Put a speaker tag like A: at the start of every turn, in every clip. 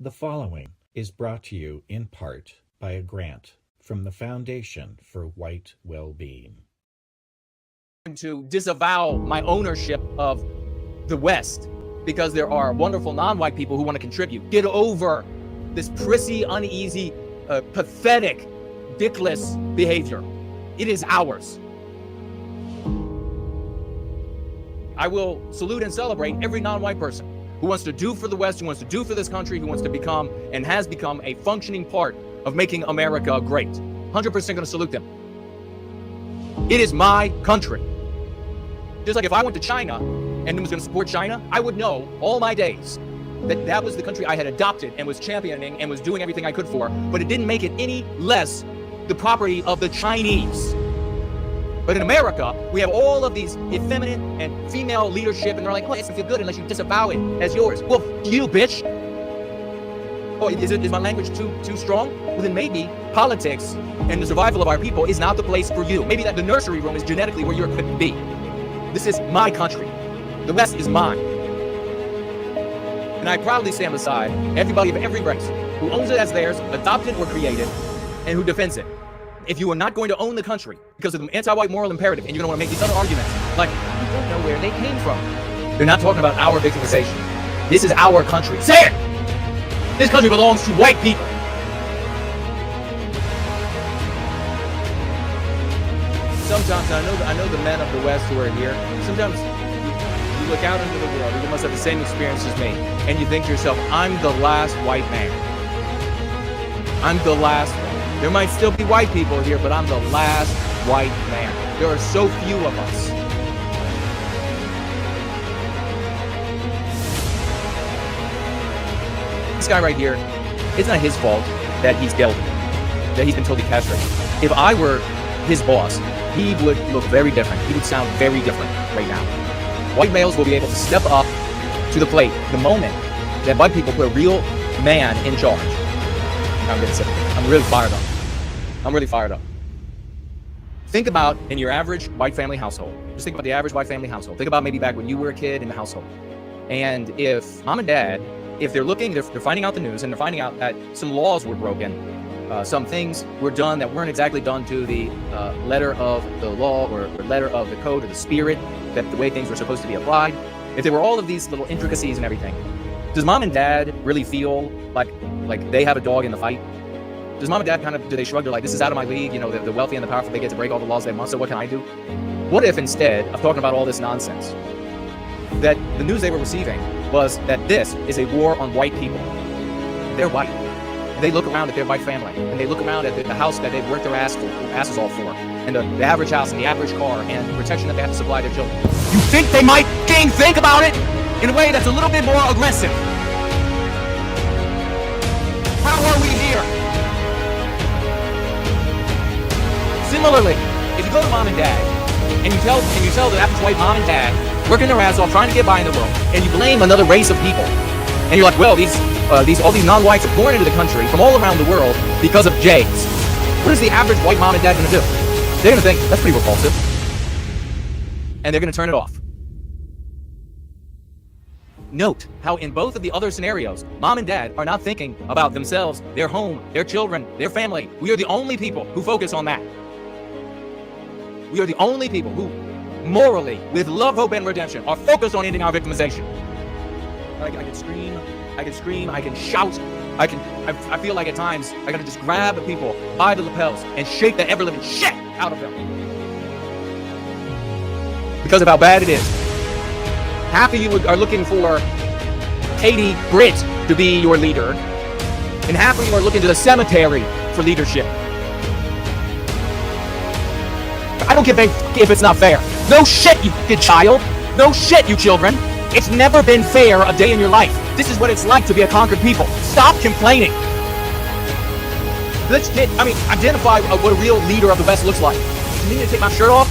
A: The following is brought to you in part by a grant from the Foundation for White Wellbeing.
B: To disavow my ownership of the West because there are wonderful non-white people who want to contribute. Get over this prissy, uneasy, pathetic, dickless behavior. It is ours. I will salute and celebrate every non-white person who wants to do for the West, who wants to do for this country, who wants to become and has become a functioning part of making America great. 100% going to salute them. It is my country. Just like if I went to China and was going to support China, I would know all my days that that was the country I had adopted and was championing and was doing everything I could for, but it didn't make it any less the property of the Chinese. But in America, we have all of these effeminate and female leadership, and they're like, oh, it doesn't feel good unless you disavow it as yours. Well, you, bitch. Oh, is my language too strong? Well, then maybe politics and the survival of our people is not the place for you. Maybe that the nursery room is genetically where you're equipped to be. This is my country. The West is mine. And I proudly stand beside everybody of every race who owns it as theirs, adopted or created, and who defends it. If you are not going to own the country because of the anti-white moral imperative, and you're going to want to make these other arguments, like, you don't know where they came from. They're not talking about our victimization. This is our country. Say it! This country belongs to white people. Sometimes, I know the men of the West who are here, sometimes you look out into the world, you must have the same experience as me, and you think to yourself, I'm the last white man. I'm the last one. There might still be white people here, but I'm the last white man. There are so few of us. This guy right here, it's not his fault that he's gelded, that he's been totally castrated. If I were his boss, he would look very different. He would sound very different right now. White males will be able to step up to the plate the moment that white people put a real man in charge. I'm getting sick. I'm really fired up. Think about in your average white family household. Just think about the average white family household. Think about maybe back when you were a kid in the household. And if mom and dad, if they're finding out the news and they're finding out that some laws were broken, some things were done that weren't exactly done to the letter of the law or letter of the code or the spirit, that the way things were supposed to be applied. If there were all of these little intricacies and everything, does mom and dad really feel like they have a dog in the fight? Does mom and dad do they shrug? They're like, this is out of my league, the wealthy and the powerful, they get to break all the laws they want, so what can I do? What if instead of talking about all this nonsense, that the news they were receiving was that this is a war on white people? They're white. They look around at their white family, and they look around at the house that they've worked their asses off for, and the average house and the average car and the protection that they have to supply their children. You think they might think about it in a way that's a little bit more aggressive? How are we here? Similarly, if you go to mom and dad, and you tell the average white mom and dad working their ass off trying to get by in the world, and you blame another race of people, and you're like, well, all these non-whites are born into the country from all around the world because of Jays. What is the average white mom and dad going to do? They're going to think, that's pretty repulsive. And they're going to turn it off. Note how in both of the other scenarios, mom and dad are not thinking about themselves, their home, their children, their family. We are the only people who focus on that. We are the only people who morally, with love, hope, and redemption, are focused on ending our victimization. I can scream, I can shout, I feel like at times I gotta just grab people by the lapels and shake the ever-living shit out of them. Because of how bad it is. Half of you are looking for Katie Britt to be your leader, and half of you are looking to the cemetery for leadership. I don't give a fuck if it's not fair. No shit, you fucking child. No shit, you children. It's never been fair a day in your life. This is what it's like to be a conquered people. Stop complaining. Identify what a real leader of the West looks like. You need me to take my shirt off?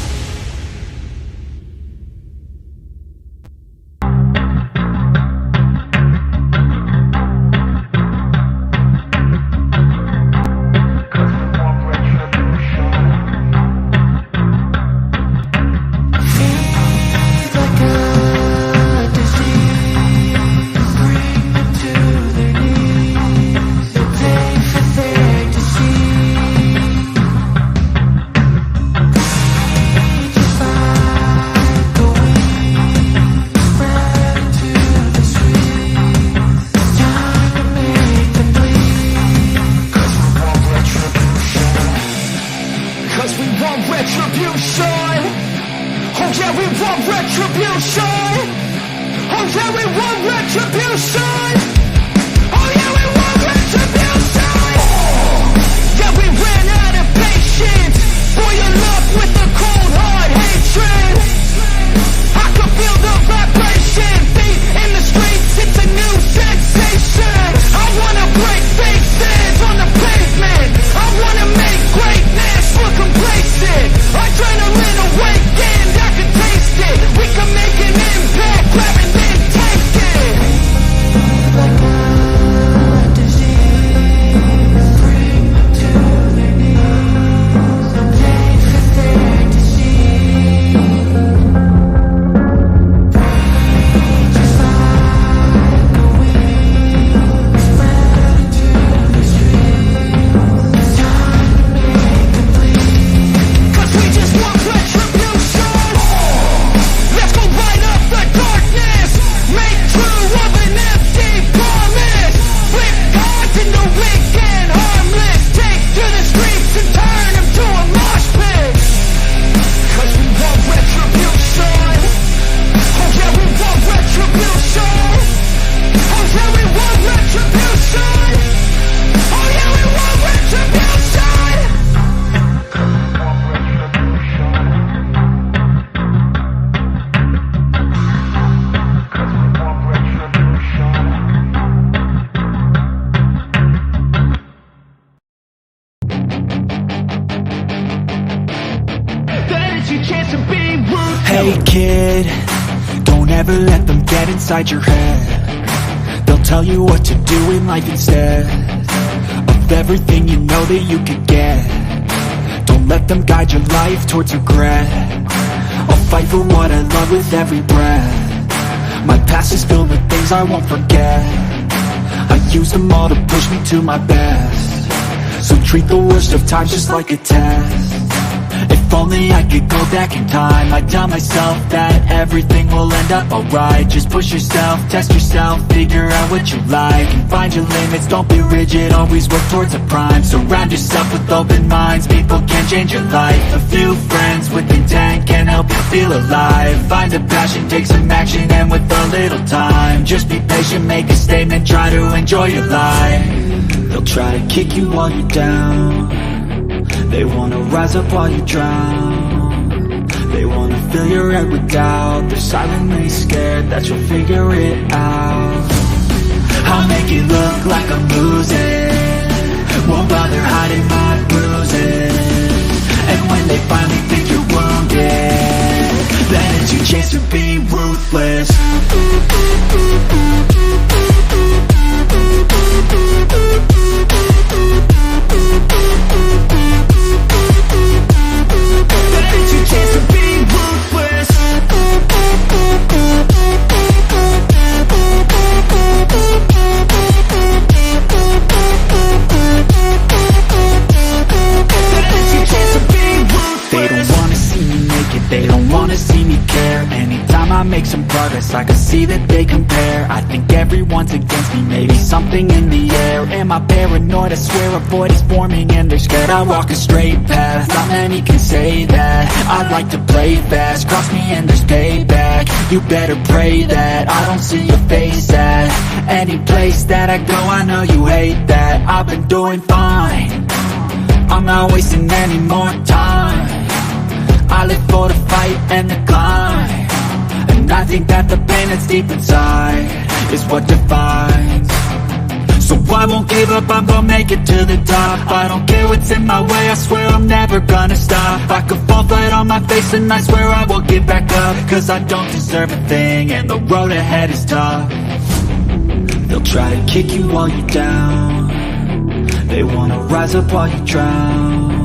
C: inside your head. They'll tell you what to do in life instead of everything you know that you could get. Don't let them guide your life towards regret. I'll fight for what I love with every breath. My past is filled with things I won't forget. I use them all to push me to my best. So treat the worst of times just like a test. If only I could go back in time, I'd tell myself that everything will end up alright. Just push yourself, test yourself, figure out what you like, and find your limits, don't be rigid, always work towards a prime. Surround yourself with open minds, people can change your life. A few friends with intent can help you feel alive. Find a passion, take some action, and with a little time, just be patient, make a statement, try to enjoy your life. They'll try to kick you while you're down. They wanna rise up while you drown. They wanna fill your head with doubt. They're silently scared that you'll figure it out. I'll make it look like I'm losing, won't bother hiding my bruises. And when they finally think you're wounded, then it's your chance to be ruthless. They don't wanna see me care. Anytime I make some progress, I can see that they compare. I think everyone's against me, maybe something in the air. Am I paranoid? I swear a void is forming and they're scared I walk a straight path. Not many can say that. I like to play fast, cross me and there's payback. You better pray that I don't see your face at any place that I go. I know you hate that. I've been doing fine, I'm not wasting any more time. I live for the fight and the climb, and I think that the pain that's deep inside is what defines. So I won't give up, I'm gonna make it to the top. I don't care what's in my way, I swear I'm never gonna stop. I could fall flat on my face and I swear I will get back up, cause I don't deserve a thing and the road ahead is tough. They'll try to kick you while you're down. They wanna rise up while you drown.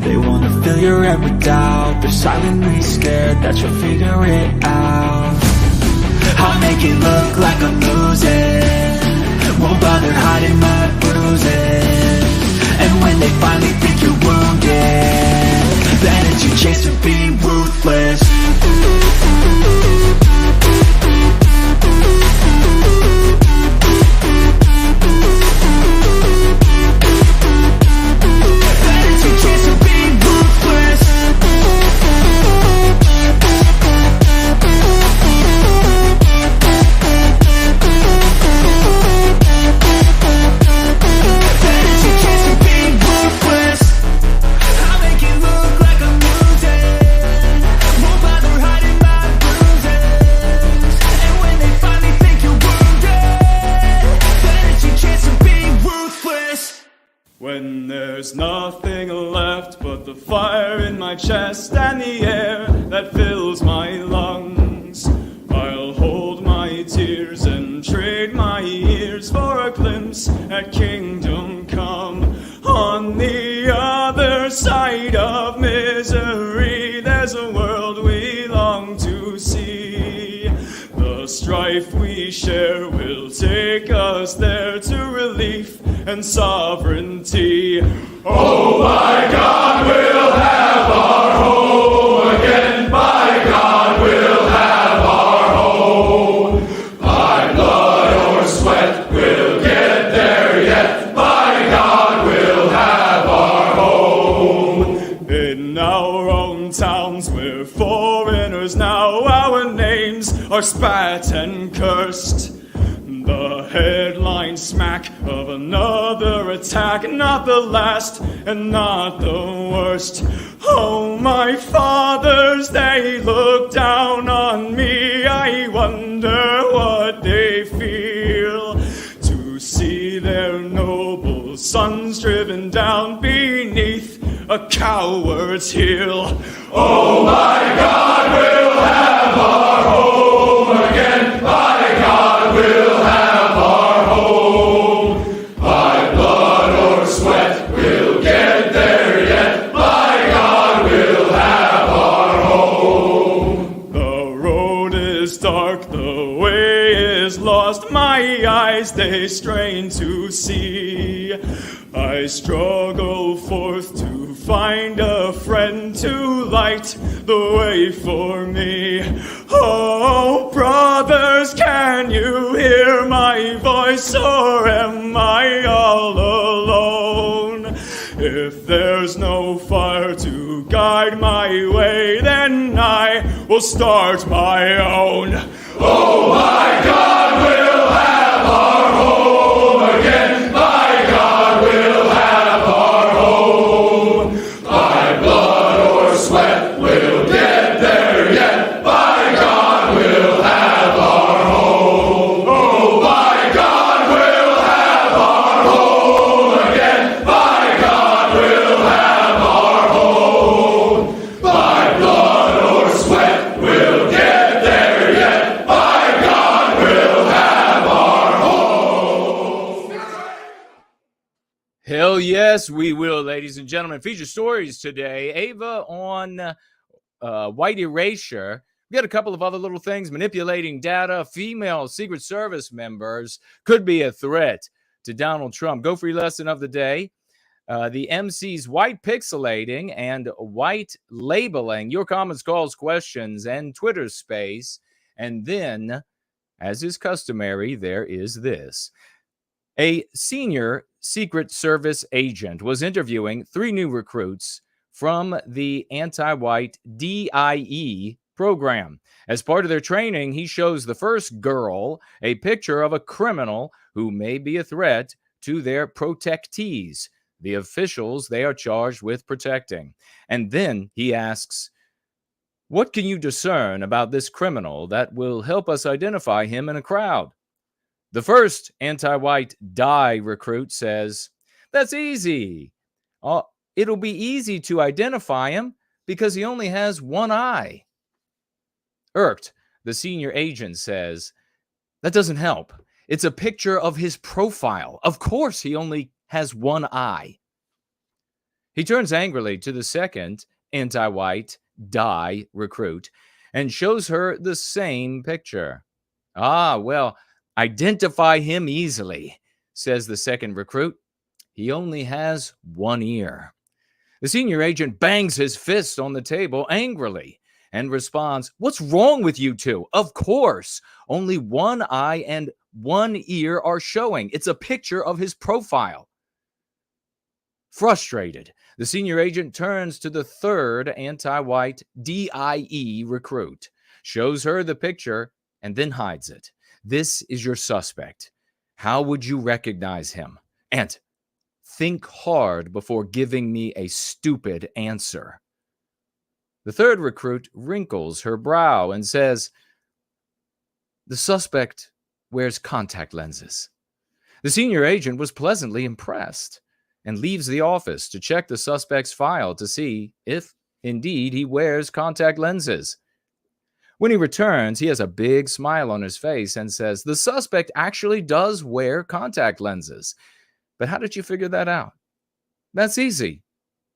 C: They wanna fill your head with doubt. They're silently scared that you'll figure it out. I'll make it look like I'm losing, won't bother hiding my bruises. And when they finally think you're wounded, then it's your chance to be ruthless.
D: When there's nothing left but the fire in my chest and the air that fills my lungs, I'll hold my tears and trade my ears for a glimpse at kingdom come. On the other side of misery, there's a world we long to see. The strife we share will take us there to relief and sovereignty. Oh, by God, we'll have our home again. By God, we'll have our home. By blood or sweat, we'll get there yet. By God, we'll have our home. In our own towns, we're foreigners now. Our names are spat and cursed. The headline smack of another attack, not the last and not the worst. Oh, my fathers, they look down on me. I wonder what they feel to see their noble sons driven down beneath a coward's heel. Oh, my God, we'll have our home again. we'll have our home. By blood or sweat, we'll get there yet. By God, we'll have our home. The road is dark, the way is lost. My eyes, they strain to see. I struggle forth to find a friend to light the way for me. Oh, brothers, can you hear my voice, or am I all alone? If there's no fire to guide my way, then I will start my own. Oh, my God, we'll have our home again. My God, we'll have our home. By blood or sweat, we'll get there yet. By God, we'll have our home. Oh, by God, we'll have our home again. By God, we'll have our home. By blood or sweat, we'll get there yet. By God, we'll have our home.
B: Hell yes, we will, ladies and gentlemen. Feature stories today. Ava on White Erasure. We got a couple of other little things. Manipulating data. Female Secret Service members could be a threat to Donald Trump. Go free lesson of the day. The MC's white pixelating and white labeling. Your comments, calls, questions, and Twitter space. And then, as is customary, there is this. A senior Secret Service agent was interviewing 3 new recruits from the anti-white DIE program. As part of their training, he shows the first girl a picture of a criminal who may be a threat to their protectees, the officials they are charged with protecting. And then he asks, "What can you discern about this criminal that will help us identify him in a crowd?" The first anti-white DIE recruit says, "That's easy. It'll be easy to identify him because he only has one eye." Irked, the senior agent says, "That doesn't help. It's a picture of his profile. Of course he only has one eye." He turns angrily to the second anti-white DIE recruit and shows her the same picture. "Ah, well, identify him easily," says the second recruit. "He only has one ear." The senior agent bangs his fist on the table angrily and responds, "What's wrong with you two? Of course, only one eye and one ear are showing. It's a picture of his profile." Frustrated, the senior agent turns to the third anti-white DIE recruit, shows her the picture, and then hides it. "This is your suspect. How would you recognize him? And think hard before giving me a stupid answer." The third recruit wrinkles her brow and says, "The suspect wears contact lenses." The senior agent was pleasantly impressed and leaves the office to check the suspect's file to see if indeed he wears contact lenses. When he returns, he has a big smile on his face and says, "The suspect actually does wear contact lenses. But how did you figure that out?" "That's easy,"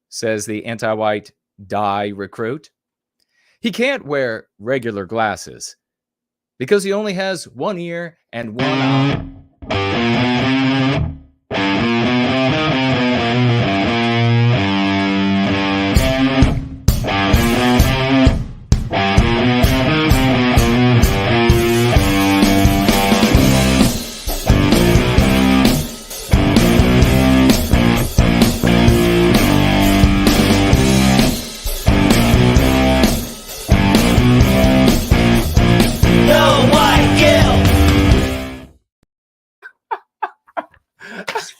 B: says the anti-white DIE recruit. "He can't wear regular glasses because he only has one ear and one eye."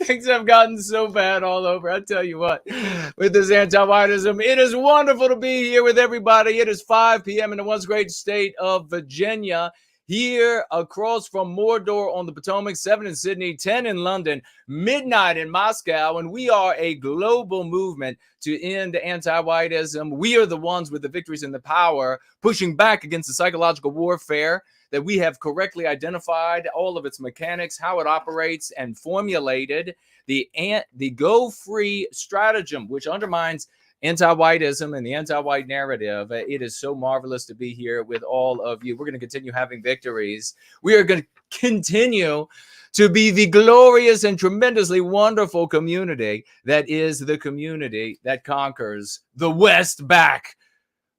B: Things have gotten so bad all over. I tell you what, with this anti-whiteism, it is wonderful to be here with everybody. It is 5 p.m. in the once great state of Virginia. Here across from Mordor on the Potomac, 7 in Sydney, 10 in London, midnight in Moscow, and we are a global movement to end anti-whiteism. We are the ones with the victories and the power, pushing back against the psychological warfare that we have correctly identified all of its mechanics, how it operates, and formulated the Go Free stratagem, which undermines anti-whiteism and the anti-white narrative. It is so marvelous to be here with all of you. We're going to continue having victories. We are going to continue to be the glorious and tremendously wonderful community that is the community that conquers the West back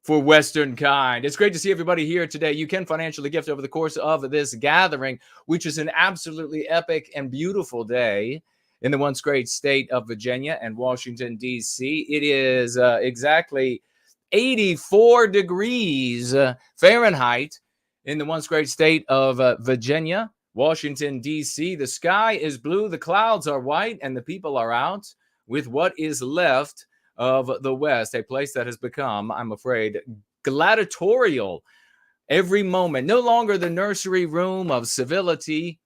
B: for Western kind. It's great to see everybody here today. You can financially gift over the course of this gathering, which is an absolutely epic and beautiful day in the once great state of Virginia and Washington, D.C. It is exactly 84 degrees Fahrenheit in the once great state of Virginia, Washington, D.C. The sky is blue, the clouds are white, and the people are out with what is left of the West, a place that has become, I'm afraid, gladiatorial every moment. No longer the nursery room of civility.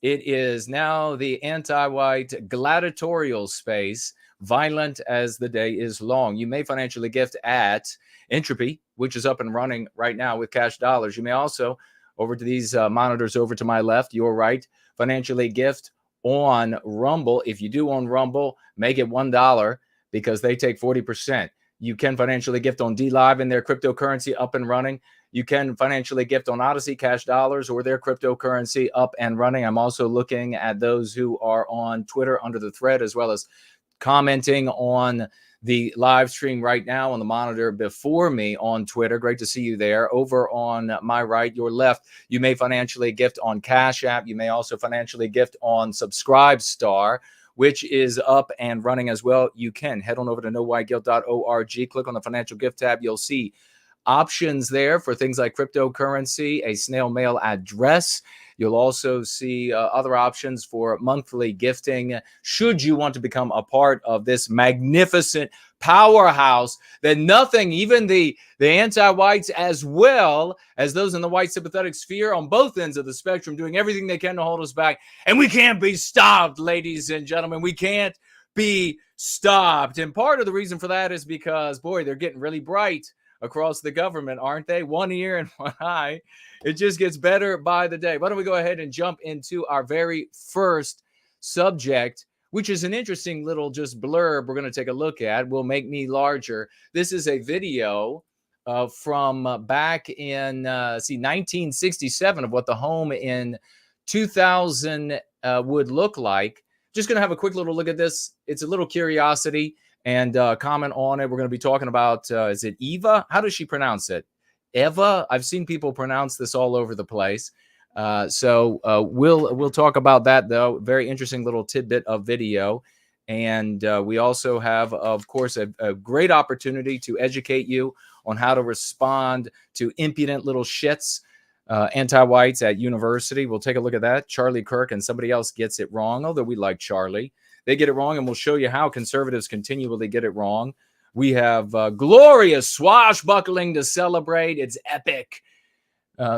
B: It is now the anti-white gladiatorial space, violent as the day is long. You may financially gift at Entropy, which is up and running right now with cash dollars. You may also, over to these monitors over to my left, your right, financially gift on Rumble. If you do on Rumble, make it $1 because they take 40%. You can financially gift on DLive and their cryptocurrency up and running. You can financially gift on Odyssey, cash dollars, or their cryptocurrency up and running. I'm also looking at those who are on Twitter under the thread, as well as commenting on the live stream right now on the monitor before me on Twitter. Great to see you there. Over on my right, your left, you may financially gift on Cash App. You may also financially gift on Subscribestar, which is up and running as well. You can head on over to nowhiteguilt.org, click on the financial gift tab. You'll see options there for things like cryptocurrency, a snail mail address. You'll also see other options for monthly gifting should you want to become a part of this magnificent powerhouse that nothing, even the anti-whites as well as those in the white sympathetic sphere on both ends of the spectrum, doing everything they can to hold us back. And we can't be stopped, ladies and gentlemen. We can't be stopped. And part of the reason for that is because, boy, they're getting really bright across the government, aren't they? One ear and one eye. It just gets better by the day. Why don't we go ahead and jump into our very first subject, which is an interesting little just blurb we're going to take a look at. Will make me larger. This is a video from back in 1967 of what the home in 2000 would look like. Just going to have a quick little look at this. It's a little curiosity and comment on it. We're going to be talking about, is it Eva? How does she pronounce it? Eva? I've seen people pronounce this all over the place. So we'll talk about that, though. Very interesting little tidbit of video. And we also have, of course, a great opportunity to educate you on how to respond to impudent little shits, anti-whites at university. We'll take a look at that. Charlie Kirk and somebody else gets it wrong, although we like Charlie. They get it wrong, and we'll show you how conservatives continually get it wrong. We have glorious swashbuckling to celebrate. It's epic.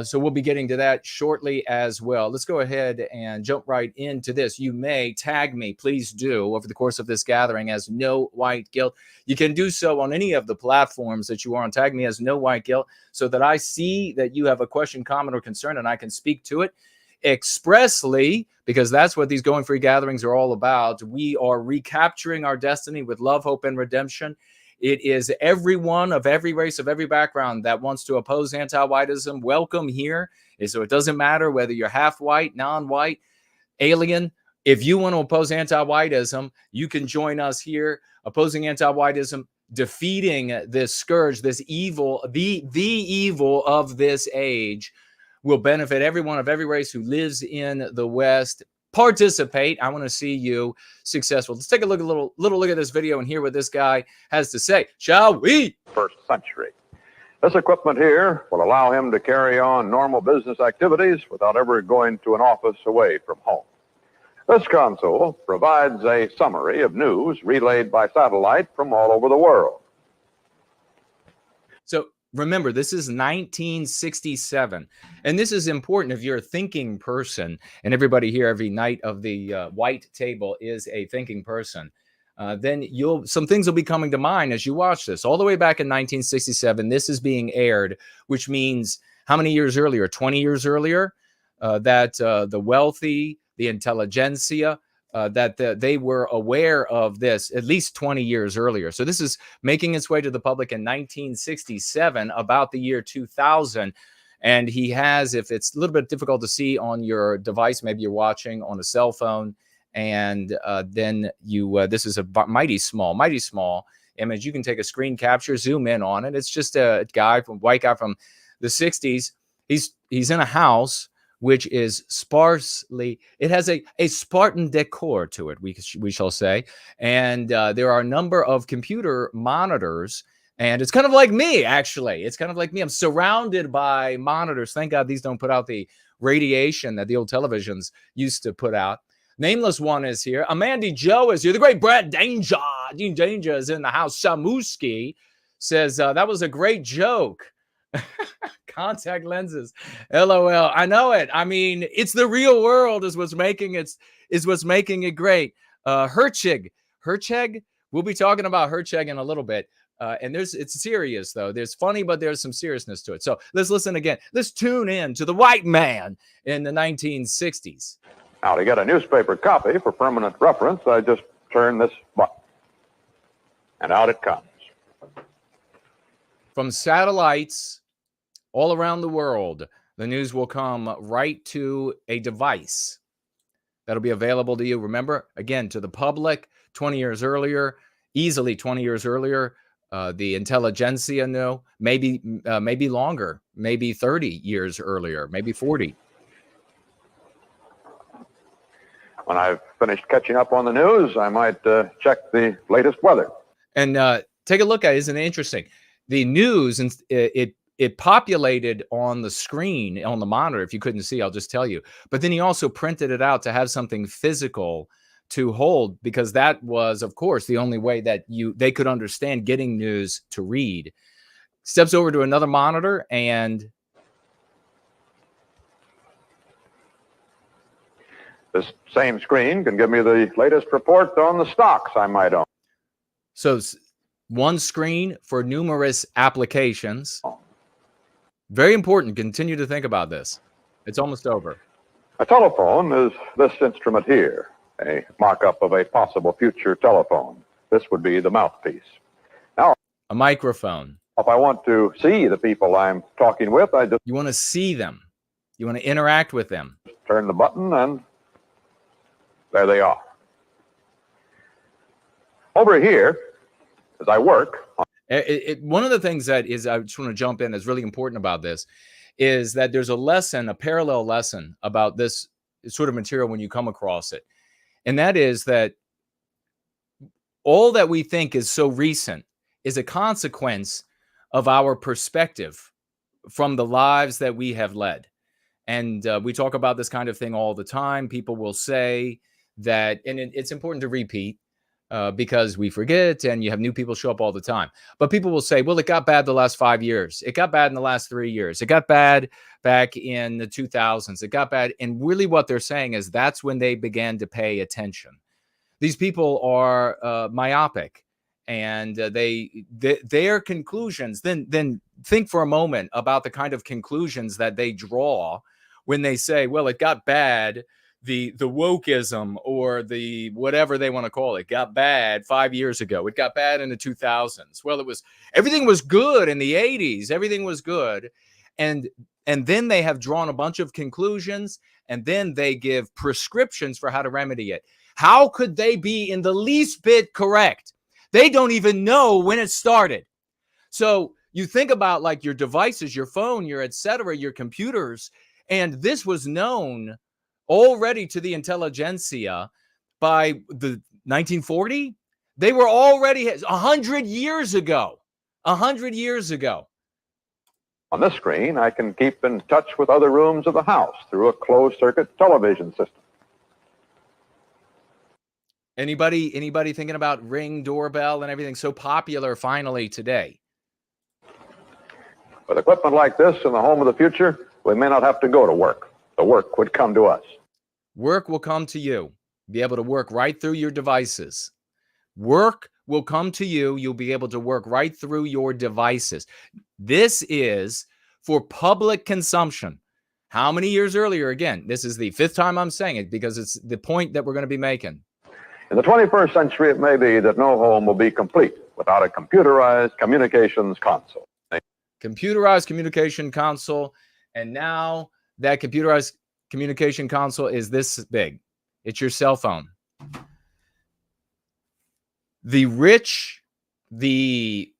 B: So we'll be getting to that shortly as well. Let's go ahead and jump right into this. You may tag me, please do, over the course of this gathering as No White Guilt. You can do so on any of the platforms that you are on. Tag me as No White Guilt so that I see that you have a question, comment, or concern, and I can speak to it expressly, because that's what these Going Free gatherings are all about. We are recapturing our destiny with love, hope, and redemption. It is everyone of every race, of every background that wants to oppose anti-whiteism. Welcome here. So it doesn't matter whether you're half white, non-white, alien. If you want to oppose anti-whiteism, you can join us here opposing anti-whiteism, defeating this scourge, this evil, the evil of this age. Will benefit everyone of every race who lives in the West. Participate. I want to see you successful. Let's take a little look at this video and hear what this guy has to say, shall we?
E: First century. This equipment here will allow him to carry on normal business activities without ever going to an office away from home. This console provides a summary of news relayed by satellite from all over the world.
B: So remember, this is 1967, and this is important if you're a thinking person, and everybody here every night of the white table is a thinking person. Then some things will be coming to mind as you watch this. All the way back in 1967, this is being aired, which means How many years earlier? 20 years earlier, that the wealthy, the intelligentsia, that they were aware of this at least 20 years earlier. So this is making its way to the public in 1967, about the year 2000. And he has, if it's a little bit difficult to see on your device, maybe you're watching on a cell phone, and then you, this is a mighty small image. You can take a screen capture, zoom in on it. It's just a white guy from the 60s. He's in a house which is sparsely, it has a Spartan decor to it, we shall say. And there are a number of computer monitors, and it's kind of like me, actually. It's kind of like me. I'm surrounded by monitors. Thank God these don't put out the radiation that the old televisions used to put out. Nameless One is here. Amandy Joe is here. The great Brad Danger. Dean Danger is in the house. Samuski says, that was a great joke. Contact lenses. LOL. I know it. I mean, it's the real world is what's making it great. Hercheg. We'll be talking about Hercheg in a little bit. And it's serious, though. There's funny, but there's some seriousness to it. So let's listen again. Let's tune in to the white man in the 1960s.
E: Now, to get a newspaper copy for permanent reference, I just turn this button, and out it comes.
B: From satellites all around the world, the news will come right to a device that'll be available to you. Remember, again, to the public 20 years earlier, easily 20 years earlier, the intelligentsia knew, maybe longer, maybe 30 years earlier, maybe 40.
E: When I've finished catching up on the news, I might check the latest weather.
B: And take a look at it. Isn't it interesting? The news, and it populated on the screen, on the monitor. If you couldn't see, I'll just tell you. But then he also printed it out to have something physical to hold, because that was, of course, the only way that they could understand getting news to read. Steps over to another monitor, and
E: this same screen can give me the latest report on the stocks I might own.
B: So one screen for numerous applications. Very important. Continue to think about this. It's almost over.
E: A telephone is this instrument here, a mock-up of a possible future telephone. This would be the mouthpiece. Now,
B: a microphone.
E: If I want to see the people I'm talking with,
B: You want to see them. You want to interact with them.
E: Turn the button, and there they are. Over here, as I work.
B: One of the things that is, I just want to jump in, that's really important about this, is that there's a parallel lesson about this sort of material when you come across it. And that is that all that we think is so recent is a consequence of our perspective from the lives that we have led. And we talk about this kind of thing all the time. People will say that, and it's important to repeat, because we forget and you have new people show up all the time. But people will say, well, it got bad the last 5 years. It got bad in the last 3 years. It got bad back in the 2000s. It got bad. And really what they're saying is that's when they began to pay attention. These people are myopic, and their conclusions, then think for a moment about the kind of conclusions that they draw when they say, well, it got bad. The wokeism, or the whatever they want to call it, got bad 5 years ago. It got bad in the 2000s. Well, everything was good in the 80s. Everything was good. And then they have drawn a bunch of conclusions, and then they give prescriptions for how to remedy it. How could they be in the least bit correct? They don't even know when it started. So you think about like your devices, your phone, your et cetera, your computers, and this was known already to the intelligentsia by the 1940. They were already 100 years ago. 100 years ago.
E: On this screen, I can keep in touch with other rooms of the house through a closed-circuit television system.
B: Anybody thinking about Ring doorbell and everything so popular finally today?
E: With equipment like this in the home of the future, we may not have to go to work. The work would come to us.
B: Work will come to you. Be able to work right through your devices. Work will come to you. You'll be able to work right through your devices. This is for public consumption. How many years earlier? Again, this is the 5th time I'm saying it because it's the point that we're going to be making.
E: In the 21st century, it may be that no home will be complete without a computerized communications console.
B: Computerized communication console. And now that computerized communication console is this big. It's your cell phone. The rich, the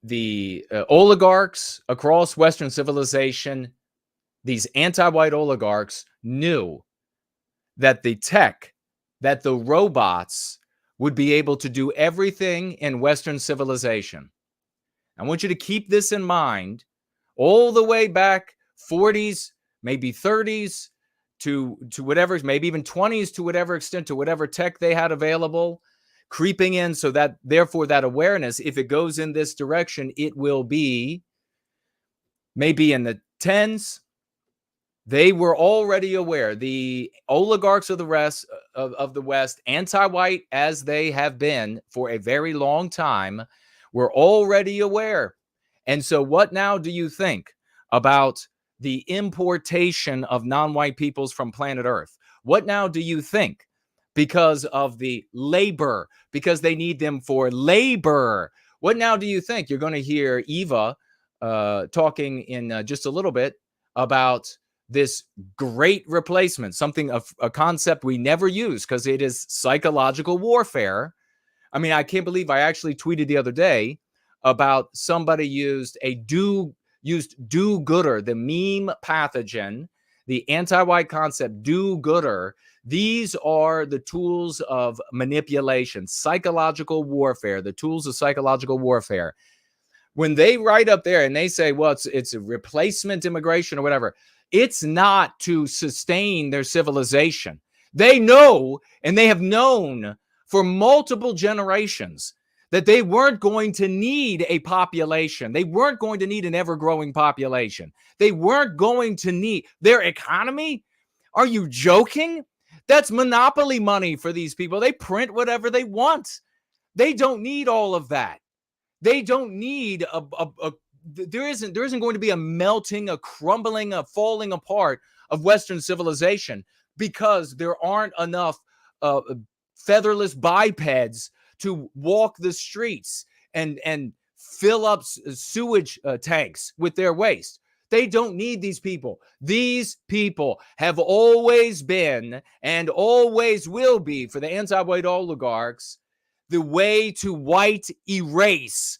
B: oligarchs across Western civilization, these anti-white oligarchs knew that the tech, that the robots would be able to do everything in Western civilization. I want you to keep this in mind all the way back 40s, maybe 30s to whatever, maybe even 20s to whatever extent, to whatever tech they had available, creeping in so that therefore that awareness, if it goes in this direction, it will be maybe in the 10s. They were already aware. The oligarchs of the rest of the West, anti-white as they have been for a very long time, were already aware. And so what now do you think about the importation of non-white peoples from planet Earth? What now do you think? Because of the labor, because they need them for labor. What now do you think? You're going to hear Eva talking in just a little bit about this great replacement, something of a concept we never use because it is psychological warfare. I mean, I can't believe I actually tweeted the other day about somebody used do-gooder, the meme pathogen, the anti-white concept, do-gooder. These are the tools of manipulation, psychological warfare, the tools of psychological warfare. When they write up there and they say, well, it's a replacement immigration or whatever, it's not to sustain their civilization. They know, and they have known for multiple generations, that they weren't going to need a population. They weren't going to need an ever-growing population. They weren't going to need their economy. Are you joking? That's monopoly money for these people. They print whatever they want. They don't need all of that. They don't need there isn't going to be a melting, a crumbling, a falling apart of Western civilization because there aren't enough featherless bipeds to walk the streets and fill up sewage tanks with their waste. They don't need these people. These people have always been and always will be, for the anti-white oligarchs, the way to white erase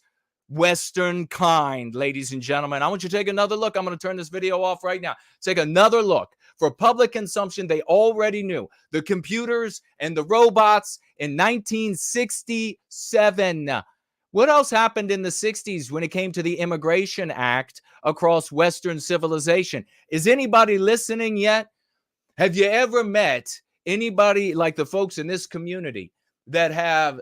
B: Western kind, ladies and gentlemen. I want you to take another look. I'm going to turn this video off right now. Take another look. For public consumption, they already knew. The computers and the robots in 1967. What else happened in the 60s when it came to the Immigration Act across Western civilization? Is anybody listening yet? Have you ever met anybody like the folks in this community that have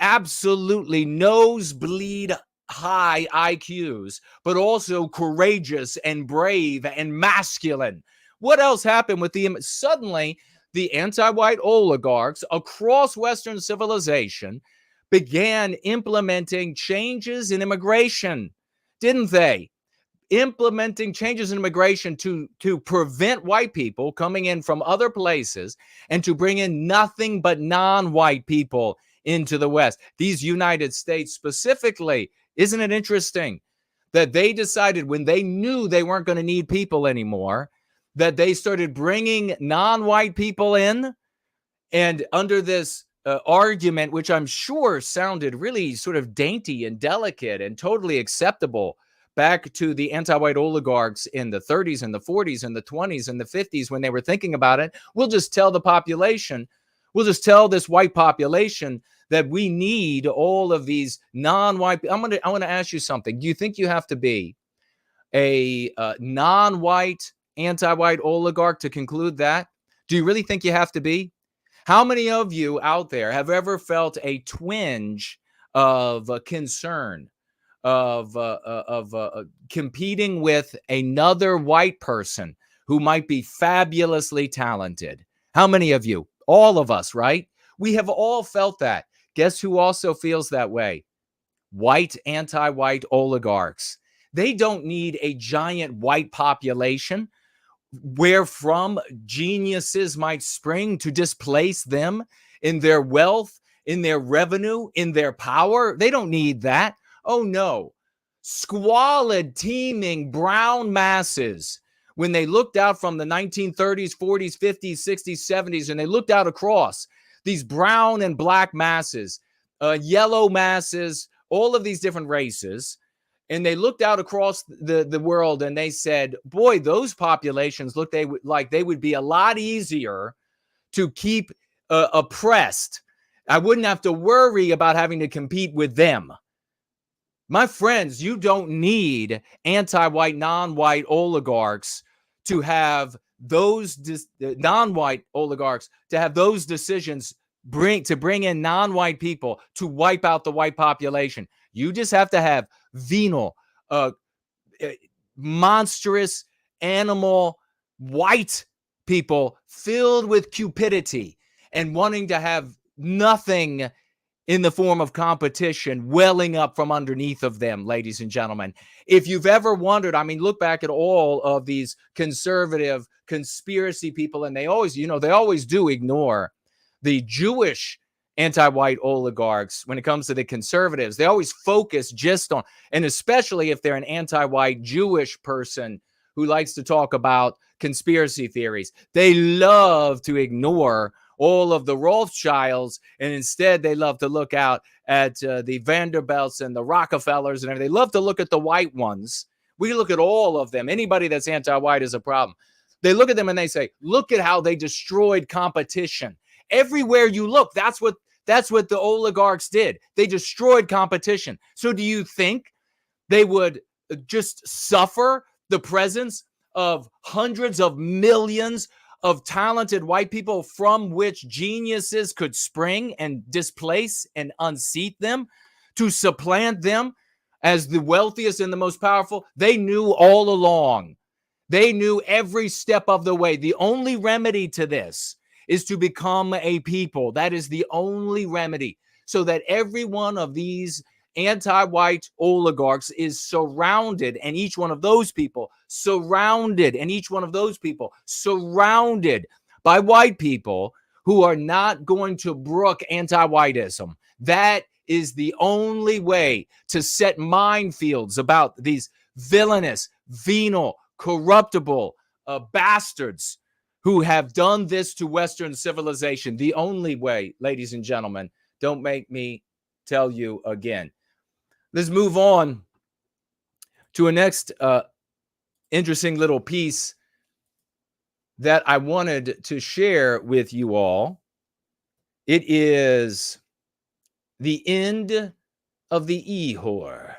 B: absolutely nosebleed high IQs, but also courageous and brave and masculine? What else happened with suddenly the anti-white oligarchs across Western civilization began implementing changes in immigration, didn't they? Implementing changes in immigration to prevent white people coming in from other places and to bring in nothing but non-white people into the West. These United States specifically, isn't it interesting that they decided when they knew they weren't going to need people anymore, that they started bringing non-white people in, and under this argument, which I'm sure sounded really sort of dainty and delicate and totally acceptable back to the anti-white oligarchs in the 30s and the 40s and the 20s and the 50s when they were thinking about it, we'll just tell the population, we'll just tell this white population that we need all of these non-white. I want to ask you something. Do you think you have to be a non-white anti-white oligarch to conclude that? Do you really think you have to be? How many of you out there have ever felt a twinge of concern of competing with another white person who might be fabulously talented? How many of you? All of us, right? We have all felt that. Guess who also feels that way? White anti-white oligarchs. They don't need a giant white population wherefrom geniuses might spring to displace them in their wealth, in their revenue, in their power. They don't need that. Oh no. Squalid, teeming brown masses, when they looked out from the 1930s, 40s, 50s, 60s, 70s, and they looked out across these brown and black masses, yellow masses, all of these different races, and they looked out across the world and they said, boy, those populations look like they would be a lot easier to keep oppressed. I wouldn't have to worry about having to compete with them. My friends, you don't need anti-white, non-white oligarchs to have those non-white oligarchs to have those decisions bring in non-white people to wipe out the white population. You just have to have venal, monstrous, animal, white people filled with cupidity and wanting to have nothing in the form of competition welling up from underneath of them, ladies and gentlemen. If you've ever wondered, I mean, look back at all of these conservative conspiracy people, and they always do ignore the Jewish anti-white oligarchs when it comes to the conservatives. They always focus just on, and especially if they're an anti-white Jewish person who likes to talk about conspiracy theories, they love to ignore all of the Rothschilds, and instead they love to look out at the Vanderbilts and the Rockefellers and everything. They love to look at the white ones. We look at all of them. Anybody that's anti-white is a problem. They look at them and they say, look at how they destroyed competition. Everywhere you look, that's what the oligarchs did. They destroyed competition. So do you think they would just suffer the presence of hundreds of millions of talented white people from which geniuses could spring and displace and unseat them to supplant them as the wealthiest and the most powerful? They knew all along. They knew every step of the way. The only remedy to this is to become a people. That is the only remedy, so that every one of these anti-white oligarchs is surrounded, and each one of those people surrounded, and each one of those people surrounded by white people who are not going to brook anti-whiteism. That is the only way to set minefields about these villainous, venal, corruptible bastards who have done this to Western civilization. The only way, ladies and gentlemen, don't make me tell you again. Let's move on to a next interesting little piece that I wanted to share with you all. It is the end of the e-whore.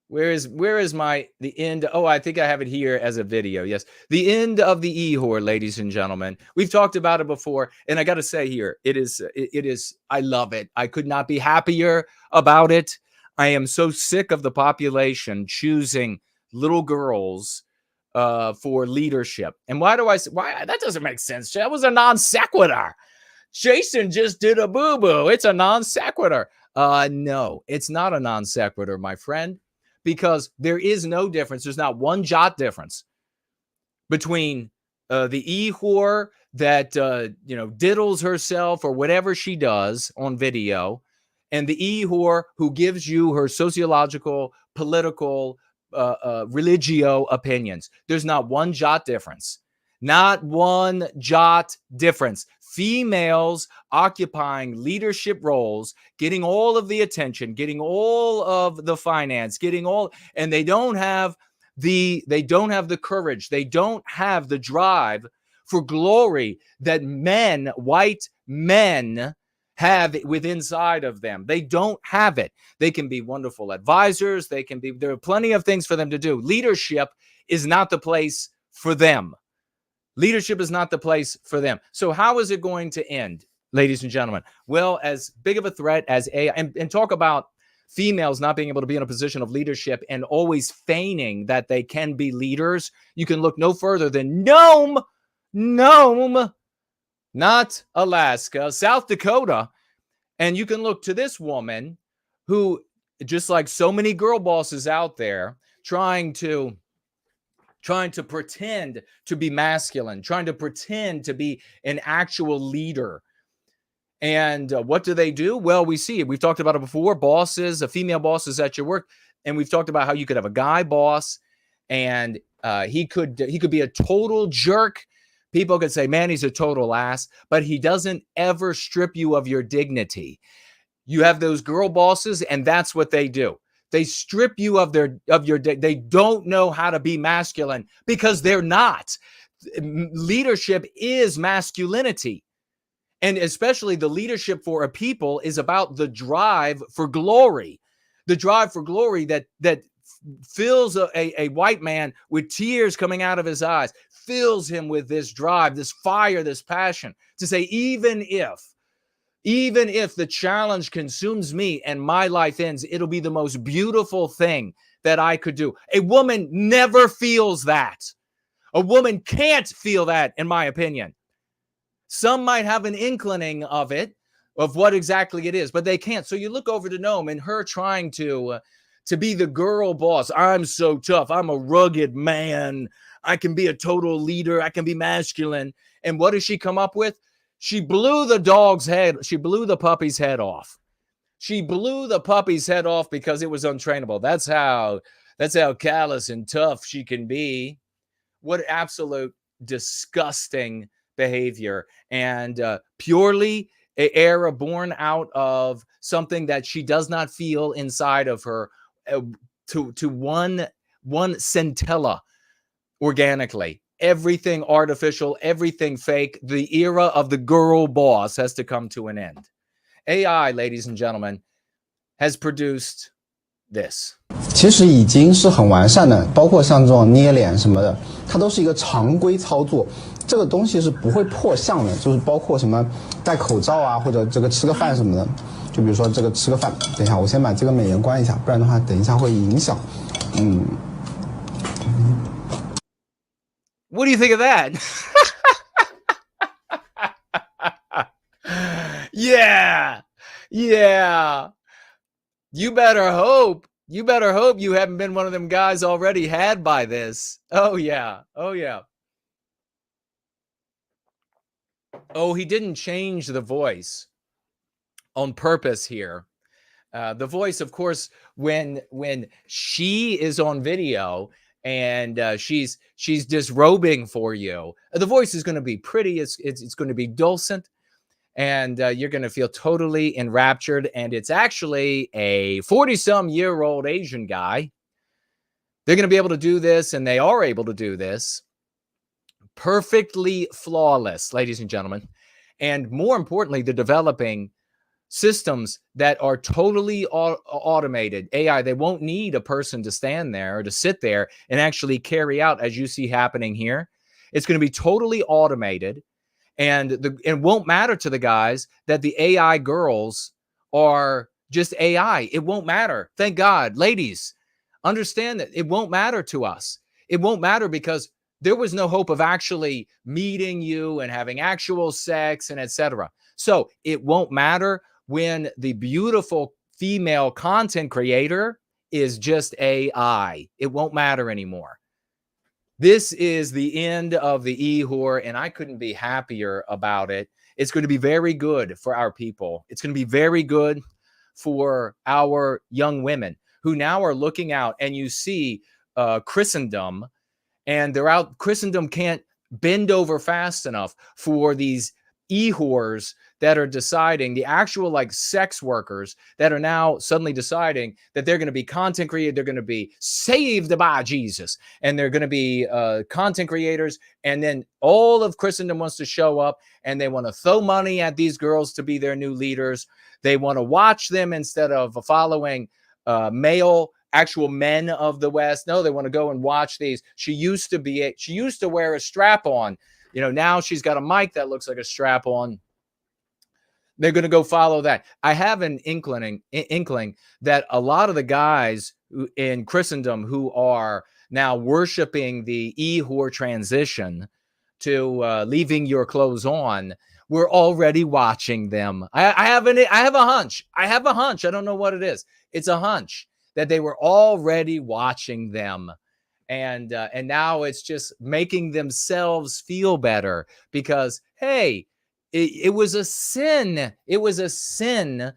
B: Where is the end? Oh, I think I have it here as a video. Yes. The end of the e-whore, ladies and gentlemen. We've talked about it before, and I got to say here, it is, I love it. I could not be happier about it. I am so sick of the population choosing little girls for leadership. And why that doesn't make sense. That was a non sequitur. Jason just did a boo-boo. It's a non sequitur. No, it's not a non sequitur, my friend. Because there is no difference. There's not one jot difference between the e-whore that diddles herself or whatever she does on video, and the e-whore who gives you her sociological, political, religio opinions. There's not one jot difference. Not one jot difference. Females occupying leadership roles, getting all of the attention, getting all of the finance, and they don't have the courage. They don't have the drive for glory that white men have within inside of them. They don't have it. They can be wonderful advisors. There are plenty of things for them to do. Leadership is not the place for them. Leadership is not the place for them. So how is it going to end, ladies and gentlemen? Well, as big of a threat as AI, and talk about females not being able to be in a position of leadership and always feigning that they can be leaders, you can look no further than Nome, not Alaska, South Dakota. And you can look to this woman who just like so many girl bosses out there trying to pretend to be masculine, trying to pretend to be an actual leader. And what do? Well, we see it. We've talked about it before. Bosses, female bosses at your work. And we've talked about how you could have a guy boss and he could be a total jerk. People could say, man, he's a total ass, but he doesn't ever strip you of your dignity. You have those girl bosses, and that's what they do. They strip you of they don't know how to be masculine because they're not. Leadership is masculinity. And especially the leadership for a people is about the drive for glory. The drive for glory that fills a white man with tears coming out of his eyes, fills him with this drive, this fire, this passion to say, even if the challenge consumes me and my life ends, it'll be the most beautiful thing that I could do. A woman never feels that. A woman can't feel that, in my opinion. Some might have an inkling of it, of what exactly it is, but they can't. So you look over to Noam and her trying to be the girl boss. I'm so tough. I'm a rugged man. I can be a total leader. I can be masculine. And what does she come up with? She blew the dog's head. She blew the puppy's head off. She blew the puppy's head off because it was untrainable. That's how callous and tough she can be. What absolute disgusting behavior, and purely an error born out of something that she does not feel inside of her to one centella organically. Everything artificial, everything fake. The era of the girl boss has to come to an end. AI, ladies and gentlemen, has produced this.
F: 其实已经是很完善的，包括像这种捏脸什么的，它都是一个常规操作。这个东西是不会破相的，就是包括什么戴口罩啊，或者这个吃个饭什么的。就比如说这个吃个饭，等一下我先把这个美颜关一下，不然的话等一下会影响。
B: What do you think of that? Yeah. You better hope you haven't been one of them guys already had by this. Oh yeah. Oh, he didn't change the voice on purpose here. The voice, of course, when she is on video and she's disrobing for you, the voice is going to be pretty. It's going to be dulcet, and you're going to feel totally enraptured. And it's actually a 40-some-year-old Asian guy. They're going to be able to do this, and they are able to do this perfectly flawless, ladies and gentlemen. And more importantly, they're developing systems that are totally automated. AI, they won't need a person to stand there or to sit there and actually carry out, as you see happening here. It's going to be totally automated, and it won't matter to the guys that the AI girls are just AI. It won't matter. Thank God. Ladies, understand that it won't matter to us. It won't matter because there was no hope of actually meeting you and having actual sex and etc. So it won't matter when the beautiful female content creator is just AI. It won't matter anymore. This is the end of the e-whore, and I couldn't be happier about it. It's going to be very good for our people. It's going to be very good for our young women who now are looking out, and you see Christendom, and they're out. Christendom can't bend over fast enough for these e-whores that are deciding, the actual like sex workers that are now suddenly deciding that they're going to be content creators, they're going to be saved by Jesus, and they're going to be content creators. And then all of Christendom wants to show up, and they want to throw money at these girls to be their new leaders. They want to watch them instead of following actual men of the West. No, they want to go and watch these. She used to wear a strap on. Now she's got a mic that looks like a strap on. They're going to go follow that. I have an inkling that a lot of the guys in Christendom who are now worshiping the e-whore transition to leaving your clothes on were already watching them. I have a hunch. I have a hunch. I don't know what it is. It's a hunch that they were already watching them. And now it's just making themselves feel better because, hey, it was a sin. It was a sin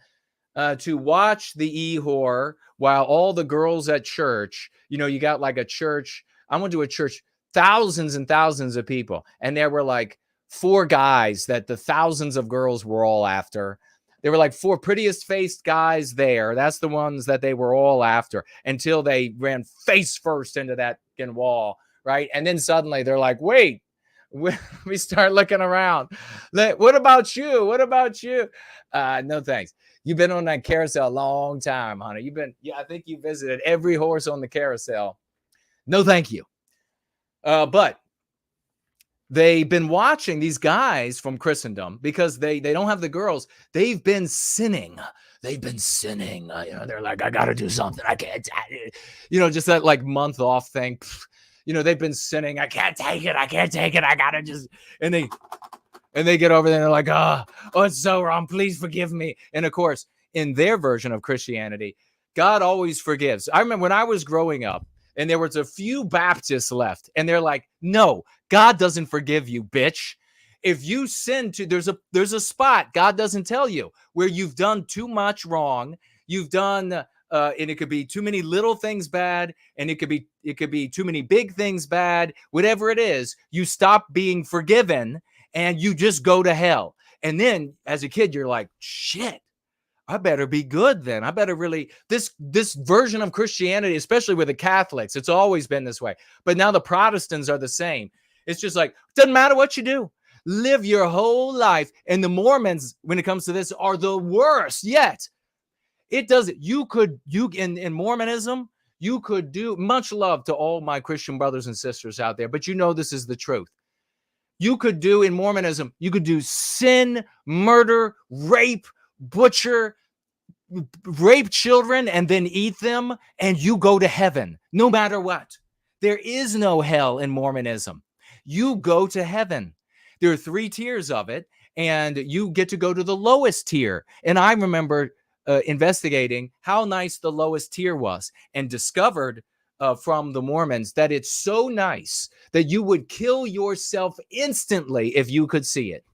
B: to watch the e-horror while all the girls at church, you got like a church. I went to a church, thousands and thousands of people. And there were like 4 guys that the thousands of girls were all after. There were like 4 prettiest faced guys there. That's the ones that they were all after until they ran face first into that wall, right? And then suddenly they're like, wait, we start looking around. What about you? What about you? No, thanks. You've been on that carousel a long time, honey. I think you visited every horse on the carousel. No, thank you. But they've been watching these guys from Christendom because they don't have the girls. They've been sinning. They've been sinning. They're like, I got to do something. I can't, just that like month off thing. They've been sinning. I can't take it. I can't take it. I got to just, and they get over there and they're like, oh, it's so wrong. Please forgive me. And of course, in their version of Christianity, God always forgives. I remember when I was growing up and there was a few Baptists left and they're like, no, God doesn't forgive you, bitch. If you sin there's a spot God doesn't tell you where you've done too much wrong. You've done, and it could be too many little things bad, and it could be too many big things bad. Whatever it is, you stop being forgiven, and you just go to hell. And then, as a kid, you're like, shit, I better be good then. I better really this version of Christianity, especially with the Catholics, it's always been this way. But now the Protestants are the same. It's just like doesn't matter what you do. Live your whole life. And the Mormons, when it comes to this, are the worst yet. It doesn't. In Mormonism, you could do much love to all my Christian brothers and sisters out there, but this is the truth. You could do in Mormonism, you could do sin, murder, rape, butcher, rape children, and then eat them, and you go to heaven, no matter what. There is no hell in Mormonism. You go to heaven. There are 3 tiers of it, and you get to go to the lowest tier. And I remember investigating how nice the lowest tier was and discovered from the Mormons that it's so nice that you would kill yourself instantly if you could see it.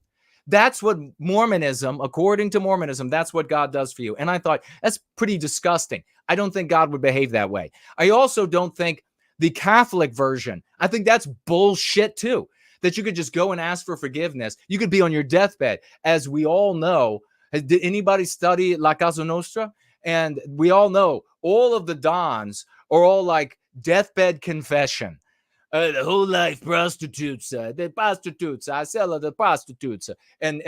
B: That's what Mormonism, according to Mormonism, that's what God does for you. And I thought, that's pretty disgusting. I don't think God would behave that way. I also don't think the Catholic version, I think that's bullshit too, that you could just go and ask for forgiveness. You could be on your deathbed. As we all know, did anybody study La Casa Nostra? And we all know all of the dons are all like deathbed confession. The whole life prostitutes, the prostitutes, I sell her the prostitutes, and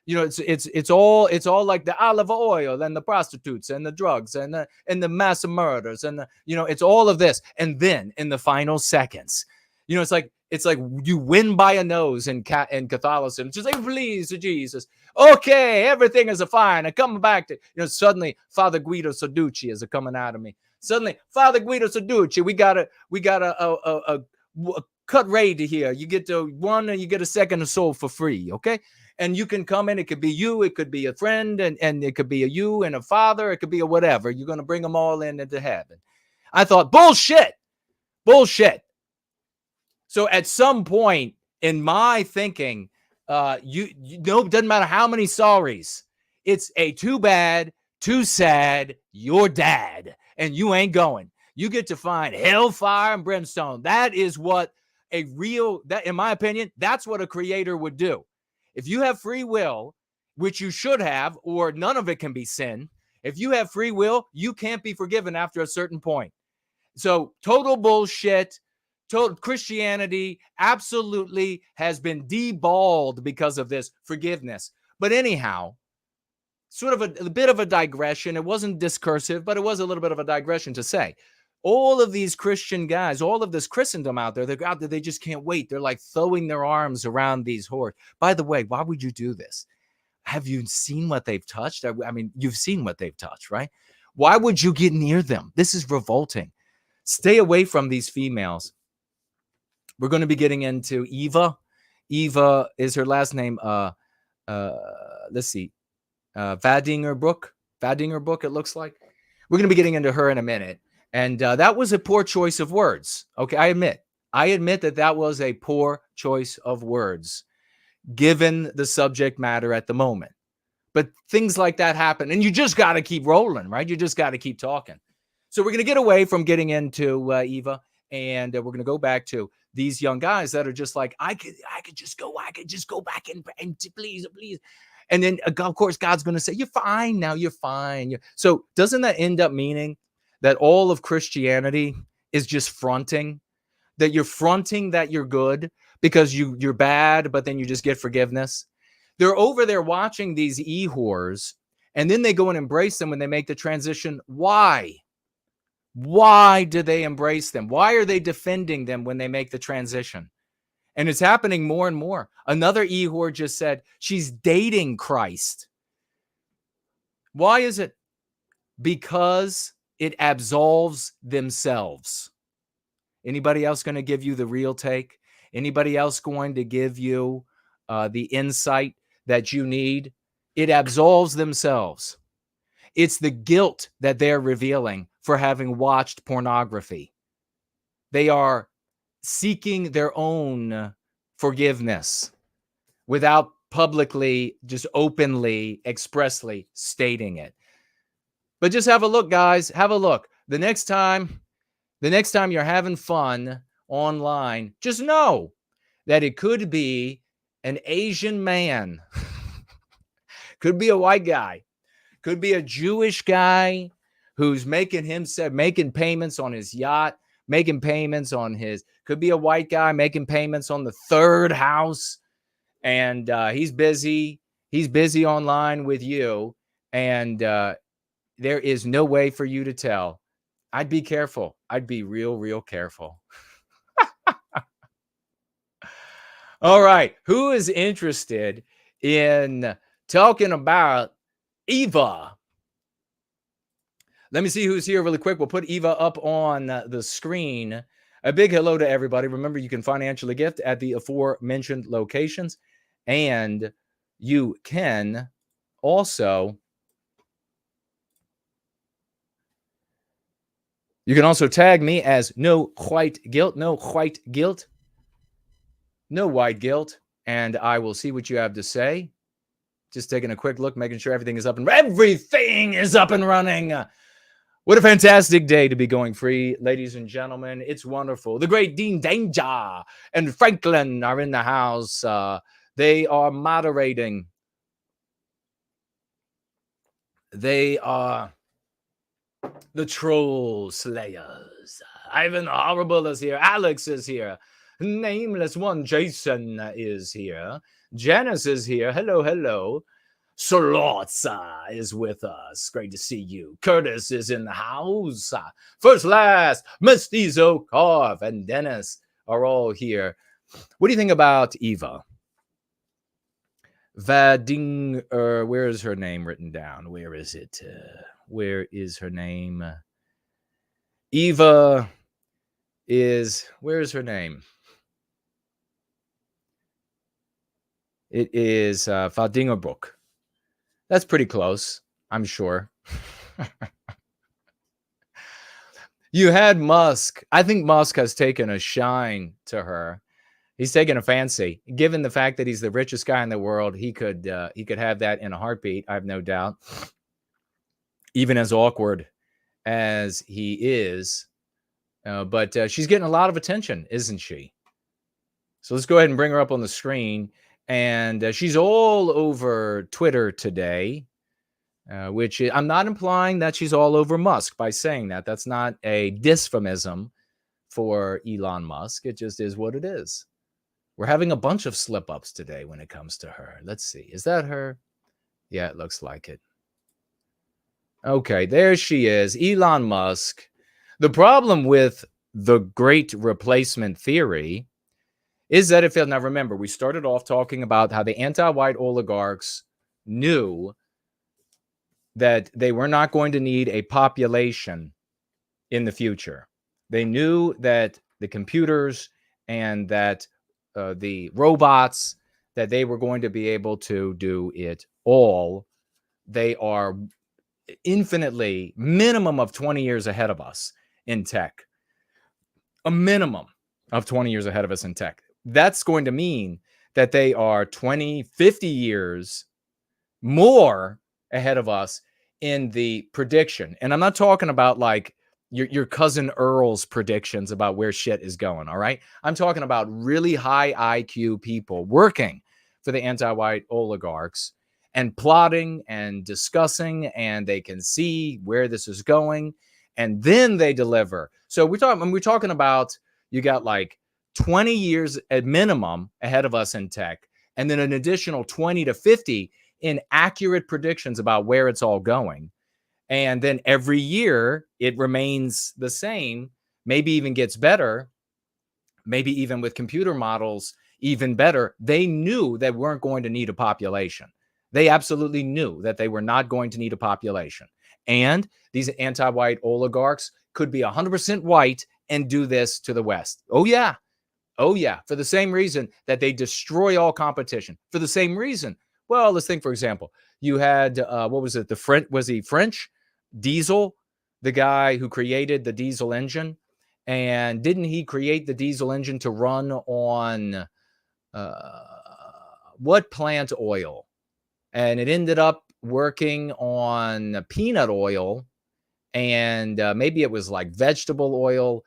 B: it's all like the olive oil and the prostitutes and the drugs and the mass murders and it's all of this, and then in the final seconds, it's like you win by a nose in Catholicism. Just like, please, Jesus, okay, everything is fine. I'm coming back to suddenly Father Guido Sarducci is coming out of me. Suddenly, Father Guido Sarducci, we got a cut rate here. You get to one and you get a second of soul for free, okay? And you can come in. It could be you. It could be a friend, and it could be a you and a father. It could be a whatever. You're going to bring them all into heaven. I thought, bullshit. So at some point in my thinking, it doesn't matter how many sorries. It's a too bad, too sad, you're dad. And you ain't going. You get to find hellfire and brimstone. That is what in my opinion, that's what a creator would do. If you have free will, which you should have, or none of it can be sin. If you have free will, you can't be forgiven after a certain point. So total bullshit. Total Christianity absolutely has been deballed because of this forgiveness. But anyhow, sort of a bit of a digression. It wasn't discursive, but it was a little bit of a digression to say all of these Christian guys, all of this Christendom out there, they're out there, they just can't wait. They're like throwing their arms around these whores. By the way, why would you do this? Have you seen what they've touched? I mean, you've seen what they've touched, right? Why would you get near them? This is revolting. Stay away from these females. We're going to be getting into Eva. Eva is her last name. let's see, Vlaardingerbroek, it looks like. We're going to be getting into her in a minute. And that was a poor choice of words. Okay, I admit that was a poor choice of words, given the subject matter at the moment. But things like that happen, and you just got to keep rolling, right? You just got to keep talking. So we're going to get away from getting into Eva, and we're going to go back to these young guys that are just like, I could just go back and please. And then, of course, God's going to say, you're fine now. You're fine. So doesn't that end up meaning that all of Christianity is just fronting? That you're fronting that you're good because you're bad, but then you just get forgiveness? They're over there watching these e-whores, and then they go and embrace them when they make the transition. Why? Why do they embrace them? Why are they defending them when they make the transition? And it's happening more and more. Another e-whore just said she's dating Christ. Why is it? Because it absolves themselves. Anybody else going to give you the real take? Anybody else going to give you the insight that you need? It absolves themselves. It's the guilt that they're revealing for having watched pornography. They are seeking their own forgiveness without publicly, just openly, expressly stating it. But just have a look, guys. Have a look. The next time you're having fun online, just know that it could be an Asian man, could be a white guy, could be a Jewish guy who's making payments on his yacht, making payments on could be a white guy making payments on the third house, and he's busy online with you, and there is no way for you to tell. I'd be careful. I'd be real careful. All right. Who is interested in talking about Eva? Let me see who's here really quick. We'll put Eva up on the screen. A big hello to everybody. Remember, you can financially gift at the aforementioned locations. And you can also tag me as no white guilt, and I will see what you have to say. Just taking a quick look, making sure everything is up and running. What a fantastic day to be going free, ladies and gentlemen. It's wonderful. The great Dean Danger and Franklin are in the house. They are moderating. They are the troll slayers. Ivan Horrible is here. Alex is here. Nameless one, Jason is here. Janice is here. Hello. Solotza is with us. Great to see you. Curtis is in the house. First Last, Mestizo, Carv, and Dennis are all here. What do you think about Eva? Where is her name written down? Where is it? Where is her name? Eva is, where is her name? It is Vlaardingerbroek. That's pretty close, I'm sure. You had Musk. I think Musk has taken a shine to her. He's taken a fancy. Given the fact that he's the richest guy in the world, he could have that in a heartbeat, I have no doubt. Even as awkward as he is. But she's getting a lot of attention, isn't she? So let's go ahead and bring her up on the screen. And she's all over Twitter today, which I'm not implying that she's all over Musk by saying that. That's not a dysphemism for Elon Musk. It just is what it is. We're having a bunch of slip-ups today when it comes to her. Let's see. Is that her? Yeah, it looks like it. Okay, there she is. Elon Musk. The problem with the great replacement theory is that it failed. Now, remember, we started off talking about how the anti-white oligarchs knew that they were not going to need a population in the future. They knew that the computers and that the robots that they were going to be able to do it all. They are infinitely, minimum of 20 years ahead of us in tech. A minimum of 20 years ahead of us in tech. That's going to mean that they are 20, 50 years more ahead of us in the prediction. And I'm not talking about like your cousin Earl's predictions about where shit is going, all right? I'm talking about really high IQ people working for the anti-white oligarchs and plotting and discussing, and they can see where this is going, and then they deliver. So we're talking about, you got like 20 years at minimum ahead of us in tech, and then an additional 20 to 50 in accurate predictions about where it's all going. And then every year it remains the same, maybe even gets better, maybe even with computer models, even better. They knew they weren't going to need a population. They absolutely knew that they were not going to need a population. And these anti-white oligarchs could be 100% white and do this to the West. Oh, yeah. Oh, yeah. For the same reason that they destroy all competition. For the same reason. Well, let's think, for example, you had, what was it? Was he French? Diesel, the guy who created the diesel engine. And didn't he create the diesel engine to run on what plant oil? And it ended up working on peanut oil, and maybe it was like vegetable oil.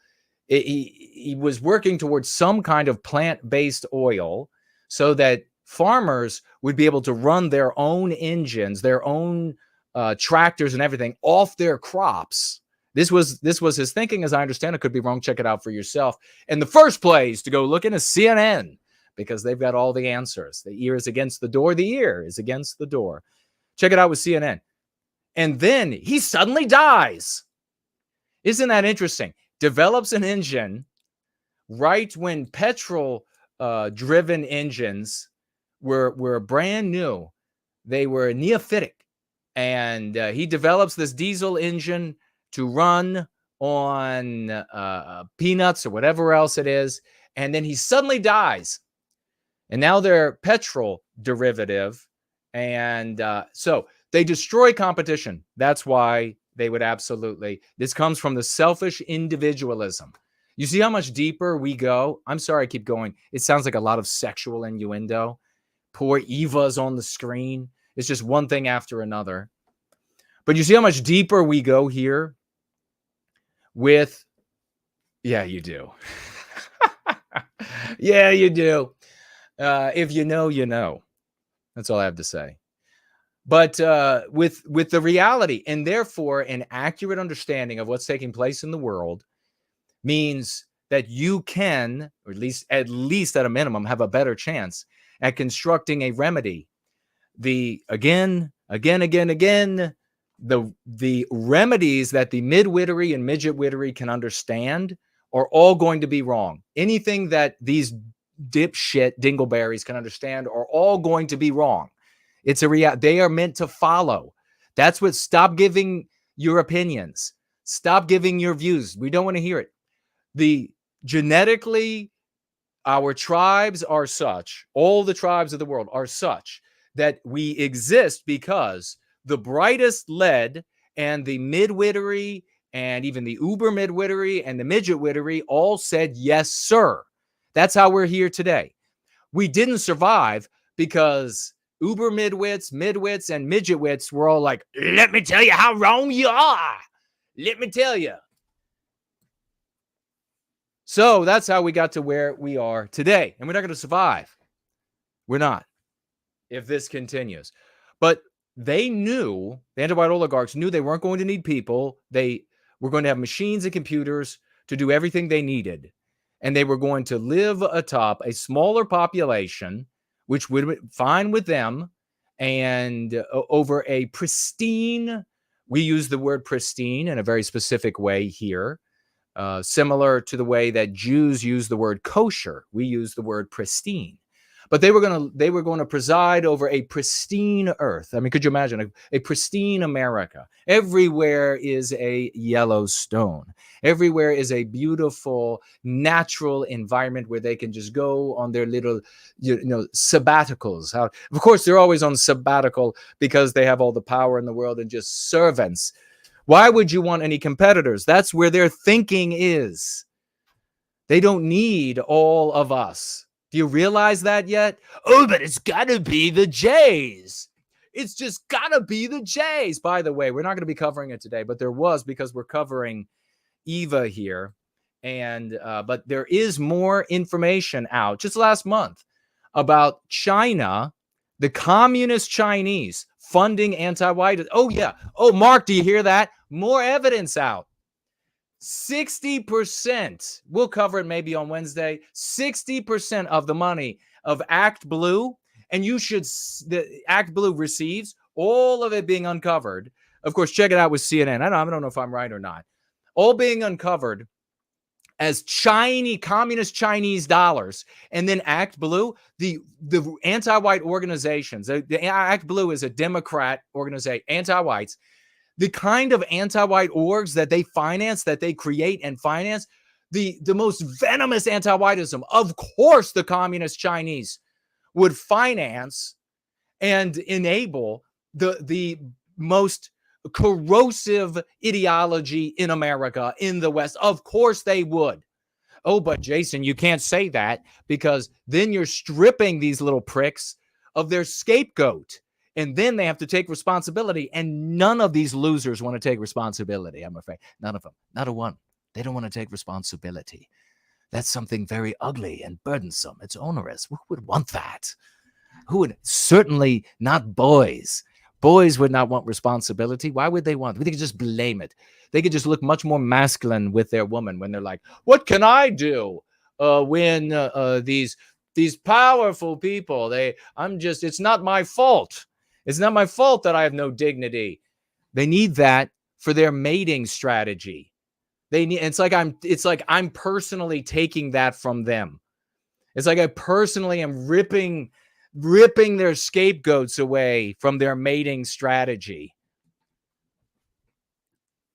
B: He was working towards some kind of plant-based oil so that farmers would be able to run their own engines, their own tractors and everything off their crops. This was his thinking, as I understand it. Could be wrong. Check it out for yourself. And the first place to go look in is CNN, because they've got all the answers. The ear is against the door. The ear is against the door. Check it out with CNN. And then he suddenly dies. Isn't that interesting? Develops an engine right when petrol driven engines were brand new. They were neophytic. And he develops this diesel engine to run on peanuts or whatever else it is. And then he suddenly dies. And now they're petrol derivative. And so they destroy competition. That's why they would absolutely. This comes from the selfish individualism. You see how much deeper we go? I'm sorry, I keep going. It sounds like a lot of sexual innuendo. Poor Eva's on the screen. It's just one thing after another. But you see how much deeper we go here with, yeah, you do. Yeah, you do. If you know, you know. That's all I have to say. But with the reality, and therefore an accurate understanding of what's taking place in the world, means that you can, or at least at a minimum, have a better chance at constructing a remedy. The remedies that the midwittery and midgetwittery can understand are all going to be wrong. Anything that these dipshit dingleberries can understand are all going to be wrong. It's a reality. They are meant to follow. That's what. Stop giving your opinions. Stop giving your views. We don't want to hear it. Genetically, our tribes are such, all the tribes of the world are such, that we exist because the brightest led and the midwittery and even the uber midwittery and the midgetwittery all said, yes, sir. That's how we're here today. We didn't survive because uber midwits, midwits, and midgetwits were all like, let me tell you how wrong you are. Let me tell you. So that's how we got to where we are today. And we're not going to survive. We're not, if this continues. But they knew, the anti-white oligarchs knew they weren't going to need people. They were going to have machines and computers to do everything they needed. And they were going to live atop a smaller population, which would be fine with them, and over a pristine, we use the word pristine in a very specific way here, similar to the way that Jews use the word kosher. We use the word pristine. But they were going to preside over a pristine earth. I mean, could you imagine a pristine America? Everywhere is a Yellowstone. Everywhere is a beautiful natural environment where they can just go on their little, sabbaticals. Of course, they're always on sabbatical because they have all the power in the world and just servants. Why would you want any competitors? That's where their thinking is. They don't need all of us. Do you realize that yet? Oh, but it's got to be the Jays. It's just got to be the Jays. By the way, we're not going to be covering it today, but there was, because we're covering Eva here. And but there is more information out just last month about China, the communist Chinese funding anti-white. Oh, yeah. Oh, Mark, do you hear that? More evidence out. 60%, we'll cover it maybe on Wednesday, 60% of the money of Act Blue, and the Act Blue receives all of it being uncovered. Of course, check it out with CNN. I don't know if I'm right or not. All being uncovered as communist Chinese dollars. And then Act Blue, the anti-white organizations, the Act Blue is a Democrat organization, anti-whites. The kind of anti-white orgs that they finance, that they create and finance, the most venomous anti-whiteism, of course, the communist Chinese would finance and enable the most corrosive ideology in America, in the West. Of course they would. Oh, but Jason, you can't say that, because then you're stripping these little pricks of their scapegoat. And then they have to take responsibility. And none of these losers want to take responsibility, I'm afraid. None of them. Not a one. They don't want to take responsibility. That's something very ugly and burdensome. It's onerous. Who would want that? Who would? Certainly not boys. Boys would not want responsibility. Why would they want? They could just blame it. They could just look much more masculine with their woman when they're like, what can I do when these powerful people, it's not my fault. It's not my fault that I have no dignity. They need that for their mating strategy. It's like I'm personally taking that from them. It's like I personally am ripping their scapegoats away from their mating strategy.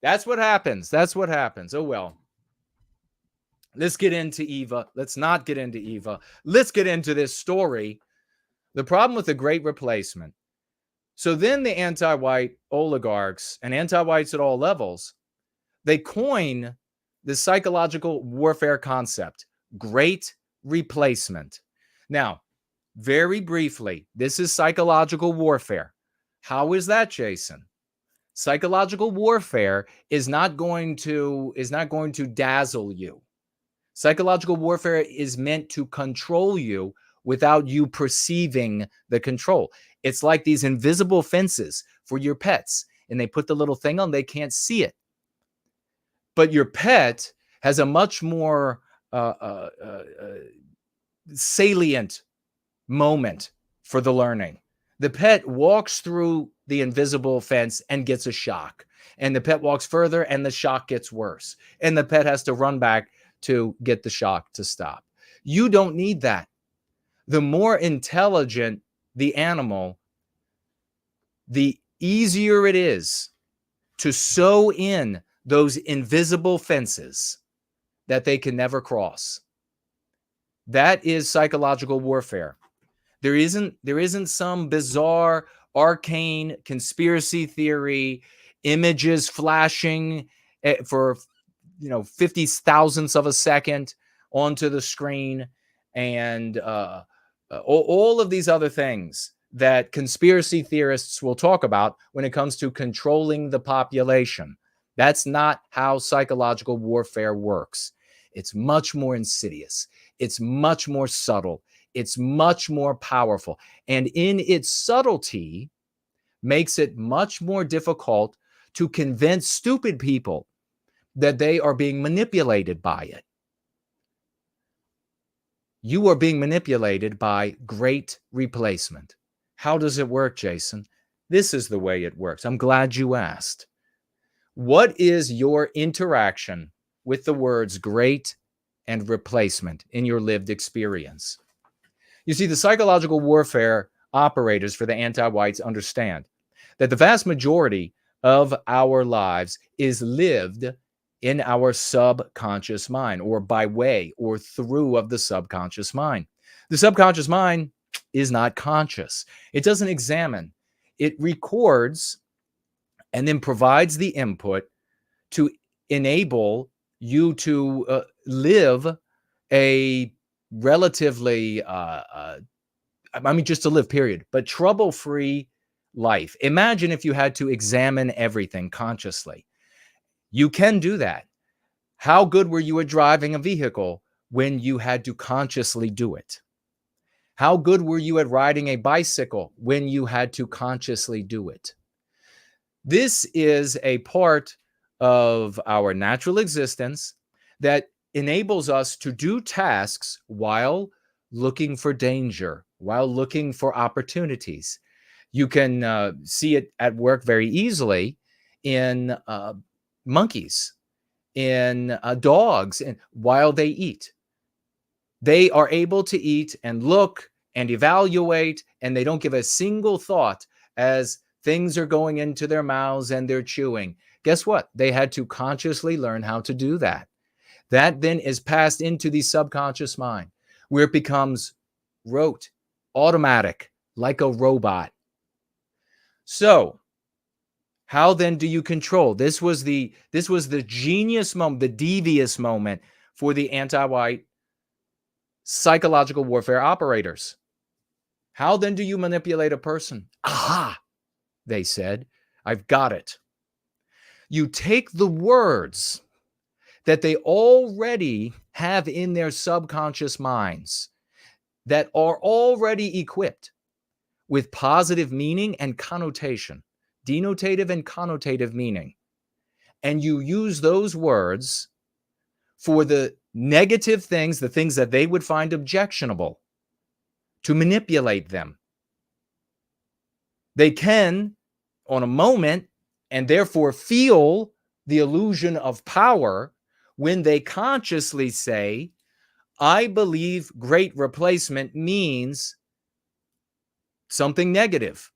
B: That's what happens. Oh, well. Let's get into Eva. Let's not get into Eva. Let's get into this story. The problem with the Great Replacement. So then the anti-white oligarchs and anti-whites at all levels, they coin the psychological warfare concept, Great Replacement. Now, very briefly, this is psychological warfare. How is that, Jason? Psychological warfare is not going to dazzle you. Psychological warfare is meant to control you without you perceiving the control. It's like these invisible fences for your pets, and they put the little thing on, they can't see it. But your pet has a much more salient moment for the learning. The pet walks through the invisible fence and gets a shock, and the pet walks further and the shock gets worse, and the pet has to run back to get the shock to stop. You don't need that. The more intelligent the animal, the easier it is to sew in those invisible fences that they can never cross. That is psychological warfare. There isn't some bizarre, arcane conspiracy theory, images flashing for 50 thousandths of a second onto the screen, and all of these other things that conspiracy theorists will talk about when it comes to controlling the population. That's not how psychological warfare works. It's much more insidious. It's much more subtle. It's much more powerful. And in its subtlety, makes it much more difficult to convince stupid people that they are being manipulated by it. You are being manipulated by Great Replacement. How does it work, Jason? This is the way it works. I'm glad you asked. What is your interaction with the words great and replacement in your lived experience? You see, the psychological warfare operators for the anti-whites understand that the vast majority of our lives is lived in our subconscious mind, or by way or through of the subconscious mind. The subconscious mind is not conscious. It doesn't examine. It records and then provides the input to enable you to live a relatively, just to live, period, but trouble-free life. Imagine if you had to examine everything consciously. You can do that. How good were you at driving a vehicle when you had to consciously do it? How good were you at riding a bicycle when you had to consciously do it? This is a part of our natural existence that enables us to do tasks while looking for danger, while looking for opportunities. You can see it at work very easily in monkeys, in dogs, and while they eat. They are able to eat and look and evaluate, and they don't give a single thought as things are going into their mouths and they're chewing. Guess what? They had to consciously learn how to do that. That then is passed into the subconscious mind, where it becomes rote, automatic, like a robot. So, how then do you control? This was the genius moment, the devious moment for the anti-white psychological warfare operators. How then do you manipulate a person? Aha, they said, I've got it. You take the words that they already have in their subconscious minds that are already equipped with positive meaning and connotation, denotative and connotative meaning, and you use those words for the negative things, the things that they would find objectionable, to manipulate them. They can, on a moment, and therefore feel the illusion of power when they consciously say, I believe great replacement means something negative.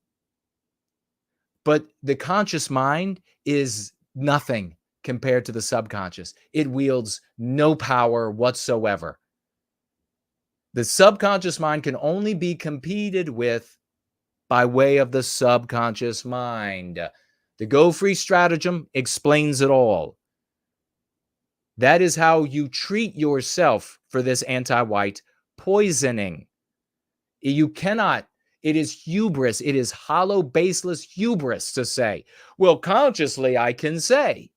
B: But the conscious mind is nothing compared to the subconscious. It wields no power whatsoever. The subconscious mind can only be competed with by way of the subconscious mind. The Go Free stratagem explains it all. That is how you treat yourself for this anti-white poisoning. You cannot, it is hubris, it is hollow, baseless hubris to say, well, consciously I can say.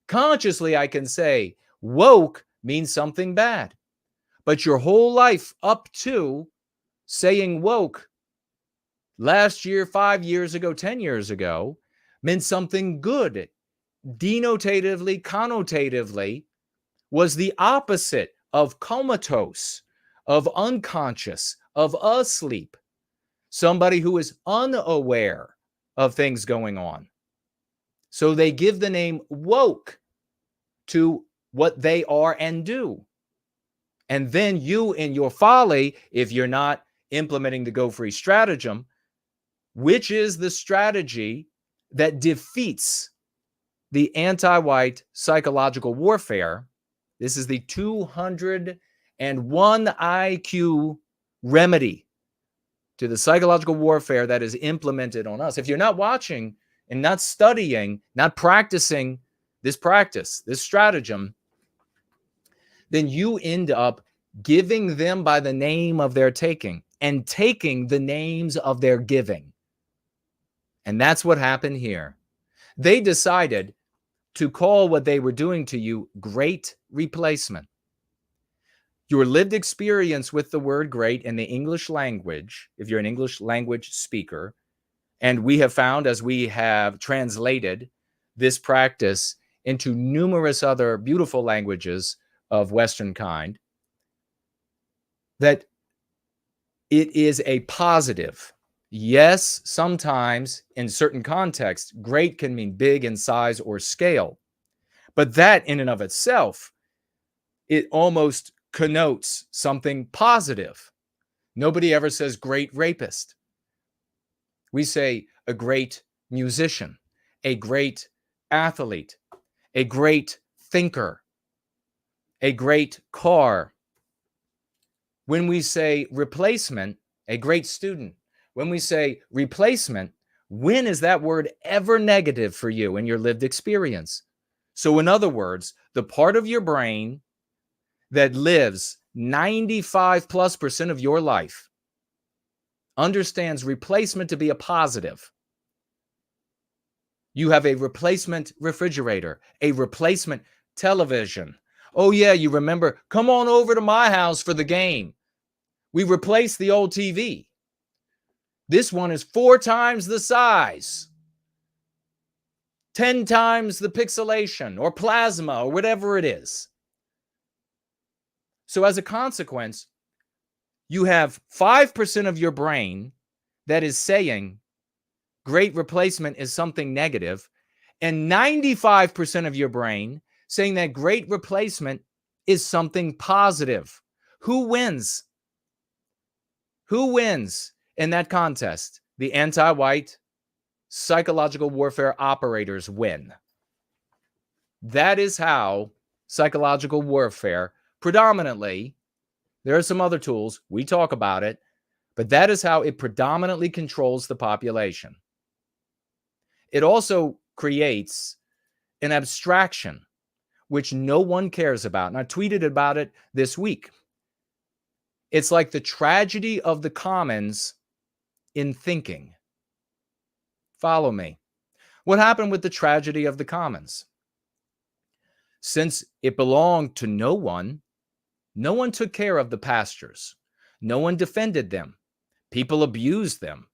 B: Consciously I can say, woke means something bad. But your whole life up to saying woke last year, 5 years ago, 10 years ago, meant something good. Denotatively, connotatively, was the opposite of comatose, of unconscious, of asleep. Somebody who is unaware of things going on. So they give the name woke to what they are and do. And then you, in your folly, if you're not implementing the Go Free stratagem, which is the strategy that defeats the anti-white psychological warfare. This is the 201 IQ remedy to the psychological warfare that is implemented on us. If you're not watching and not studying, not practicing this practice, this stratagem, then you end up giving them by the name of their taking and taking the names of their giving. And that's what happened here. They decided to call what they were doing to you great replacement. Your lived experience with the word great in the English language, if you're an English language speaker, and we have found as we have translated this practice into numerous other beautiful languages of Western kind, that it is a positive. Yes, sometimes in certain contexts, great can mean big in size or scale. But that in and of itself, it almost connotes something positive. Nobody ever says great rapist. We say a great musician, a great athlete, a great thinker, a great car. When we say replacement, a great student. When we say replacement, when is that word ever negative for you in your lived experience? So in other words, the part of your brain that lives 95+% of your life understands replacement to be a positive. You have a replacement refrigerator, a replacement television. Oh yeah, you remember, come on over to my house for the game. We replaced the old TV. This one is 4 times the size, 10 times the pixelation or plasma or whatever it is. So as a consequence, you have 5% of your brain that is saying great replacement is something negative, and 95% of your brain saying that great replacement is something positive. Who wins? Who wins in that contest? The anti-white psychological warfare operators win. That is how psychological warfare predominantly, there are some other tools, we talk about it, but that is how it predominantly controls the population. It also creates an abstraction which no one cares about. And I tweeted about it this week. It's like the tragedy of the commons in thinking. Follow me. What happened with the tragedy of the commons? Since it belonged to no one took care of the pastures. No one defended them. People abused them.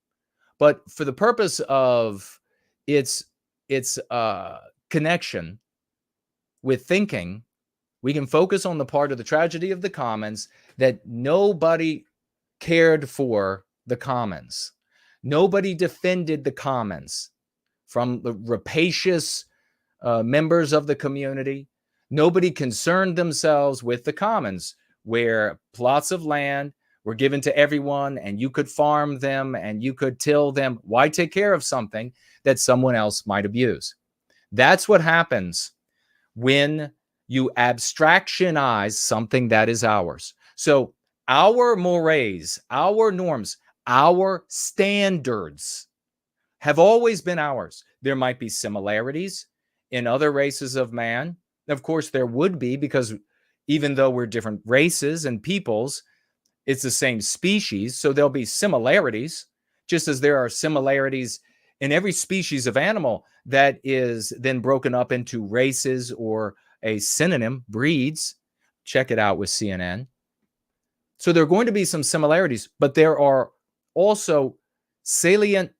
B: But for the purpose of its connection with thinking, we can focus on the part of the tragedy of the commons that nobody cared for the commons. Nobody defended the commons from the rapacious members of the community. Nobody concerned themselves with the commons, where plots of land were given to everyone and you could farm them and you could till them. Why take care of something that someone else might abuse? That's what happens when you abstractionize something that is ours. So our mores, our norms, our standards have always been ours. There might be similarities in other races of man. Of course, there would be, because even though we're different races and peoples, it's the same species. So there'll be similarities, just as there are similarities in every species of animal that is then broken up into races or a synonym, breeds. Check it out with CNN. So there are going to be some similarities, but there are also salient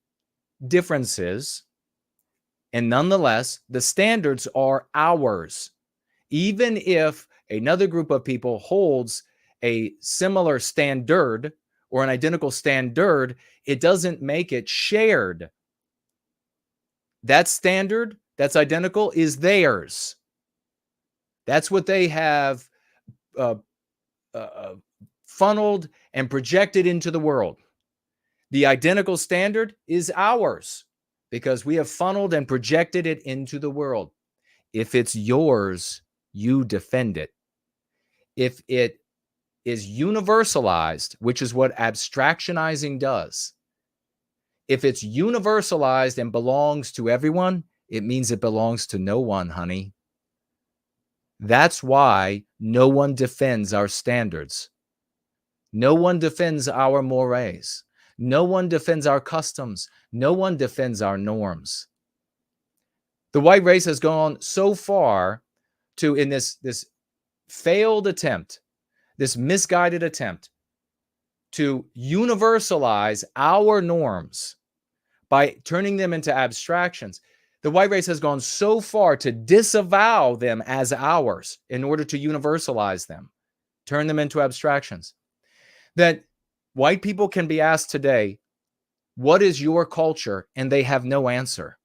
B: differences. And nonetheless, the standards are ours. Even if another group of people holds a similar standard or an identical standard, it doesn't make it shared. That standard that's identical is theirs. That's what they have funneled and projected into the world. The identical standard is ours because we have funneled and projected it into the world. If it's yours, you defend it. If it is universalized, which is what abstractionizing does, if it's universalized and belongs to everyone, it means it belongs to no one, honey. That's why no one defends our standards. No one defends our mores. No one defends our customs. No one defends our norms. The white race has gone so far to, in this failed attempt, this misguided attempt to universalize our norms by turning them into abstractions. The white race has gone so far to disavow them as ours in order to universalize them, turn them into abstractions, that white people can be asked today, what is your culture? And they have no answer.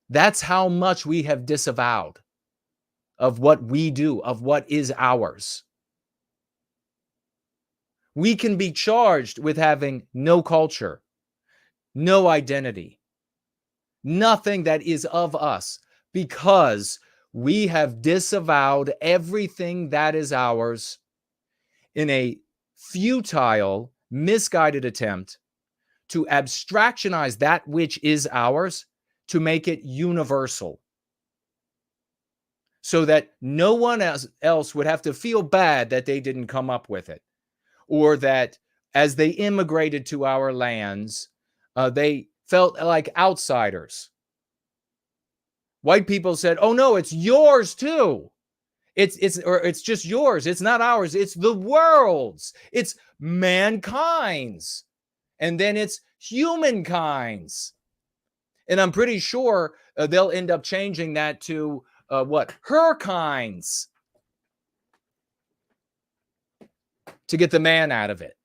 B: That's how much we have disavowed of what we do, of what is ours. We can be charged with having no culture, no identity, nothing that is of us, because we have disavowed everything that is ours in a futile, misguided attempt to abstractionize that which is ours to make it universal, so that no one else would have to feel bad that they didn't come up with it, or that as they immigrated to our lands, they felt like outsiders. White people said, "Oh no, it's yours too. It's just yours. It's not ours. It's the world's. It's mankind's. And then it's humankind's." And I'm pretty sure they'll end up changing that to her kind's, to get the man out of it.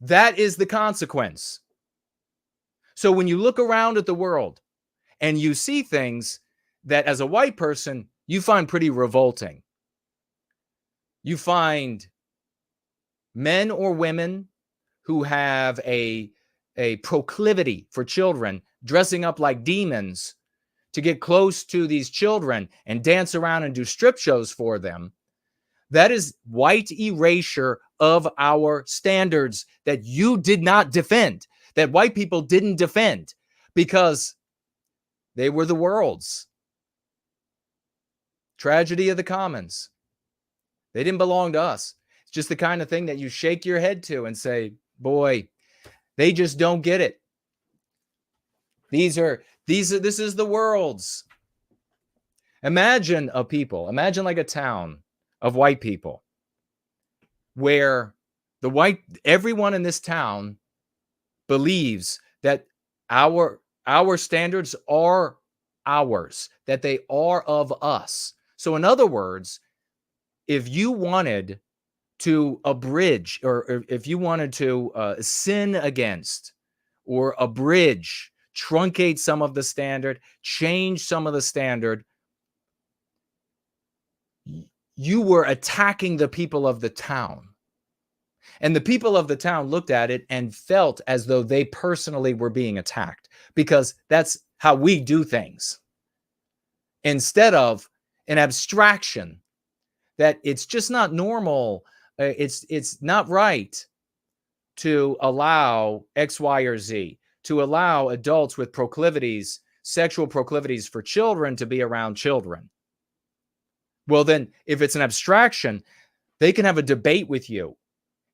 B: That is the consequence. So when you look around at the world and you see things that as a white person you find pretty revolting, you find men or women who have a proclivity for children dressing up like demons to get close to these children and dance around and do strip shows for them. That is white erasure of our standards that you did not defend, that white people didn't defend, because they were the world's. Tragedy of the commons. They didn't belong to us. It's just the kind of thing that you shake your head to and say, boy, they just don't get it. This is the world's. Imagine imagine like a town of white people where everyone in this town believes that our standards are ours, that they are of us. So in other words, if you wanted to abridge, or if you wanted to sin against or abridge, truncate some of the standard, change some of the standard, you were attacking the people of the town. And the people of the town looked at it and felt as though they personally were being attacked, because that's how we do things. Instead of an abstraction that it's just not normal, it's not right to allow X, Y, or Z, to allow adults with proclivities, sexual proclivities for children, to be around children. Well, then, if it's an abstraction, they can have a debate with you.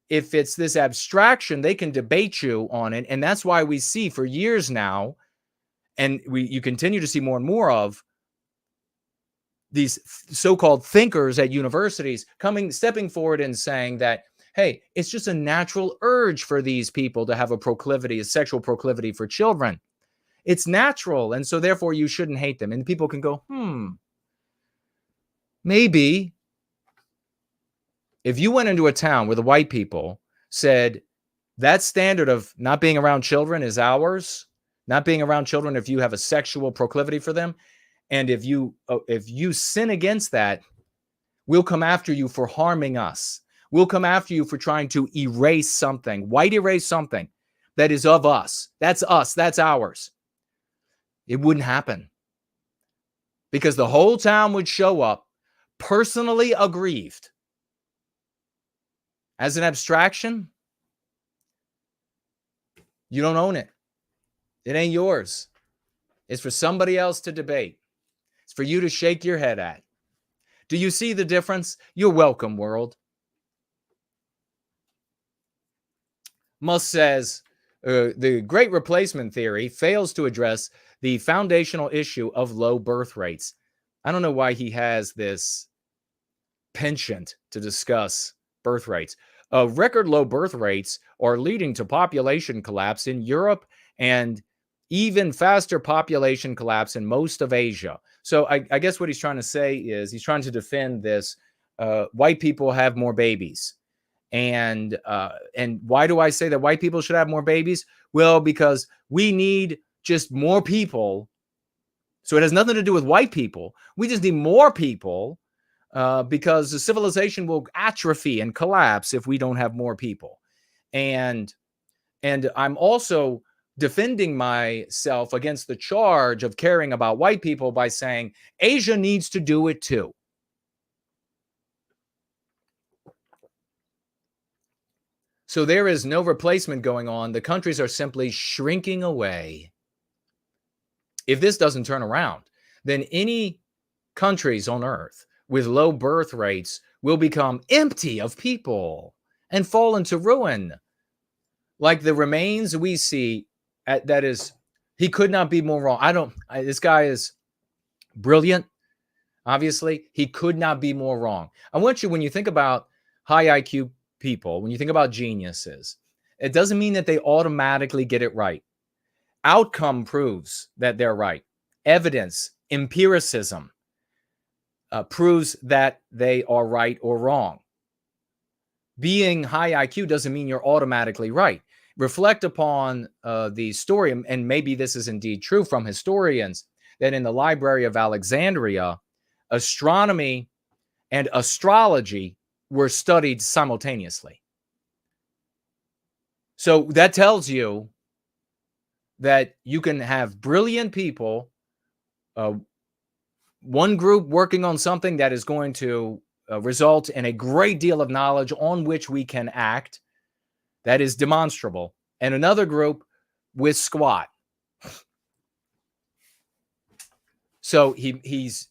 B: If it's this abstraction, they can debate you on it. And that's why we see for years now, and you continue to see more and more of these so-called thinkers at universities stepping forward and saying that, hey, it's just a natural urge for these people to have a sexual proclivity for children. It's natural, and so therefore you shouldn't hate them. And people can go, maybe. If you went into a town where the white people said that standard of not being around children is ours, not being around children if you have a sexual proclivity for them, and if you sin against that, we'll come after you for harming us. We'll come after you for trying to erase something, white erase something that is of us. That's us. That's ours. It wouldn't happen, because the whole town would show up personally aggrieved. As an abstraction, you don't own it. It ain't yours. It's for somebody else to debate. It's for you to shake your head at. Do you see the difference? You're welcome, world. Musk says the Great Replacement theory fails to address the foundational issue of low birth rates. I don't know why he has this penchant to discuss birth rates. Record low birth rates are leading to population collapse in Europe and even faster population collapse in most of Asia. So I guess what he's trying to say is he's trying to defend this. White people have more babies. And why do I say that white people should have more babies? Well, because we need just more people. So it has nothing to do with white people. We just need more people because the civilization will atrophy and collapse if we don't have more people. And I'm also defending myself against the charge of caring about white people by saying Asia needs to do it too. So there is no replacement going on. The countries are simply shrinking away. If this doesn't turn around, then any countries on earth with low birth rates will become empty of people and fall into ruin. Like the remains we see, that is, he could not be more wrong. This guy is brilliant. Obviously, he could not be more wrong. I want you, when you think about high IQ people, when you think about geniuses, it doesn't mean that they automatically get it right. Outcome proves that they're right. Evidence, empiricism, proves that they are right or wrong. Being high IQ doesn't mean you're automatically right. Reflect upon the story, and maybe this is indeed true from historians, that in the Library of Alexandria, astronomy and astrology were studied simultaneously. So that tells you that you can have brilliant people, one group working on something that is going to result in a great deal of knowledge on which we can act, that is demonstrable, and another group with squat. So he's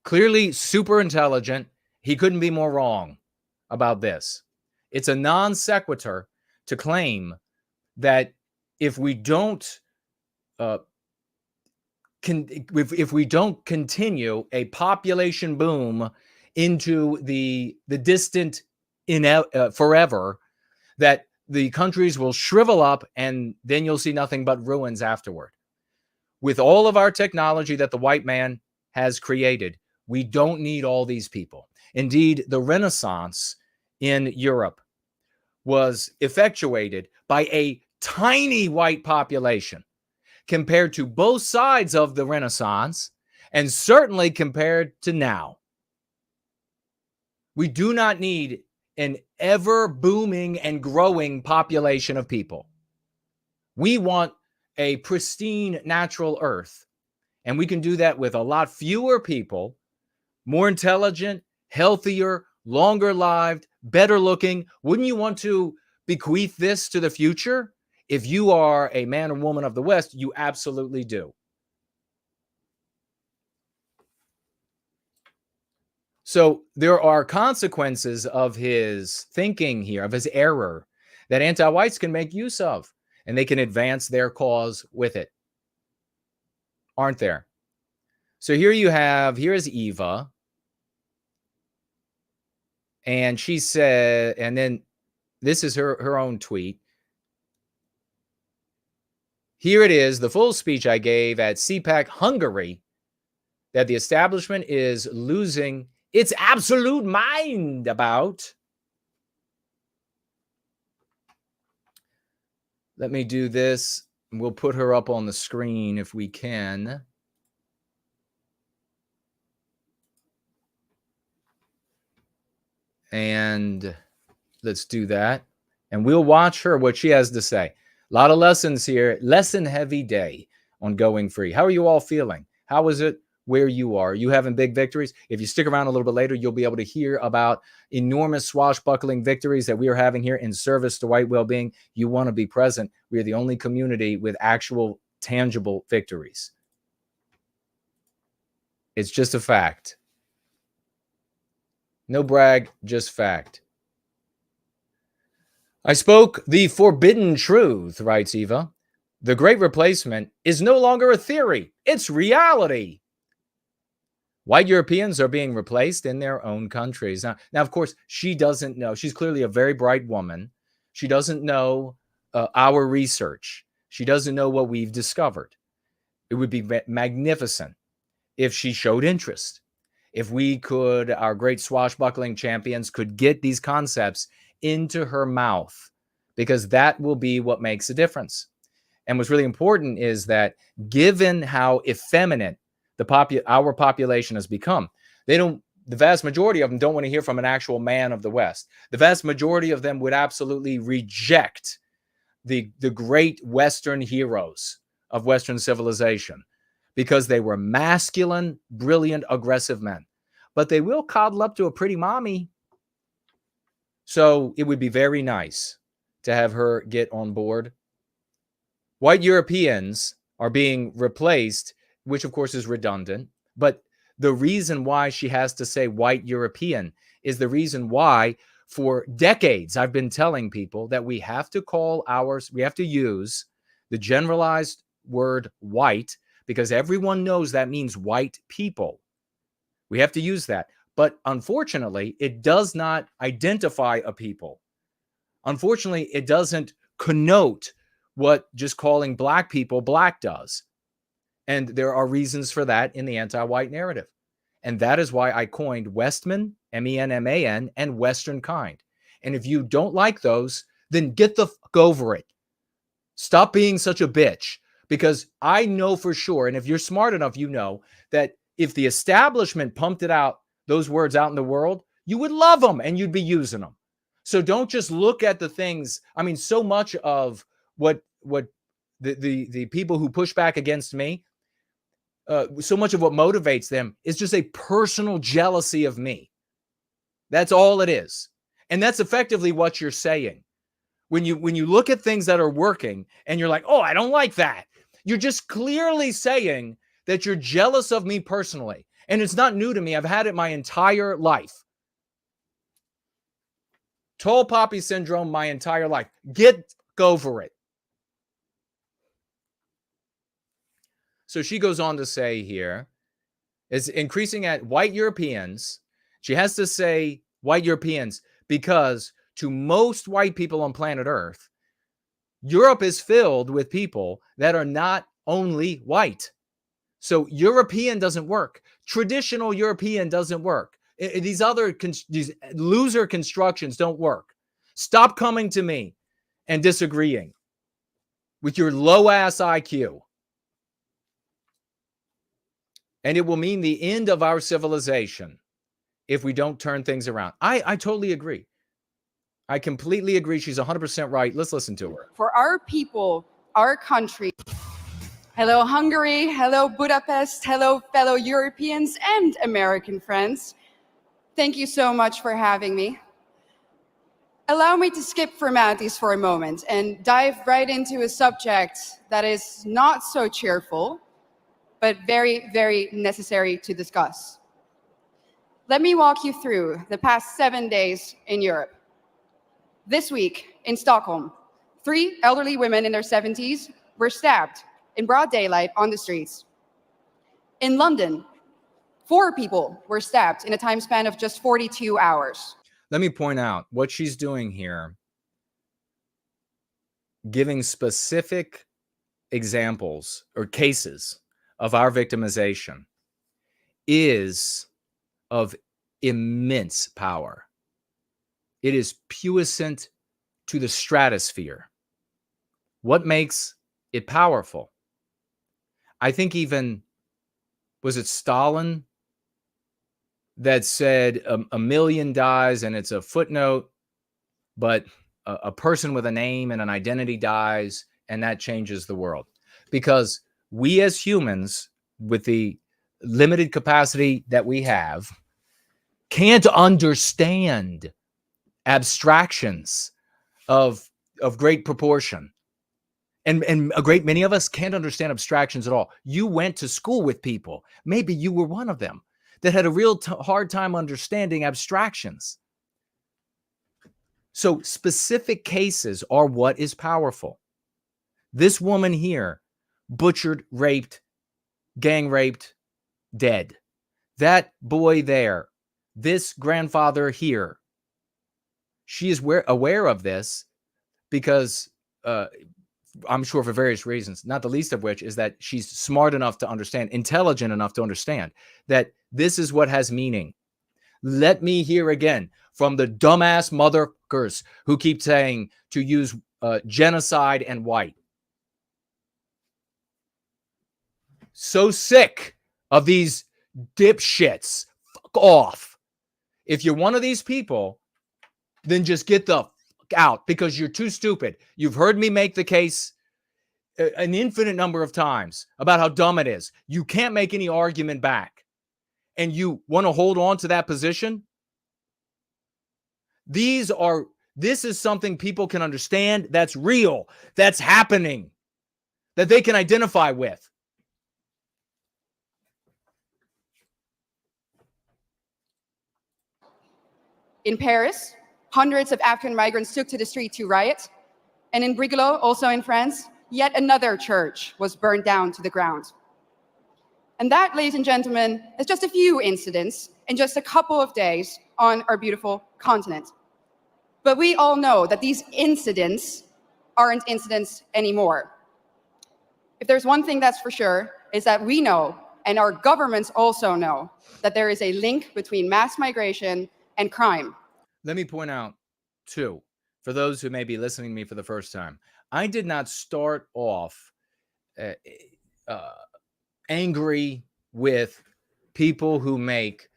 B: clearly super intelligent. He couldn't be more wrong about this. It's a non sequitur to claim that if we don't if we don't continue a population boom into the distant forever, that the countries will shrivel up and then you'll see nothing but ruins afterward. With all of our technology that the white man has created, we don't need all these people. Indeed, the Renaissance in Europe was effectuated by a tiny white population compared to both sides of the Renaissance, and certainly compared to now. We do not need an ever booming and growing population of people. We want a pristine natural earth, and we can do that with a lot fewer people, more intelligent, healthier, longer lived, better looking. Wouldn't you want to bequeath this to the future? If you are a man or woman of the West, you absolutely do. So there are consequences of his thinking here, of his error, that anti-whites can make use of, and they can advance their cause with it. Aren't there? So here's Eva. And she said, and then this is her own tweet. Here it is, the full speech I gave at CPAC Hungary, that the establishment is losing its absolute mind about. Let me do this. We'll put her up on the screen if we can. And let's do that. And we'll watch her, what she has to say. A lot of lessons here. Lesson heavy day on Going Free. How are you all feeling? How is it where you are? Are you having big victories? If you stick around a little bit later, you'll be able to hear about enormous swashbuckling victories that we are having here in service to white well-being. You want to be present. We are the only community with actual tangible victories. It's just a fact. No brag, just fact. I spoke the forbidden truth, writes Eva. The Great Replacement is no longer a theory. It's reality. White Europeans are being replaced in their own countries. Now, of course, she doesn't know. She's clearly a very bright woman. She doesn't know our research. She doesn't know what we've discovered. It would be magnificent if she showed interest. If we could, our great swashbuckling champions could get these concepts into her mouth, because that will be what makes a difference. And what's really important is that, given how effeminate our population has become, they the vast majority of them don't want to hear from an actual man of the West. The vast majority of them would absolutely reject the great Western heroes of Western civilization because they were masculine, brilliant, aggressive men. But they will coddle up to a pretty mommy. So it would be very nice to have her get on board. White Europeans are being replaced, which of course is redundant. But the reason why she has to say white European is the reason why for decades I've been telling people that we have to use the generalized word white because everyone knows that means white people. We have to use that. But unfortunately, it does not identify a people. Unfortunately, it doesn't connote what just calling black people black does. And there are reasons for that in the anti-white narrative. And that is why I coined Westman, M-E-N-M-A-N, and Western kind. And if you don't like those, then get the fuck over it. Stop being such a bitch. Because I know for sure, and if you're smart enough, you know that if the establishment pumped those words out in the world, you would love them and you'd be using them. So don't just look at the things. I mean, so much of what the people who push back against me, so much of what motivates them is just a personal jealousy of me. That's all it is. And that's effectively what you're saying. When you look at things that are working and you're like, oh, I don't like that. You're just clearly saying that you're jealous of me personally. And it's not new to me. I've had it my entire life. Tall poppy syndrome my entire life. Get over it. So she goes on to say here, is increasing at white Europeans. She has to say white Europeans because to most white people on planet Earth, Europe is filled with people that are not only white. So European doesn't work. Traditional European doesn't work. These loser constructions don't work. Stop coming to me and disagreeing with your low-ass IQ. And it will mean the end of our civilization if we don't turn things around. I totally agree. I completely agree. She's 100% right. Let's listen to her.
G: For our people, our country. Hello, Hungary. Hello, Budapest. Hello, fellow Europeans and American friends. Thank you so much for having me. Allow me to skip formalities for a moment and dive right into a subject that is not so cheerful, but very, very necessary to discuss. Let me walk you through the past 7 days in Europe. This week in Stockholm, 3 elderly women in their 70s were stabbed in broad daylight on the streets. In London, 4 people were stabbed in a time span of just 42 hours.
B: Let me point out what she's doing here, giving specific examples or cases of our victimization is of immense power. It is puissant to the stratosphere. What makes it powerful? I think even, was it Stalin that said a million dies and it's a footnote, but a person with a name and an identity dies and that changes the world? Because we as humans, with the limited capacity that we have, can't understand abstractions of great proportion. And a great many of us can't understand abstractions at all. You went to school with people, maybe you were one of them, that had a real hard time understanding abstractions. So specific cases are what is powerful. This woman here, butchered, raped, gang raped, dead. That boy there, this grandfather here, she is aware of this because I'm sure for various reasons, not the least of which is that she's smart enough to understand, intelligent enough to understand that this is what has meaning. Let me hear again from the dumbass motherfuckers who keep saying to use genocide and white. So sick of these dipshits. Fuck off. If you're one of these people, then just get the fuck out because you're too stupid. You've heard me make the case an infinite number of times about how dumb it is. You can't make any argument back. And you want to hold on to that position? This is something people can understand, that's real, that's happening, that they can identify with.
G: In Paris, hundreds of African migrants took to the street to riot. And in Brigalow, also in France, yet another church was burned down to the ground. And that, ladies and gentlemen, is just a few incidents in just a couple of days on our beautiful continent. But we all know that these incidents aren't incidents anymore. If there's one thing that's for sure, is that we know, and our governments also know, that there is a link between mass migration and crime.
B: Let me point out, too, for those who may be listening to me for the first time, I did not start off angry with people who make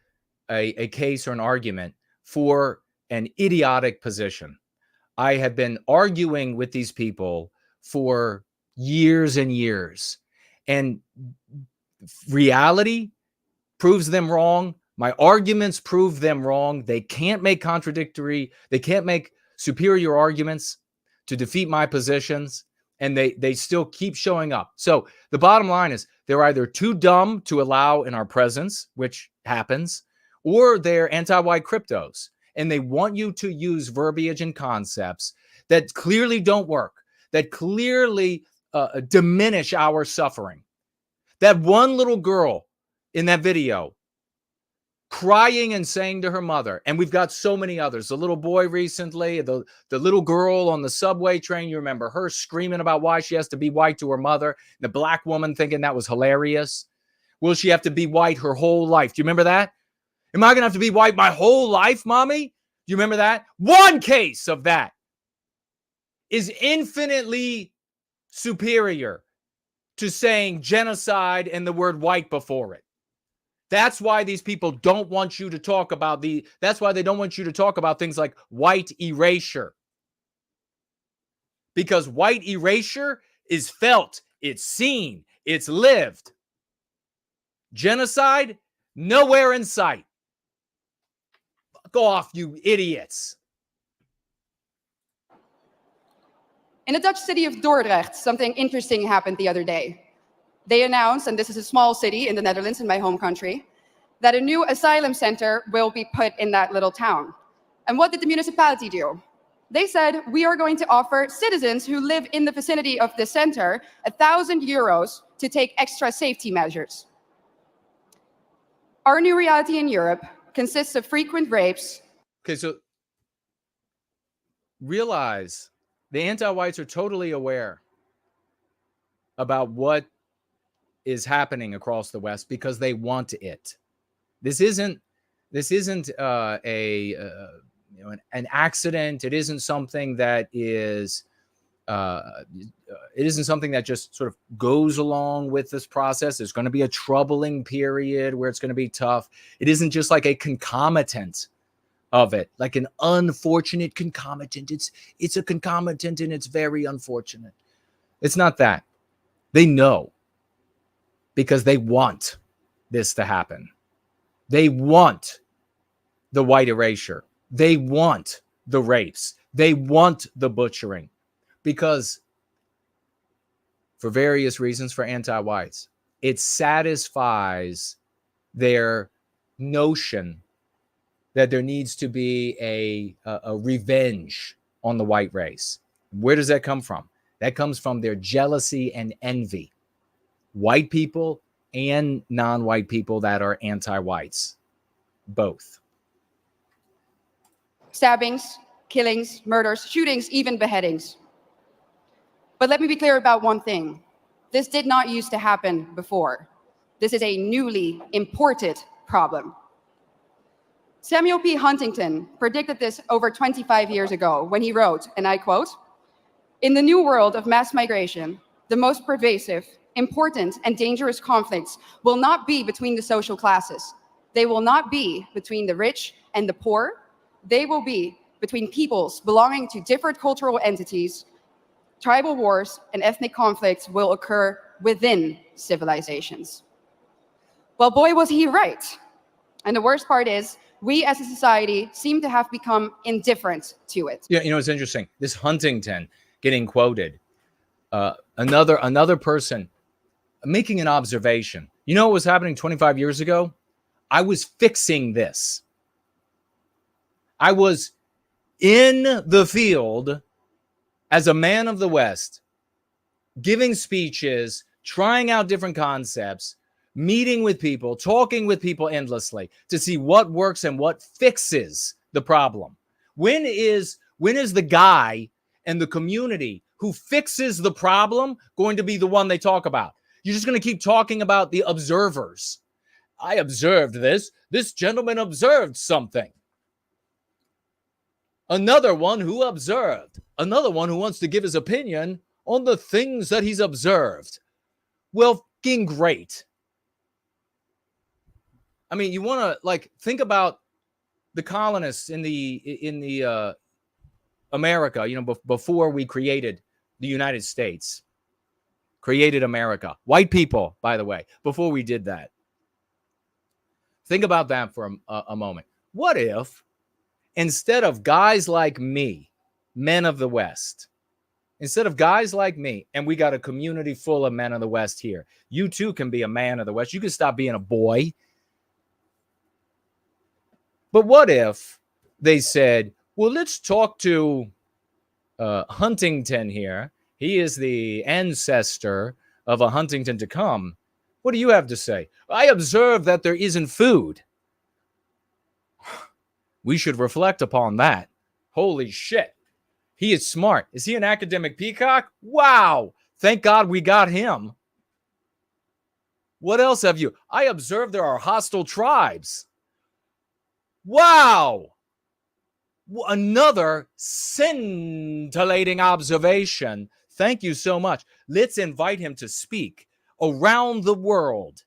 B: a case or an argument for an idiotic position. I have been arguing with these people for years and years, and reality proves them wrong. My arguments prove them wrong. They can't make superior arguments to defeat my positions, and they still keep showing up. So the bottom line is they're either too dumb to allow in our presence, which happens, or they're anti-white cryptos, and they want you to use verbiage and concepts that clearly don't work, that clearly diminish our suffering. That one little girl in that video crying and saying to her mother, and we've got so many others, the little boy recently, the little girl on the subway train, you remember her screaming about why she has to be white to her mother, the black woman thinking that was hilarious. Will she have to be white her whole life? Do you remember that? Am I going to have to be white my whole life, mommy? Do you remember that? One case of that is infinitely superior to saying genocide and the word white before it. That's why these people don't want you to talk about that's why they don't want you to talk about things like white erasure. Because white erasure is felt, it's seen, it's lived. Genocide, nowhere in sight. Fuck off, you idiots.
G: In the Dutch city of Dordrecht, something interesting happened the other day. They announced, and this is a small city in the Netherlands, in my home country, that a new asylum center will be put in that little town. And what did the municipality do? They said, we are going to offer citizens who live in the vicinity of the center €1,000 to take extra safety measures. Our new reality in Europe consists of frequent rapes.
B: Okay, so realize the anti-whites are totally aware about what is happening across the West because they want it. This isn't an accident. It isn't something that is it isn't something that just sort of goes along with this process. There's going to be a troubling period where it's going to be tough. It isn't just like a concomitant of it, like an unfortunate concomitant. It's a concomitant and it's very unfortunate. It's not that. They know because they want this to happen. They want the white erasure. They want the rapes. They want the butchering because for various reasons for anti-whites, it satisfies their notion that there needs to be a revenge on the white race. Where does that come from? That comes from their jealousy and envy. White people and non-white people that are anti-whites, both.
G: Stabbings, killings, murders, shootings, even beheadings. But let me be clear about one thing. This did not used to happen before. This is a newly imported problem. Samuel P. Huntington predicted this over 25 years ago when he wrote, and I quote, "In the new world of mass migration, the most pervasive, important, and dangerous conflicts will not be between the social classes. They will not be between the rich and the poor, they will be between peoples belonging to different cultural entities. Tribal wars and ethnic conflicts will occur within civilizations. Well, boy, was he right. And the worst part is, we as a society seem to have become indifferent to it.
B: Yeah, it's interesting. This Huntington getting quoted. Another person making an observation. You know what was happening 25 years ago? I was fixing this. I was in the field as a man of the West, giving speeches, trying out different concepts, meeting with people, talking with people endlessly to see what works and what fixes the problem. When is the guy and the community who fixes the problem going to be the one they talk about? You're just going to keep talking about the observers. I observed this. This gentleman observed something. Another one who observed. Another one who wants to give his opinion on the things that he's observed. Well, fucking great. I mean, you want to think about the colonists in the America, before we created the United States, created America. White people, by the way, before we did that. Think about that for a moment. What if instead of guys like me, men of the West, instead of guys like me, and we got a community full of men of the West here, you too can be a man of the West. You can stop being a boy. But what if they said, well, let's talk to Huntington here. He is the ancestor of a Huntington to come. What do you have to say? I observe that there isn't food. We should reflect upon that. Holy shit. He is smart. Is he an academic peacock? Wow. Thank God we got him. What else have you? I observe there are hostile tribes. Wow. Another scintillating observation. Thank you so much. Let's invite him to speak around the world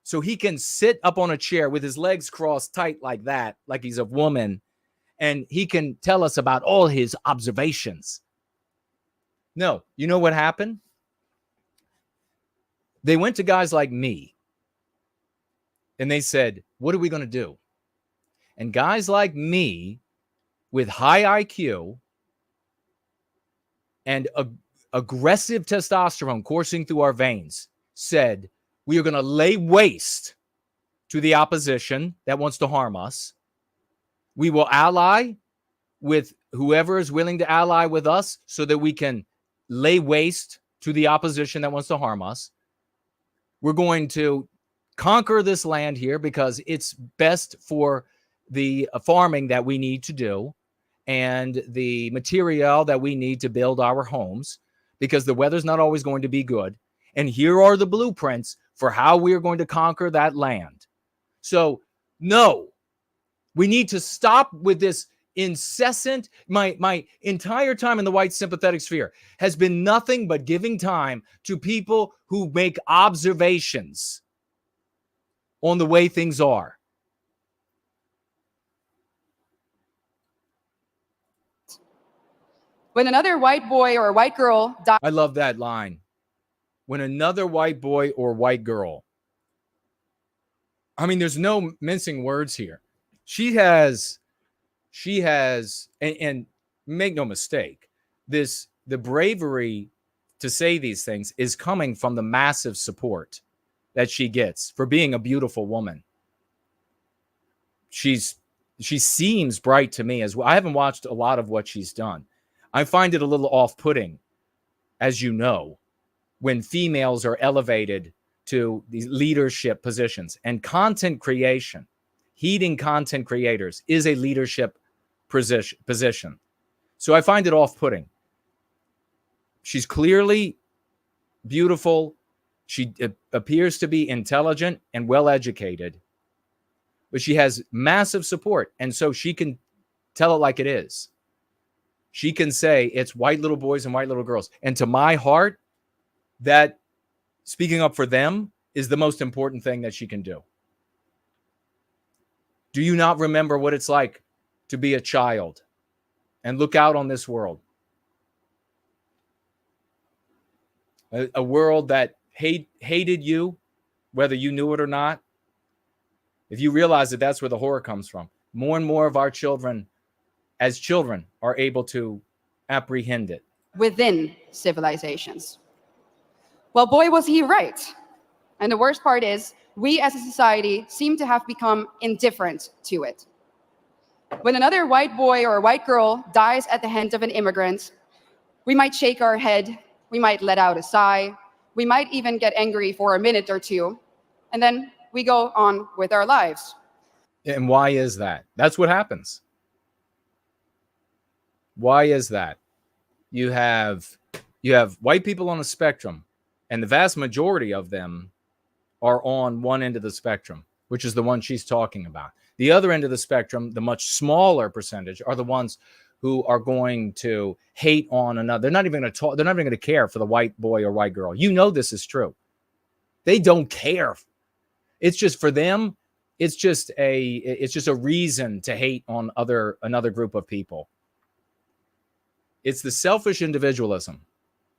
B: so he can sit up on a chair with his legs crossed tight like that, like he's a woman, and he can tell us about all his observations. No, you know what happened? They went to guys like me and they said, what are we going to do? And guys like me with high IQ and aggressive testosterone coursing through our veins said, we are going to lay waste to the opposition that wants to harm us. We will ally with whoever is willing to ally with us so that we can lay waste to the opposition that wants to harm us. We're going to conquer this land here because it's best for the farming that we need to do and the material that we need to build our homes, because the weather's not always going to be good. And here are the blueprints for how we are going to conquer that land. So, no, we need to stop with this incessant, my entire time in the white sympathetic sphere has been nothing but giving time to people who make observations on the way things are.
G: When another white boy or white girl dies.
B: I love that line. When another white boy or white girl. I mean, there's no mincing words here. She has, and make no mistake, the bravery to say these things is coming from the massive support that she gets for being a beautiful woman. She seems bright to me as well. I haven't watched a lot of what she's done. I find it a little off-putting, as you know, when females are elevated to these leadership positions. And content creation, heeding content creators, is a leadership position. So I find it off-putting. She's clearly beautiful. She appears to be intelligent and well-educated. But she has massive support. And so she can tell it like it is. She can say it's white little boys and white little girls. And to my heart, that speaking up for them is the most important thing that she can do. Do you not remember what it's like to be a child and look out on this world? A world that hated you, whether you knew it or not. If you realize that that's where the horror comes from, more and more of our children, as children, are able to apprehend it.
G: Within civilizations. Well, boy, was he right. And the worst part is, we as a society seem to have become indifferent to it. When another white boy or white girl dies at the hand of an immigrant, we might shake our head, we might let out a sigh, we might even get angry for a minute or two, and then we go on with our lives.
B: And why is that? That's what happens. Why is that? You have white people on a spectrum, and the vast majority of them are on one end of the spectrum, which is the one she's talking about. The other end of the spectrum, the much smaller percentage, are the ones who are going to hate on another. They're not even going to talk. They're not even going to care for the white boy or white girl. You know this is true. They don't care. It's just for them. It's just a reason to hate on another group of people. It's the selfish individualism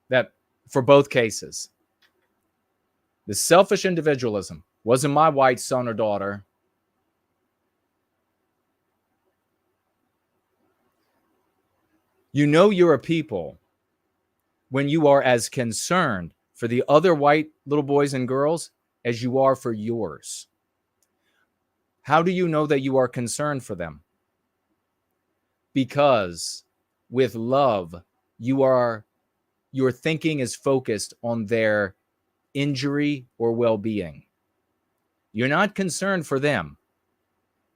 B: that, for both cases, the selfish individualism wasn't my white son or daughter. You know you're a people when you are as concerned for the other white little boys and girls as you are for yours. How do you know that you are concerned for them? Because with love, your thinking is focused on their injury or well-being. You're not concerned for them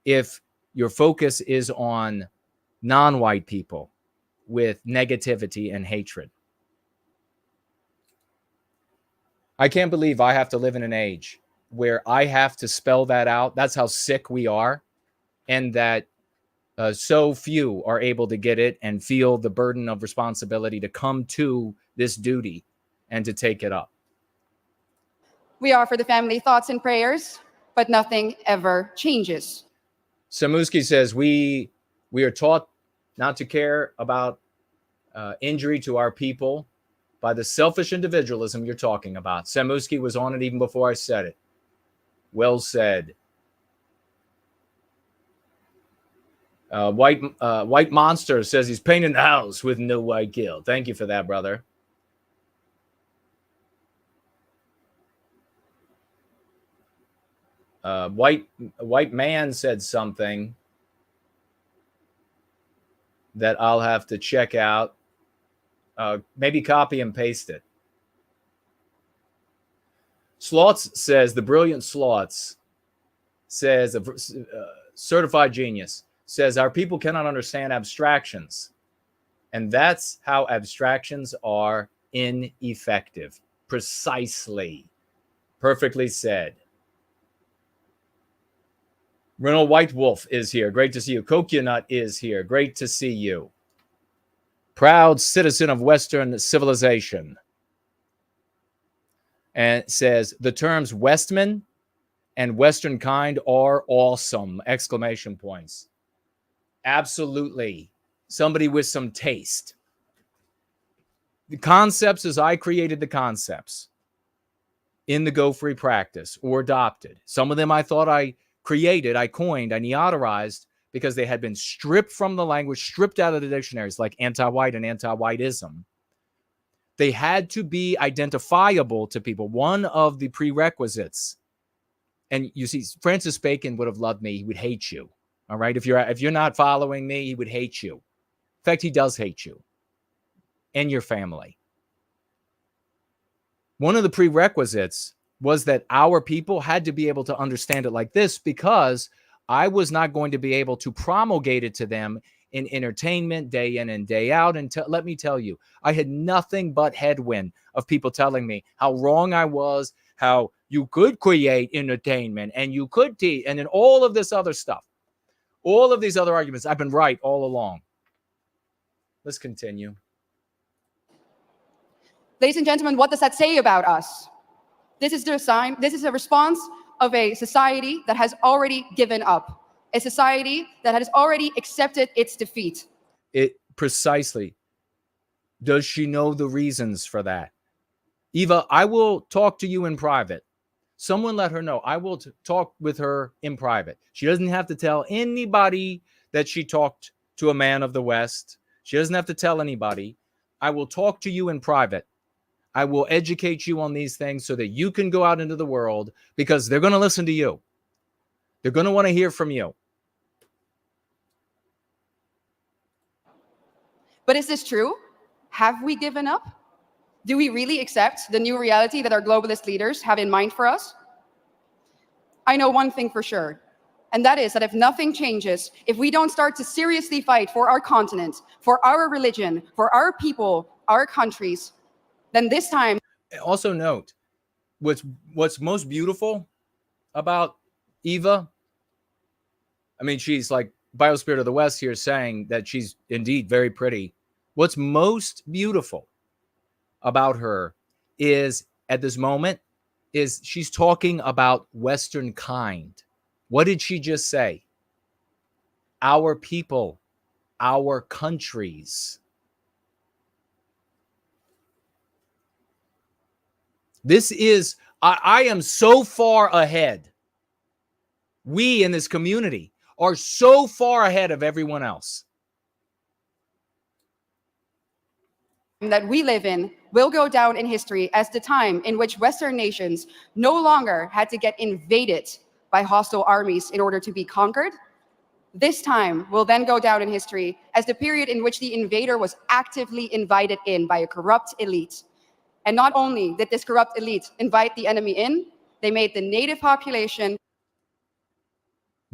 B: if your focus is on non-white people with negativity and hatred. I can't believe I have to live in an age where I have to spell that out. That's how sick we are, and that so few are able to get it and feel the burden of responsibility to come to this duty and to take it up.
G: We offer the family thoughts and prayers, but nothing ever changes.
B: Samuski says we are taught not to care about injury to our people by the selfish individualism you're talking about. Samuski was on it even before I said it. Well said. White Monster says he's painting the house with no white guilt. Thank you for that, brother. White Man said something that I'll have to check out. Maybe copy and paste it. Slots says, the brilliant Slots says, certified genius, says our people cannot understand abstractions. And that's how abstractions are ineffective. Precisely. Perfectly said. Renault White Wolf is here. Great to see you. Coconut is here. Great to see you. Proud citizen of Western civilization. And says, the terms Westman and Western kind are awesome! Exclamation points. Absolutely. Somebody with some taste. The concepts as I created the concepts in the Go Free practice or adopted. Some of them I thought I created, I coined, I neoterized because they had been stripped from the language, stripped out of the dictionaries, like anti-white and anti-whiteism. They had to be identifiable to people. One of the prerequisites, and you see, Francis Bacon would have loved me. He would hate you. All right. If you're not following me, he would hate you. In fact, he does hate you and your family. One of the prerequisites was that our people had to be able to understand it like this, because I was not going to be able to promulgate it to them in entertainment day in and day out. And let me tell you, I had nothing but headwind of people telling me how wrong I was, how you could create entertainment and you could teach, and then all of this other stuff. All of these other arguments, I've been right all along. Let's continue.
G: Ladies and gentlemen, what does that say about us? This is a response of a society that has already given up. a society that has already accepted its defeat.
B: It precisely. Does she know the reasons for that? Eva, I will talk to you in private. Someone let her know. I will talk with her in private. She doesn't have to tell anybody that she talked to a man of the West. She doesn't have to tell anybody. I will talk to you in private. I will educate you on these things so that you can go out into the world, because they're going to listen to you. They're going to want to hear from you.
G: But is this true? Have we given up? Do we really accept the new reality that our globalist leaders have in mind for us? I know one thing for sure, and that is that if nothing changes, if we don't start to seriously fight for our continent, for our religion, for our people, our countries, then this time...
B: Also note, what's most beautiful about Eva, I mean, she's like Biospirit of the West here saying that she's indeed very pretty. What's most beautiful about her is, at this moment, is she's talking about Western kind. What did she just say? Our people, our countries. This is, I am so far ahead. We in this community are so far ahead of everyone else.
G: That we live in will go down in history as the time in which Western nations no longer had to get invaded by hostile armies in order to be conquered. This time will then go down in history as the period in which the invader was actively invited in by a corrupt elite. And not only did this corrupt elite invite the enemy in, they made the native population...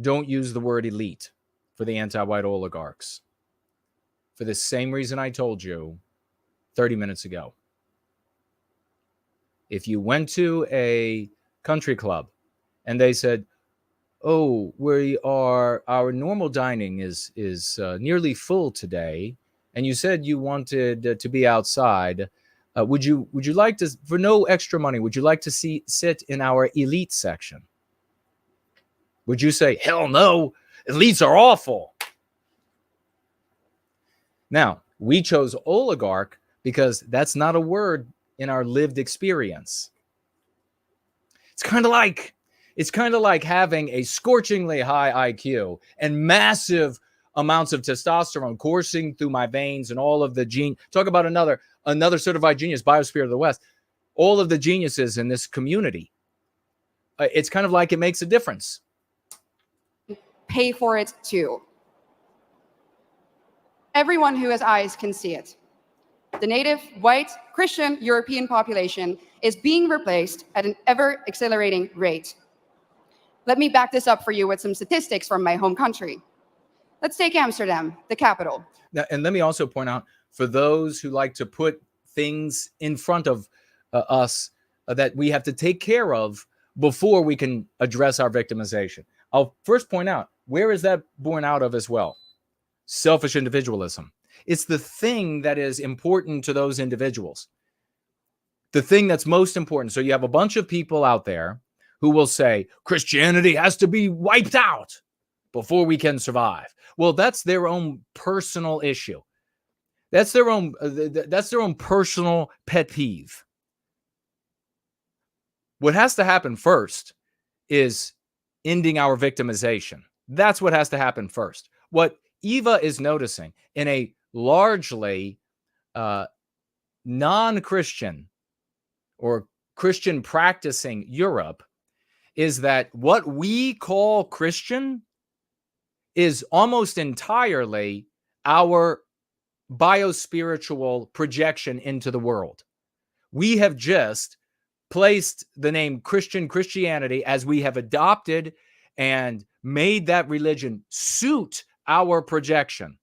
B: Don't use the word elite for the anti-white oligarchs. For the same reason I told you 30 minutes ago. If you went to a country club and they said, oh, our normal dining is nearly full today, and you said you wanted to be outside, would you like to, for no extra money, would you like to sit in our elite section? Would you say, hell no, elites are awful? Now, we chose oligarch because that's not a word in our lived experience. It's kind of like having a scorchingly high IQ and massive amounts of testosterone coursing through my veins, and all of the talk about another certified genius, Biospirit of the West, all of the geniuses in this community. It's kind of like it makes a difference.
G: Pay for it too. Everyone who has eyes can see it. The native, white, Christian, European population is being replaced at an ever-accelerating rate. Let me back this up for you with some statistics from my home country. Let's take Amsterdam, the capital.
B: Now, and let me also point out, for those who like to put things in front of us that we have to take care of before we can address our victimization, I'll first point out, where is that born out of as well? Selfish individualism. It's the thing that is important to those individuals. The thing that's most important. So you have a bunch of people out there who will say, Christianity has to be wiped out before we can survive. Well, that's their own personal issue. That's their own personal pet peeve. What has to happen first is ending our victimization. That's what has to happen first. What Eva is noticing in a largely non-Christian or Christian practicing Europe is that what we call Christian is almost entirely our biospiritual projection into the world. We have just placed the name Christianity as we have adopted and made that religion suit our projection.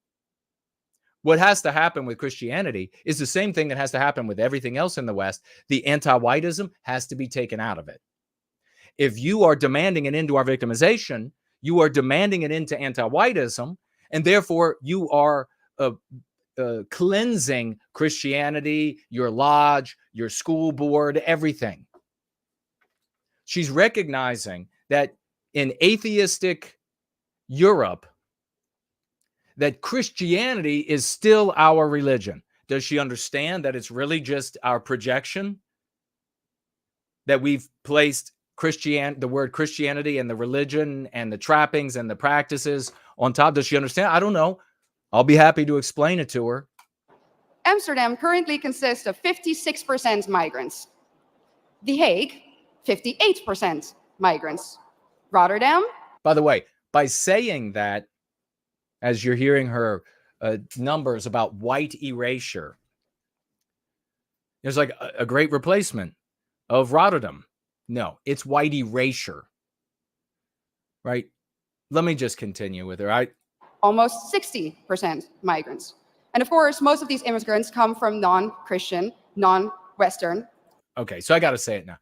B: What has to happen with Christianity is the same thing that has to happen with everything else in the West. The anti-whiteism has to be taken out of it. If you are demanding an end to our victimization, you are demanding an end to anti-whiteism, and therefore you are cleansing Christianity, your lodge, your school board, everything. She's recognizing that in atheistic Europe that Christianity is still our religion? Does she understand that it's really just our projection? That we've placed the word Christianity and the religion and the trappings and the practices on top? Does she understand? I don't know. I'll be happy to explain it to her.
G: Amsterdam currently consists of 56% migrants. The Hague, 58% migrants. Rotterdam?
B: By the way, by saying that, as you're hearing her numbers about white erasure, there's like a great replacement of Rotterdam. No, it's white erasure. Right? Let me just continue with her.
G: Almost 60% migrants. And of course, most of these immigrants come from non-Christian, non-Western.
B: Okay, so I got to say it now.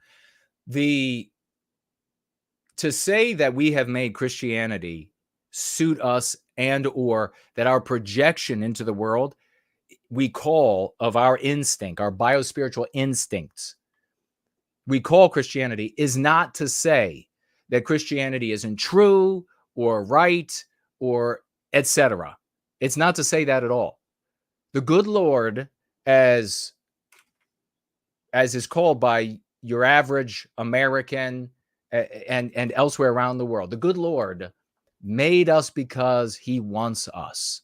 B: To say that we have made Christianity suit us and or that our projection into the world we call of our instinct, our biospiritual instincts, we call Christianity is not to say that Christianity isn't true or right or etc. It's not to say that at all. The good Lord, as is called by your average American and elsewhere around the world, the good Lord made us because he wants us.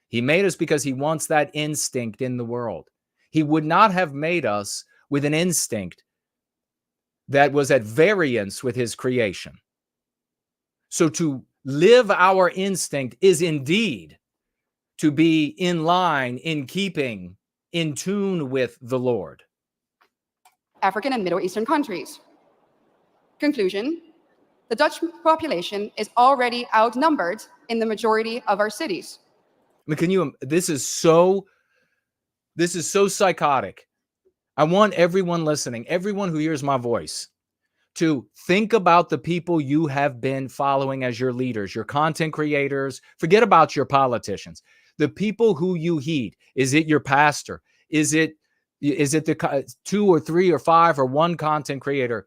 B: He made us because he wants that instinct in the world. He would not have made us with an instinct that was at variance with his creation. So to live our instinct is indeed to be in line, in keeping, in tune with the Lord.
G: African and Middle Eastern countries. Conclusion, the Dutch population is already outnumbered in the majority of our cities.
B: I mean, this is so psychotic. I want everyone listening, everyone who hears my voice, to think about the people you have been following as your leaders, your content creators. Forget about your politicians. The people who you heed. Is it your pastor? Is it the 2 or 3 or 5 or 1 content creator?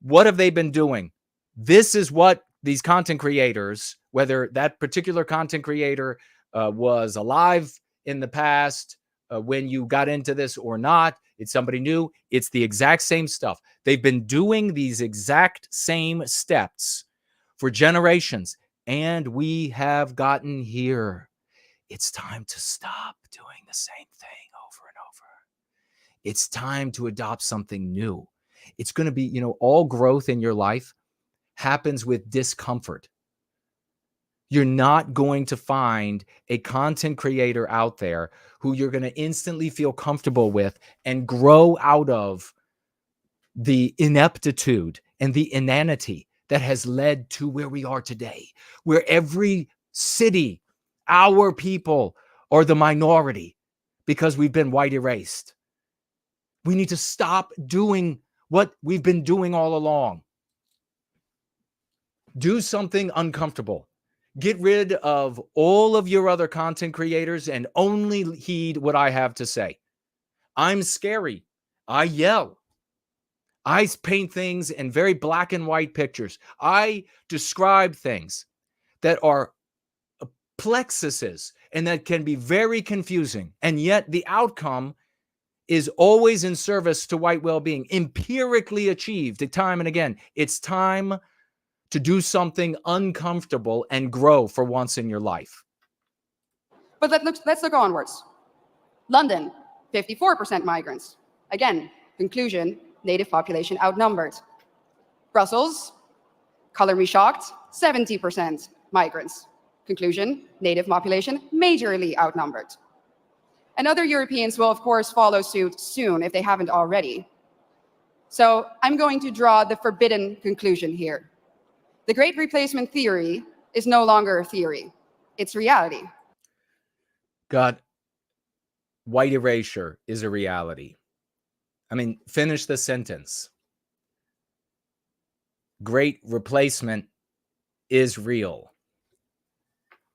B: What have they been doing? This is what these content creators, whether that particular content creator was alive in the past when you got into this or not, it's somebody new. It's the exact same stuff. They've been doing these exact same steps for generations, and we have gotten here. It's time to stop doing the same thing over and over. It's time to adopt something new. It's going to be, all growth in your life happens with discomfort. You're not going to find a content creator out there who you're going to instantly feel comfortable with and grow out of the ineptitude and the inanity that has led to where we are today, where every city, our people are the minority because we've been white erased. We need to stop doing what we've been doing all along. Do something uncomfortable. Get rid of all of your other content creators and only heed what I have to say. I'm scary. I yell. I paint things in very black and white pictures. I describe things that are plexuses and that can be very confusing. And yet the outcome is always in service to white well-being, empirically achieved time and again. It's time to do something uncomfortable and grow for once in your life.
G: But let's look onwards. London, 54% migrants. Again, conclusion, native population outnumbered. Brussels, color me shocked, 70% migrants. Conclusion, native population majorly outnumbered. And other Europeans will, of course, follow suit soon if they haven't already. So I'm going to draw the forbidden conclusion here. The Great Replacement theory is no longer a theory. It's reality.
B: God, white erasure is a reality. I mean, finish the sentence. Great Replacement is real.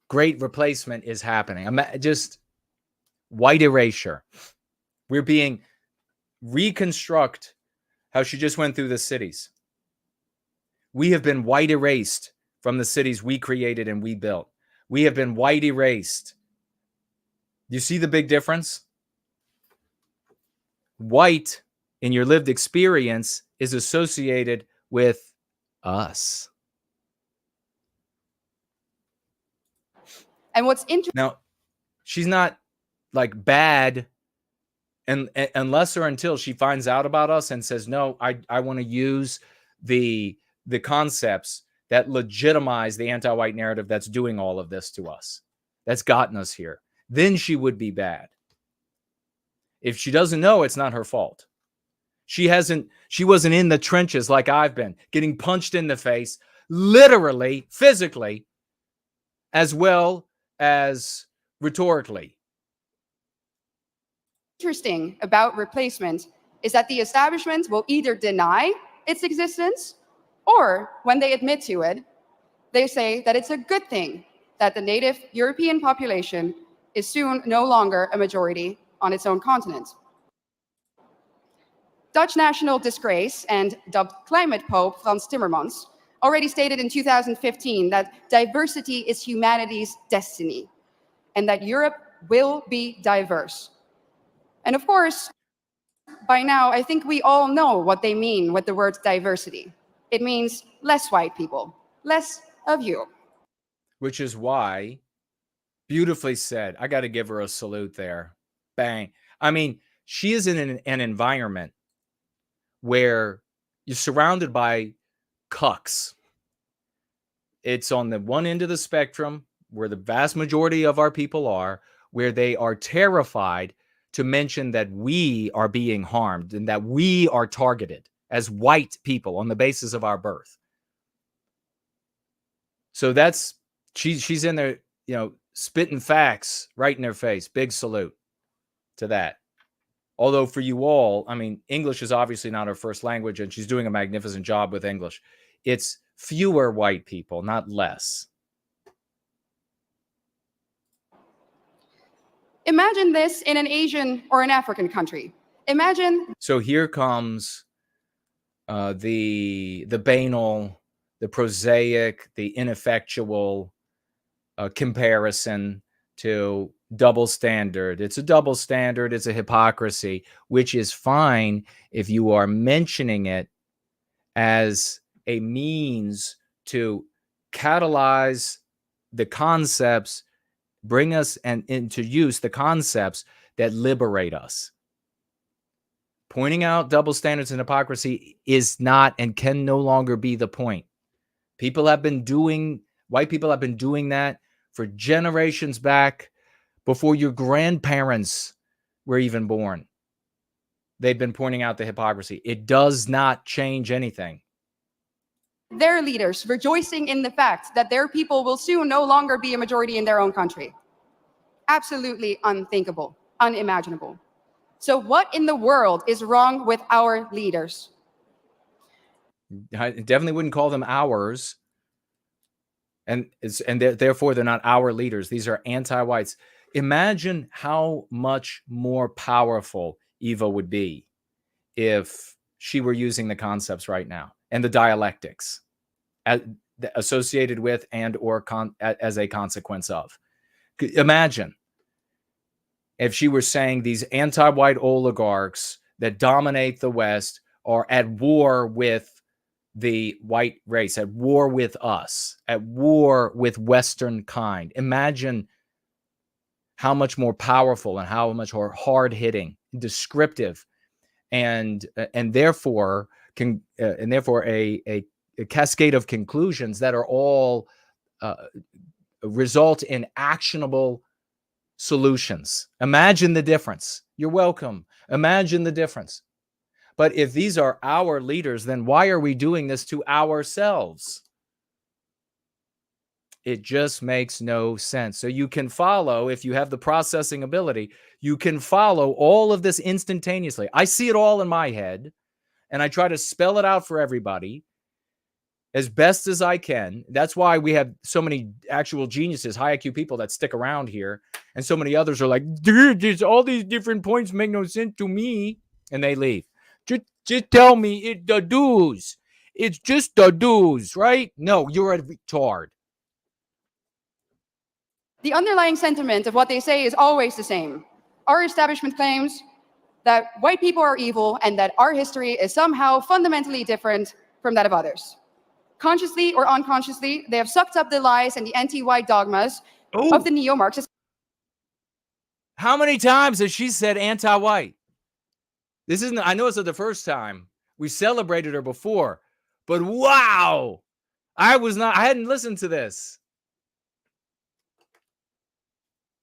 B: Great Replacement is happening. Just white erasure. We're being reconstruct how she just went through the cities. We have been white erased from the cities we created and we built. We have been white erased. You see the big difference? White in your lived experience is associated with us.
G: And what's interesting
B: Now, she's not like bad and unless or until she finds out about us and says, no, I want to use the concepts that legitimize the anti-white narrative that's doing all of this to us, that's gotten us here. Then she would be bad. If she doesn't know, it's not her fault. She wasn't in the trenches like I've been, getting punched in the face, literally, physically, as well as rhetorically.
G: Interesting about replacement is that the establishment will either deny its existence, or when they admit to it, they say that it's a good thing that the native European population is soon no longer a majority on its own continent. Dutch national disgrace and dubbed climate pope Frans Timmermans already stated in 2015 that diversity is humanity's destiny and that Europe will be diverse. And of course, by now, I think we all know what they mean with the word diversity. It means less white people, less of you.
B: Which is why, beautifully said, I got to give her a salute there. Bang. I mean, she is in an environment where you're surrounded by cucks. It's on the one end of the spectrum where the vast majority of our people are, where they are terrified to mention that we are being harmed and that we are targeted as white people on the basis of our birth. So she's in there, spitting facts right in their face. Big salute to that. Although for you all, I mean, English is obviously not her first language, and she's doing a magnificent job with English. It's fewer white people, not less.
G: Imagine this in an Asian or an African country. Imagine.
B: So here comes the banal, the prosaic, the ineffectual comparison to double standard. It's a double standard. It's a hypocrisy, which is fine if you are mentioning it as a means to catalyze the concepts, bring us into use the concepts that liberate us. Pointing out double standards and hypocrisy is not and can no longer be the point. White people have been doing that for generations back, before your grandparents were even born. They've been pointing out the hypocrisy. It does not change anything.
G: Their leaders rejoicing in the fact that their people will soon no longer be a majority in their own country. Absolutely unthinkable, unimaginable. So what in the world is wrong with our leaders?
B: I definitely wouldn't call them ours. And therefore they're not our leaders. These are anti-whites. Imagine how much more powerful Eva would be if she were using the concepts right now and the dialectics associated with and or as a consequence of. Imagine if she were saying these anti-white oligarchs that dominate the West are at war with the white race, at war with us, at war with Western kind. Imagine how much more powerful and how much more hard-hitting, descriptive, and therefore a cascade of conclusions that are all result in actionable solutions. Imagine the difference. You're welcome. Imagine the difference. But if these are our leaders, then why are we doing this to ourselves? It just makes no sense. So you can follow, if you have the processing ability, you can follow all of this instantaneously. I see it all in my head, and I try to spell it out for everybody as best as I can. That's why we have so many actual geniuses, high IQ people that stick around here, and so many others are like, dude, there's all these different points make no sense to me, and they leave. Just tell me the dues. It's just the dues, right? No, you're a retard.
G: The underlying sentiment of what they say is always the same. Our establishment claims that white people are evil and that our history is somehow fundamentally different from that of others. Consciously or unconsciously, they have sucked up the lies and the anti-white dogmas of the neo-Marxist.
B: How many times has she said anti-white? This isn't, I know it's not the first time. We celebrated her before, but wow, I hadn't listened to this.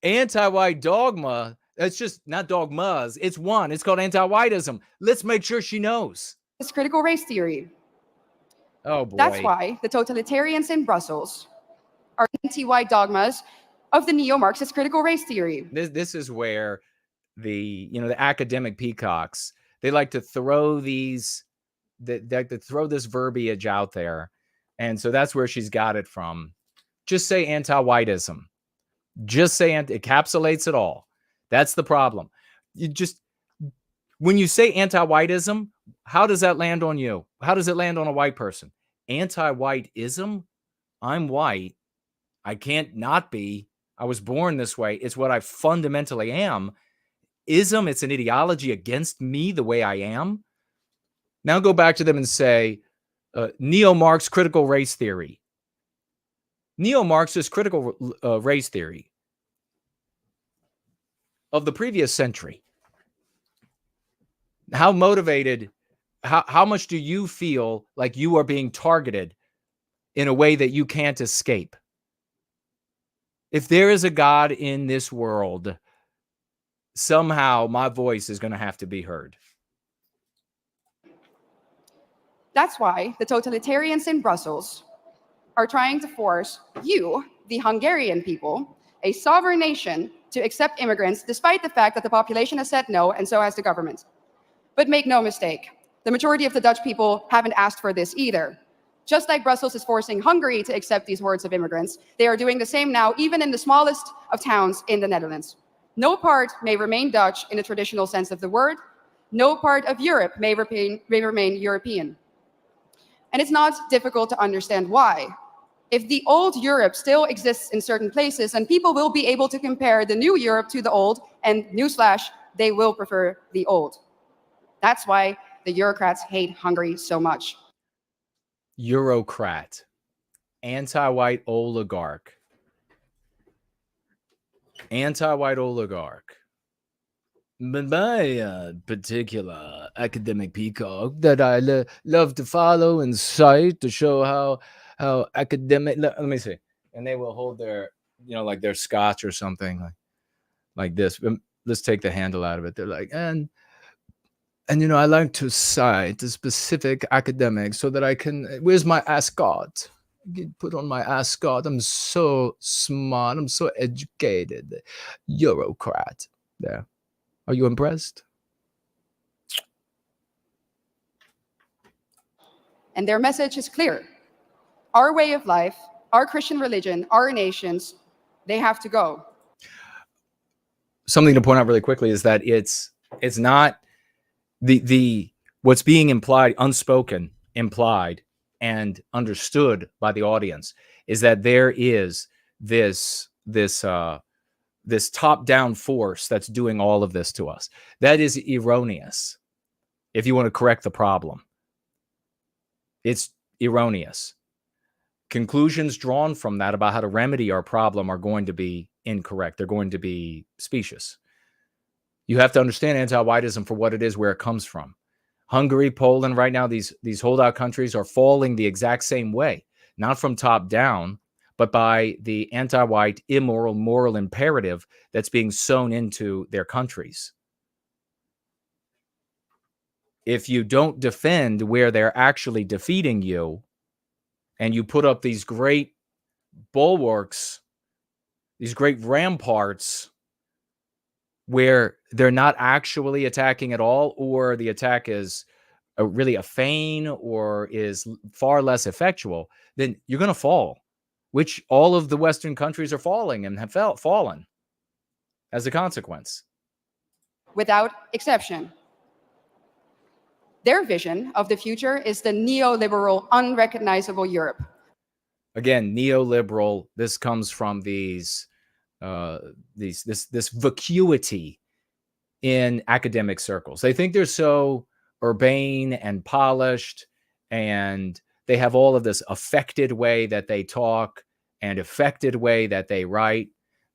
B: Anti-white dogma, that's just not dogmas, it's one. It's called anti-whiteism. Let's make sure she knows.
G: It's critical race theory.
B: Oh boy.
G: That's why the totalitarians in Brussels are anti-white dogmas of the neo-Marxist critical race theory.
B: This is where the academic peacocks, they like to throw these, they like to throw this verbiage out there. And so that's where she's got it from. Just say anti-whiteism. Just say it encapsulates it all. That's the problem. When you say anti-whiteism, how does that land on you? How does it land on a white person? Anti-whiteism? I'm white. I can't not be. I was born this way. It's what I fundamentally am. Ism, it's an ideology against me the way I am. Now go back to them and say, neo-Marx critical race theory. Neo-Marxist critical race theory of the previous century. How motivated, how much do you feel like you are being targeted in a way that you can't escape? If there is a God in this world, somehow my voice is going to have to be heard.
G: That's why the totalitarians in Brussels are trying to force you, the Hungarian people, a sovereign nation, to accept immigrants, despite the fact that the population has said no, and so has the government. But make no mistake, the majority of the Dutch people haven't asked for this either. Just like Brussels is forcing Hungary to accept these hordes of immigrants, they are doing the same now, even in the smallest of towns in the Netherlands. No part may remain Dutch in the traditional sense of the word. No part of Europe may remain European. And it's not difficult to understand why. If the old Europe still exists in certain places, and people will be able to compare the new Europe to the old, and newsflash, they will prefer the old. That's why the Eurocrats hate Hungary so much.
B: Eurocrat, anti-white oligarch. Anti-white oligarch. But my particular academic peacock that I love to follow and cite to show how academic. Let me see. And they will hold their, like their scotch or something like this. Let's take the handle out of it. They're like, and I like to cite a specific academic so that I can. Where's my ascot? Put on my ascot. I'm so smart. I'm so educated. Eurocrat. There. Are you impressed?
G: And their message is clear. Our way of life, our Christian religion, our nations, they have to go.
B: Something to point out really quickly is that it's not the what's being implied, unspoken, implied, and understood by the audience is that there is this top-down force that's doing all of this to us. That is erroneous. If you want to correct the problem, it's erroneous. Conclusions drawn from that about how to remedy our problem are going to be incorrect. They're going to be specious. You have to understand anti-whiteism for what it is, where it comes from. Hungary, Poland, right now, these holdout countries are falling the exact same way, not from top down, but by the anti-white, immoral, moral imperative that's being sown into their countries. If you don't defend where they're actually defeating you, and you put up these great bulwarks, these great ramparts, where they're not actually attacking at all, or the attack is really a feign or is far less effectual, then you're going to fall, which all of the Western countries are falling and have fallen as a consequence.
G: Without exception. Their vision of the future is the neoliberal, unrecognizable Europe.
B: Again, neoliberal. This comes from this vacuity in academic circles. They think they're so urbane and polished, and they have all of this affected way that they talk and affected way that they write,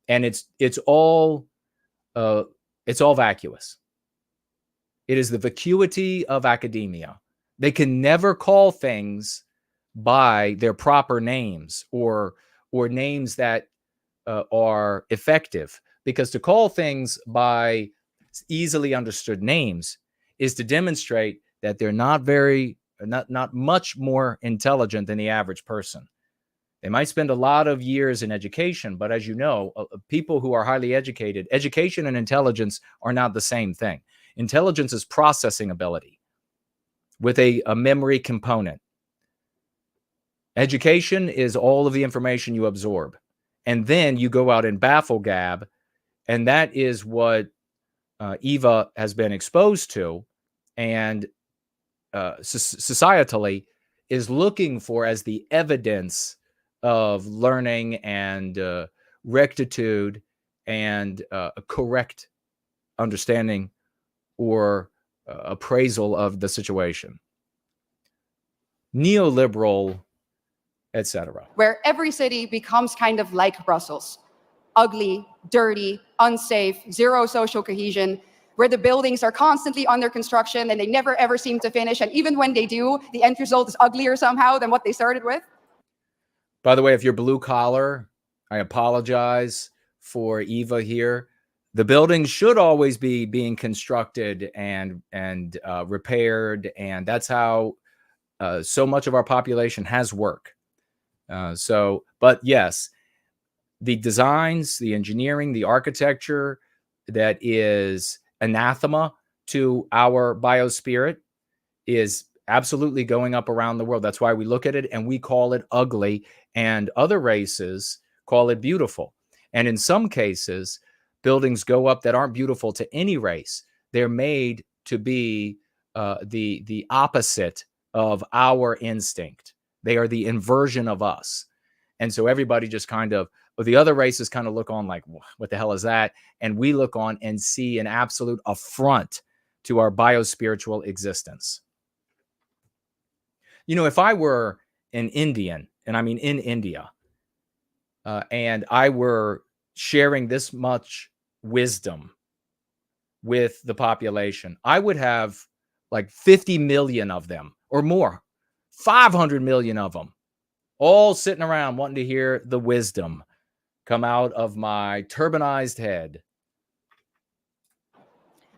B: and it's all vacuous. It is the vacuity of academia. They can never call things by their proper names or names that are effective, because to call things by easily understood names is to demonstrate that they're not much more intelligent than the average person. They might spend a lot of years in education, but as you know, people who are highly educated, education and intelligence are not the same thing. Intelligence is processing ability with a memory component. Education is all of the information you absorb, and then you go out and baffle gab, and that is what Eva has been exposed to, and societally is looking for as the evidence of learning and rectitude and a correct understanding or appraisal of the situation. Neoliberal, etc.
G: Where every city becomes kind of like Brussels. Ugly, dirty, unsafe, zero social cohesion, where the buildings are constantly under construction and they never ever seem to finish. And even when they do, the end result is uglier somehow than what they started with.
B: By the way, if you're blue collar, I apologize for Eva here. The buildings should always be being constructed and repaired, and that's how so much of our population has work. But yes, the designs, the engineering, the architecture that is anathema to our biospirit is absolutely going up around the world. That's why we look at it and we call it ugly, and other races call it beautiful. And in some cases, buildings go up that aren't beautiful to any race. They're made to be the opposite of our instinct. They are the inversion of us. And so everybody just kind of, the other races kind of look on like, what the hell is that? And we look on and see an absolute affront to our biospiritual existence. You know, if I were an Indian, and I mean in India, and I were sharing this much wisdom with the population, I would have like 50 million of them or more, 500 million of them, all sitting around wanting to hear the wisdom come out of my turbanized head.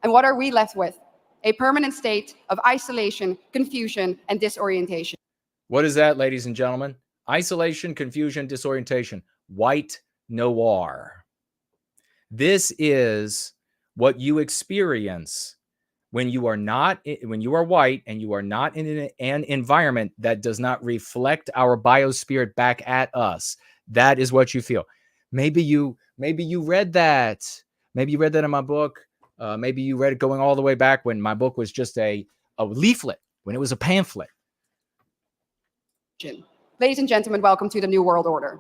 G: And what are we left with? A permanent state of isolation, confusion, and disorientation.
B: What is that, ladies and gentlemen? Isolation, confusion, disorientation. White noir. This is what you experience when you are white and you are not in an environment that does not reflect our biospirit back at us. That is what you feel. Maybe you read that. Maybe you read that in my book. Maybe you read it going all the way back when my book was just a leaflet, when it was a pamphlet.
G: Ladies and gentlemen, welcome to the New World Order.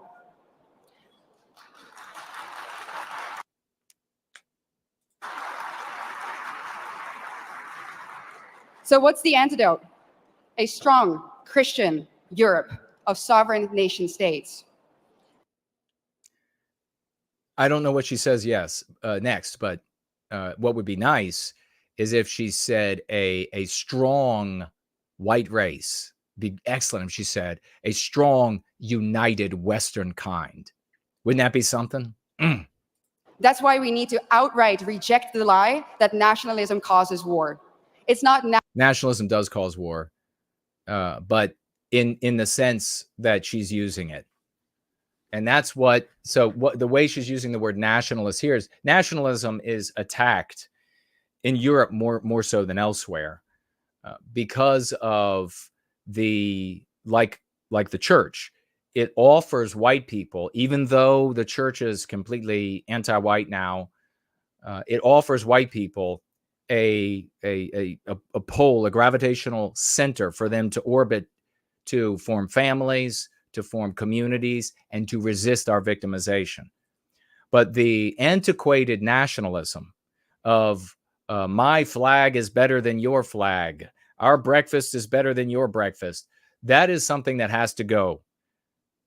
G: So what's the antidote? A strong Christian Europe of sovereign nation states.
B: I don't know what she says next, but what would be nice is if she said a strong white race. Be excellent if she said a strong, united Western kind. Wouldn't that be something?
G: That's why we need to outright reject the lie that nationalism causes war. It's not
B: nationalism does cause war, but in the sense that she's using it. And that's what the way she's using the word nationalist here is nationalism is attacked in Europe more so than elsewhere because of the like the church. It offers white people, even though the church is completely anti-white now, it offers white people a pole, a gravitational center for them to orbit, to form families, to form communities, and to resist our victimization. But the antiquated nationalism of my flag is better than your flag, our breakfast is better than your breakfast, that is something that has to go,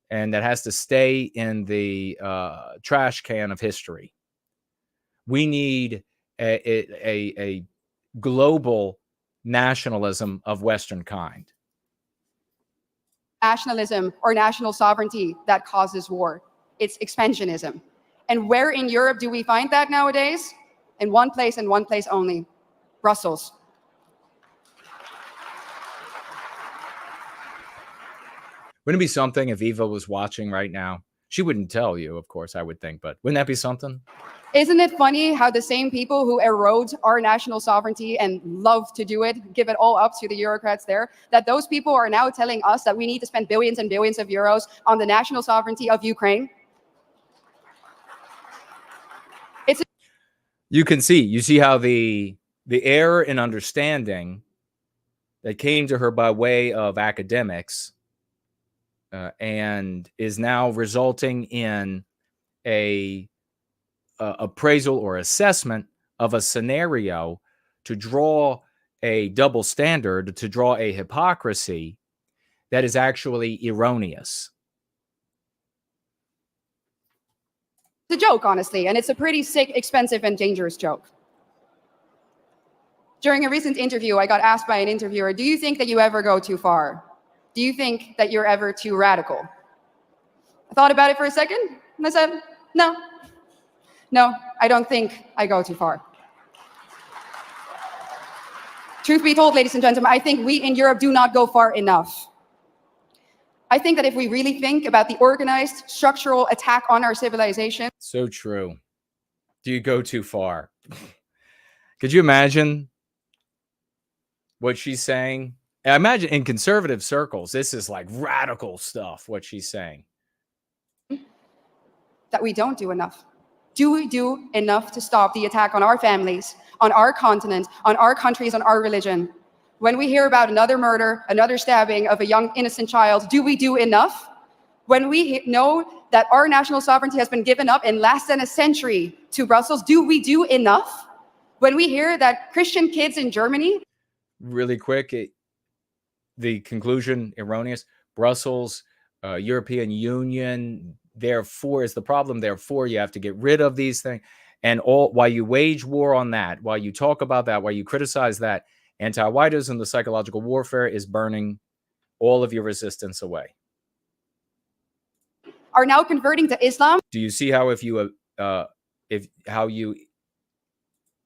B: and that has to stay in the trash can of history. We need a global nationalism of Western kind.
G: Nationalism or national sovereignty that causes war. It's expansionism. And where in Europe do we find that nowadays? In one place and one place only, Brussels.
B: Wouldn't it be something if Eva was watching right now? She wouldn't tell you, of course, I would think, but wouldn't that be something?
G: Isn't it funny how the same people who erode our national sovereignty and love to do it, give it all up to the bureaucrats there, that those people are now telling us that we need to spend billions and billions of euros on the national sovereignty of Ukraine?
B: You see how the error in understanding that came to her by way of academics and is now resulting in a appraisal or assessment of a scenario to draw a double standard, to draw a hypocrisy that is actually erroneous.
G: It's a joke, honestly, and it's a pretty sick, expensive, and dangerous joke. During a recent interview, I got asked by an interviewer, do you think that you ever go too far? Do you think that you're ever too radical? I thought about it for a second, and I said, no. No, I don't think I go too far. Truth be told, ladies and gentlemen, I think we in Europe do not go far enough. I think that if we really think about the organized, structural attack on our civilization.
B: So true. Do you go too far? Could you imagine what she's saying? I imagine in conservative circles, this is like radical stuff, what she's saying.
G: That we don't do enough. Do we do enough to stop the attack on our families, on our continent, on our countries, on our religion? When we hear about another murder, another stabbing of a young innocent child, do we do enough? When we know that our national sovereignty has been given up in less than a century to Brussels, do we do enough? When we hear that Christian kids in Germany...
B: Really quick, the conclusion, erroneous. Brussels, European Union, therefore is the problem. Therefore, you have to get rid of these things. And while you wage war on that, while you talk about that, while you criticize that, anti-whiteism, the psychological warfare is burning all of your resistance away.
G: Are now converting to Islam.
B: Do you see how how you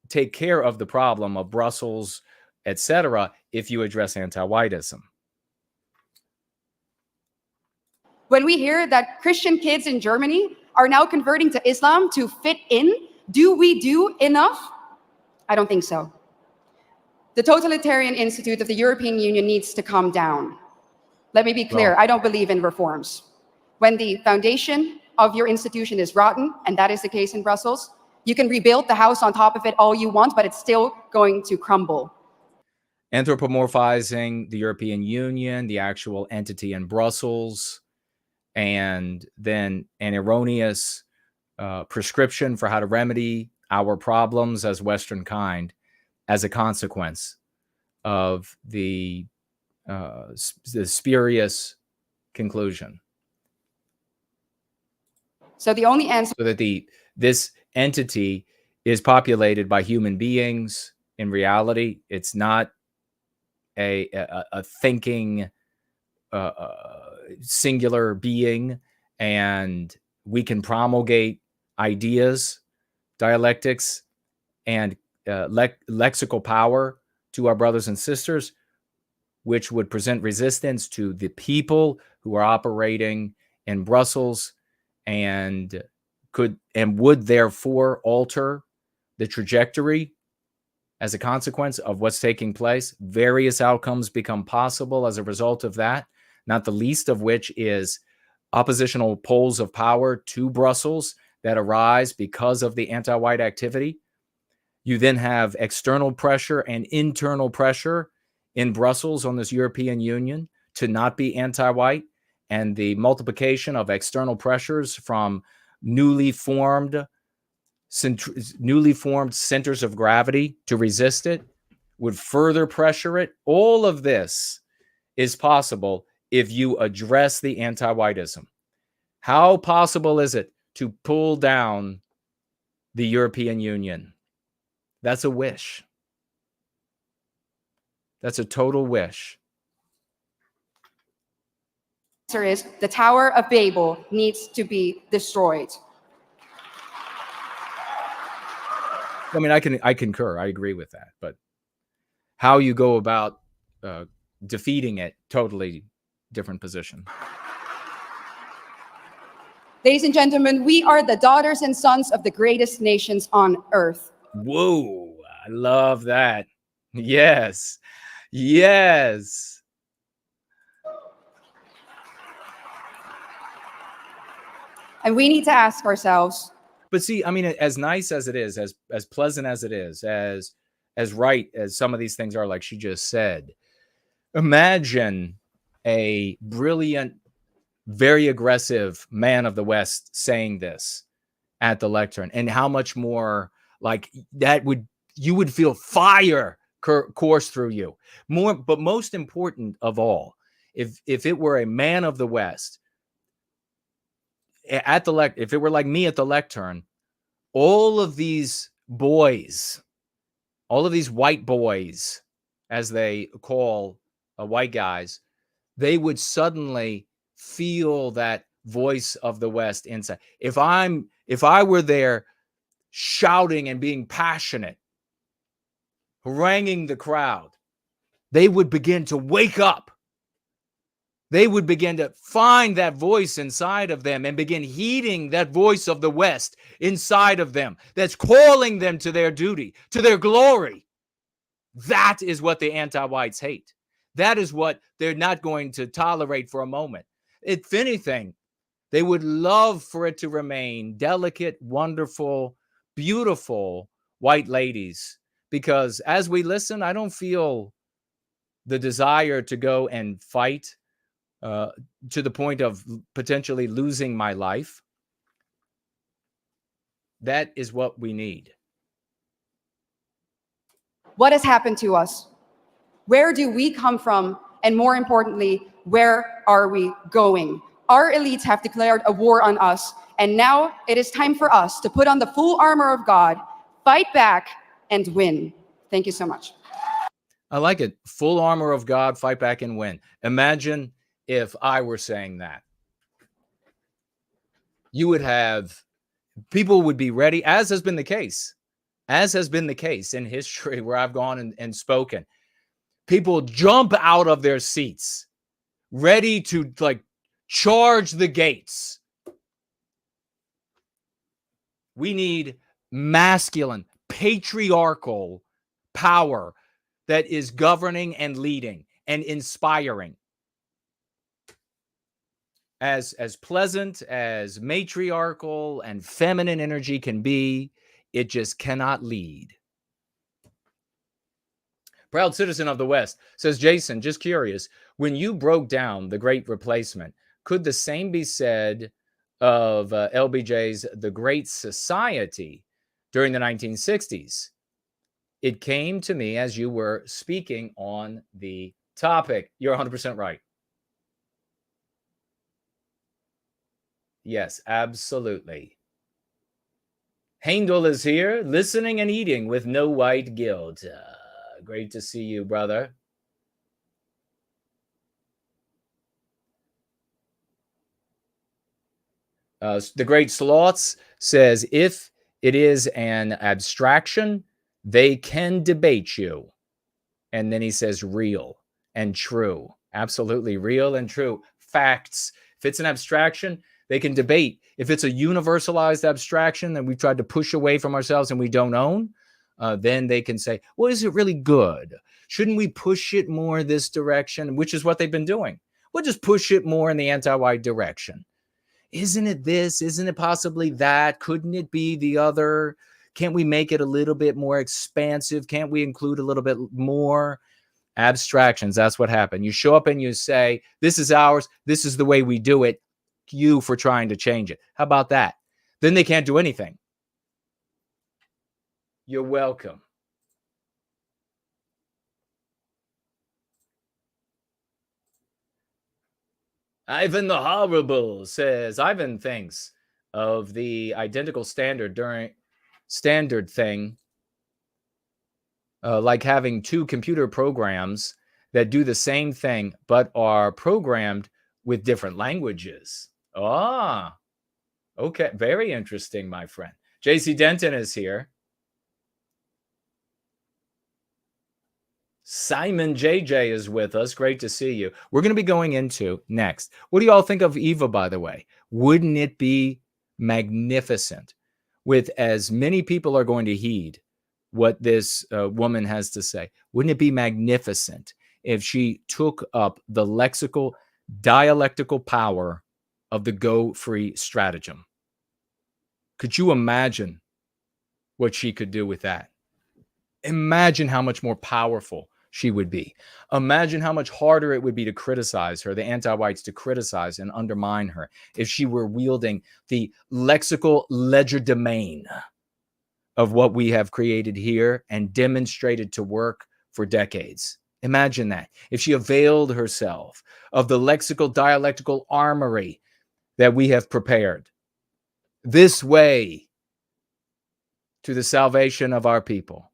B: take care of the problem of Brussels, etc., if you address anti-whiteism?
G: When we hear that Christian kids in Germany are now converting to Islam to fit in, do we do enough? I don't think so. The totalitarian institute of the European Union needs to come down. Let me be clear, I don't believe in reforms. When the foundation of your institution is rotten, and that is the case in Brussels, you can rebuild the house on top of it all you want, but it's still going to crumble.
B: Anthropomorphizing the European Union, the actual entity in Brussels, and then an erroneous prescription for how to remedy our problems as Western kind as a consequence of the spurious conclusion.
G: So the only answer...
B: So that this entity is populated by human beings. In reality, it's not a thinking singular being, and we can promulgate ideas, dialectics, and lexical power to our brothers and sisters, which would present resistance to the people who are operating in Brussels, and would therefore alter the trajectory as a consequence of what's taking place. Various outcomes become possible as a result of that, not the least of which is oppositional poles of power to Brussels that arise because of the anti-white activity. You then have external pressure and internal pressure in Brussels on this European Union to not be anti-white, and the multiplication of external pressures from newly formed centers of gravity to resist it would further pressure it. All of this is possible if you address the anti-whiteism. How possible is it to pull down the European Union? That's a wish. That's a total wish.
G: The answer is the Tower of Babel needs to be destroyed.
B: I mean, I concur. I agree with that. But how you go about defeating it, totally different position.
G: Ladies and gentlemen, we are the daughters and sons of the greatest nations on earth.
B: Whoa, I love that. Yes. Yes.
G: And we need to ask ourselves.
B: But see, I mean, as nice as it is, as pleasant as it is, as right as some of these things are, like she just said, imagine a brilliant, very aggressive man of the West saying this at the lectern, and how much more like that you would feel fire course through you. But most important of all, if it were a man of the West at the if it were like me at the lectern, all of these boys, all of these white boys, as they call white guys, they would suddenly feel that voice of the West inside. If I were there shouting and being passionate, haranguing the crowd, they would begin to wake up. They would begin to find that voice inside of them and begin heeding that voice of the West inside of them that's calling them to their duty, to their glory. That is what the anti-whites hate. That is what they're not going to tolerate for a moment. If anything, they would love for it to remain delicate, wonderful, beautiful white ladies. Because as we listen, I don't feel the desire to go and fight to the point of potentially losing my life. That is what we need.
G: What has happened to us? Where do we come from? And more importantly, where are we going? Our elites have declared a war on us, and now it is time for us to put on the full armor of God, fight back, and win. Thank you so much.
B: I like it. Full armor of God, fight back and win. Imagine if I were saying that. You would have, people would be ready, as has been the case in history where I've gone and spoken. People jump out of their seats, ready to like charge the gates. We need masculine, patriarchal power that is governing and leading and inspiring. As pleasant as matriarchal and feminine energy can be, it just cannot lead. Proud citizen of the West says, Jason, just curious, when you broke down the Great Replacement, could the same be said of LBJ's The Great Society during the 1960s? It came to me as you were speaking on the topic. You're 100% right. Yes, absolutely. Heindel is here, listening and eating with no white guilt. Great to see you, brother. The Great Sloths says, if it is an abstraction, they can debate you. And then he says real and true. Absolutely real and true. Facts. If it's an abstraction, they can debate. If it's a universalized abstraction that we've tried to push away from ourselves and we don't own, then they can say, well, is it really good? Shouldn't we push it more this direction? Which is what they've been doing. We'll just push it more in the anti-white direction. Isn't it this? Isn't it possibly that? Couldn't it be the other? Can't we make it a little bit more expansive? Can't we include a little bit more abstractions? That's what happened. You show up and you say, this is ours. This is the way we do it. You for trying to change it. How about that? Then they can't do anything. You're welcome. Ivan the Horrible says, Ivan thinks of the identical standard thing, like having two computer programs that do the same thing, but are programmed with different languages. Ah, okay. Very interesting, my friend. JC Denton is here. Simon JJ is with us. Great to see you. We're going to be going into next. What do y'all think of Eva, by the way? Wouldn't it be magnificent with as many people are going to heed what this woman has to say? Wouldn't it be magnificent if she took up the lexical, dialectical power of the Go Free stratagem? Could you imagine what she could do with that? Imagine how much more powerful she would be. Imagine how much harder it would be to criticize her, the anti-whites to criticize and undermine her, if she were wielding the lexical legerdemain of what we have created here and demonstrated to work for decades. Imagine that. If she availed herself of the lexical dialectical armory that we have prepared, this way to the salvation of our people.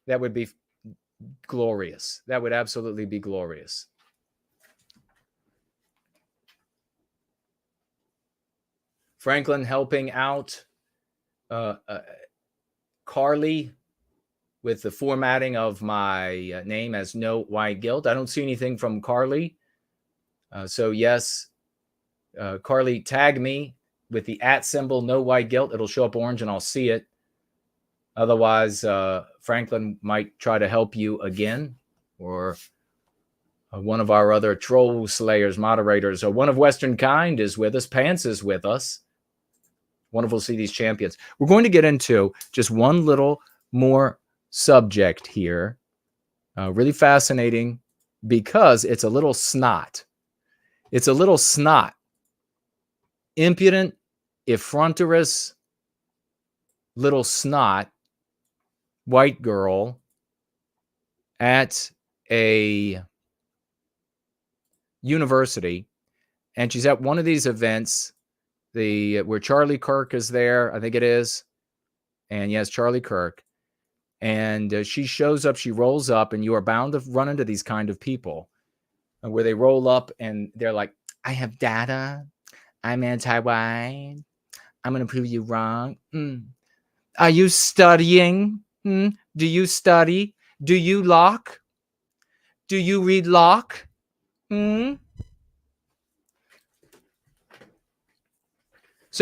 B: That would be glorious. That would absolutely be glorious. Franklin helping out Carly with the formatting of my name as No White Guilt. I don't see anything from Carly. So yes, Carly, tag me with the @ symbol, No White Guilt. It'll show up orange and I'll see it. Otherwise, Franklin might try to help you again, or one of our other troll slayers, moderators, or one of Western Kind is with us. Pants is with us. Wonderful to see these champions. We're going to get into just one little more subject here. Really fascinating because it's a little snot. It's a little snot. Impudent, effronterous, little snot white girl at a university, and she's at one of these events, where Charlie Kirk is there, I think it is, and yes, Charlie Kirk, and she shows up, she rolls up, and you are bound to run into these kind of people, where they roll up and they're like, I have data, I'm anti-white, I'm going to prove you wrong. Are you studying? Do you study? Do you Locke? Do you read Locke? So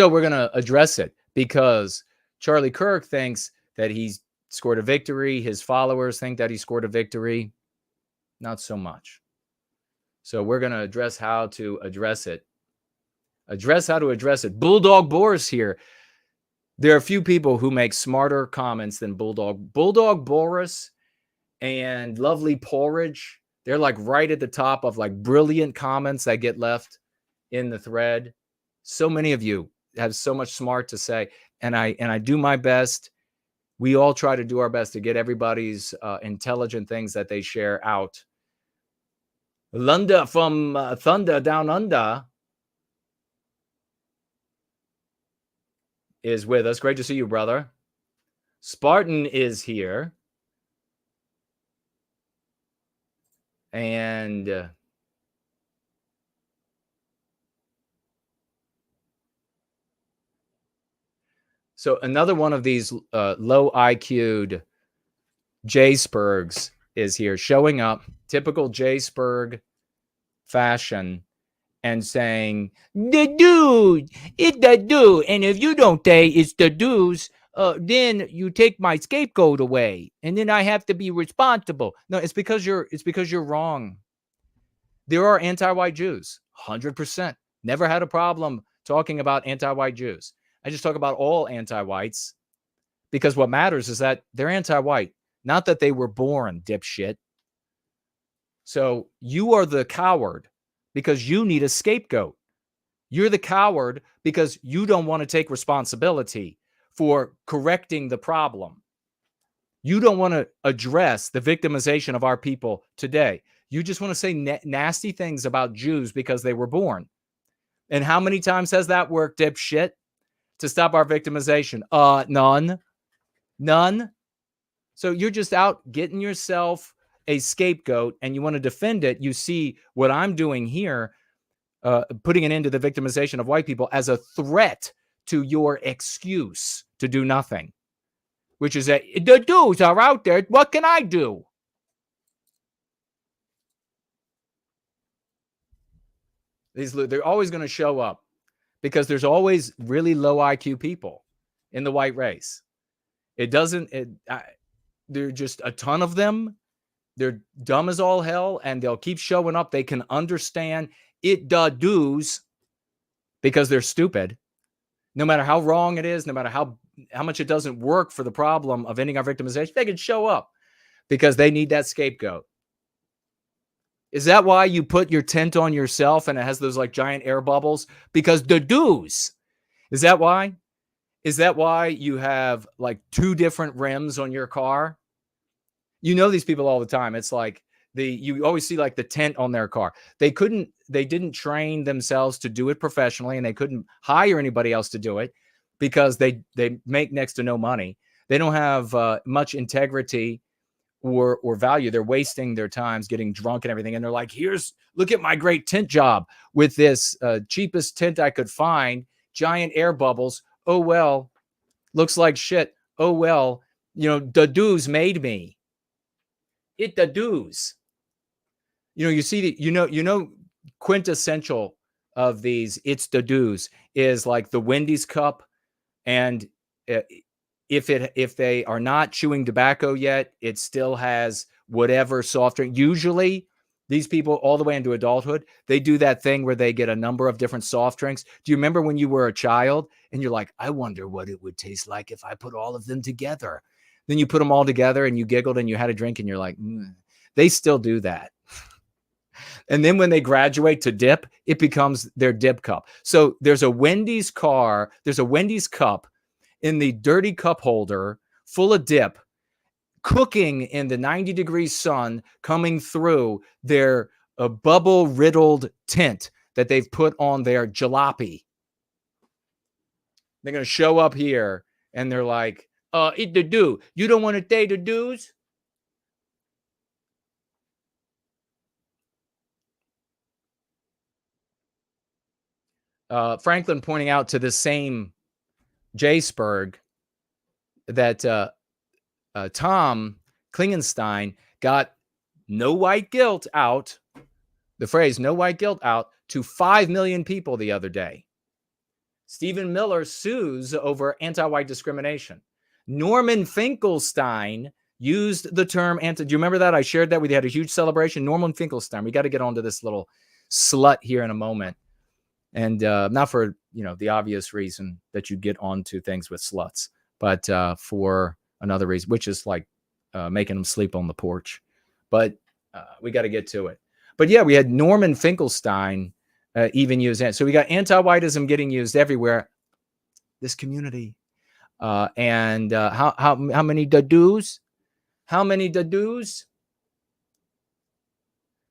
B: we're going to address it because Charlie Kirk thinks that he's scored a victory. His followers think that he scored a victory. Not so much. So we're going to address how to address it. Bulldog Boris here. There are a few people who make smarter comments than Bulldog. Bulldog Boris and Lovely Porridge, they're like right at the top of like brilliant comments that get left in the thread. So many of you have so much smart to say, and I do my best. We all try to do our best to get everybody's intelligent things that they share out. Lunda from Thunder Down Under is with us. Great to see you, brother. Spartan is here. And so another one of these low IQ'd J-Spurgs is here, showing up, typical J-Spurg fashion, and saying, the dude, it's the dude. And if you don't say it's the dudes, then you take my scapegoat away. And then I have to be responsible. No, it's because you're wrong. There are anti-white Jews, 100%. Never had a problem talking about anti-white Jews. I just talk about all anti-whites Because what matters is that they're anti-white, not that they were born, dipshit. So you are the coward because you need a scapegoat. You're the coward because you don't want to take responsibility for correcting the problem. You don't want to address the victimization of our people today. You just want to say nasty things about Jews because they were born. And how many times has that worked, dipshit, to stop our victimization? None. So you're just out getting yourself a scapegoat and you want to defend it. You see what I'm doing here, putting an end to the victimization of white people as a threat to your excuse to do nothing, which is that the dudes are out there. What can I do? They're always going to show up because there's always really low IQ people in the white race. There are just a ton of them. They're dumb as all hell, and they'll keep showing up. They can understand it does because they're stupid. No matter how wrong it is, no matter how much it doesn't work for the problem of ending our victimization, they can show up because they need that scapegoat. Is that why you put your tent on yourself and it has those like giant air bubbles? Because the dudes. Is that why? Is that why you have like 2 different rims on your car? You know these people all the time. It's like you always see like the tent on their car. They didn't train themselves to do it professionally, and they couldn't hire anybody else to do it because they make next to no money. They don't have much integrity or value. They're wasting their times getting drunk and everything. And they're like, look at my great tent job with this cheapest tent I could find, giant air bubbles. Oh, well, looks like shit. Oh, well, the dudes made me. It the dudes. You see quintessential of these, it's the dudes, is like the Wendy's cup. And if they are not chewing tobacco yet, it still has whatever soft drink. Usually these people all the way into adulthood, they do that thing where they get a number of different soft drinks. Do you remember when you were a child and you're like, I wonder what it would taste like if I put all of them together? Then you put them all together and you giggled and you had a drink and you're like, They still do that. And then when they graduate to dip, it becomes their dip cup. So there's a Wendy's cup in the dirty cup holder full of dip, cooking in the 90-degree sun, coming through their bubble-riddled tent that they've put on their jalopy. They're going to show up here, and they're like, eat the do. You don't want to take the dues? Franklin pointing out to the same J-Spurg that Tom Klingenstein got no white guilt out, the phrase no white guilt out, to 5 million people the other day. Stephen Miller sues over anti-white discrimination. Norman Finkelstein used the term do you remember that? I shared that. We had a huge celebration. Norman Finkelstein. We got to get onto this little slut here in a moment. And not for, the obvious reason that you get onto things with sluts, but for another reason, which is like making them sleep on the porch. But we got to get to it. But yeah, we had Norman Finkelstein even use it. So we got anti-whiteism getting used everywhere. This community. And how many da-doos? How many da-doos?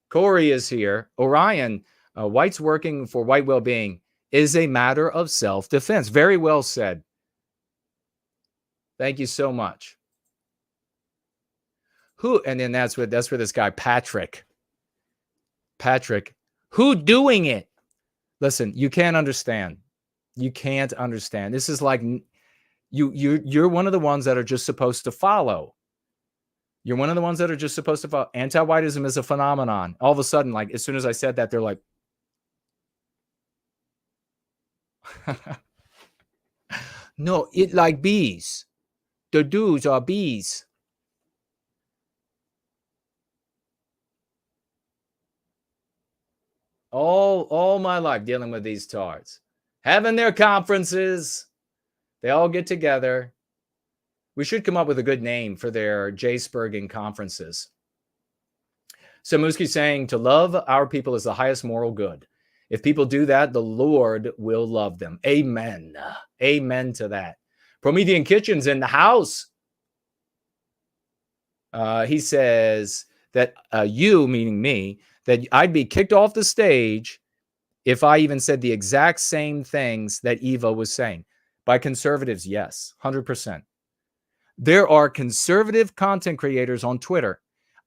B: Corey is here. Orion, whites working for white well-being is a matter of self-defense. Very well said. Thank you so much. And then that's where this guy, Patrick, who doing it? Listen, you can't understand. You can't understand. This is like you're one of the ones that are just supposed to follow. You're one of the ones that are just supposed to follow. Anti-whiteism is a phenomenon. All of a sudden, like as soon as I said that, they're like, no, it like bees. The dudes are bees. All my life dealing with these tards, having their conferences, they all get together. We should come up with a good name for their J-Spurging conferences. So Mooskie's saying, to love our people is the highest moral good. If people do that, the Lord will love them. Amen. Amen to that. Promethean Kitchen's in the house. He says that you, meaning me, that I'd be kicked off the stage if I even said the exact same things that Eva was saying. By conservatives, yes, 100%. There are conservative content creators on Twitter.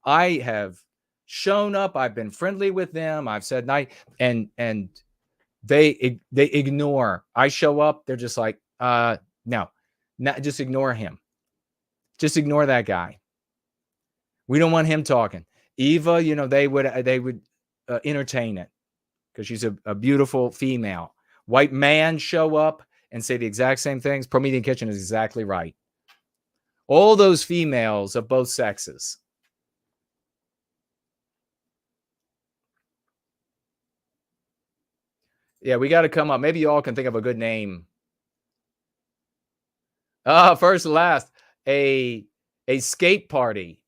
B: I have shown up. I've been friendly with them. I've said night, and they ignore. I show up. They're just like, no, just ignore him. Just ignore that guy. We don't want him talking. Eva, they would entertain it because she's a beautiful female. White man show up and say the exact same things. Promethean Kitchen is exactly right. All those females of both sexes. Yeah, we got to come up. Maybe you all can think of a good name. First and last, a skate party.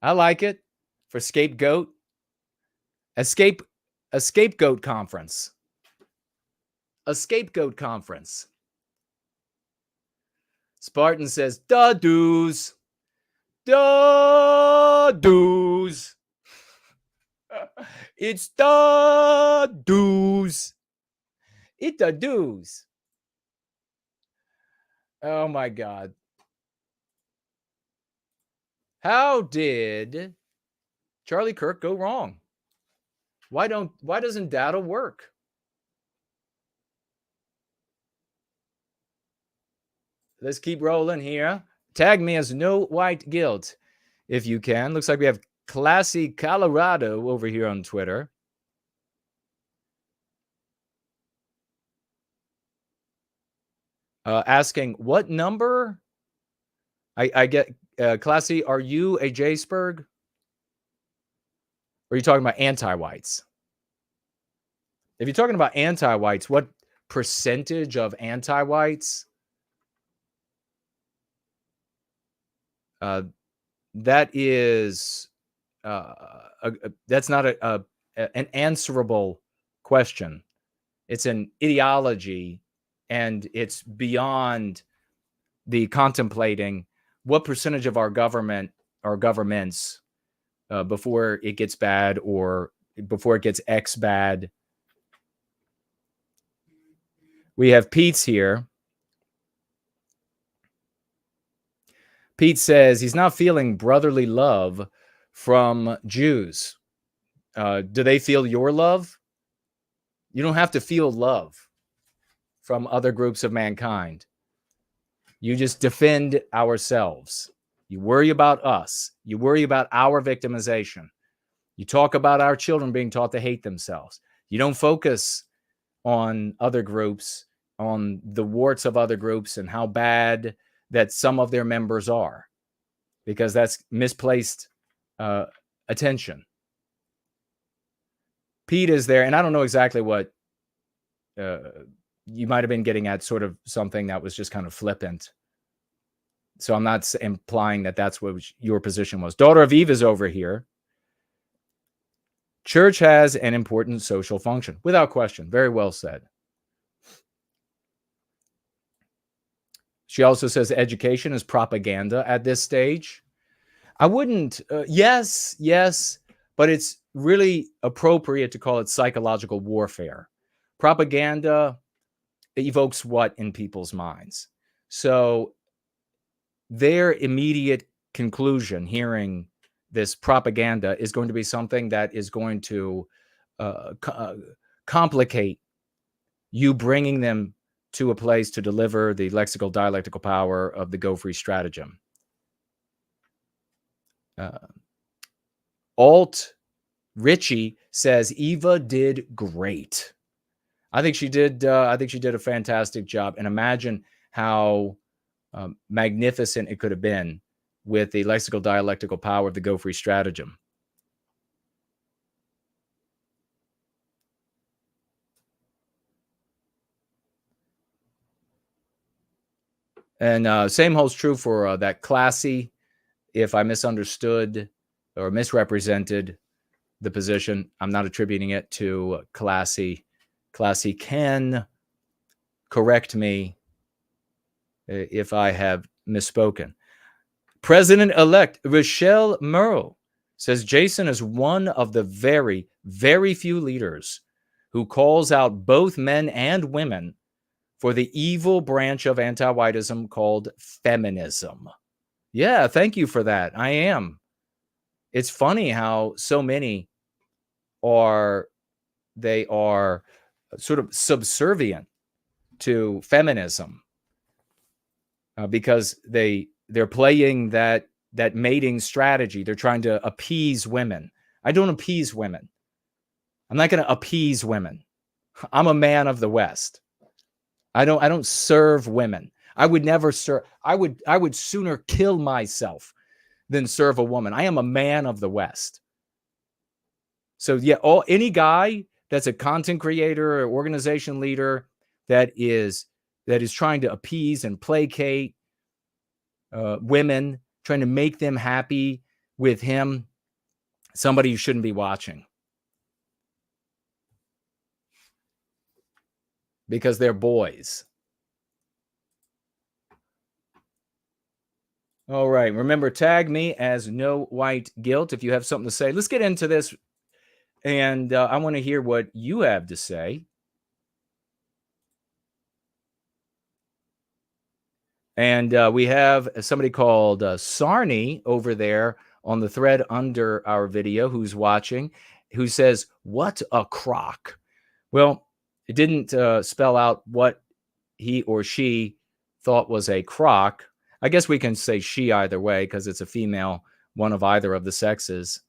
B: I like it. For scapegoat. A scapegoat conference. A scapegoat conference. Spartan says, "Da doos. Da doos. It's da doos. It da doos." Oh my God. How did Charlie Kirk go wrong? Why doesn't data work? Let's keep rolling here. Tag me as No White Guilt if you can. Looks like we have Classy Colorado over here on Twitter. Asking what number? I get Classy. Are you a J-Spurg? Or are you talking about anti-whites? If you're talking about anti-whites, what percentage of anti-whites? That is that's not an answerable question. It's an ideology, and it's beyond the contemplating what percentage of our government or governments before it gets bad or before it gets X bad. We have Pete's here. Pete says he's not feeling brotherly love from Jews. Do they feel your love? You don't have to feel love from other groups of mankind. You just defend ourselves. You worry about us. You worry about our victimization. You talk about our children being taught to hate themselves. You don't focus on other groups, on the warts of other groups and how bad that some of their members are, because that's misplaced attention. Pete is there, and I don't know exactly what you might have been getting at, sort of something that was just kind of flippant. So I'm not implying that that's what your position was. Daughter of Eve is over here. Church has an important social function, without question. Very well said. She also says education is propaganda at this stage. I wouldn't, yes, but it's really appropriate to call it psychological warfare. Propaganda evokes what in people's minds? So their immediate conclusion, hearing this propaganda, is going to be something that is going to complicate you bringing them to a place to deliver the lexical dialectical power of the Go Free stratagem. Alt Richie says Eva did great. I think she did. I think she did a fantastic job. And imagine how magnificent it could have been with the lexical dialectical power of the Go Free stratagem. And same holds true for that classy. If I misunderstood or misrepresented the position, I'm not attributing it to classy. Classy can correct me if I have misspoken. President-elect Rochelle Merle says Jason is one of the very, very few leaders who calls out both men and women for the evil branch of anti-whiteism called feminism. Yeah, thank you for that. I am. It's funny how so many are sort of subservient to feminism because they're playing that mating strategy. They're trying to appease women. I don't appease women. I'm not going to appease women. I'm a man of the West. I don't serve women. I would never serve. I would sooner kill myself than serve a woman. I am a man of the West. So yeah, any guy that's a content creator or organization leader that is trying to appease and placate women, trying to make them happy with him, somebody you shouldn't be watching. Because they're boys. All right. Remember, tag me as No White Guilt if you have something to say. Let's get into this. And I want to hear what you have to say. And we have somebody called Sarni over there on the thread under our video who's watching, who says, "What a crock." Well, it didn't spell out what he or she thought was a crock. I guess we can say she either way because it's a female, one of either of the sexes.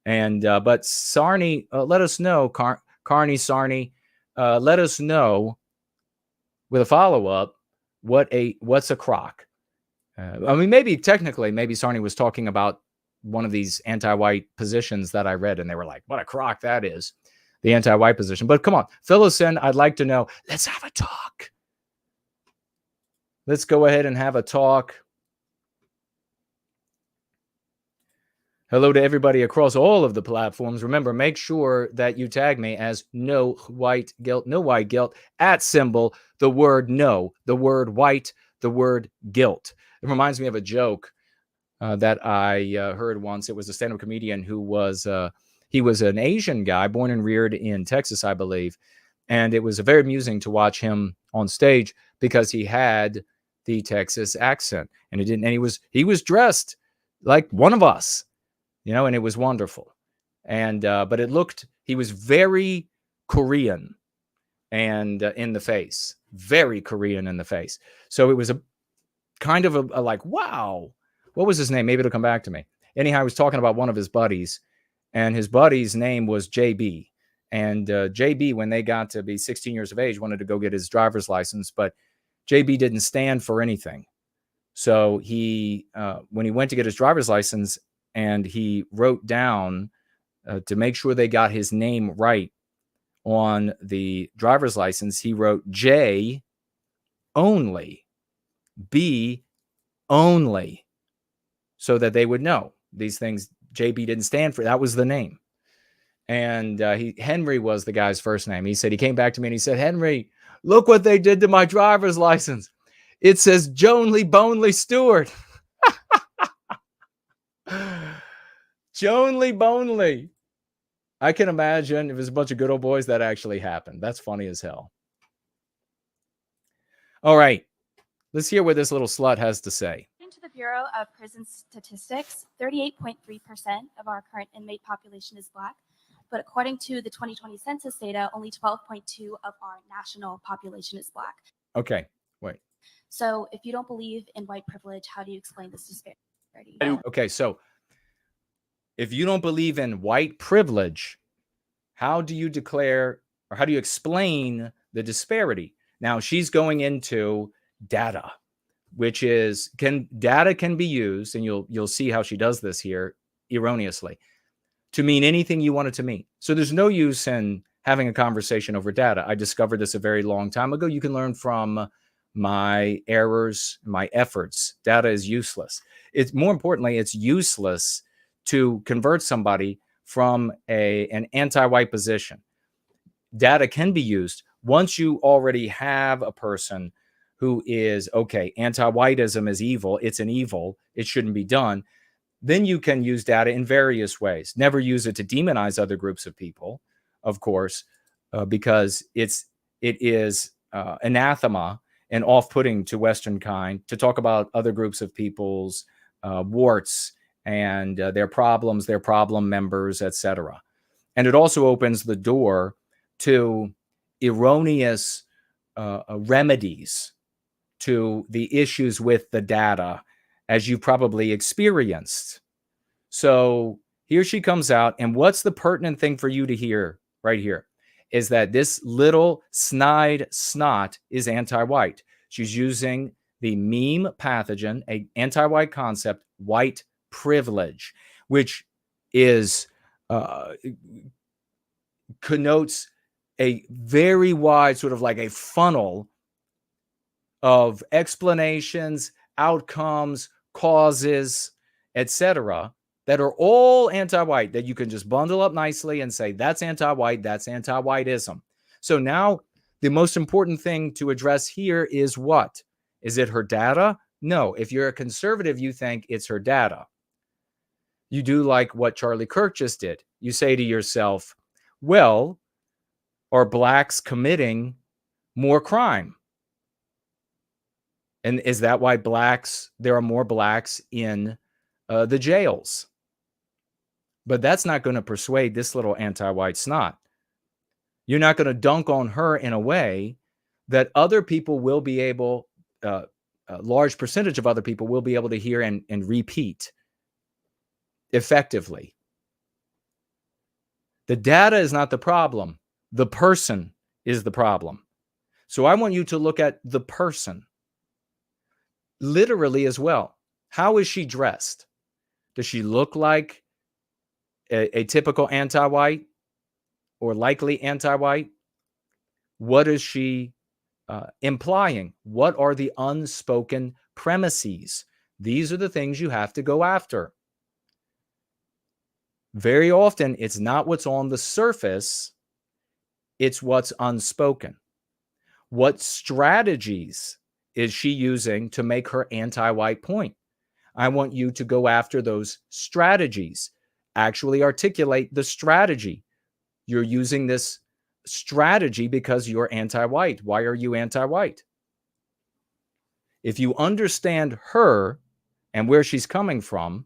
B: And but Sarni, let us know, Carney Sarni, let us know with a follow-up what's a crock. I mean, maybe Sarni was talking about one of these anti-white positions that I read, and they were like, "What a crock that is." The anti-white position. But come on, fill us in. I'd like to know. Let's have a talk. Let's go ahead and have a talk. Hello to everybody across all of the platforms. Remember, make sure that you tag me as No White Guilt, No White Guilt, @, the word no, the word white, the word guilt. It reminds me of a joke that I heard once. It was a stand-up comedian who was... he was an Asian guy, born and reared in Texas, I believe. And it was very amusing to watch him on stage because he had the Texas accent. And he was dressed like one of us, and it was wonderful. And but he was very Korean and in the face, very Korean in the face. So it was a kind of a like, wow, what was his name? Maybe it'll come back to me. Anyhow, I was talking about one of his buddies. And his buddy's name was JB. And JB, when they got to be 16 years of age, wanted to go get his driver's license. But JB didn't stand for anything. So he, when he went to get his driver's license and he wrote down to make sure they got his name right on the driver's license, he wrote J only, B only, so that they would know these things. JB didn't stand for, that was the name. And Henry was the guy's first name. He said, he came back to me and he said, "Henry, look what they did to my driver's license. It says Jonely Bonely Stewart." Jonely Bonely. I can imagine if it's a bunch of good old boys that actually happened. That's funny as hell. All right. Let's hear what this little slut has to say.
H: To the Bureau of Prison Statistics, 38.3% of our current inmate population is Black, but according to the 2020 census data, only 12.2% of our national population is Black.
B: Okay, wait.
H: So if you don't believe in white privilege, how do you explain this disparity?
B: Okay, so if you don't believe in white privilege, how do you declare or how do you explain the disparity? Now, she's going into data, which is data can be used, and you'll see how she does this here erroneously, to mean anything you want it to mean. So there's no use in having a conversation over data. I discovered this a very long time ago. You can learn from my errors, my efforts. Data is useless. It's more importantly, it's useless to convert somebody from an anti-white position. Data can be used once you already have a person who is, okay, anti-whiteism is evil. It's an evil. It shouldn't be done. Then you can use data in various ways. Never use it to demonize other groups of people, of course, because it is anathema and off-putting to Western kind to talk about other groups of people's warts and their problems, their problem members, etc. And it also opens the door to erroneous remedies to the issues with the data, as you probably experienced. So here she comes out, and what's the pertinent thing for you to hear right here is that this little snide snot is anti-white. She's using the meme pathogen, an anti-white concept, white privilege, which is connotes a very wide sort of like a funnel of explanations, outcomes, causes, etc., that are all anti-white, that you can just bundle up nicely and say, that's anti-white, that's anti-whiteism. So now the most important thing to address here is what? Is it her data? No. If you're a conservative, you think it's her data. You do like what Charlie Kirk just did. You say to yourself, well, are blacks committing more crime? And is that why there are more blacks in the jails? But that's not going to persuade this little anti-white snot. You're not going to dunk on her in a way that other people will be able, a large percentage of other people will be able to hear and repeat effectively. The data is not the problem. The person is the problem. So I want you to look at the person literally as well. How is she dressed? Does she look like a typical anti-white or likely anti-white? What is she implying? What are the unspoken premises? These are the things you have to go after. Very often, it's not what's on the surface, it's what's unspoken. What strategies is she using to make her anti-white point? I want you to go after those strategies. Actually articulate the strategy. You're using this strategy because you're anti-white. Why are you anti-white? If you understand her and where she's coming from,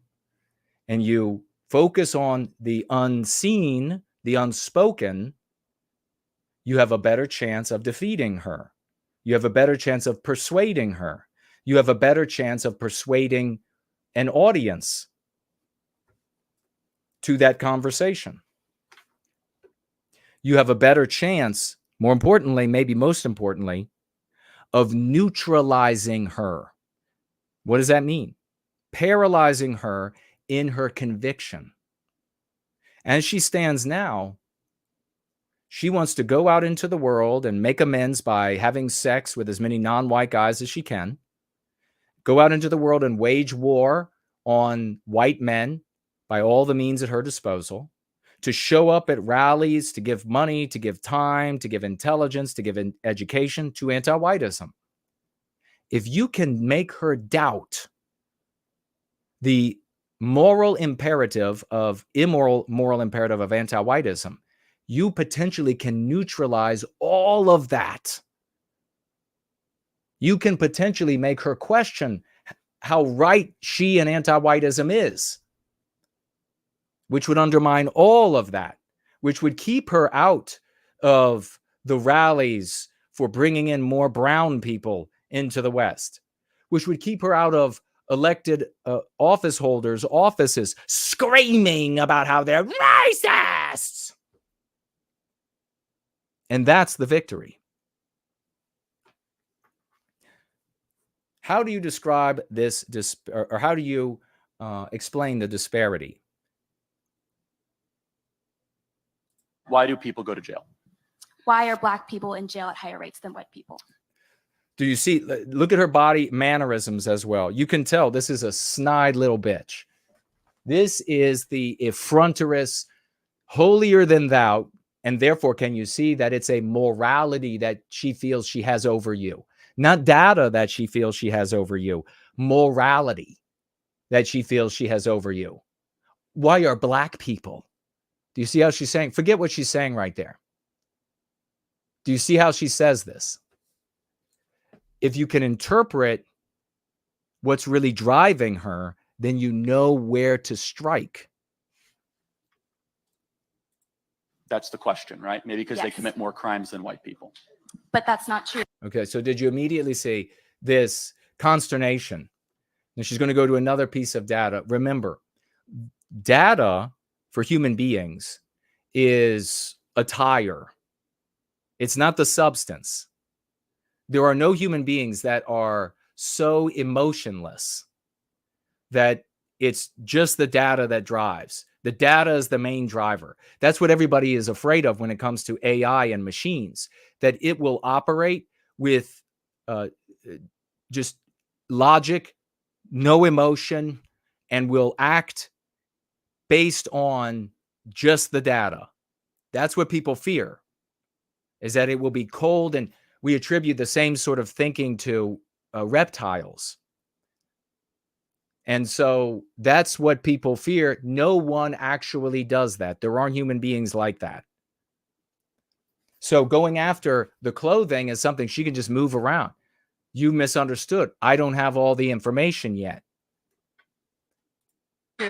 B: and you focus on the unseen, the unspoken, you have a better chance of defeating her. You have a better chance of persuading her. You have a better chance of persuading an audience to that conversation. You have a better chance, more importantly, maybe most importantly, of neutralizing her. What does that mean? Paralyzing her in her conviction. As she stands now, she wants to go out into the world and make amends by having sex with as many non-white guys as she can. Go out into the world and wage war on white men by all the means at her disposal. To show up at rallies, to give money, to give time, to give intelligence, to give education to anti-whiteism. If you can make her doubt the moral imperative of moral imperative of anti-whiteism, you potentially can neutralize all of that. You can potentially make her question how right she and anti-whiteism is, which would undermine all of that, which would keep her out of the rallies for bringing in more brown people into the West, which would keep her out of elected office holders' offices screaming about how they're racists. And that's the victory. How do you describe this, or how do you explain the disparity?
I: Why do people go to jail?
H: Why are Black people in jail at higher rates than white people?
B: Do you see? Look at her body mannerisms as well. You can tell this is a snide little bitch. This is the effronterous, holier than thou. And therefore, can you see that it's a morality that she feels she has over you? Not data that she feels she has over you. Morality that she feels she has over you. Why are black people? Do you see how she's saying? Forget what she's saying right there. Do you see how she says this? If you can interpret what's really driving her, then you know where to strike.
I: That's the question, right? Maybe because they
H: Yes.
I: commit more crimes than white people.
H: But that's not true.
B: Okay, so did you immediately see this consternation? And she's going to go to another piece of data. Remember, data for human beings is a tire. It's not the substance. There are no human beings that are so emotionless that it's just the data that drives. The data is the main driver. That's what everybody is afraid of when it comes to AI and machines, that it will operate with just logic, no emotion, and will act based on just the data. That's what people fear, is that it will be cold, and we attribute the same sort of thinking to reptiles. And so that's what people fear. No one actually does that. There aren't human beings like that. So going after the clothing is something she can just move around. You misunderstood. I don't have all the information yet.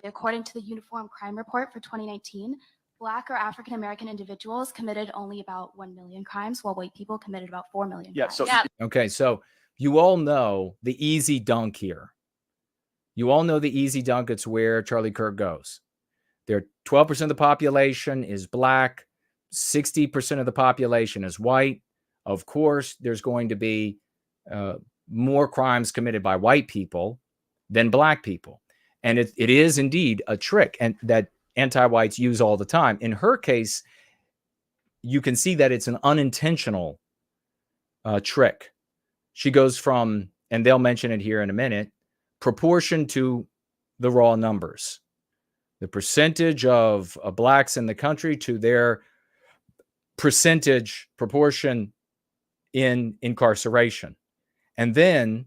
H: According to the Uniform Crime Report for 2019, Black or African American individuals committed only about 1 million crimes, while white people committed about 4 million crimes.
I: So
B: Okay, so you all know the easy dunk here. You all know the easy dunk. It's where Charlie Kirk goes. There, 12% of the population is black. 60% of the population is white. Of course, there's going to be more crimes committed by white people than black people. And it is indeed a trick, and that anti-whites use all the time. In her case, you can see that it's an unintentional trick. She goes from, and they'll mention it here in a minute, proportion to the raw numbers, the percentage of blacks in the country to their percentage proportion in incarceration. And then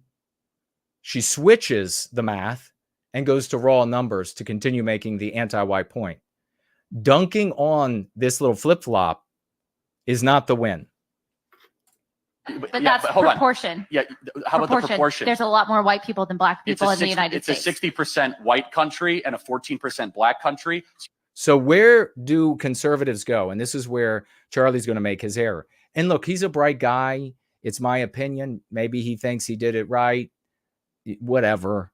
B: she switches the math and goes to raw numbers to continue making the anti-white point. Dunking on this little flip-flop is not the win.
J: But that's proportion.
I: Yeah. How about the proportion?
J: There's a lot more white people than black people in the United States.
I: It's a 60% white country and a 14% black country.
B: So where do conservatives go? And this is where Charlie's going to make his error. And look, he's a bright guy. It's my opinion. Maybe he thinks he did it right. Whatever.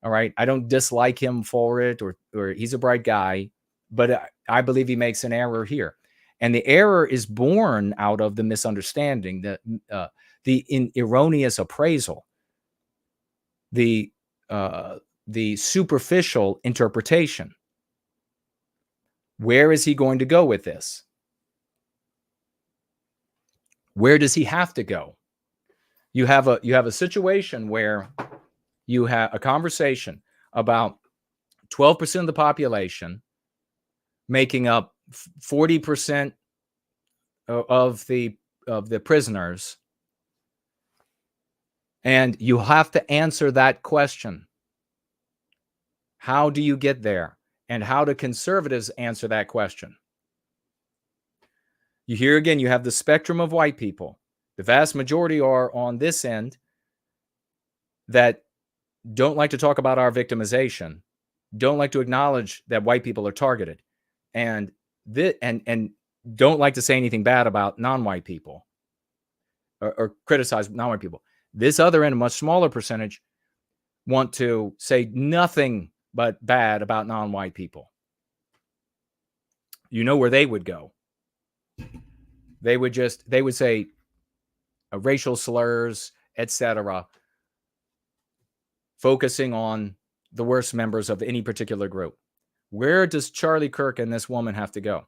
B: All right. I don't dislike him for it, or he's a bright guy, but I believe he makes an error here. And the error is born out of the misunderstanding, the erroneous appraisal, the superficial interpretation. Where is he going to go with this? Where does he have to go? You have a situation where you have a conversation about 12% of the population making up 40% of the prisoners, and you have to answer that question. How do you get there? And how do conservatives answer that question? You hear again, you have the spectrum of white people. The vast majority are on this end that don't like to talk about our victimization, don't like to acknowledge that white people are targeted, and don't like to say anything bad about non-white people or criticize non-white people. This other end, a much smaller percentage, want to say nothing but bad about non-white people. You know where they would go. They would say racial slurs, etc., focusing on the worst members of any particular group. Where does Charlie Kirk and this woman have to go?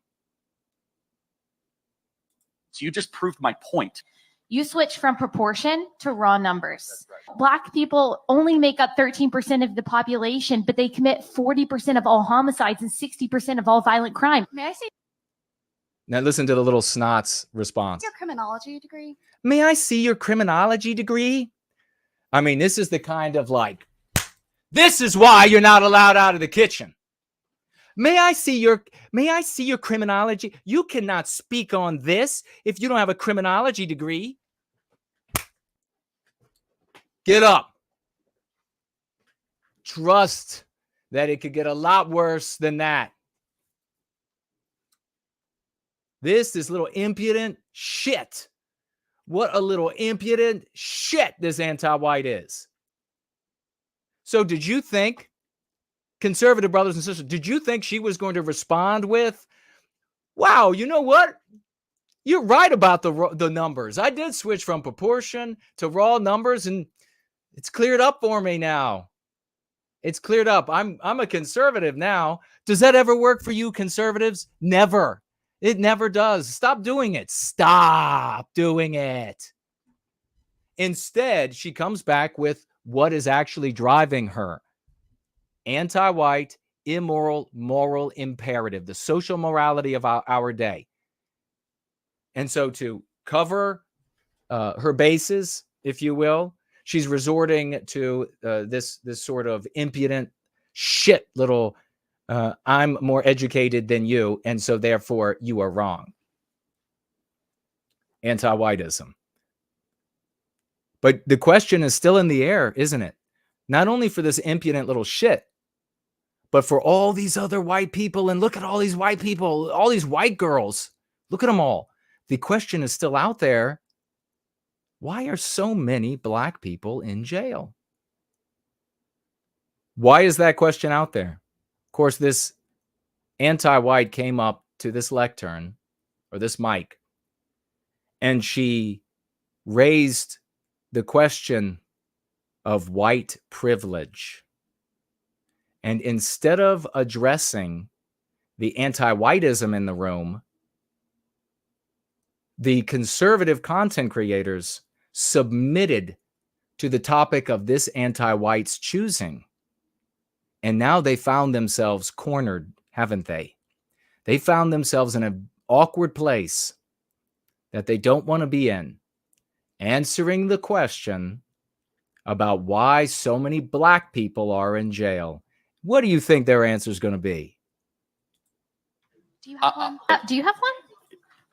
I: So you just proved my point.
J: You switch from proportion to raw numbers. Black people only make up 13% of the population, but they commit 40% of all homicides and 60% of all violent crime.
H: May I see
B: Now listen to the little snot's response.
H: your criminology degree?
B: May I see your criminology degree? I mean, this is the kind of like, this is why you're not allowed out of the kitchen. May I see your criminology? You cannot speak on this if you don't have a criminology degree. Get up. Trust that it could get a lot worse than that. This little impudent shit. What a little impudent shit this anti-white is. So did you think, conservative brothers and sisters, did you think she was going to respond with, wow, you know what? You're right about the numbers. I did switch from proportion to raw numbers, and it's cleared up for me now. It's cleared up. I'm a conservative now. Does that ever work for you conservatives? Never. It never does. Stop doing it. Stop doing it. Instead, she comes back with what is actually driving her. Anti-white, immoral, moral imperative, the social morality of our day. And so to cover her bases, if you will, she's resorting to this sort of impudent shit little, I'm more educated than you, and so therefore you are wrong. Anti-whiteism. But the question is still in the air, isn't it? Not only for this impudent little shit, but for all these other white people. And look at all these white people, all these white girls. Look at them all. The question is still out there. Why are so many black people in jail? Why is that question out there? Of course, this anti-white came up to this lectern or this mic, and she raised the question of white privilege. And instead of addressing the anti-whiteism in the room, the conservative content creators submitted to the topic of this anti-white's choosing. And now they found themselves cornered, haven't they? They found themselves in an awkward place that they don't want to be in, answering the question about why so many black people are in jail. What do you think their answer is going to be?
H: Do you have one?
J: Do you have one?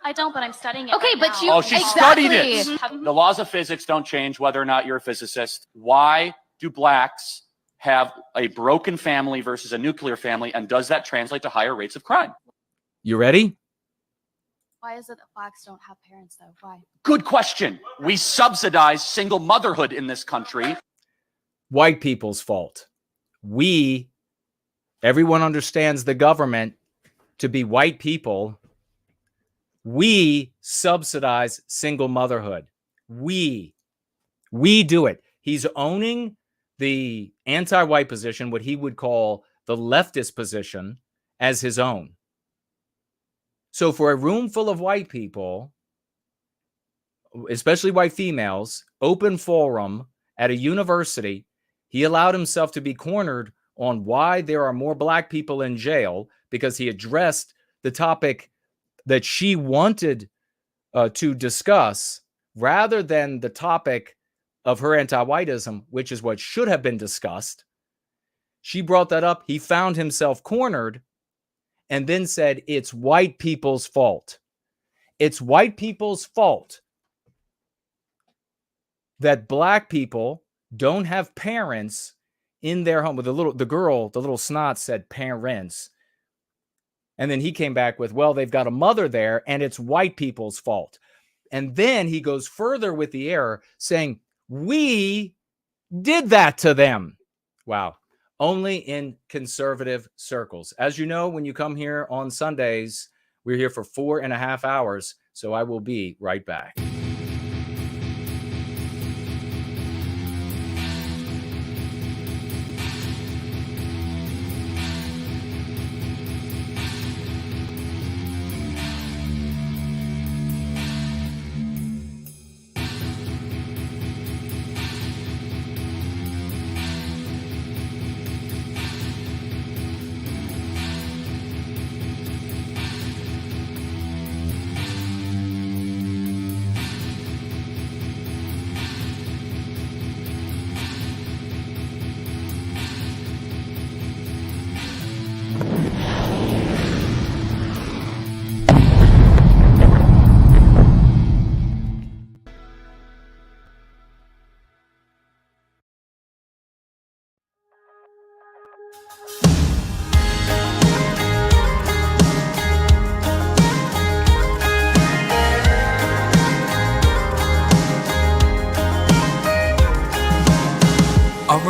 H: I don't, but I'm studying it.
J: Okay,
H: right
J: but
H: now.
J: you-
I: Oh, she studied it. The laws of physics don't change whether or not you're a physicist. Why do blacks have a broken family versus a nuclear family, and does that translate to higher rates of crime?
B: You ready?
H: Why is it that blacks don't have parents, though? Why?
I: Good question. We subsidize single motherhood in this country.
B: White people's fault. Everyone understands the government to be white people. We subsidize single motherhood. We do it. He's owning the anti-white position, what he would call the leftist position, as his own. So for a room full of white people, especially white females, open forum at a university, he allowed himself to be cornered on why there are more black people in jail because he addressed the topic that she wanted to discuss rather than the topic of her anti-whiteism, which is what should have been discussed. She brought that up. He found himself cornered and then said, it's white people's fault. It's white people's fault that black people don't have parents in their home. The little snot said parents. And then he came back with, well, they've got a mother there and it's white people's fault. And then he goes further with the error saying, we did that to them. Wow. Only in conservative circles. As you know, when you come here on Sundays, we're here for 4.5 hours. So I will be right back.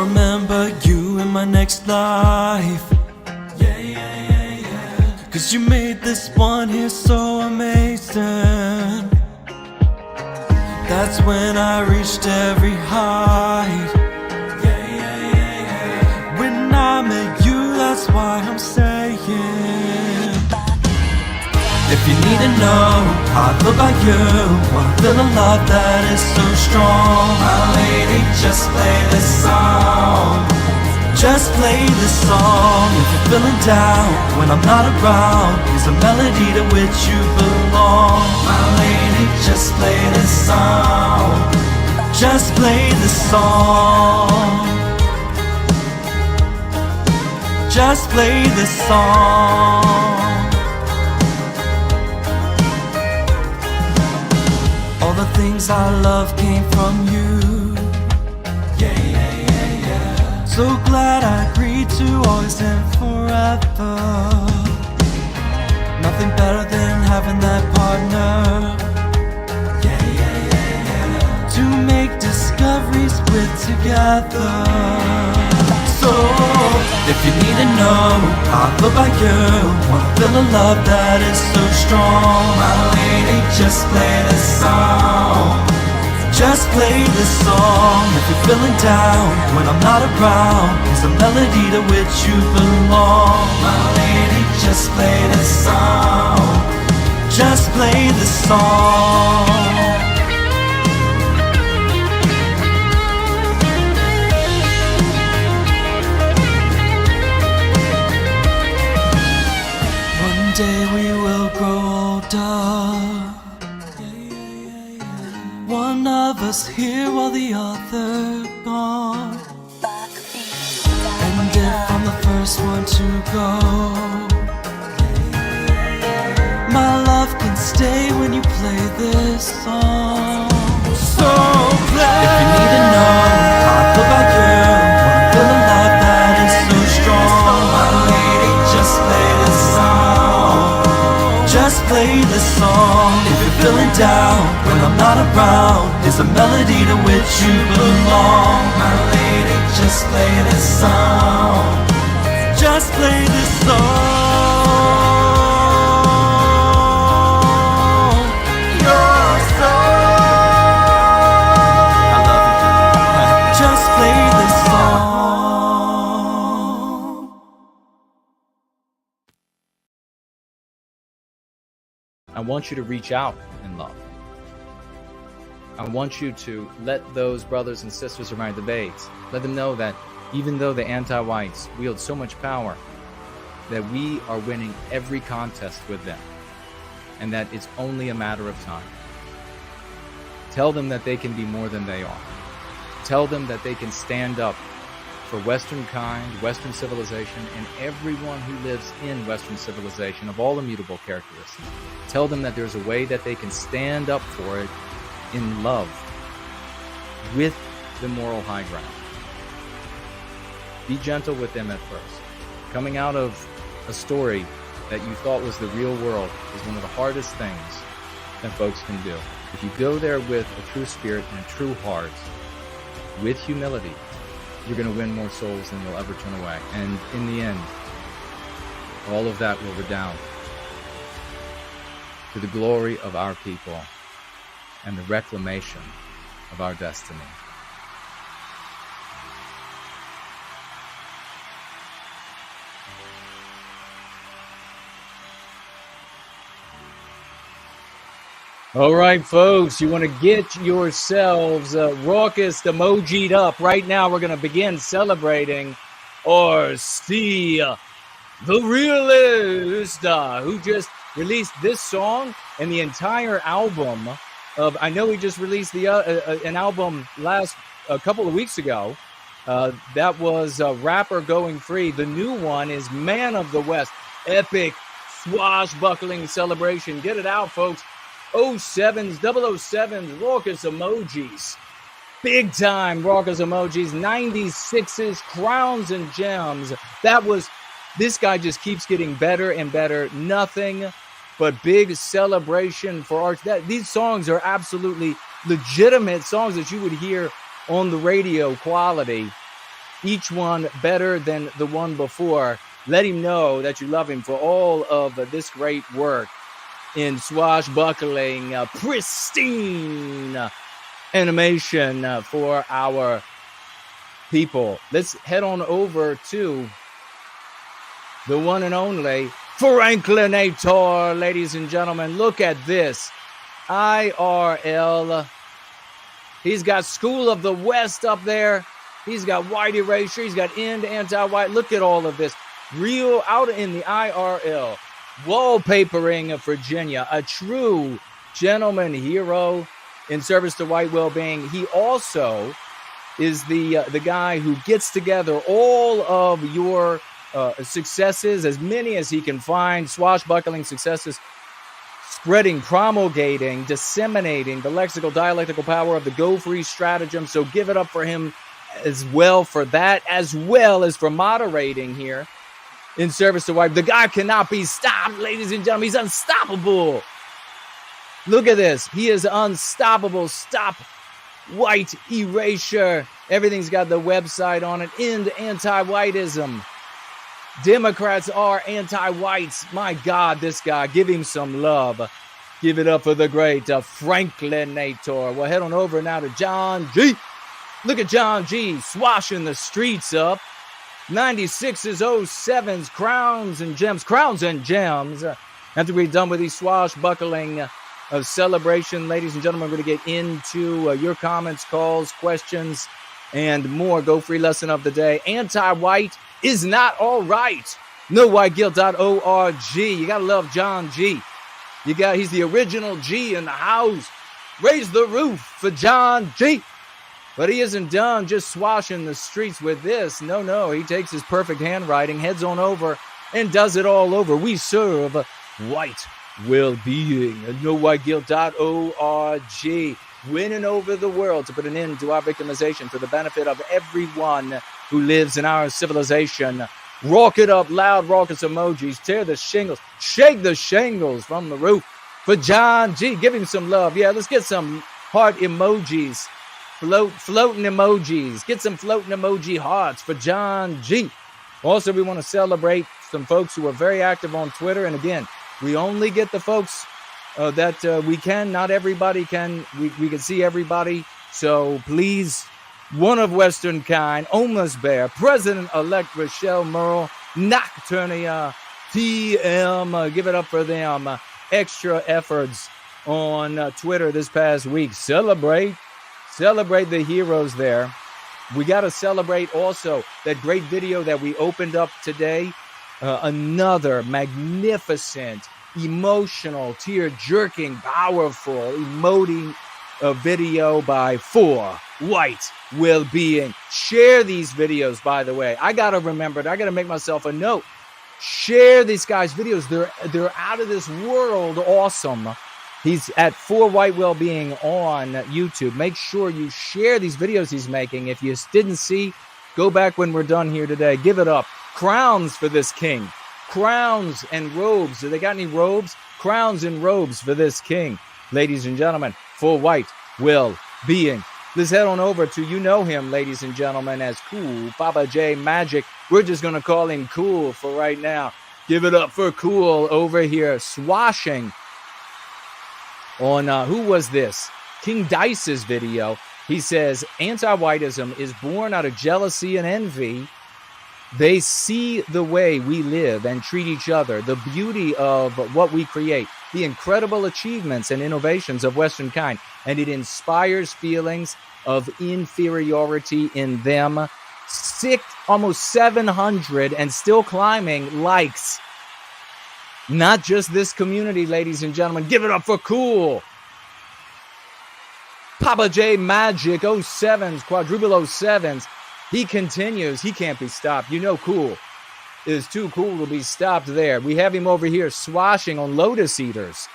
K: remember you in my next life. Yeah, yeah, yeah, yeah. 'Cause you made this one here so amazing. That's when I reached every height. Yeah, yeah, yeah, yeah. When I met you, that's why I'm saying, if you need to know how I feel about you, wanna feel a love that is so strong, my lady, just play this song. Just play this song. If you're feeling down when I'm not around, here's a melody to which you belong. My lady, just play this song. Just play this song. Just play this song. All the things I love came from you. Yeah, yeah, yeah, yeah. So glad I agreed to always and forever. Nothing better than having that partner. Yeah, yeah, yeah, yeah. To make discoveries with together. So, if you need to know how I feel about you, wanna feel a love that is so strong, my lady, just play this song. Just play this song. If you're feeling down when I'm not around, here's a melody to which you belong. My lady, just play this song. Just play this song. Day we will grow older. One of us here while the other gone. And if I'm the first one to go, my love can stay when you play this song. So play. If you need to know how I feel about you, wanna feel a love that is so strong, my lady, just play this song. Just play this song. If you're feeling down when I'm not around, there's a melody to which you belong. My lady, just play this song. Just play this song. Your song. I love you. Just play this song.
B: I want you to reach out in love. I want you to let those brothers and sisters around the debates, let them know that even though the anti-whites wield so much power, that we are winning every contest with them, and that it's only a matter of time. Tell them that they can be more than they are. Tell them that they can stand up for Western kind, Western civilization, and everyone who lives in Western civilization of all immutable characteristics. Tell them that there's a way that they can stand up for it in love, with the moral high ground. Be gentle with them at first. Coming out of a story that you thought was the real world is one of the hardest things that folks can do. If you go there with a true spirit and a true heart, with humility, you're going to win more souls than you'll ever turn away. And in the end, all of that will redound to the glory of our people and the reclamation of our destiny. All right, folks, you want to get yourselves raucous emojied up. Right now, we're going to begin celebrating or see the Realist, who just released this song and the entire album of, I know he just released the an album a couple of weeks ago. That was Rapper Going Free. The new one is Man of the West. Epic swashbuckling celebration. Get it out, folks. 07s, 007s, raucous emojis. Big time raucous emojis. 96s, crowns and gems. This guy just keeps getting better and better. Nothing but big celebration for art. These songs are absolutely legitimate songs that you would hear on the radio quality. each one better than the one before. Let him know that you love him for all of this great work in swashbuckling, pristine animation for our people. Let's head on over to the one and only Franklinator, ladies and gentlemen. Look at this. IRL. He's got School of the West up there. He's got white erasure. He's got end anti-white. Look at all of this. Real out in the IRL. Wallpapering of Virginia. A true gentleman hero in service to white well-being. He also is the guy who gets together all of your successes, as many as he can find, swashbuckling successes, spreading, promulgating, disseminating the lexical, dialectical power of the Go Free stratagem. So give it up for him as well for that, as well as for moderating here in service to white. The guy cannot be stopped, ladies and gentlemen. He's unstoppable. Look at this. He is unstoppable. Stop white erasure. Everything's got the website on it. End anti-whiteism. Democrats are anti-whites. My God, this guy. Give him some love. Give it up for the great Franklinator. We'll head on over now to John G. Look at John G. swashing the streets up. 96's 07's crowns and gems. Crowns and gems. After we're done with these swashbuckling of celebration, ladies and gentlemen, we're going to get into your comments, calls, questions, and more. Go Free lesson of the day. Anti-white is not all right. NoWhiteGuilt.org. You got to love John G. He's the original G in the house. Raise the roof for John G. But he isn't done just swashing the streets with this. No. He takes his perfect handwriting, heads on over, and does it all over. We serve white well-being. NoWhiteGuilt.org. Winning over the world to put an end to our victimization for the benefit of everyone who lives in our civilization. Rock it up, loud, raucous emojis. Tear the shingles. Shake the shingles from the roof for John G. Give him some love. Yeah, let's get some heart emojis. Floating emojis. Get some floating emoji hearts for John G. Also, we want to celebrate some folks who are very active on Twitter. And again, we only get the folks that we can. Not everybody can. We can see everybody. So please, one of Western kind, Almost Bear, President-elect Rochelle Merle, Nocturnia, TM. Give it up for them. Extra efforts on Twitter this past week. Celebrate the heroes there. We got to celebrate also that great video that we opened up today. Another magnificent, emotional, tear-jerking, powerful, emoting video by White Wellbeing. Share these videos, by the way. I got to remember it. I got to make myself a note. Share these guys' videos. They're out of this world awesome. He's at White Wellbeing on YouTube. Make sure you share these videos he's making. If you didn't see, go back when we're done here today. Give it up. Crowns for this king. Crowns and robes. Do they got any robes? Crowns and robes for this king. Ladies and gentlemen, White Wellbeing. Let's head on over to, you know him, ladies and gentlemen, as Cool Papa J Magic. We're just going to call him Cool for right now. Give it up for Cool over here, swashing on, who was this? King Dice's video. He says, anti-whiteism is born out of jealousy and envy. They see the way we live and treat each other, the beauty of what we create, the incredible achievements and innovations of Western kind, and it inspires feelings of inferiority in them. Almost 700 and still climbing likes. Not just this community, ladies and gentlemen. Give it up for Cool Papa J Magic 07s, quadruple 07s. He continues. He can't be stopped. You know Cool is too cool to be stopped there. We have him over here swashing on Lotus Eaters.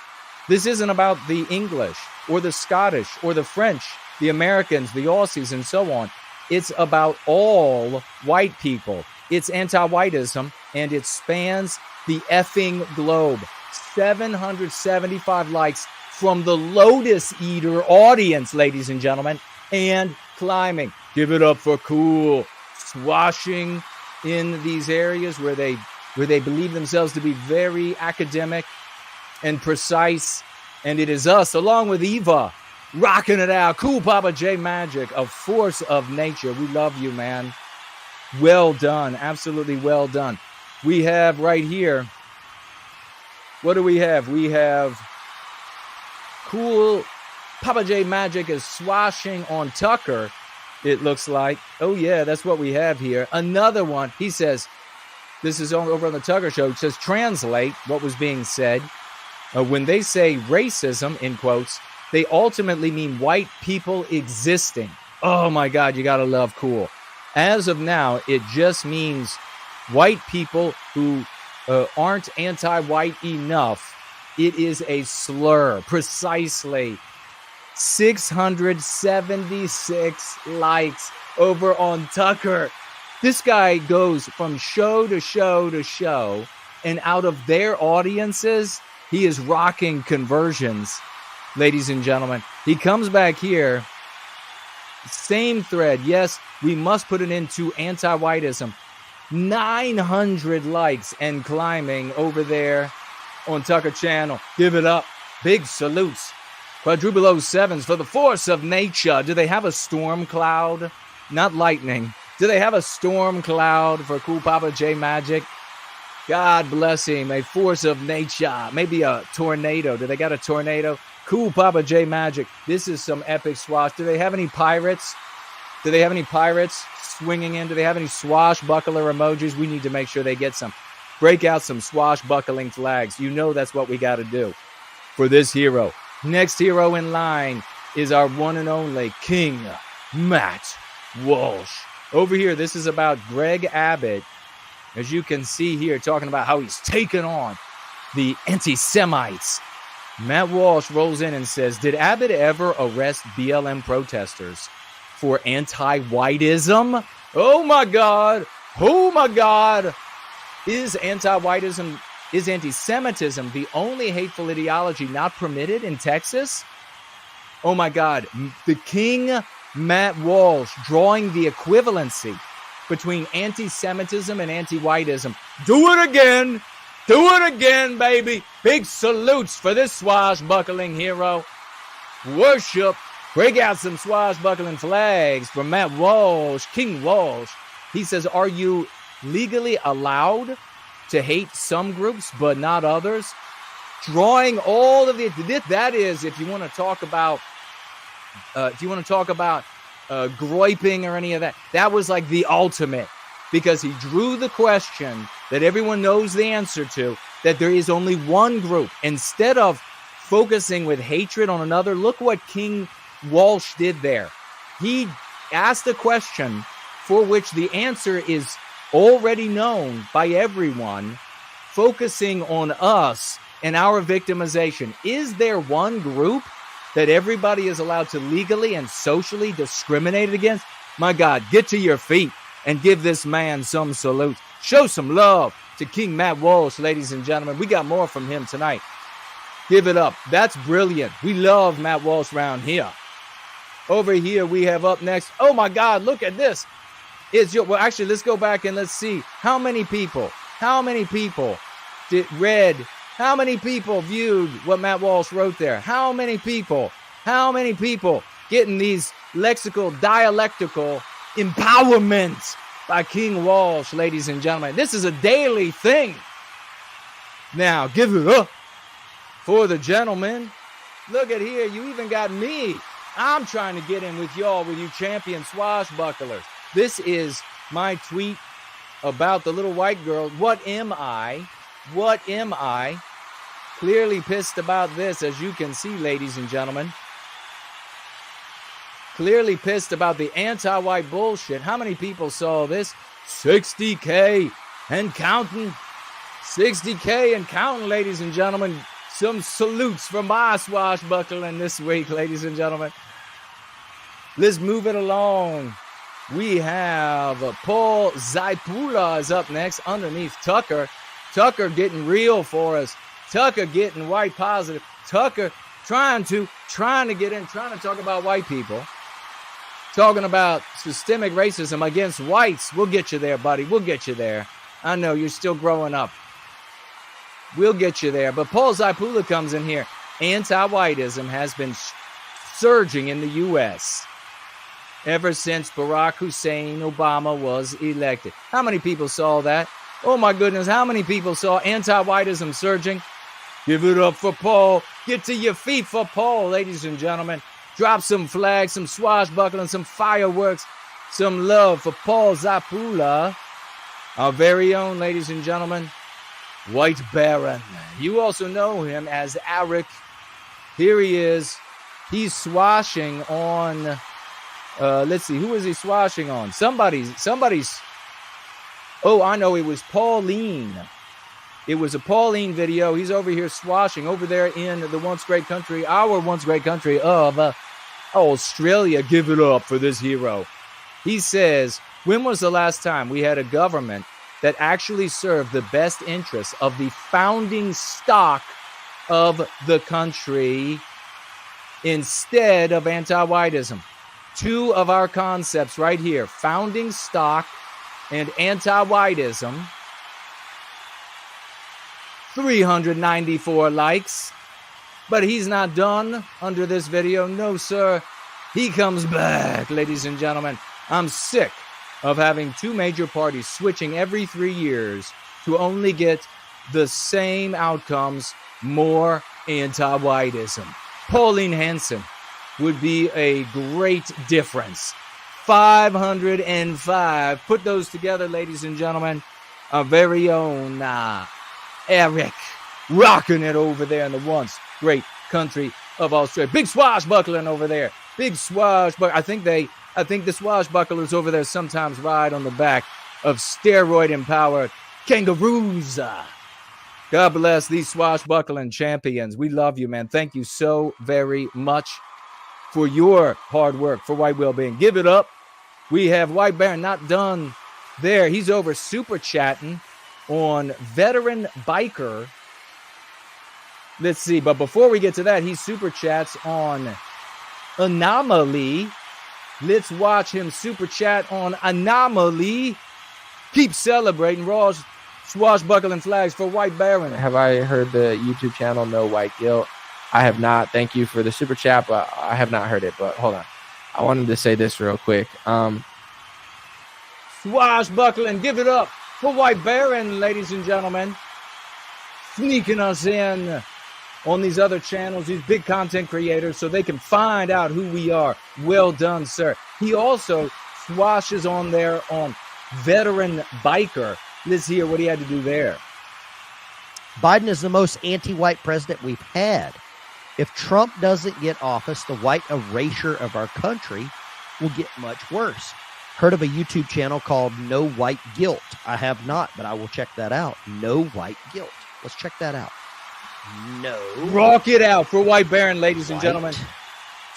B: This isn't about the English or the Scottish or the French, the Americans, the Aussies, and so on. It's about all white people. It's anti-whiteism, and it spans the effing globe. 775 likes from the Lotus Eater audience, ladies and gentlemen, and climbing. Give it up for Cool. swashing in these areas where they believe themselves to be very academic and precise. And it is us, along with Eva, rocking it out. Cool Papa J Magic, a force of nature. We love you, man. Well done. Absolutely well done. We have right here, what do we have? We have Cool Papa J Magic is swashing on Tucker, it looks like. Oh, yeah, that's what we have here. Another one. He says, this is over on the Tucker Show. It says, translate what was being said. When they say racism, in quotes, they ultimately mean white people existing. Oh, my God, you got to love Cool. As of now, it just means white people who aren't anti-white enough. It is a slur. Precisely. 676 likes over on Tucker. This guy goes from show to show to show, and out of their audiences, he is rocking conversions, ladies and gentlemen. He comes back here, same thread. Yes, we must put an end to anti-whiteism. 900 likes and climbing over there on Tucker channel. Give it up. Big salutes. Quadruple 07s for the force of nature. Do they have a storm cloud? Not lightning. Do they have a storm cloud for Cool Papa J Magic? God bless him. A force of nature. Maybe a tornado. Do they got a tornado? Cool Papa J Magic. This is some epic swash. Do they have any pirates? Do they have any pirates swinging in? Do they have any swashbuckler emojis? We need to make sure they get some. Break out some swashbuckling flags. You know that's what we got to do for this hero. Next hero in line is our one and only King Matt Walsh. Over here, this is about Greg Abbott. As you can see here, talking about how he's taken on the anti-Semites. Matt Walsh rolls in and says, did Abbott ever arrest BLM protesters for anti-whiteism? Oh my God. Oh my God. Is anti-whiteism, is anti-Semitism the only hateful ideology not permitted in Texas? Oh my God. The King Matt Walsh drawing the equivalency between anti-Semitism and anti-whiteism. Do it again. Do it again, baby. Big salutes for this swashbuckling hero. Worship. Break out some swashbuckling flags for Matt Walsh, King Walsh. He says, are you legally allowed to hate some groups but not others? Drawing all of the, that is, if you want to talk about groiping or any of that, that was like the ultimate, because he drew the question that everyone knows the answer to, that there is only one group. Instead of focusing with hatred on another, look what King Walsh did there. He asked a question for which the answer is already known by everyone, focusing on us and our victimization. Is there one group that everybody is allowed to legally and socially discriminate against? My God, get to your feet and give this man some salute. Show some love to King Matt Walsh, ladies and gentlemen. We got more from him tonight. Give it up. That's brilliant. We love Matt Walsh around here. Over here, we have up next. Oh my God, look at this. Well, actually, let's go back and let's see how many people viewed what Matt Walsh wrote there. How many people getting these dialectical empowerment by King Walsh, ladies and gentlemen. This is a daily thing. Now, give it up for the gentleman. Look at here. You even got me. I'm trying to get in with y'all, with you champion swashbucklers. This is my tweet about the little white girl. What am I? What am I? Clearly pissed about this, as you can see, ladies and gentlemen. Clearly pissed about the anti-white bullshit. How many people saw this? 60K and counting. 60K and counting, ladies and gentlemen. Some salutes from my swashbuckling this week, ladies and gentlemen. Let's move it along. We have Paul Zaipula is up next underneath Tucker. Tucker getting real for us. Tucker getting white positive. Tucker trying to get in, trying to talk about white people. talking about systemic racism against whites. We'll get you there, buddy. We'll get you there. I know you're still growing up. We'll get you there. But Paul Zaipula comes in here. Anti-whiteism has been surging in the U.S. ever since Barack Hussein Obama was elected. How many people saw that? Oh, my goodness. How many people saw anti-whiteism surging? Give it up for Paul. Get to your feet for Paul, ladies and gentlemen. Drop some flags, some swashbuckling, some fireworks, some love for Paul Zaipula, our very own, ladies and gentlemen, White Baron. You also know him as Eric. Here he is. He's swashing on, let's see, who is he swashing on? Somebody's, oh, I know, it was Pauline. It was a Pauline video. He's over here swashing over there in the once great country, our once great country of Australia. Give it up for this hero. He says, when was the last time we had a government that actually served the best interests of the founding stock of the country instead of anti-whiteism? Two of our concepts right here, founding stock and anti-whiteism. 394 likes. But he's not done under this video. No, sir. He comes back, ladies and gentlemen. I'm sick of having two major parties switching every 3 years to only get the same outcomes, more anti-whiteism. Pauline Hanson would be a great difference. 505. Put those together, ladies and gentlemen. Our very own Eric, rocking it over there in the once great country of Australia. Big swashbuckling over there. Big swashbuckler. I think the swashbucklers over there sometimes ride on the back of steroid-empowered kangaroos. God bless these swashbuckling champions. We love you, man. Thank you so very much for your hard work for White Wellbeing. Give it up. We have White Baron not done there. He's over super chatting on Veteran Biker. Let's see, but before we get to that, he super chats on Anomaly. Let's watch him super chat on Anomaly. Keep celebrating Raw's swashbuckling flags for White Baron.
L: Have I heard the YouTube channel No White Guilt? I have not. Thank you for the super chat, but I have not heard it. But hold on. I wanted to say this real quick.
B: Swashbuckling, give it up for White Baron, ladies and gentlemen. Sneaking us in on these other channels, these big content creators, so they can find out who we are. Well done, sir. He also swashes on there on Veteran Biker. Let's hear what he had to do there.
M: Biden is the most anti-white president we've had. If Trump doesn't get office, the white erasure of our country will get much worse. Heard of a YouTube channel called No White Guilt? I have not, but I will check that out. No White Guilt. Let's check that out. No.
B: Rock it out for White Baron, ladies and gentlemen.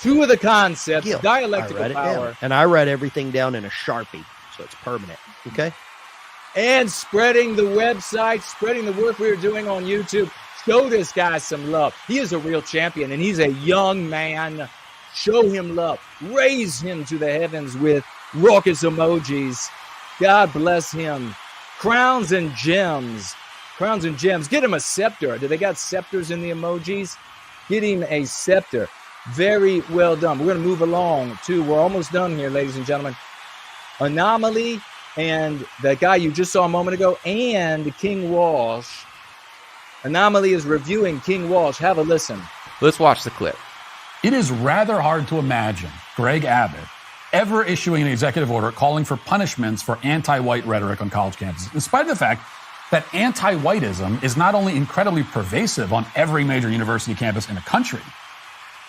B: Two of the concepts,
M: Guilt.
B: dialectical power.
M: And I write everything down in a Sharpie, so it's permanent. Okay?
B: And spreading the website, spreading the work we're doing on YouTube. Show this guy some love. He is a real champion, and he's a young man. Show him love. Raise him to the heavens with raucous emojis. God bless him. Crowns and gems. Crowns and gems. Get him a scepter. Do they got scepters in the emojis? Get him a scepter. Very well done. We're going to move along to, we're almost done here, ladies and gentlemen. Anomaly and that guy you just saw a moment ago, and King Walsh. Anomaly is reviewing King Walsh. Have a listen.
L: Let's watch the clip.
N: It is rather hard to imagine Greg Abbott ever issuing an executive order calling for punishments for anti-white rhetoric on college campuses, in spite of the fact that anti-whiteism is not only incredibly pervasive on every major university campus in the country,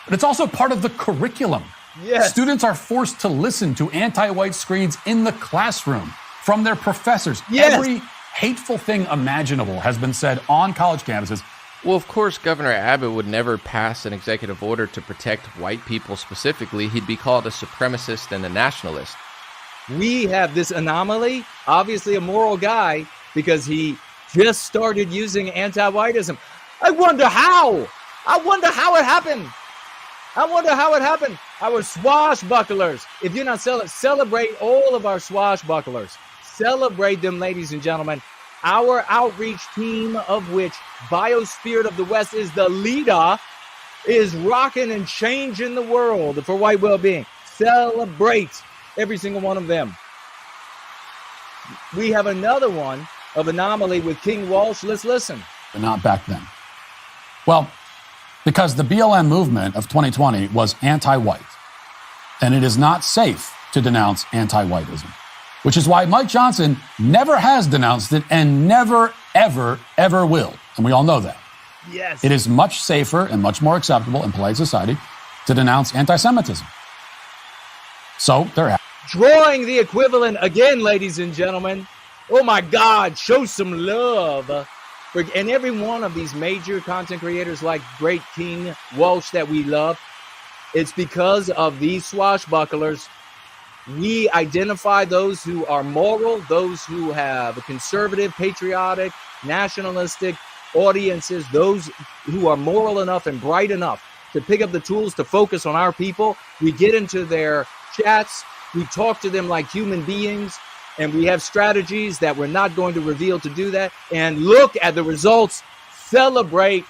N: but it's also part of the curriculum.
B: Yes.
N: Students are forced to listen to anti-white screeds in the classroom from their professors.
B: Yes.
N: Every hateful thing imaginable has been said on college campuses.
L: Well, of course, Governor Abbott would never pass an executive order to protect white people specifically. He'd be called a supremacist and a nationalist.
B: We have this Anomaly, obviously a moral guy, because he just started using anti-whiteism. I wonder how it happened. I wonder how it happened. Our swashbucklers. If you're not celebrate all of our swashbucklers. Celebrate them, ladies and gentlemen. Our outreach team, of which Biospirit of the West is the leader, is rocking and changing the world for white well-being. Celebrate every single one of them. We have another one of Anomaly with King Walsh. Let's listen.
N: But not back then. Well, because the BLM movement of 2020 was anti-white, and it is not safe to denounce anti-whiteism, which is why Mike Johnson never has denounced it and never, ever, ever will. And we all know that.
B: Yes.
N: It is much safer and much more acceptable in polite society to denounce anti-Semitism. So there.
B: Drawing the equivalent again, ladies and gentlemen. Oh my God, show some love. And every one of these major content creators like great King Walsh that we love, it's because of these swashbucklers. We identify those who are moral, those who have a conservative, patriotic, nationalistic audiences, those who are moral enough and bright enough to pick up the tools to focus on our people. We get into their chats, we talk to them like human beings, and we have strategies that we're not going to reveal to do that. And look at the results. Celebrate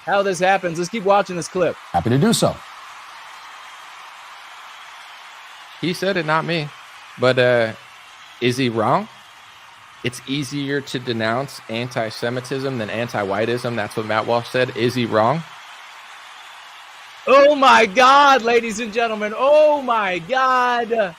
B: how this happens. Let's keep watching this clip.
N: Happy to do so.
L: He said it, not me. But is he wrong? It's easier to denounce anti-Semitism than anti-whiteism. That's what Matt Walsh said. Is he wrong?
B: Oh my God, ladies and gentlemen. Oh my God.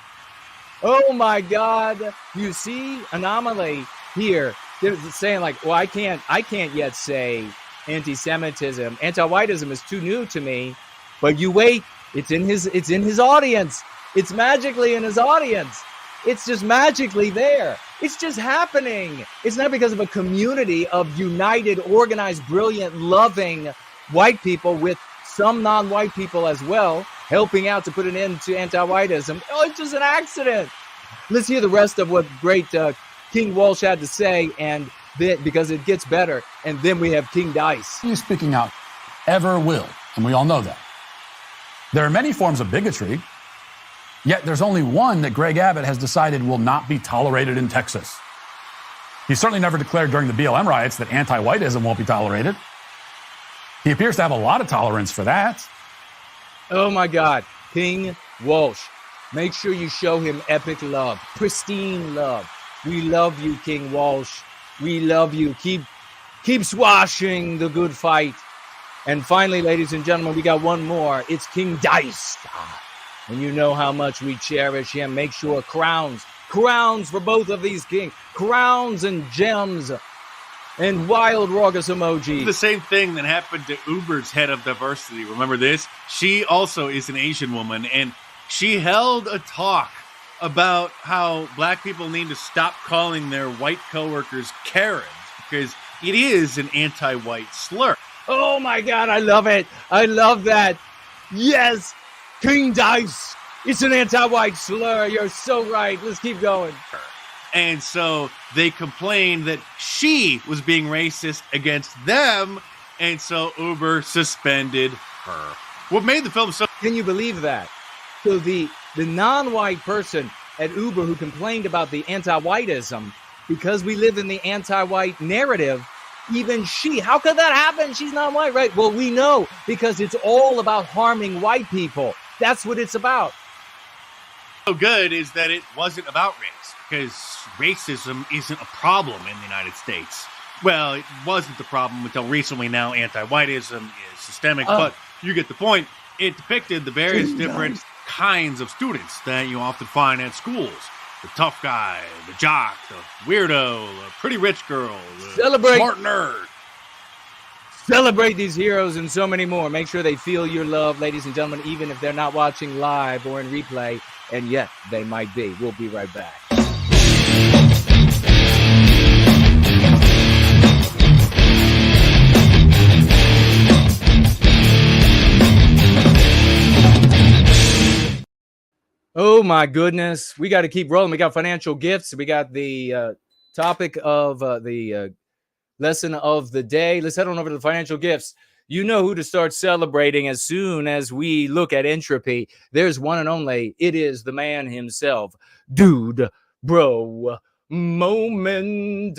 B: Oh my God. You see Anomaly here. They're saying like, well, I can't yet say anti-Semitism. Anti-whiteism is too new to me. But you wait, it's in his audience. It's magically in his audience. It's just magically there. It's just happening. It's not because of a community of united, organized, brilliant, loving white people with some non-white people as well, helping out to put an end to anti-whiteism. Oh, it's just an accident. Let's hear the rest of what great King Walsh had to say, and then, because it gets better, and then we have King Dice.
N: He's speaking out, ever will, and we all know that. There are many forms of bigotry, yet there's only one that Greg Abbott has decided will not be tolerated in Texas. He certainly never declared during the BLM riots that anti-whiteism won't be tolerated. He appears to have a lot of tolerance for that.
B: Oh my God, King Walsh. Make sure you show him epic love, pristine love. We love you, King Walsh. We love you. Keep swashing the good fight. And finally, ladies and gentlemen, we got one more. It's King Dice. And you know how much we cherish him. Make sure crowns for both of these kings, crowns and gems and wild raucous emojis.
O: The same thing that happened to Uber's head of diversity. Remember this? She also is an Asian woman, and she held a talk about how black people need to stop calling their white coworkers Karens because it is an anti-white slur.
B: Oh my God, I love it. I love that. Yes, King Dice. It's an anti-white slur. You're so right. Let's keep going.
O: And so they complained that she was being racist against them, and so Uber suspended her. What made the film so...
B: Can you believe that? So the non-white person at Uber who complained about the anti-whiteism, because we live in the anti-white narrative, even she, how could that happen? She's not white, right? Well, we know because it's all about harming white people. That's what it's about.
O: So good is that it wasn't about race, because racism isn't a problem in the United States. Well, it wasn't the problem until recently. Now anti-whiteism is systemic, but you get the point. It depicted the various different kinds of students that you often find at schools. The tough guy, the jock, the weirdo, the pretty rich girl, the smart nerd.
B: Celebrate these heroes and so many more. Make sure they feel your love, ladies and gentlemen, even if they're not watching live or in replay. And yet they might be. We'll be right back. Oh my goodness. We got to keep rolling. We got financial gifts. We got the topic of the lesson of the day. Let's head on over to the financial gifts. You know who to start celebrating as soon as we look at entropy. There's one and only. It is the man himself, Dude Bro Moment.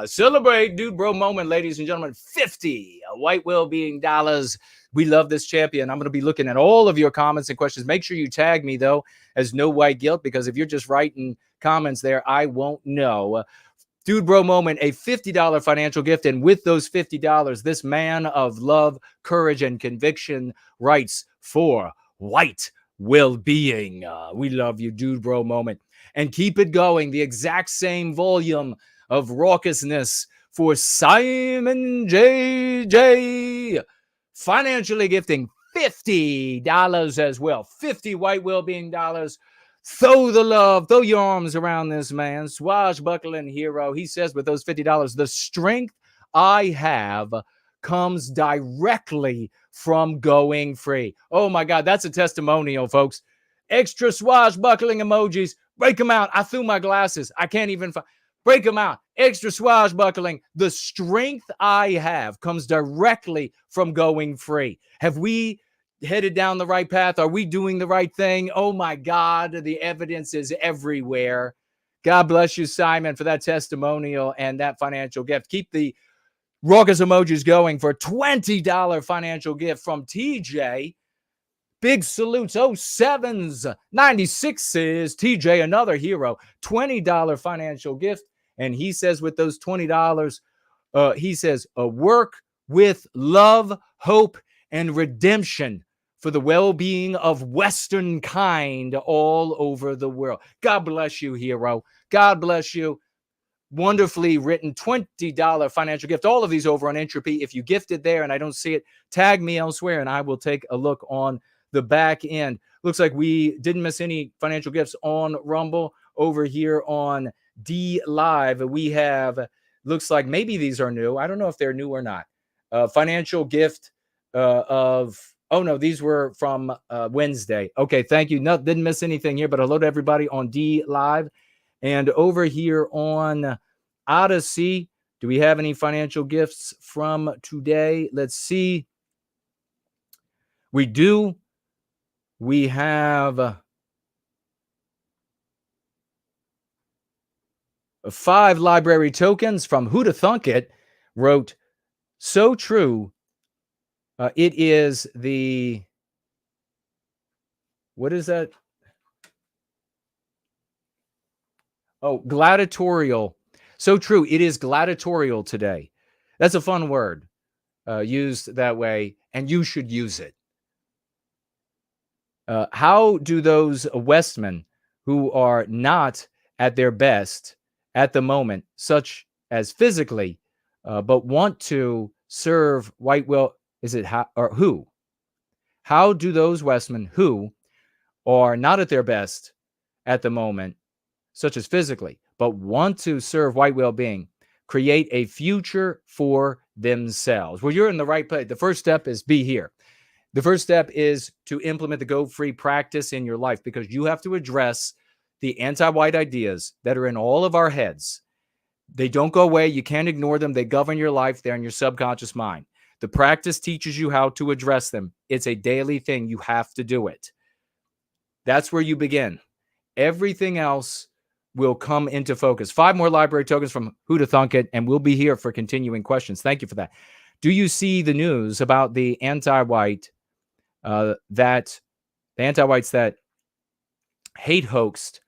B: Celebrate Dude Bro Moment, ladies and gentlemen. 50 White Wellbeing dollars. We love this champion. I'm going to be looking at all of your comments and questions. Make sure you tag me, though, as No White Guilt, because if you're just writing comments there, I won't know. Dude Bro Moment, a $50 financial gift. And with those $50, this man of love, courage, and conviction writes for White Wellbeing. We love you, Dude Bro Moment. And keep it going. The exact same volume of raucousness for Simon JJ. Financially gifting $50 as well. 50 White Wellbeing dollars. Throw the love, throw your arms around this man, swashbuckling hero. He says with those $50, the strength I have comes directly from going free. Oh my God, that's a testimonial, folks. Extra swashbuckling emojis. Break them out. I threw my glasses. I can't even find. Break them out. Extra swashbuckling. The strength I have comes directly from going free. Have we headed down the right path? Are we doing the right thing? Oh my God, the evidence is everywhere. God bless you, Simon, for that testimonial and that financial gift. Keep the raucous emojis going for a $20 financial gift from TJ. Big salutes. 07s, 96s. TJ, another hero. $20 financial gift. And he says with those $20, he says, work with love, hope, and redemption for the well-being of Western kind all over the world. God bless you, hero. God bless you. Wonderfully written $20 financial gift. All of these over on Entropy. If you gifted there and I don't see it, tag me elsewhere and I will take a look on the back end. Looks like we didn't miss any financial gifts on Rumble. Over here on D Live, we have, looks like maybe these are new. I don't know if they're new or not. Financial gift of, oh no, these were from Wednesday. Okay, thank you. No, didn't miss anything here, but hello to everybody on D Live. And over here on Odyssey, do we have any financial gifts from today? Let's see. We do. We have 5 library tokens from Who'da Thunk It. Wrote, so true. It is the, what is that? Oh, gladiatorial. So true. It is gladiatorial today. That's a fun word used that way, and you should use it. How do those Westmen who are not at their best at the moment, such as physically, but want to serve white who? How do those Westmen who are not at their best at the moment, such as physically, but want to serve white well-being, create a future for themselves? Well, you're in the right place. The first step is be here. The first step is to implement the Go Free practice in your life, because you have to address the anti-white ideas that are in all of our heads. They don't go away. You can't ignore them. They govern your life. They're in your subconscious mind. The practice teaches you how to address them. It's a daily thing. You have to do it. That's where you begin. Everything else will come into focus. 5 more library tokens from Who'da Thunk It, and we'll be here for continuing questions. Thank you for that. Do you see the news about the anti-white, the anti-whites that hate hoaxed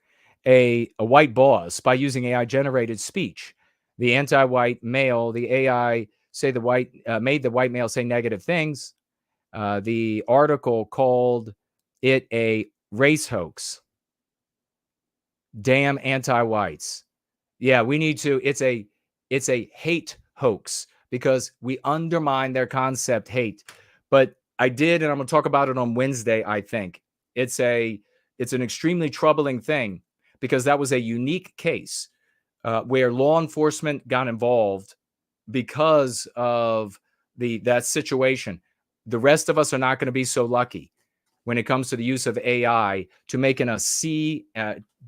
B: a white boss by using AI-generated speech? The anti-white male, the AI say the white made the white male say negative things. The article called it a race hoax. Damn anti-whites. Yeah, we need to. It's a hate hoax because we undermine their concept hate. But I did, and I'm going to talk about it on Wednesday, I think. It's an extremely troubling thing because that was a unique case where law enforcement got involved because of that situation. The rest of us are not going to be so lucky when it comes to the use of AI to making us see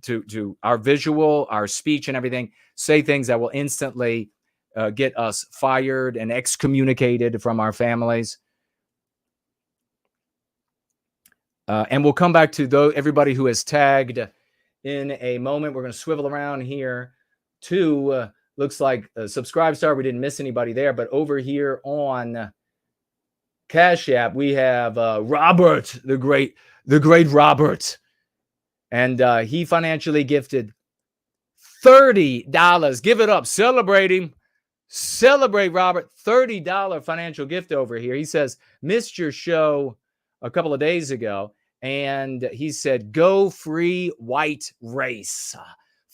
B: to our visual, our speech and everything, say things that will instantly get us fired and excommunicated from our families. And we'll come back to everybody who has tagged in a moment. We're going to swivel around here to looks like Subscribe Star. We didn't miss anybody there, but over here on Cash App, we have Robert, the great Robert. And he financially gifted $30. Give it up. Celebrate him. Celebrate, Robert. $30 financial gift over here. He says, missed your show a couple of days ago. And he said, go free white race.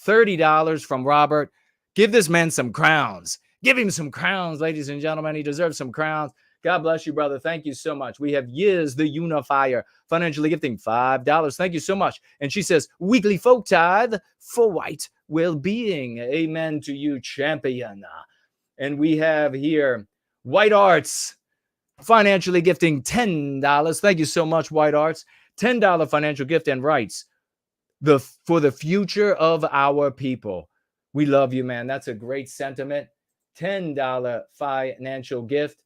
B: $30 from Robert. Give this man some crowns. Give him some crowns, ladies and gentlemen. He deserves some crowns. God bless you, brother. Thank you so much. We have Yiz, the Unifier, financially gifting $5. Thank you so much. And she says, weekly folk tithe for white well-being. Amen to you, champion. And we have here White Arts, financially gifting $10. Thank you so much, White Arts. $10 financial gift, and writes, for the future of our people. We love you, man. That's a great sentiment. $10 financial gift.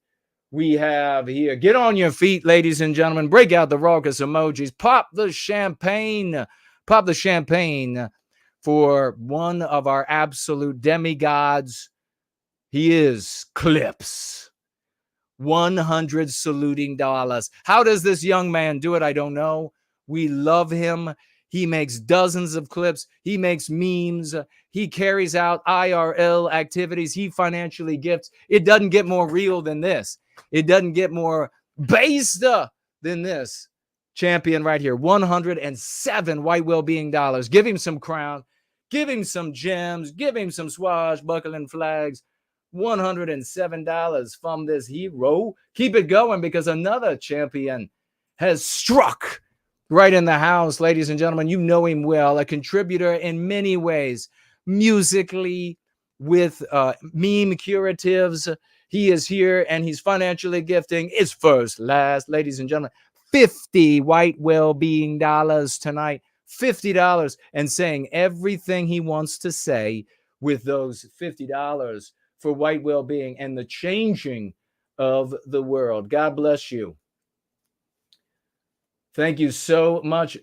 B: We have here, get on your feet, ladies and gentlemen. Break out the raucous emojis. Pop the champagne. Pop the champagne for one of our absolute demigods. He is Clips. 100 saluting dollars. How does this young man do it? I don't know. We love him. He makes dozens of clips. He makes memes. He carries out IRL activities. He financially gifts. It doesn't get more real than this. It doesn't get more based than this. Champion right here. 107 white well-being dollars. Give him some crown. Give him some gems. Give him some swashbuckling flags. $107 from this hero. Keep it going, because another champion has struck right in the house, ladies and gentlemen. You know him well, a contributor in many ways, musically, with meme curatives. He is here, and he's financially gifting. It's first, last, ladies and gentlemen, 50 white well-being dollars tonight. $50, and saying everything he wants to say with those $50 for white well-being and the changing of the world. God bless you. Thank you so much,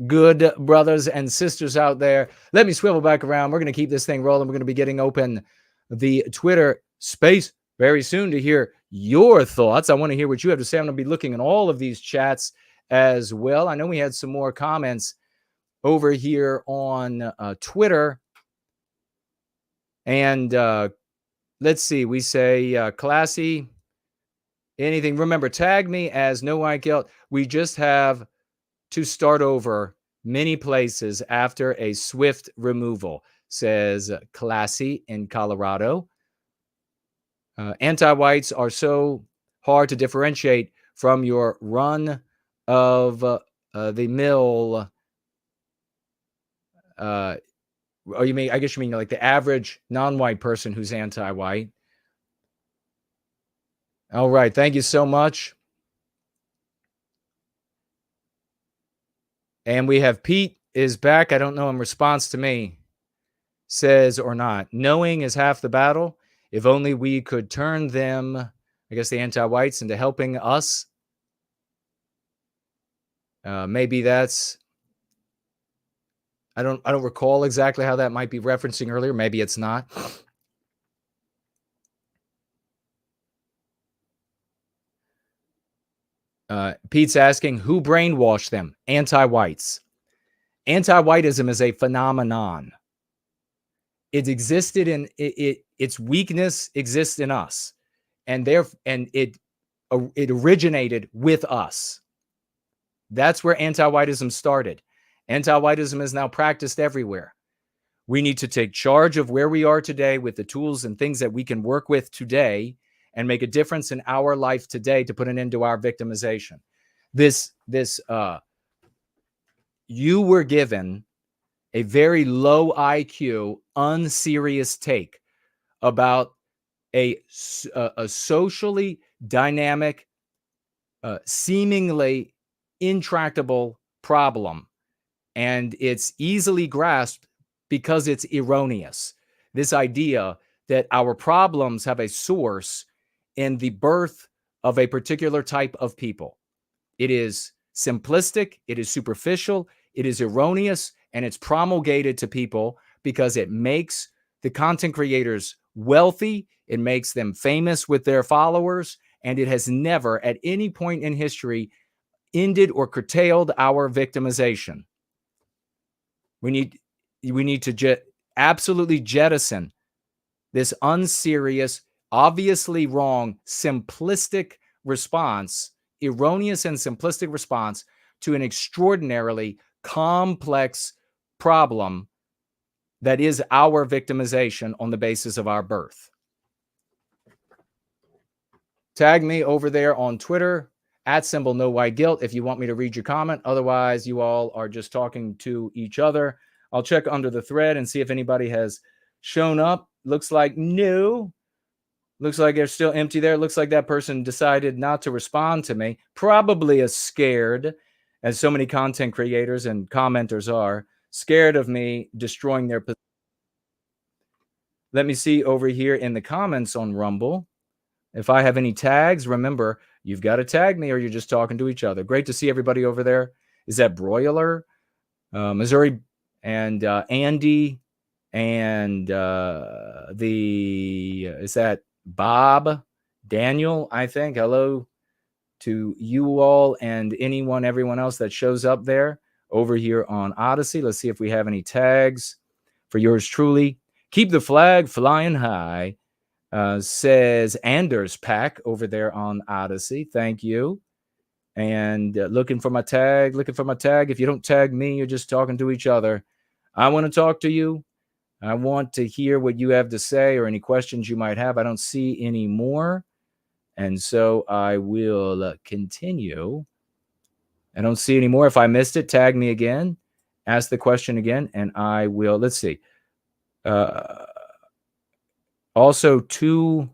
B: good brothers and sisters out there. Let me swivel back around. We're going to keep this thing rolling. We're going to be getting open the Twitter space very soon to hear your thoughts. I want to hear what you have to say. I'm going to be looking at all of these chats as well. I know we had some more comments over here on Twitter. And let's see. We say classy. Anything. Remember, tag me as No White Guilt. We just have to start over many places after a swift removal, says Classy in Colorado. Anti-whites are so hard to differentiate from your run of the mill. Or you mean, I guess you mean like the average non-white person who's anti-white. All right. Thank you so much. And we have Pete is back. I don't know, in response to me, says or not. Knowing is half the battle. If only we could turn them, I guess the anti-whites, into helping us. Maybe that's, I don't recall exactly how that might be referencing earlier. Maybe it's not. Pete's asking, who brainwashed them? Anti-whites. Anti-whiteism is a phenomenon. It existed in its weakness exists in us, and it originated with us. That's where anti-whiteism started. Anti-whiteism is now practiced everywhere. We need to take charge of where we are today with the tools and things that we can work with today and make a difference in our life today to put an end to our victimization. You were given a very low IQ, unserious take about a socially dynamic, seemingly intractable problem. And it's easily grasped because it's erroneous. This idea that our problems have a source in the birth of a particular type of people. It is simplistic, it is superficial, it is erroneous, and it's promulgated to people because it makes the content creators wealthy, it makes them famous with their followers, and it has never at any point in history ended or curtailed our victimization. We need to absolutely jettison this unserious, obviously wrong, simplistic response, erroneous and simplistic response to an extraordinarily complex problem that is our victimization on the basis of our birth. Tag me over there on Twitter, @NoWhiteGuilt, if you want me to read your comment. Otherwise, you all are just talking to each other. I'll check under the thread and see if anybody has shown up. Looks like no. Looks like they're still empty there. Looks like that person decided not to respond to me. Probably is scared, as so many content creators and commenters are, scared of me destroying their position. Let me see over here in the comments on Rumble if I have any tags. Remember, you've got to tag me or you're just talking to each other. Great to see everybody over there. Is that Broiler, Missouri, and Andy, and is that Bob, Daniel, I think. Hello to you all and everyone else that shows up there over here on Odyssey. Let's see if we have any tags for yours truly. Keep the flag flying high, says Anders Pack over there on Odyssey. Thank you. And looking for my tag. If you don't tag me, you're just talking to each other. I want to talk to you. I want to hear what you have to say or any questions you might have. I don't see any more. And so I will continue. I don't see any more. If I missed it, tag me again. Ask the question again, and I will. Let's see. Also, 2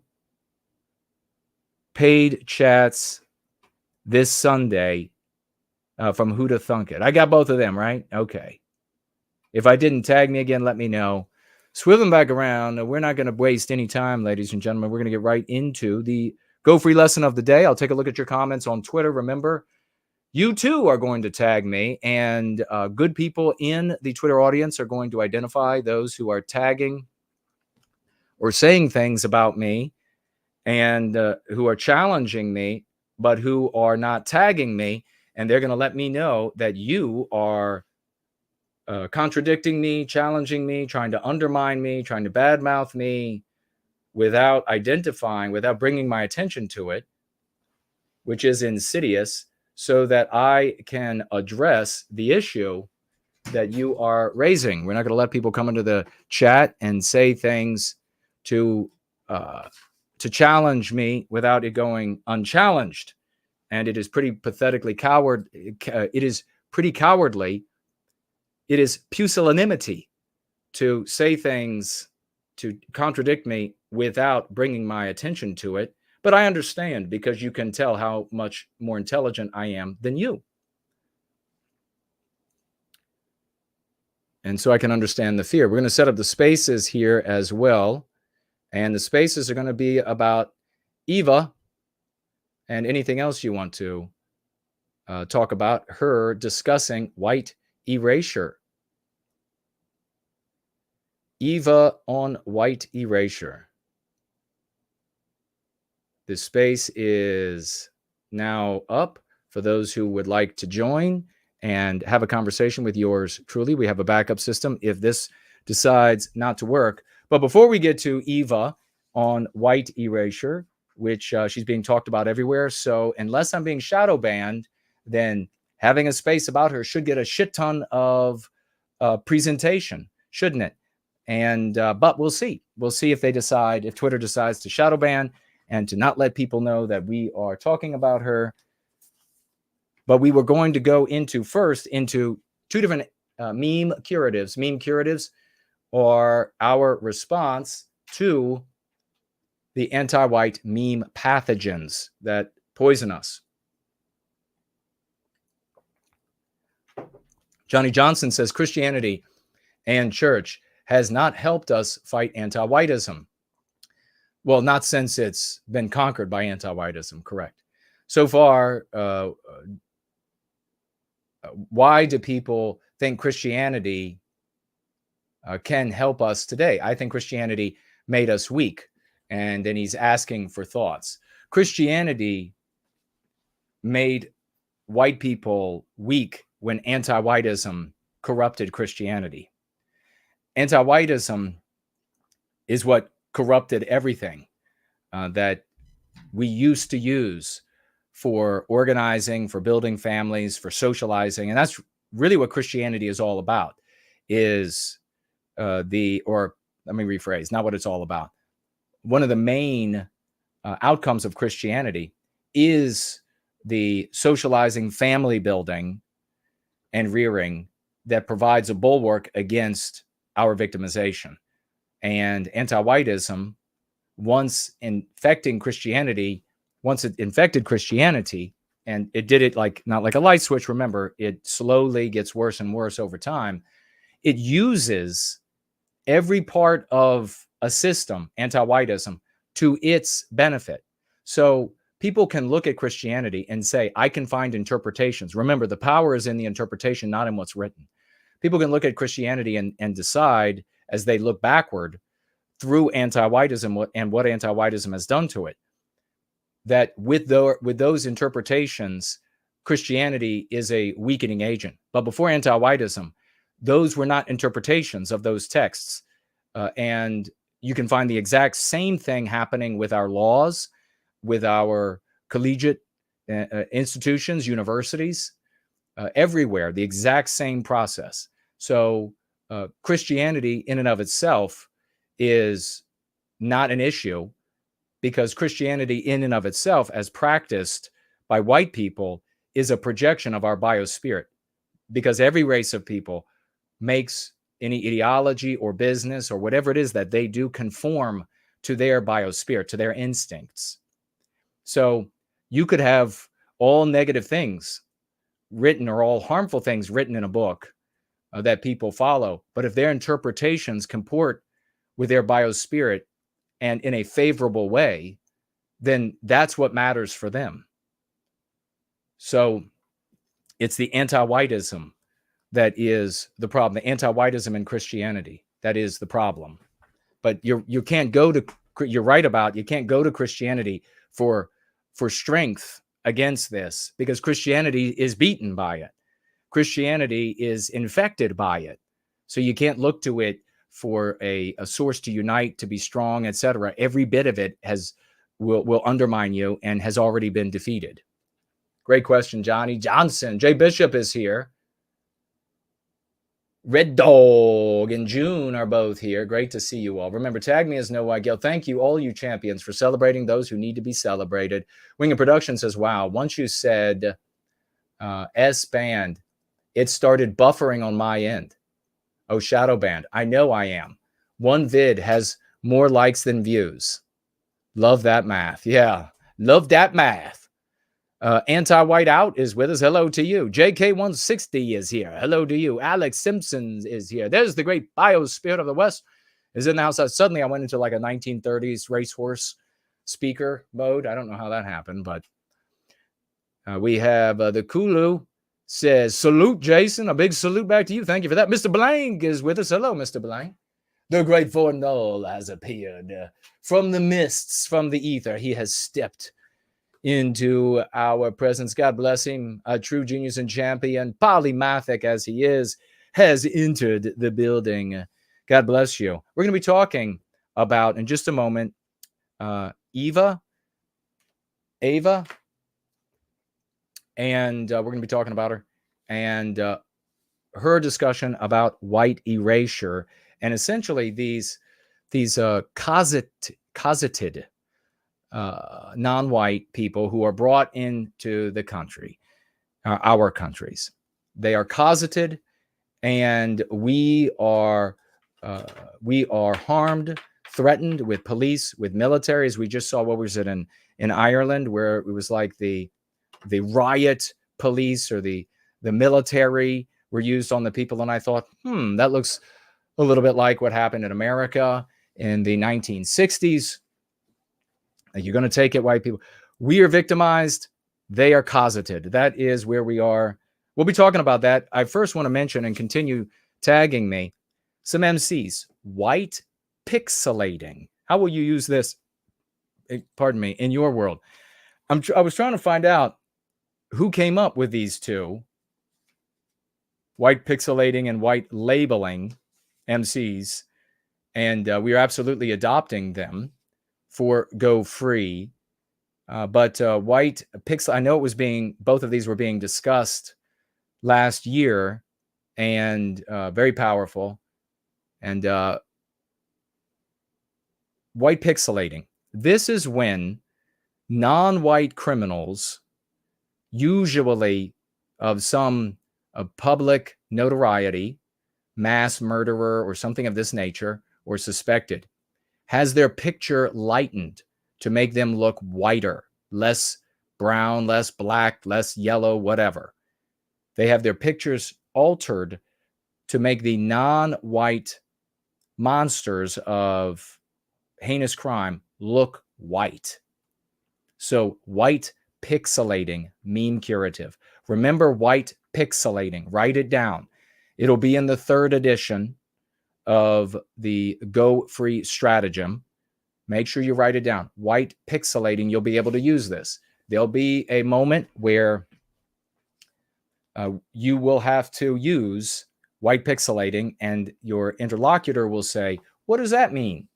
B: paid chats this Sunday from Who to Thunk It. I got both of them, right? Okay. If I didn't, tag me again, let me know. Swiveling back around, we're not going to waste any time, ladies and gentlemen. We're going to get right into the Go Free lesson of the day. I'll take a look at your comments on Twitter. Remember, you too are going to tag me, and good people in the Twitter audience are going to identify those who are tagging or saying things about me and who are challenging me, but who are not tagging me, and they're going to let me know that you are contradicting me, challenging me, trying to undermine me, trying to badmouth me without identifying, without bringing my attention to it, which is insidious, so that I can address the issue that you are raising. We're not going to let people come into the chat and say things to challenge me without it going unchallenged. And it is pretty pathetically coward. It is pretty cowardly. It is pusillanimity to say things to contradict me without bringing my attention to it. But I understand, because you can tell how much more intelligent I am than you. And so I can understand the fear. We're going to set up the spaces here as well. And the spaces are going to be about Eva and anything else you want to talk about, her discussing white erasure. Eva on white erasure. The space is now up for those who would like to join and have a conversation with yours truly. We have a backup system if this decides not to work. But before we get to Eva on white erasure, which she's being talked about everywhere, so unless I'm being shadow banned, then having a space about her should get a shit ton of presentation, shouldn't it? And but we'll see. We'll see if they decide, if Twitter decides to shadow ban and to not let people know that we are talking about her. But we were going to go into first into 2 different meme curatives. Meme curatives are our response to the anti-white meme pathogens that poison us. Johnny Johnson says Christianity and church has not helped us fight anti-whiteism. Well, not since it's been conquered by anti-whiteism, correct. So far, why do people think Christianity can help us today? I think Christianity made us weak, and then he's asking for thoughts. Christianity made white people weak when anti-whiteism corrupted Christianity. Anti-whiteism is what corrupted everything that we used to use for organizing, for building families, for socializing. And that's really what Christianity is all about, is let me rephrase, not what it's all about. One of the main outcomes of Christianity is the socializing, family building, and rearing that provides a bulwark against our victimization. And anti-whiteism, once it infected Christianity, and it did it not like a light switch, remember, it slowly gets worse and worse over time. It uses every part of a system, anti-whiteism, to its benefit. So people can look at Christianity and say, I can find interpretations. Remember, the power is in the interpretation, not in what's written. People can look at Christianity and decide, as they look backward through anti-whiteism and what anti-whiteism has done to it, that with those interpretations, Christianity is a weakening agent. But before anti-whiteism, those were not interpretations of those texts. And you can find the exact same thing happening with our laws, with our collegiate institutions, universities, everywhere, the exact same process. So Christianity in and of itself is not an issue, because Christianity in and of itself, as practiced by white people, is a projection of our biospirit, because every race of people makes any ideology or business or whatever it is that they do conform to their biospirit, to their instincts. So you could have all negative things written or all harmful things written in a book that people follow, but if their interpretations comport with their biospirit and in a favorable way, then that's what matters for them. So it's the anti-whiteism that is the problem, the anti-whiteism in Christianity, that is the problem. But you can't go to, you're right about, you can't go to Christianity for strength against this, because Christianity is beaten by it. Christianity is infected by it. So you can't look to it for a source to unite, to be strong, etc. Every bit of it will undermine you and has already been defeated. Great question, Johnny Johnson. Jay Bishop is here. Red Dog and June are both here. Great to see you all. Remember, tag me as No White Gale. Thank you, all you champions, for celebrating those who need to be celebrated. Wing of Production says, wow, once you said S-band, it started buffering on my end. Oh, shadow band. I know I am. One vid has more likes than views. Love that math. Yeah, love that math. Anti-White Out is with us. Hello to you. JK160 is here. Hello to you. Alex Simpson is here. There's the great biospirit of the West is in the house. Suddenly I went into like a 1930s racehorse speaker mode. I don't know how that happened, but we have the Kulu says, salute, Jason. A big salute back to you. Thank you for that. Mr. Blank is with us. Hello, Mr. Blank. The great Fornol has appeared from the mists, from the ether. He has stepped into our presence. God bless him. A true genius and champion, polymathic as he is, has entered the building. God bless you. We're going to be talking about, in just a moment, Ava, and we're going to be talking about her and her discussion about white erasure, and essentially these cosseted non-white people who are brought into the country, our countries. They are cosseted, and we are harmed, threatened with police, with military, as we just saw. What was it in Ireland, where it was like the riot police or the military were used on the people, and I thought, that looks a little bit like what happened in America in the 1960s. You're going to take it, white people. We are victimized. They are cosseted. That is where we are We'll be talking about that. I first want to mention and continue tagging me some MCs. White pixelating. How will you use this? Pardon me, in your world. I was trying to find out who came up with these two, white pixelating and white labeling MCs, and we are absolutely adopting them for Go Free. But white pixel, I know it was both of these were being discussed last year, and very powerful. And white pixelating. This is when non-white criminals, usually of some public notoriety, mass murderer or something of this nature, or suspected, has their picture lightened to make them look whiter, less brown, less black, less yellow, whatever. They have their pictures altered to make the non-white monsters of heinous crime look white. So white pixelating, meme curative. Remember white pixelating. Write it down. It'll be in the 3rd edition of the Go Free stratagem. Make sure you write it down. White pixelating. You'll be able to use this. There'll be a moment where you will have to use white pixelating, and your interlocutor will say, "What does that mean?"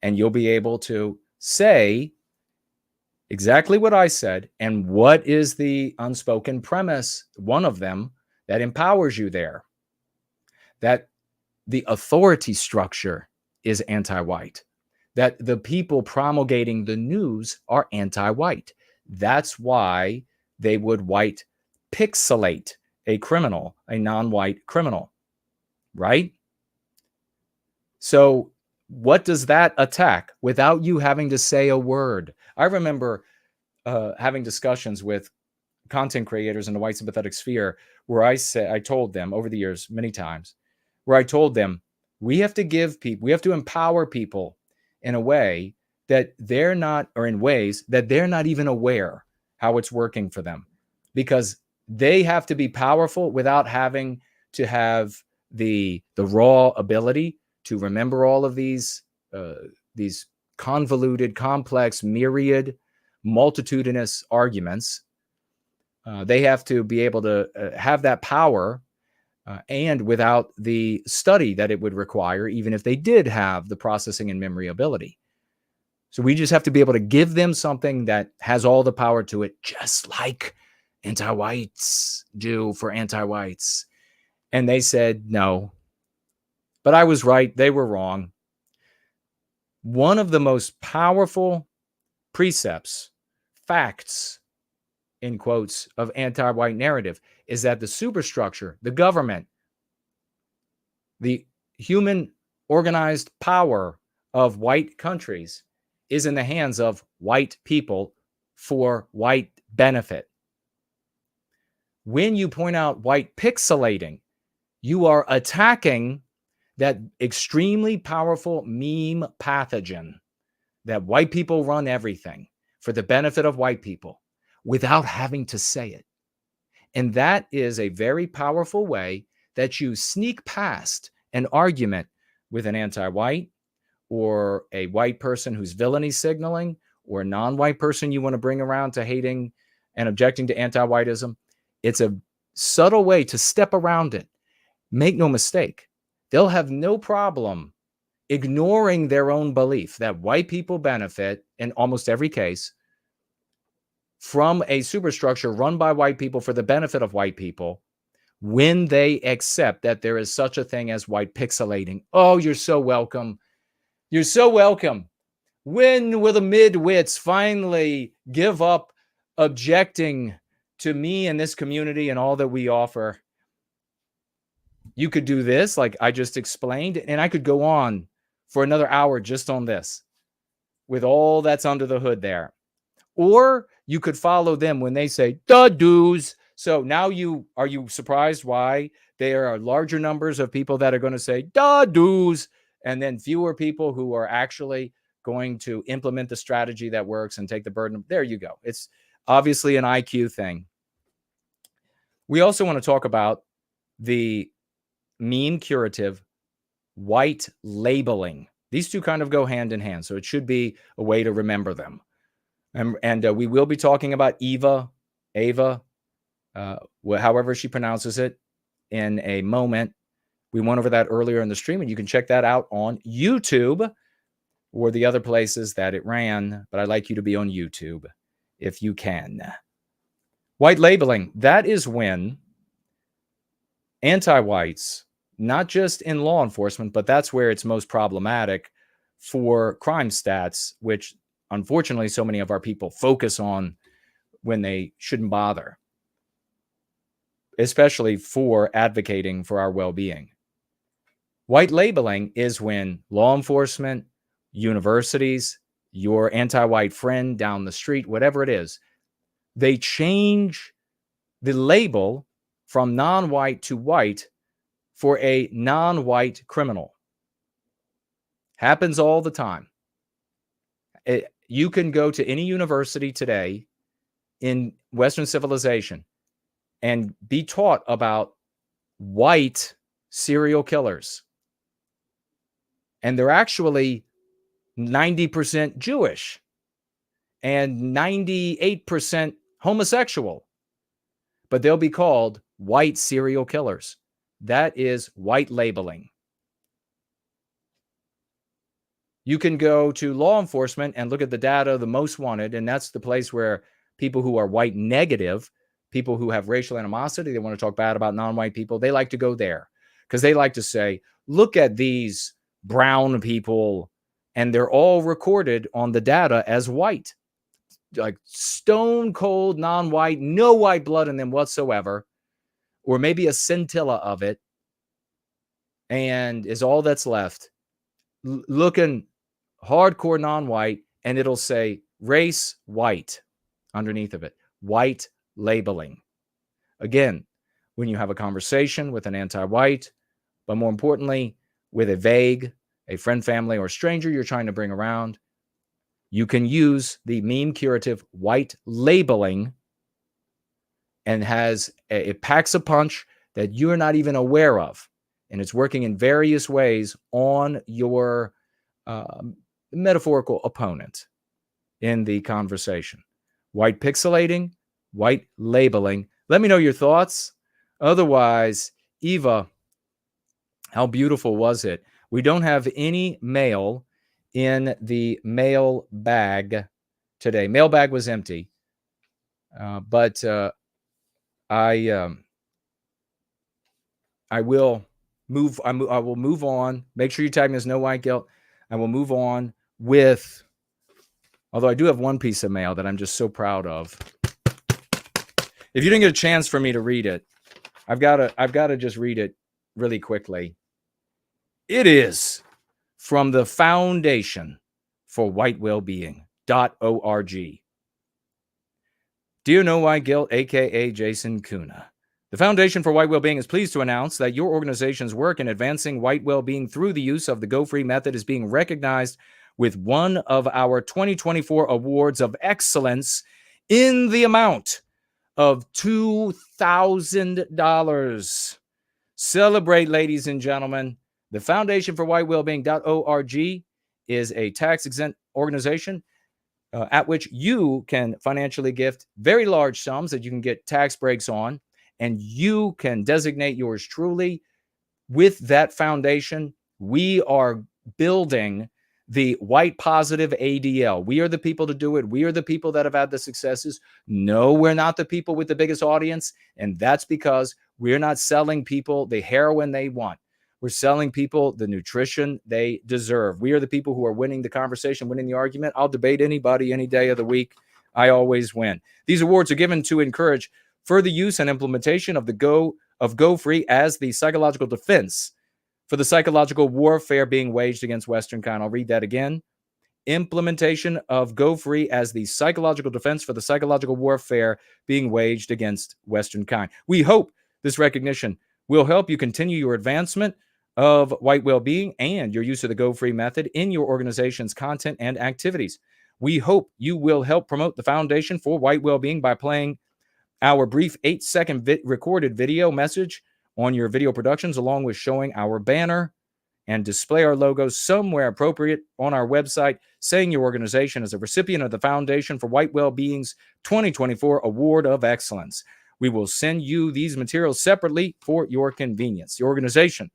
B: And you'll be able to say exactly what I said, and what is the unspoken premise, one of them, that empowers you there. That the authority structure is anti-white. That the people promulgating the news are anti-white. That's why they would white pixelate a criminal, a non-white criminal, right? So what does that attack without you having to say a word? I remember having discussions with content creators in the white sympathetic sphere where I told them over the years many times, where I told them, we have to empower people in a way that they're not, or in ways that they're not even aware how it's working for them, because they have to be powerful without having to have the raw ability to remember all of these convoluted, complex, myriad, multitudinous arguments. They have to be able to have that power, and without the study that it would require, even if they did have the processing and memory ability. So we just have to be able to give them something that has all the power to it, just like anti-whites do for anti-whites. And they said no. But I was right. They were wrong. One of the most powerful precepts, facts, in quotes, of anti-white narrative is that the superstructure, the government, the human organized power of white countries is in the hands of white people for white benefit. When you point out white pixelating, you are attacking that extremely powerful meme pathogen that white people run everything for the benefit of white people without having to say it. And that is a very powerful way that you sneak past an argument with an anti-white or a white person who's villainy signaling, or a non-white person you want to bring around to hating and objecting to anti-whiteism. It's a subtle way to step around it. Make no mistake, they'll have no problem ignoring their own belief that white people benefit in almost every case from a superstructure run by white people for the benefit of white people, when they accept that there is such a thing as white pixelating. Oh, you're so welcome. You're so welcome. When will the midwits finally give up objecting to me and this community and all that we offer? You could do this like I just explained, and I could go on for another hour just on this with all that's under the hood there. Or you could follow them when they say, "the dues." So now are you surprised why there are larger numbers of people that are going to say, "the dues," and then fewer people who are actually going to implement the strategy that works and take the burden? There you go. It's obviously an IQ thing. We also want to talk about the meme curative white labeling. These two kind of go hand in hand, so it should be a way to remember them. And we will be talking about Ava, however she pronounces it, in a moment. We went over that earlier in the stream, and you can check that out on YouTube or the other places that it ran. But I'd like you to be on YouTube if you can. White labeling, that is when anti-whites, not just in law enforcement, but that's where it's most problematic for crime stats, which unfortunately so many of our people focus on when they shouldn't bother, especially for advocating for our well-being. White labeling is when law enforcement, universities, your anti-white friend down the street, whatever it is, they change the label from non-white to white for a non-white criminal. Happens all the time. You can go to any university today in Western civilization and be taught about white serial killers. And they're actually 90% Jewish and 98% homosexual. But they'll be called white serial killers. That is white labeling. You can go to law enforcement and look at the data, the most wanted, and that's the place where people who are white negative, people who have racial animosity, they want to talk bad about non-white people, they like to go there because they like to say, look at these brown people, and they're all recorded on the data as white, like stone cold non-white, no white blood in them whatsoever, or maybe a scintilla of it, and is all that's left. Looking hardcore non-white, and it'll say race white underneath of it. White labeling. Again, when you have a conversation with an anti-white, but more importantly, with a vague, a friend, family, or stranger you're trying to bring around, you can use the meme curative white labeling, and it packs a punch that you're not even aware of. And it's working in various ways on your metaphorical opponent in the conversation. White pixelating, white labeling. Let me know your thoughts. Otherwise, Eva, how beautiful was it? We don't have any mail in the mailbag today. Mailbag was empty. But I will move. I will move on. Make sure you tag me as No White Guilt. I will move on with, although I do have one piece of mail that I'm just so proud of. If you didn't get a chance for me to read it, I've got to just read it really quickly. It is from the Foundation for White Wellbeing.org. Dear No White Guilt, aka Jason Kuna, the Foundation for White Wellbeing is pleased to announce that your organization's work in advancing white well-being through the use of the Go Free method is being recognized with one of our 2024 awards of excellence in the amount of $2,000. Celebrate, ladies and gentlemen. The Foundation for White Wellbeing.org is a tax-exempt organization at which you can financially gift very large sums that you can get tax breaks on, and you can designate yours truly. With that foundation, we are building the white positive ADL. We are the people to do it. We are the people that have had the successes. No, we're not the people with the biggest audience, and that's because we're not selling people the heroin they want. We're selling people the nutrition they deserve. We are the people who are winning the conversation, winning the argument. I'll debate anybody any day of the week. I always win. These awards are given to encourage further use and implementation of Go Free as the psychological defense for the psychological warfare being waged against Western kind. I'll read that again. Implementation of Go Free as the psychological defense for the psychological warfare being waged against Western kind. We hope this recognition will help you continue your advancement of white well-being and your use of the Go Free method in your organization's content and activities. We hope you will help promote the Foundation for White Wellbeing by playing our brief 8-second recorded video message on your video productions, along with showing our banner and display our logos somewhere appropriate on our website, saying your organization is a recipient of the Foundation for White Wellbeing's 2024 Award of Excellence. We will send you these materials separately for your convenience. The organization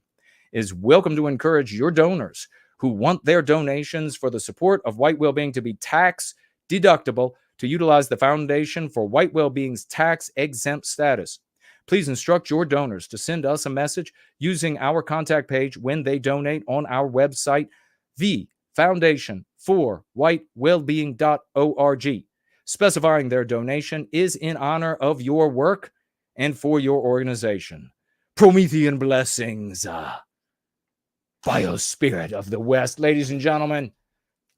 B: is welcome to encourage your donors who want their donations for the support of White Wellbeing to be tax deductible to utilize the Foundation for White Wellbeing's tax-exempt status. Please instruct your donors to send us a message using our contact page when they donate on our website, the Foundation for whitewellbeing.org, specifying their donation is in honor of your work and for your organization. Promethean blessings, Biospirit of the West. Ladies and gentlemen,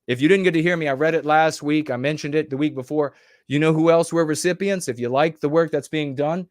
B: if you didn't get to hear me, I read it last week. I mentioned it the week before. You know who else were recipients? If you like the work that's being done,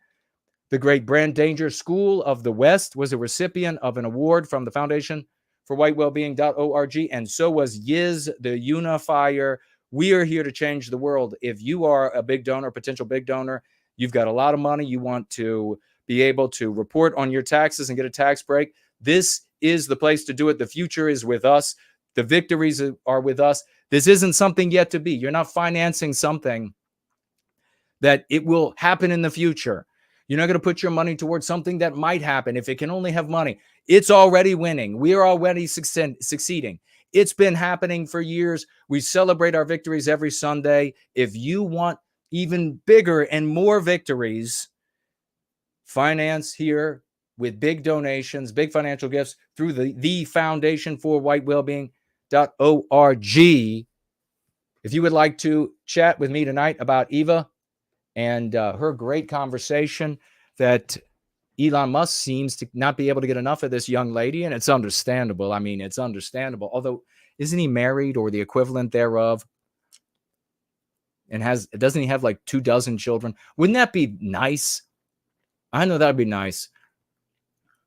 B: the great Brand Danger School of the West was a recipient of an award from the Foundation for whitewellbeing.org, and so was Yiz the Unifier. We are here to change the world. If you are a big donor, potential big donor, you've got a lot of money, you want to be able to report on your taxes and get a tax break, this is the place to do it. The future is with us. The victories are with us. This isn't something yet to be. You're not financing something that it will happen in the future. You're not going to put your money towards something that might happen if it can only have money. It's already winning. We are already succeeding. It's been happening for years. We celebrate our victories every Sunday. If you want even bigger and more victories, finance here with big donations, big financial gifts through the Foundation for White Wellbeing.org. If you would like to chat with me tonight about Eva and her great conversation that Elon Musk seems to not be able to get enough of this young lady, and it's understandable. I mean, it's understandable. Although, isn't he married or the equivalent thereof? And doesn't he have like 24 children? Wouldn't that be nice? I know that'd be nice.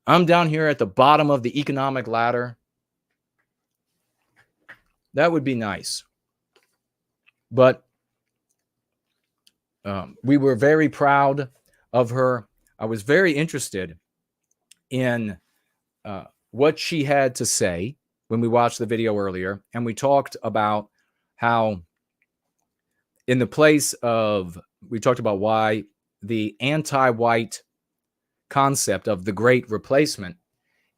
B: I'm down here at the bottom of the economic ladder. That would be nice. But we were very proud of her. I was very interested in what she had to say when we watched the video earlier. And we talked about how we talked about why the anti-white concept of the great replacement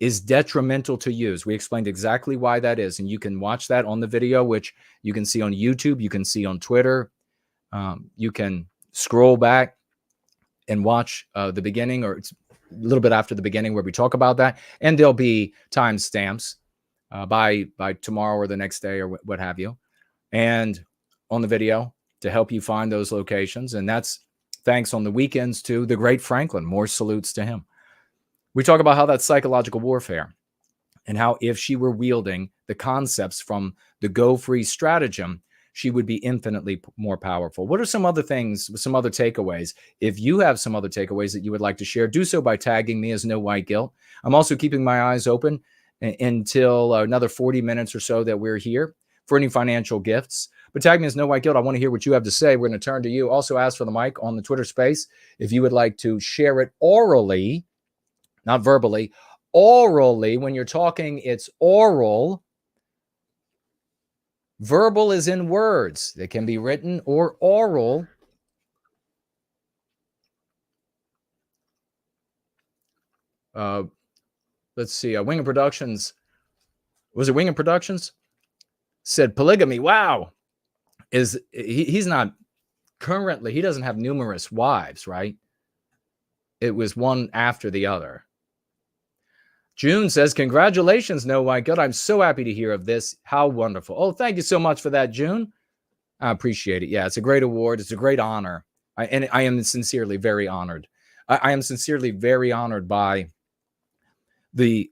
B: is detrimental to use. We explained exactly why that is. And you can watch that on the video, which you can see on YouTube. You can see on Twitter. You can scroll back and watch the beginning, or it's a little bit after the beginning, where we talk about that. And there'll be timestamps by tomorrow or the next day or what have you, and on the video to help you find those locations. And that's thanks on the weekends to the great Franklin. More salutes to him. We talk about how that's psychological warfare and how if she were wielding the concepts from the Go Free stratagem, she would be infinitely more powerful. What are some other things, some other takeaways? If you have some other takeaways that you would like to share, do so by tagging me as No White Guilt. I'm also keeping my eyes open until another 40 minutes or so that we're here for any financial gifts. But tag me as No White Guilt. I want to hear what you have to say. We're going to turn to you. Also ask for the mic on the Twitter space if you would like to share it orally, not verbally. Orally, when you're talking, it's oral. Verbal is in words. They can be written or oral. Let's see. Wing of Productions. Was it Wing of Productions? Said polygamy. Wow. He's not currently, he doesn't have numerous wives, right? It was one after the other. June says, congratulations, No White Guilt. I'm so happy to hear of this. How wonderful. Oh, thank you so much for that, June. I appreciate it. Yeah, it's a great award. It's a great honor. And I am sincerely very honored. I am sincerely very honored by the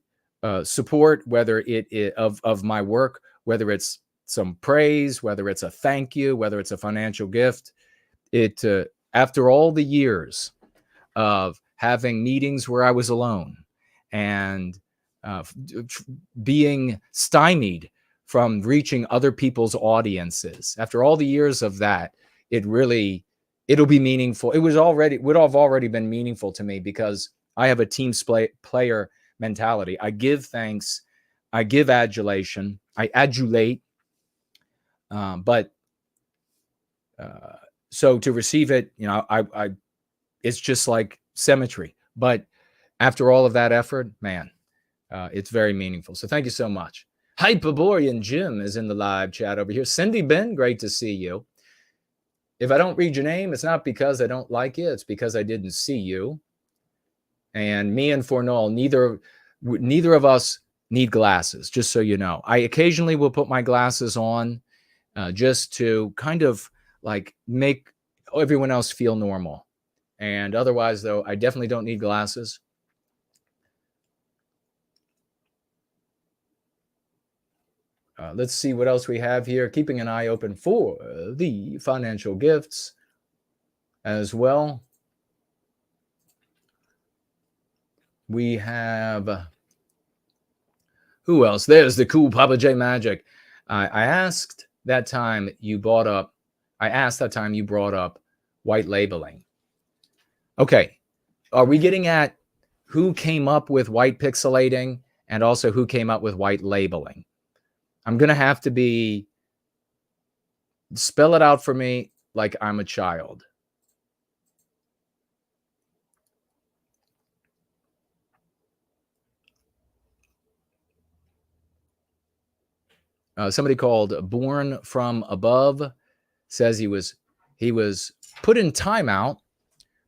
B: support, whether it is of my work, whether it's some praise, whether it's a thank you, whether it's a financial gift. After all the years of having meetings where I was alone and being stymied from reaching other people's audiences, after all the years of that, it really it'll be meaningful. Would have already been meaningful to me because I have a team player mentality. I give thanks, I give adulation, I adulate, so to receive it, I it's just like symmetry. But after all of that effort, man, it's very meaningful. So thank you so much. Hyperborean Jim is in the live chat over here. Cindy Ben, great to see you. If I don't read your name, it's not because I don't like you. It's because I didn't see you. And me and Fornall, neither of us need glasses, just so you know. I occasionally will put my glasses on just to kind of like make everyone else feel normal. And otherwise, though, I definitely don't need glasses. Let's see what else we have here. Keeping an eye open for the financial gifts as well. We have, who else? There's the cool Papa J Magic. I asked that time you brought up white labeling. Okay. Are we getting at who came up with white pixelating and also who came up with white labeling? I'm going to have to spell it out for me like I'm a child. Somebody called Born from Above says he was put in timeout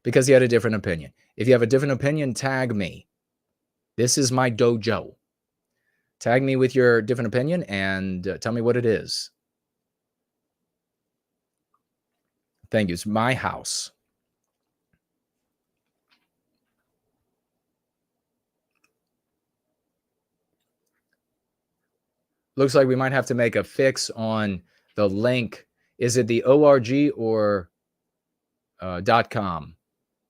B: because he had a different opinion. If you have a different opinion, tag me. This is my dojo. Tag me with your different opinion and tell me what it is. Thank you. It's my house. Looks like we might have to make a fix on the link. Is it the .org or .com?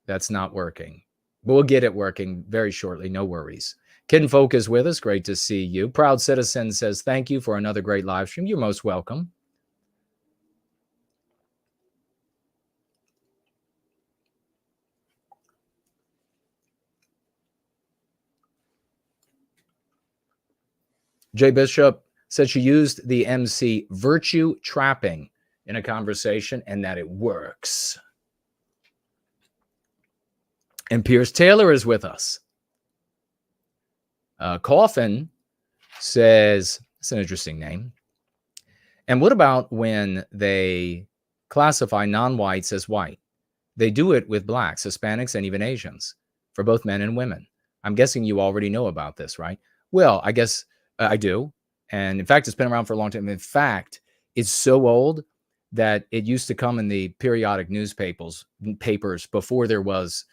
B: That's not working. We'll get it working very shortly. No worries. Ken Folk is with us. Great to see you. Proud Citizen says, thank you for another great live stream. You're most welcome. Jay Bishop said she used the MC virtue trapping in a conversation and that it works. And Pierce Taylor is with us. Coffin says, it's an interesting name. And what about when they classify non-whites as white? They do it with blacks, Hispanics, and even Asians, for both men and women. I'm guessing you already know about this, right? Well, I guess I do. And in fact, it's been around for a long time. In fact, it's so old that it used to come in the periodic newspapers before there was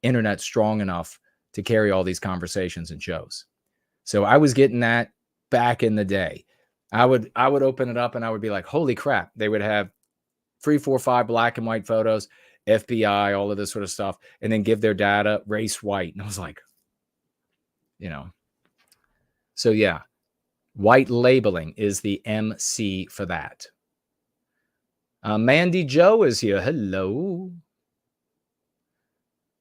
B: internet strong enough to carry all these conversations and shows. So I was getting that back in the day. I would open it up and I would be like, holy crap. They would have 3, 4, 5 black and white photos, FBI, all of this sort of stuff, and then give their data race white. And I was like, so yeah, white labeling is the MC for that. Mandy Joe is here. Hello.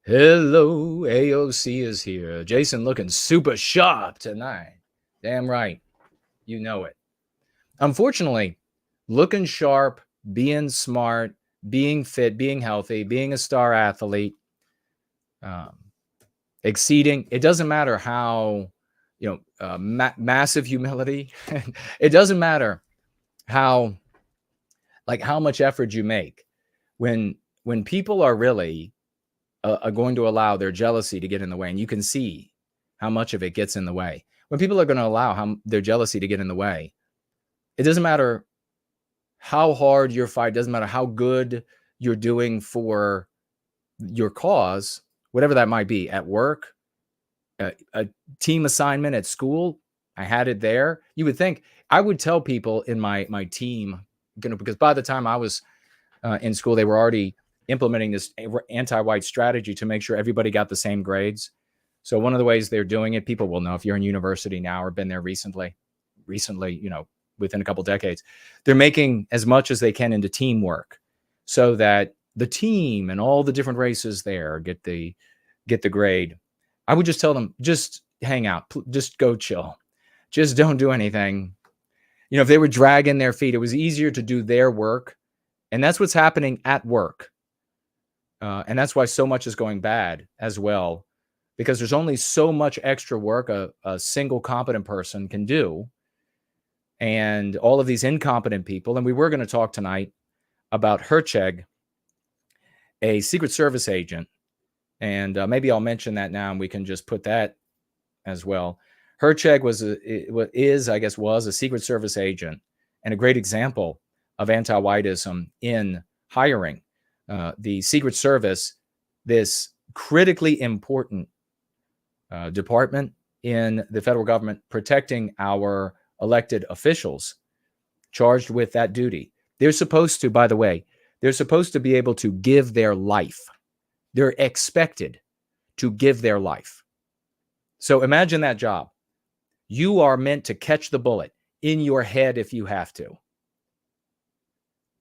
B: Hello, AOC is here. Jason looking super sharp tonight. Damn right. You know it. Unfortunately, looking sharp, being smart, being fit, being healthy, being a star athlete, exceeding, it doesn't matter how, massive humility. It doesn't matter how much effort you make. When people are really are going to allow their jealousy to get in the way, and you can see how much of it gets in the way. When people are going to allow their jealousy to get in the way, it doesn't matter how hard your fight, doesn't matter how good you're doing for your cause, whatever that might be, at work, a team assignment at school. I had it there. You would think I would tell people in my team, because by the time I was in school, they were already implementing this anti-white strategy to make sure everybody got the same grades. So one of the ways they're doing it, people will know if you're in university now or been there recently, within a couple decades, they're making as much as they can into teamwork so that the team and all the different races there get the grade, I would just tell them, just hang out, just go chill, just don't do anything. You know, if they were dragging their feet, it was easier to do their work. And that's what's happening at work. And that's why so much is going bad as well, because there's only so much extra work a single competent person can do. And all of these incompetent people, and we were going to talk tonight about Hercheg, a Secret Service agent. And maybe I'll mention that now and we can just put that as well. Hercheg was a Secret Service agent and a great example of anti-whiteism in hiring. The Secret Service, this critically important department in the federal government, protecting our elected officials charged with that duty. They're supposed to, by the way, they're supposed to be able to give their life. They're expected to give their life. So imagine that job. You are meant to catch the bullet in your head if you have to.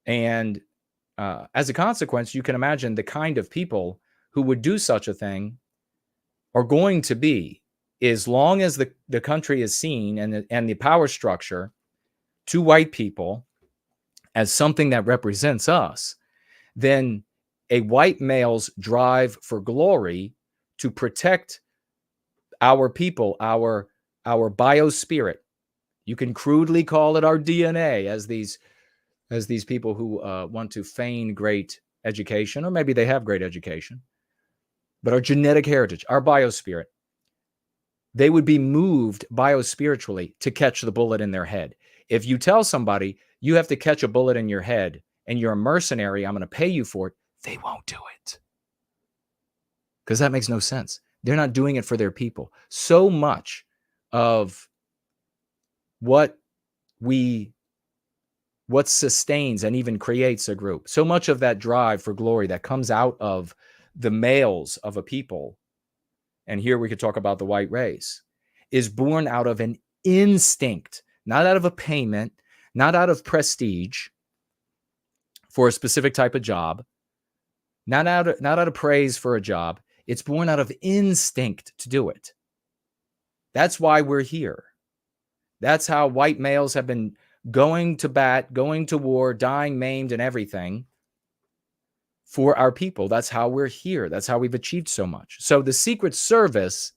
B: And as a consequence, you can imagine the kind of people who would do such a thing are going to be, as long as the country is seen and the power structure to white people as something that represents us, then a white male's drive for glory to protect our people, our biospirit. You can crudely call it our DNA, as these people who want to feign great education, or maybe they have great education, but our genetic heritage, our biospirit, they would be moved biospiritually to catch the bullet in their head. If you tell somebody you have to catch a bullet in your head and you're a mercenary, I'm going to pay you for it, they won't do it. Because that makes no sense. They're not doing it for their people. So much of what sustains and even creates a group, so much of that drive for glory that comes out of the males of a people, and here we could talk about the white race, is born out of an instinct, not out of a payment, not out of prestige for a specific type of job, not out of praise for a job. It's born out of instinct to do it. That's why we're here. That's how white males have been going to bat, going to war, dying, maimed, and everything for our people. That's how we're here. That's how we've achieved so much. So the Secret Service,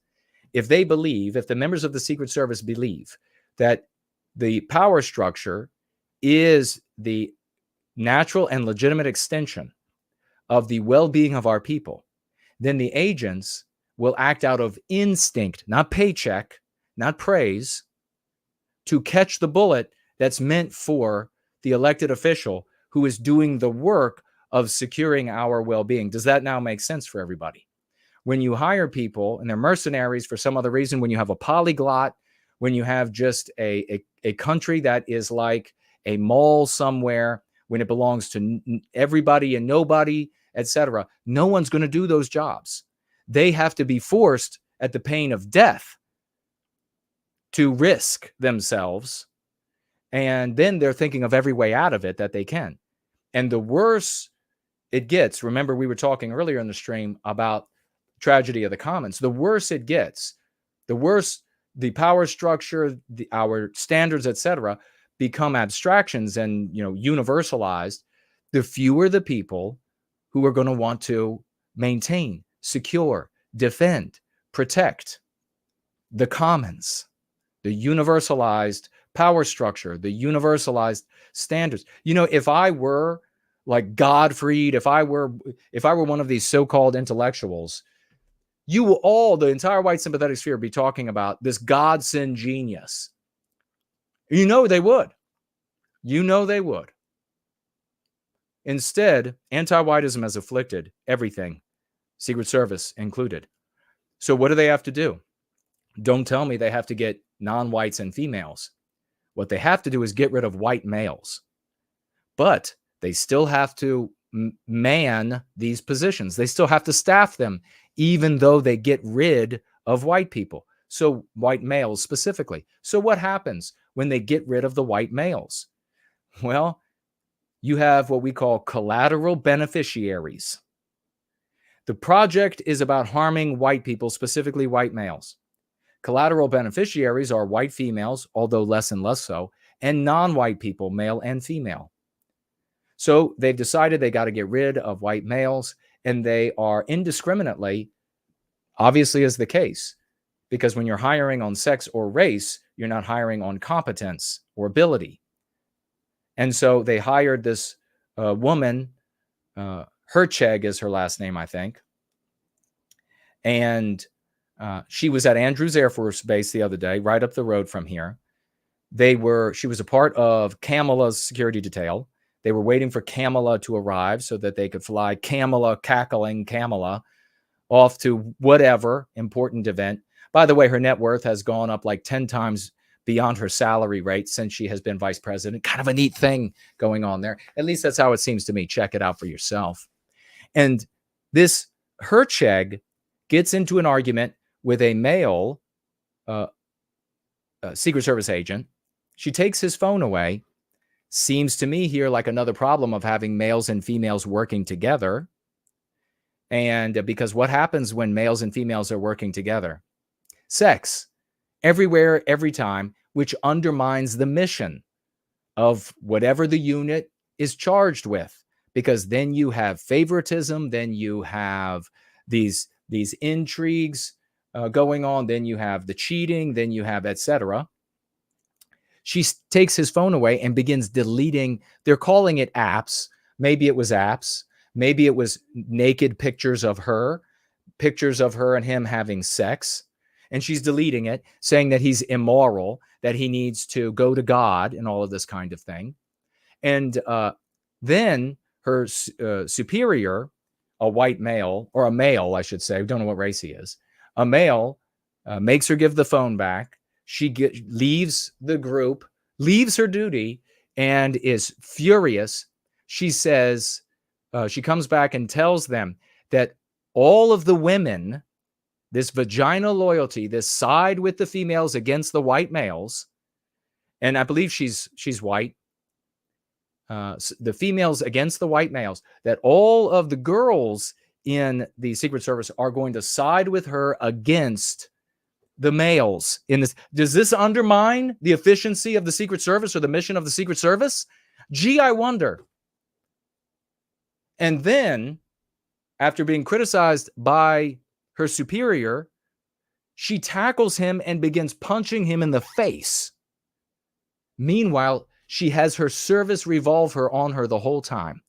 B: if the members of the Secret Service believe that the power structure is the natural and legitimate extension of the well-being of our people, then the agents will act out of instinct, not paycheck, not praise, to catch the bullet that's meant for the elected official who is doing the work of securing our well-being. Does that now make sense for everybody? When you hire people and they're mercenaries for some other reason, when you have a polyglot, when you have just a country that is like a mall somewhere, when it belongs to everybody and nobody, etc., no one's going to do those jobs. They have to be forced at the pain of death to risk themselves. And then they're thinking of every way out of it that they can. And the worse it gets, remember we were talking earlier in the stream about tragedy of the commons, the worse it gets, the worse the power structure, our standards, etc., become abstractions and universalized, the fewer the people who are going to want to maintain, secure, defend, protect the commons, the universalized power structure, the universalized standards. If I were like Godfried, if I were one of these so-called intellectuals, you will all, the entire white sympathetic sphere, be talking about this God-sent genius. They would. They would. Instead, anti-whiteism has afflicted everything, Secret Service included. So what do they have to do? Don't tell me they have to get non-whites and females. What they have to do is get rid of white males. But they still have to man these positions. They still have to staff them, even though they get rid of white people. So white males specifically. So what happens when they get rid of the white males? Well, you have what we call collateral beneficiaries. The project is about harming white people, specifically white males. Collateral beneficiaries are white females, although less and less so, and non-white people, male and female. So they've decided they got to get rid of white males, and they are indiscriminately, obviously is the case, because when you're hiring on sex or race, you're not hiring on competence or ability. And so they hired this woman, Hercheg is her last name, I think. And she was at Andrews Air Force Base the other day, right up the road from here. She was a part of Kamala's security detail. They were waiting for Kamala to arrive so that they could fly cackling Kamala off to whatever important event. By the way, her net worth has gone up like 10 times beyond her salary rate since she has been vice president. Kind of a neat thing going on there. At least that's how it seems to me. Check it out for yourself. And this Hercheg gets into an argument with a male Secret Service agent. She takes his phone away. Seems to me here like another problem of having males and females working together. And because what happens when males and females are working together? Sex. Everywhere, every time, which undermines the mission of whatever the unit is charged with. Because then you have favoritism, then you have these intrigues going on, then you have the cheating, then you have etc. She takes his phone away and begins deleting. They're calling it apps. Maybe it was apps. Maybe it was naked pictures of her and him having sex. And she's deleting it, saying that he's immoral, that he needs to go to God and all of this kind of thing. And then her superior, a white male, or a male, I should say, we don't know what race he is, a male makes her give the phone back. She leaves the group, leaves her duty, and is furious. She says, she comes back and tells them that all of the women, this vaginal loyalty, this side with the females against the white males, and I believe she's white, the females against the white males, that all of the girls in the Secret Service are going to side with her against the males in this. Does this undermine the efficiency of the Secret Service or the mission of the Secret Service? Gee, I wonder. And then, after being criticized by her superior, she tackles him and begins punching him in the face. Meanwhile, she has her service revolver on her the whole time.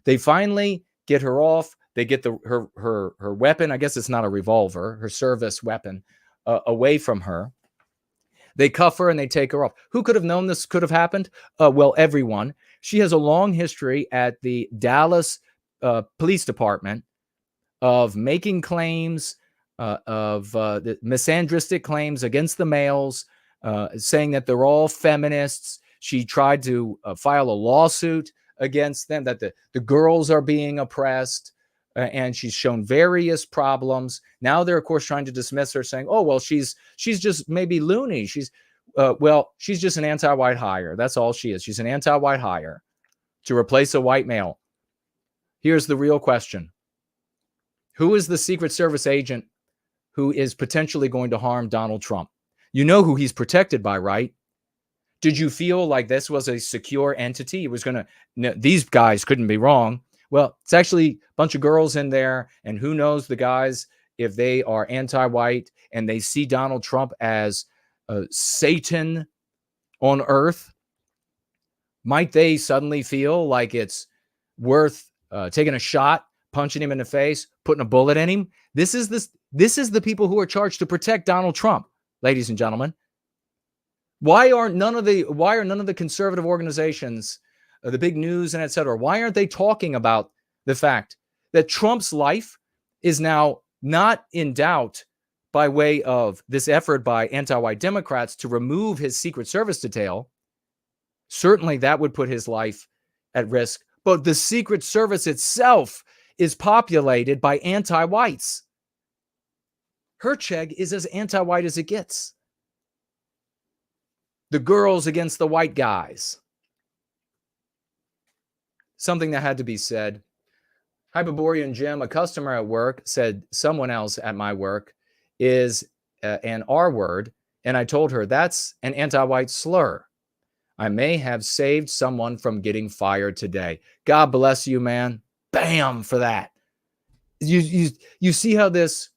B: They finally get her off. They get her weapon. I guess it's not a revolver, her service weapon, away from her. They cuff her and they take her off. Who could have known this could have happened? Well, everyone. She has a long history at the Dallas Police Department of making claims, of the misandristic claims against the males, saying that they're all feminists. She tried to file a lawsuit against them, that the girls are being oppressed, and she's shown various problems. Now they're, of course, trying to dismiss her, saying, oh, well, she's just maybe loony. She's just an anti-white hire. That's all she is. She's an anti-white hire to replace a white male. Here's the real question. Who is the Secret Service agent who is potentially going to harm Donald Trump? You know who he's protected by, right? Did you feel like this was a secure entity? It was going to, these guys couldn't be wrong. Well, it's actually a bunch of girls in there, and who knows the guys, if they are anti-white and they see Donald Trump as Satan on earth, might they suddenly feel like it's worth taking a shot, punching him in the face, putting a bullet in him? This is the people who are charged to protect Donald Trump, ladies and gentlemen. Why are none of the conservative organizations, the big news and etc., why aren't they talking about the fact that Trump's life is now not in doubt by way of this effort by anti-white Democrats to remove his Secret Service detail? Certainly that would put his life at risk. But the Secret Service itself is populated by anti-whites. Hercheg is as anti-white as it gets. The girls against the white guys. something that had to be said. Hyperborean Jim, a customer at work, said someone else at my work is an R word, and I told her that's an anti-white slur. I may have saved someone from getting fired today. God bless you, man. Bam for that. You see how this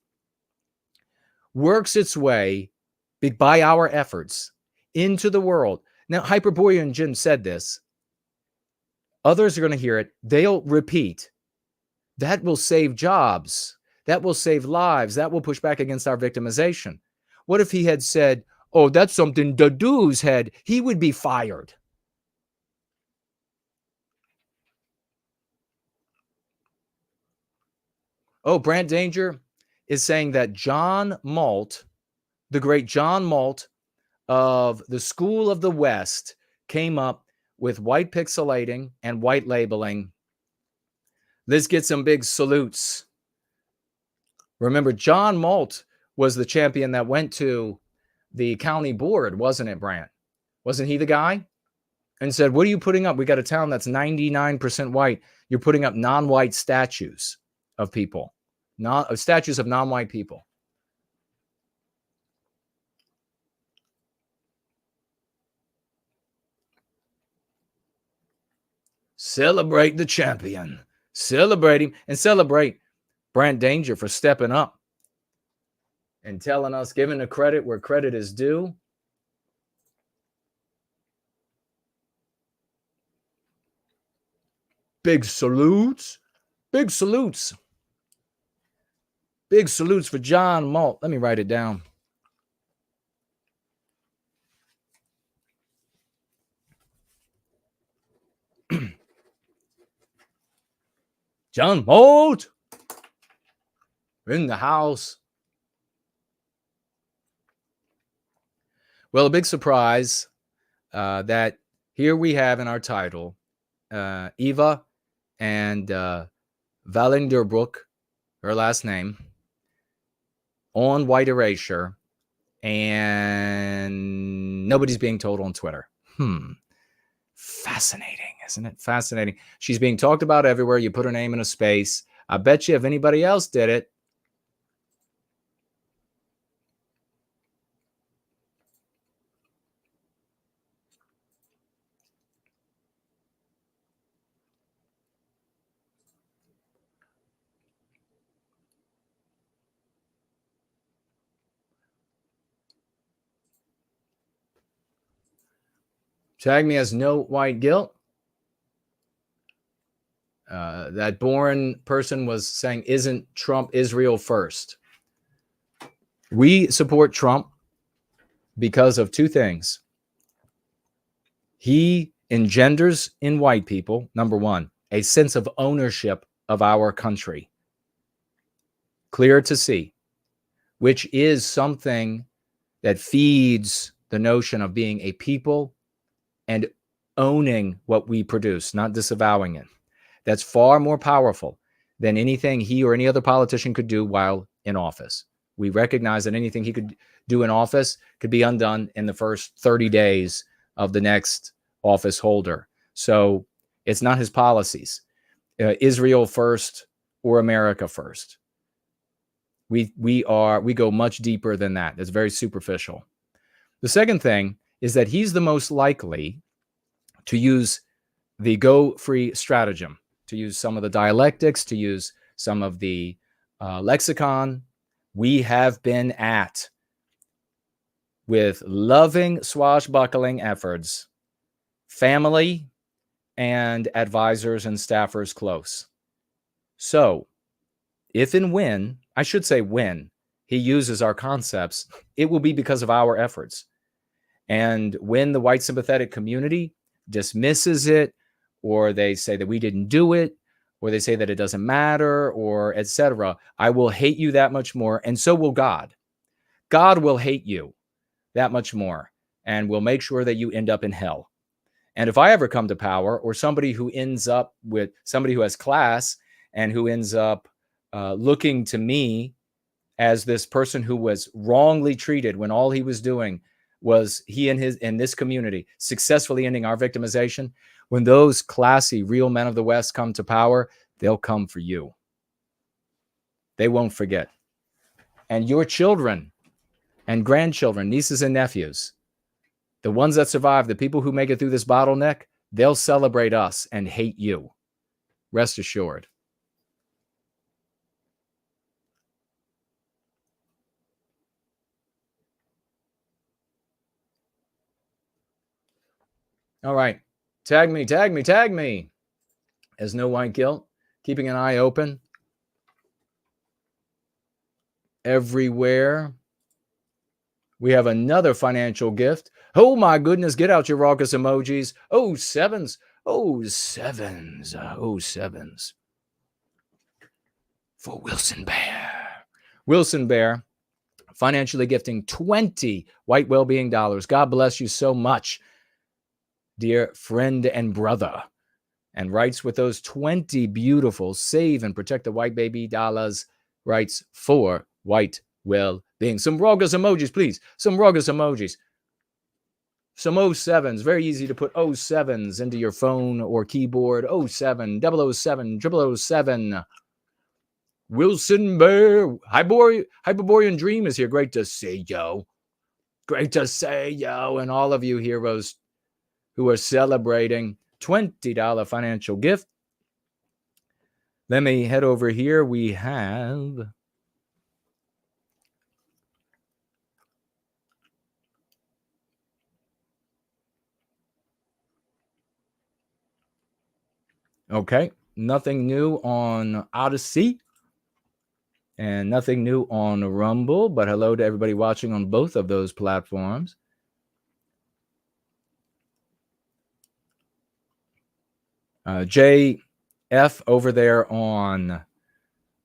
B: works its way by our efforts into the world. Now, Hyperborean Jim said this. Others are going to hear it. They'll repeat. That will save jobs. That will save lives. That will push back against our victimization. What if he had said, oh, that's something the dude's had? He would be fired. Oh, Brant Danger is saying that John Malt, the great John Malt of the School of the West, came up with white pixelating and white labeling. Let's get some big salutes. Remember, John Malt was the champion that went to the county board, wasn't it, Brant? Wasn't he the guy? And said, what are you putting up? We got a town that's 99% white. You're putting up non-white statues of people, statues of non-white people. Celebrate the champion. Celebrate him, and celebrate Brant Danger for stepping up and telling us, giving the credit where credit is due. Big salutes. Big salutes. Big salutes for John Malt. Let me write it down. John Malt in the house. Well, a big surprise that here we have in our title, Eva and Vlaardingerbroek, her last name, on White Erasure, and nobody's being told on Twitter. Fascinating, isn't it? Fascinating. She's being talked about everywhere. You put her name in a space. I bet you if anybody else did it, tag me as no white guilt. That born person was saying, isn't Trump Israel first? We support Trump because of two things. He engenders in white people, number one, a sense of ownership of our country. Clear to see, which is something that feeds the notion of being a people and owning what we produce, not disavowing it. That's far more powerful than anything he or any other politician could do while in office. We recognize that anything he could do in office could be undone in the first 30 days of the next office holder. So it's not his policies. Israel first or America first. We go much deeper than that. It's very superficial. The second thing is that he's the most likely to use the go free stratagem, to use some of the dialectics, to use some of the lexicon we have been at with loving, swashbuckling efforts, family and advisors and staffers close. So if and when, I should say when, he uses our concepts, it will be because of our efforts. And when the white sympathetic community dismisses it, or they say that we didn't do it, or they say that it doesn't matter, or etc., I will hate you that much more, and so will God. God will hate you that much more, and will make sure that you end up in hell. And if I ever come to power, or somebody who ends up with somebody who has class and who ends up looking to me as this person who was wrongly treated when all he was doing was he and in this community successfully ending our victimization. When those classy, real men of the West come to power, they'll come for you. They won't forget. And your children and grandchildren, nieces and nephews, the ones that survive, the people who make it through this bottleneck, they'll celebrate us and hate you. Rest assured. All right. Tag me, tag me, tag me. As No White Guilt, keeping an eye open everywhere. We have another financial gift. Oh my goodness, get out your raucous emojis. Oh, sevens. Oh, sevens. Oh, sevens. For Wilson Bear. Wilson Bear, financially gifting 20 White Wellbeing dollars. God bless you so much, dear friend and brother. And writes with those 20 beautiful save and protect the white baby dollars, writes for White Wellbeing. Some raucous emojis, please. Some raucous emojis. Some 07s. Very easy to put 07s into your phone or keyboard. 07, 007, 007. Wilson Bear. Hyperborean Dream is here. Great to see you. Great to see you. And all of you heroes who are celebrating $20 financial gift. Let me head over here. We have okay, nothing new on Odyssey and nothing new on Rumble, but hello to everybody watching on both of those platforms. JF over there on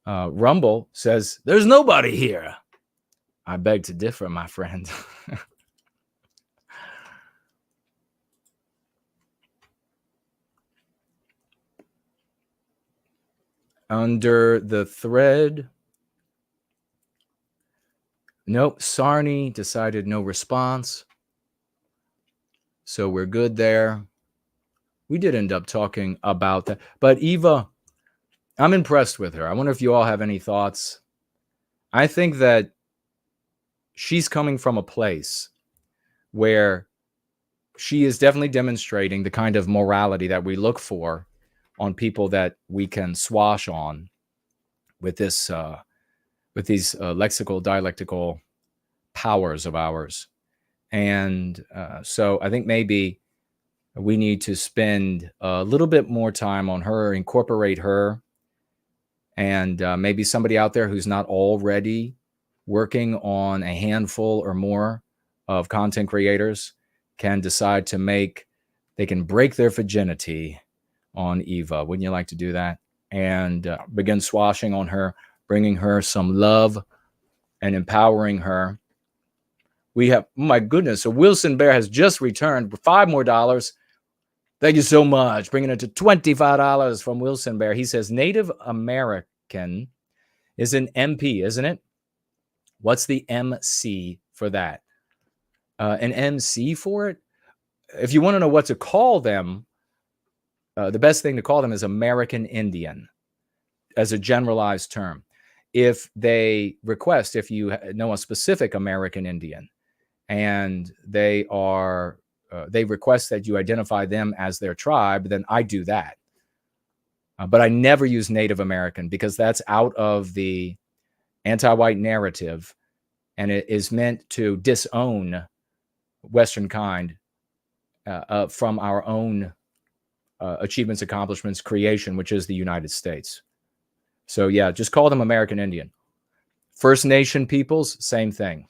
B: Rumble says, there's nobody here. I beg to differ, my friend. Under the thread. Nope, Sarni decided no response. So we're good there. We did end up talking about that. But Eva, I'm impressed with her. I wonder if you all have any thoughts. I think that she's coming from a place where she is definitely demonstrating the kind of morality that we look for on people that we can swash on with this, with these lexical, dialectical powers of ours. And so I think maybe we need to spend a little bit more time on her, incorporate her, and maybe somebody out there who's not already working on a handful or more of content creators can decide to they can break their virginity on Eva. Wouldn't you like to do that? And begin swashing on her, bringing her some love and empowering her. We have, oh my goodness, so Wilson Bear has just returned with $5 more. Thank you so much. Bringing it to $25 from Wilson Bear. He says Native American is an MP, isn't it? What's the MC for that? An MC for it? If you want to know what to call them, the best thing to call them is American Indian as a generalized term. If they request, if you know a specific American Indian and they request that you identify them as their tribe, then I do that. But I never use Native American because that's out of the anti-white narrative, and it is meant to disown Western kind from our own achievements, accomplishments, creation, which is the United States. So yeah, just call them American Indian. First Nation peoples, same thing.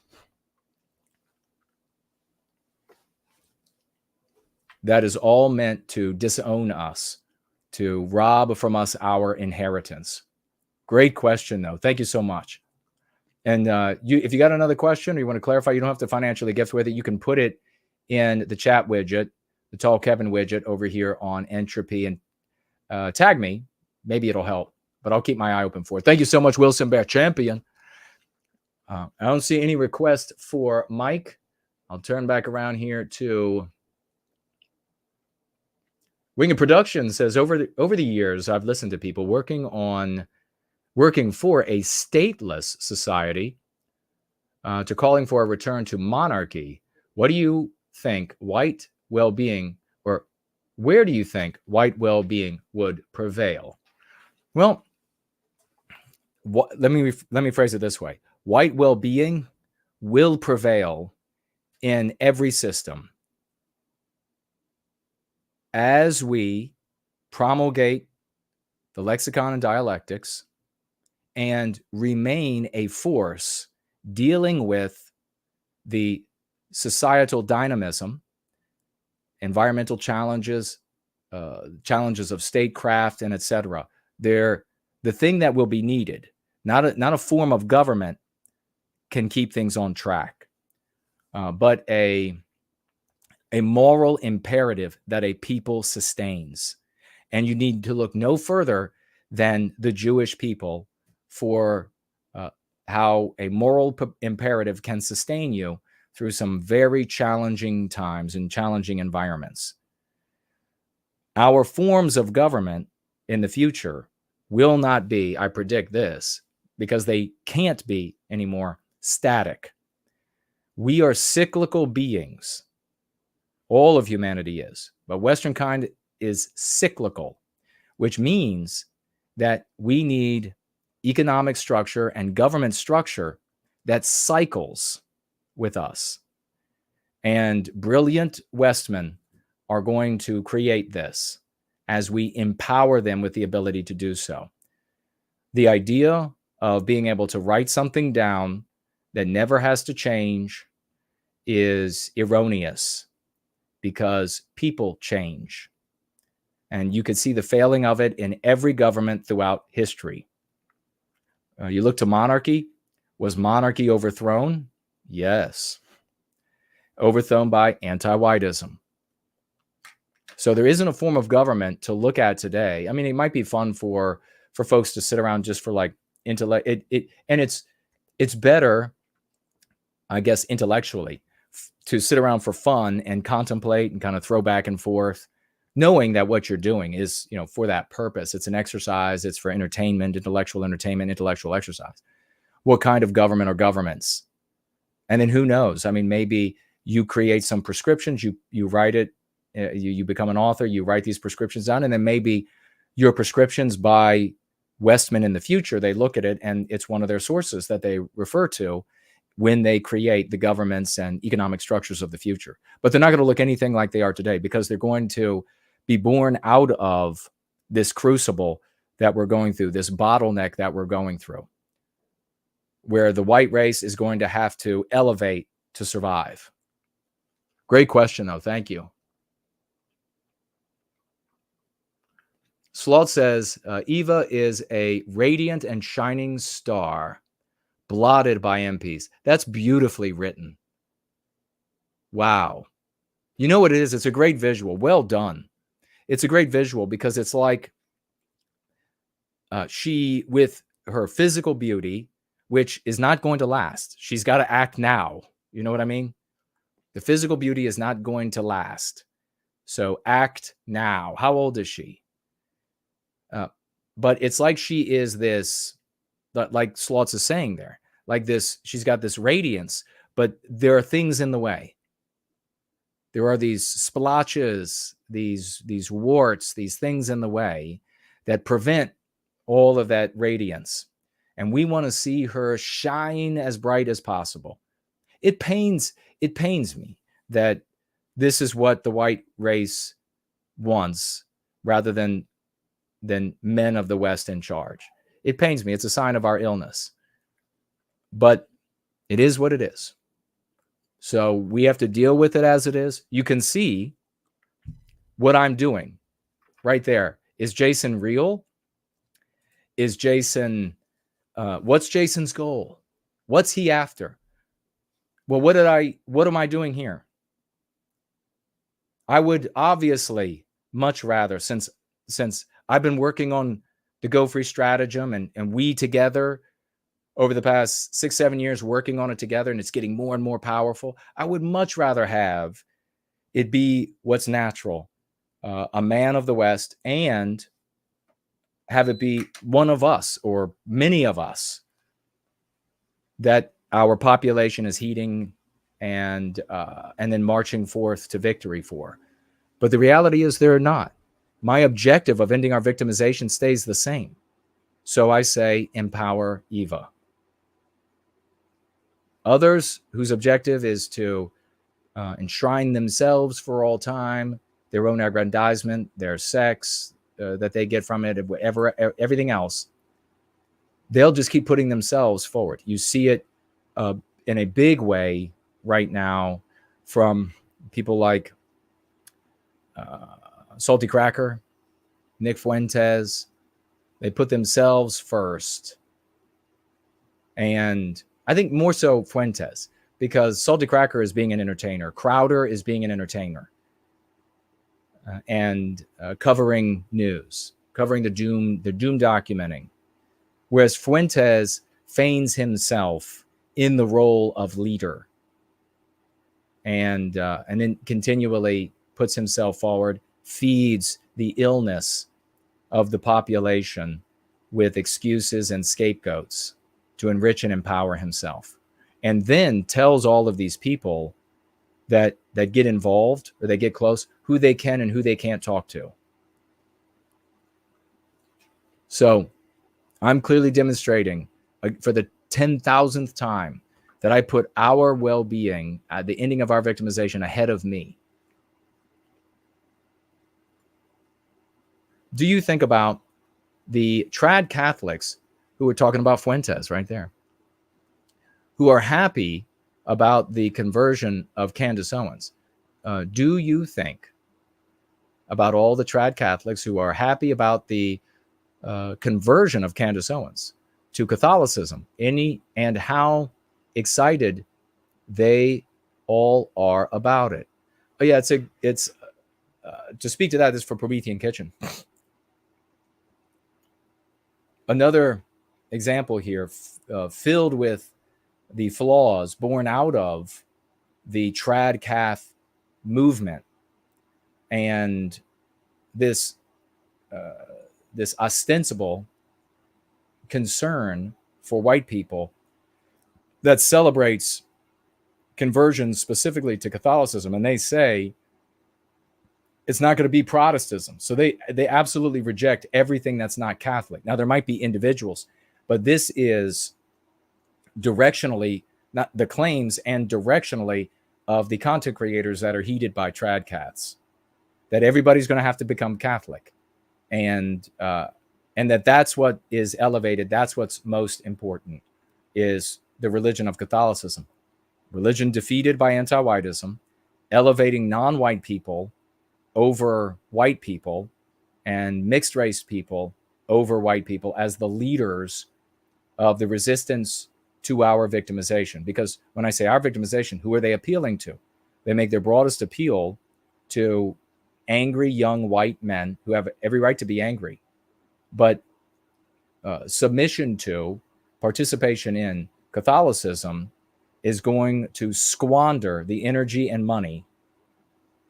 B: That is all meant to disown us, to rob from us our inheritance. Great question, though. Thank you so much. And if you got another question or you want to clarify, you don't have to financially gift with it. You can put it in the chat widget, the Tall Kevin widget over here on Entropy, and tag me. Maybe it'll help, but I'll keep my eye open for it. Thank you so much, Wilson Bear Champion. I don't see any request for Mike. I'll turn back around here to Winged Production says, over the years, I've listened to people working for a stateless society to calling for a return to monarchy. What do you think white well-being, or where do you think white well-being would prevail? Well, let me phrase it this way. White well-being will prevail in every system as we promulgate the lexicon and dialectics and remain a force dealing with the societal dynamism, environmental challenges, challenges of statecraft, and etc. They're the thing that will be needed. Not a form of government can keep things on track, but a moral imperative that a people sustains. And you need to look no further than the Jewish people for how a moral imperative can sustain you through some very challenging times and challenging environments. Our forms of government in the future will not be, I predict this, because they can't be anymore, static. We are cyclical beings. All of humanity is, but Western kind is cyclical, which means that we need economic structure and government structure that cycles with us. And brilliant Westmen are going to create this as we empower them with the ability to do so. The idea of being able to write something down that never has to change is erroneous, because people change. And you could see the failing of it in every government throughout history. You look to monarchy. Was monarchy overthrown? Yes. Overthrown by anti-whiteism. So there isn't a form of government to look at today. I mean, it might be fun for folks to sit around just for like intellect. And it's better, I guess, intellectually, to sit around for fun and contemplate and kind of throw back and forth, knowing that what you're doing is, for that purpose. It's an exercise. It's for entertainment, intellectual exercise. What kind of government or governments? And then who knows? I mean, maybe you create some prescriptions, you write it, you become an author, you write these prescriptions down, and then maybe your prescriptions by Westmen in the future, they look at it and it's one of their sources that they refer to when they create the governments and economic structures of the future. But they're not going to look anything like they are today, because they're going to be born out of this crucible that we're going through, this bottleneck that we're going through, where the white race is going to have to elevate to survive. Great question, though. Thank you. Sloth says, Eva is a radiant and shining star, blotted by MPs. That's beautifully written. Wow. You know what it is? It's a great visual. Well done. It's a great visual because it's like she, with her physical beauty, which is not going to last. She's got to act now. You know what I mean? The physical beauty is not going to last. So act now. How old is she? But it's like she is this, like Slots is saying there, like this, she's got this radiance, but there are things in the way. There are these splotches, these warts, these things in the way that prevent all of that radiance. And we want to see her shine as bright as possible. It pains me that this is what the white race wants rather than men of the West in charge. It pains me. It's a sign of our illness. But it is what it is. So we have to deal with it as it is. You can see what I'm doing right there. Is Jason real? Is Jason, what's Jason's goal? What's he after? Well, what am I doing here? I would obviously much rather, since I've been working on the Go Free stratagem and we together over the past 6-7 years working on it together, and it's getting more and more powerful. I would much rather have it be what's natural, a man of the West, and have it be one of us or many of us that our population is heeding and then marching forth to victory for. But the reality is they're not. My objective of ending our victimization stays the same. So I say empower Eva. Others whose objective is to enshrine themselves for all time, their own aggrandizement, their sex that they get from it, whatever, everything else, they'll just keep putting themselves forward. You see it in a big way right now from people like Salty Cracker, Nick Fuentes. They put themselves first. And I think more so Fuentes, because Salty Cracker is being an entertainer. Crowder is being an entertainer. And covering news, covering the doom documenting. Whereas Fuentes feigns himself in the role of leader. And then continually puts himself forward, feeds the illness of the population with excuses and scapegoats to enrich and empower himself. And then tells all of these people that get involved or they get close, who they can and who they can't talk to. So I'm clearly demonstrating for the 10,000th time that I put our well-being, the ending of our victimization, ahead of me. Do you think about the trad Catholics who are talking about Fuentes right there, who are happy about the conversion of Candace Owens? Do you think about all the trad Catholics who are happy about the conversion of Candace Owens to Catholicism, and how excited they all are about it? Oh yeah, it's to speak to that. This is for Promethean Kitchen. Another example here, filled with the flaws born out of the trad cath movement and this ostensible concern for white people that celebrates conversions specifically to Catholicism. And they say it's not going to be Protestantism. So they absolutely reject everything that's not Catholic. Now, there might be individuals, but this is directionally, not the claims and directionally of the content creators that are heeded by trad cats, that everybody's going to have to become Catholic. And that's what is elevated. That's what's most important, is the religion of Catholicism. Religion defeated by anti-whiteism, elevating non-white people over white people and mixed race people over white people as the leaders of the resistance to our victimization. Because when I say our victimization, who are they appealing to? They make their broadest appeal to angry young white men who have every right to be angry, but submission to, participation in Catholicism is going to squander the energy and money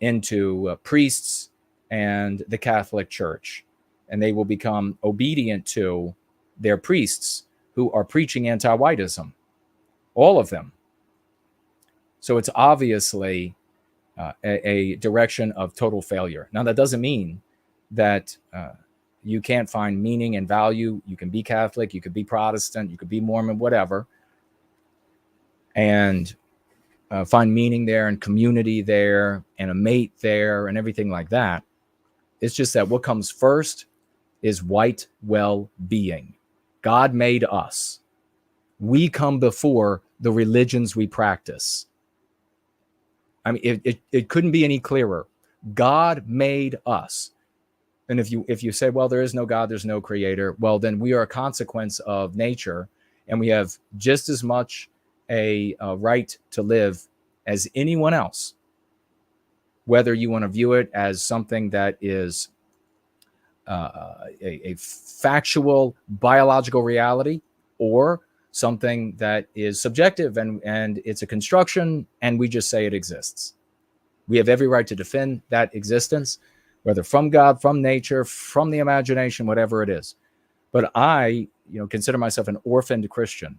B: into priests and the Catholic Church. And they will become obedient to their priests who are preaching anti-whiteism, all of them. So it's obviously a direction of total failure. Now, that doesn't mean that you can't find meaning and value. You can be Catholic, you could be Protestant, you could be Mormon, whatever, and find meaning there and community there and a mate there and everything like that. It's just that what comes first is white well-being. God made us. We come before the religions we practice. I mean, it couldn't be any clearer. God made us. And if you say, well, there is no God, there's no creator, well, then we are a consequence of nature, and we have just as much a right to live as anyone else, whether you want to view it as something that is a factual biological reality, or something that is subjective and it's a construction, and we just say it exists. We have every right to defend that existence, whether from God, from nature, from the imagination, whatever it is. But I, consider myself an orphaned Christian,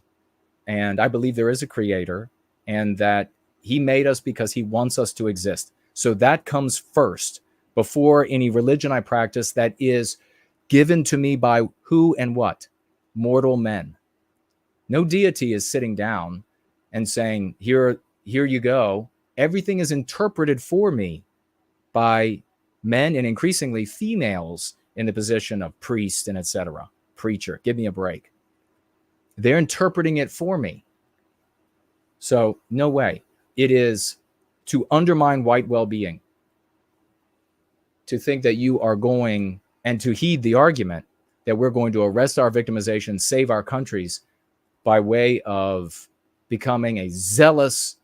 B: and I believe there is a creator and that he made us because he wants us to exist. So that comes first before any religion I practice that is given to me by who and what? Mortal men. No deity is sitting down and saying, here you go. Everything is interpreted for me by men and increasingly females in the position of priest and etc. Preacher, give me a break. They're interpreting it for me. So no way. It is to undermine white well-being, to think that you are going and to heed the argument that we're going to arrest our victimization, save our countries by way of becoming a zealous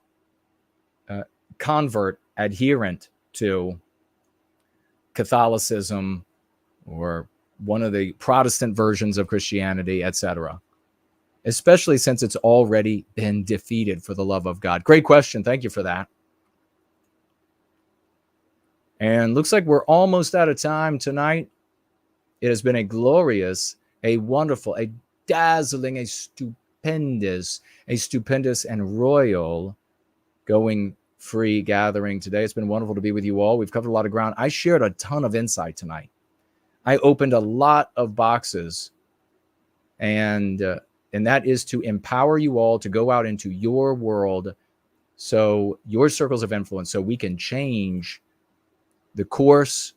B: convert adherent to Catholicism or one of the Protestant versions of Christianity, etc. Especially since it's already been defeated, for the love of God. Great question. Thank you for that. And looks like we're almost out of time tonight. It has been a glorious, a wonderful, a dazzling, a stupendous and royal going free gathering today. It's been wonderful to be with you all. We've covered a lot of ground. I shared a ton of insight tonight. I opened a lot of boxes, and that is to empower you all to go out into your world, so your circles of influence, so we can change the course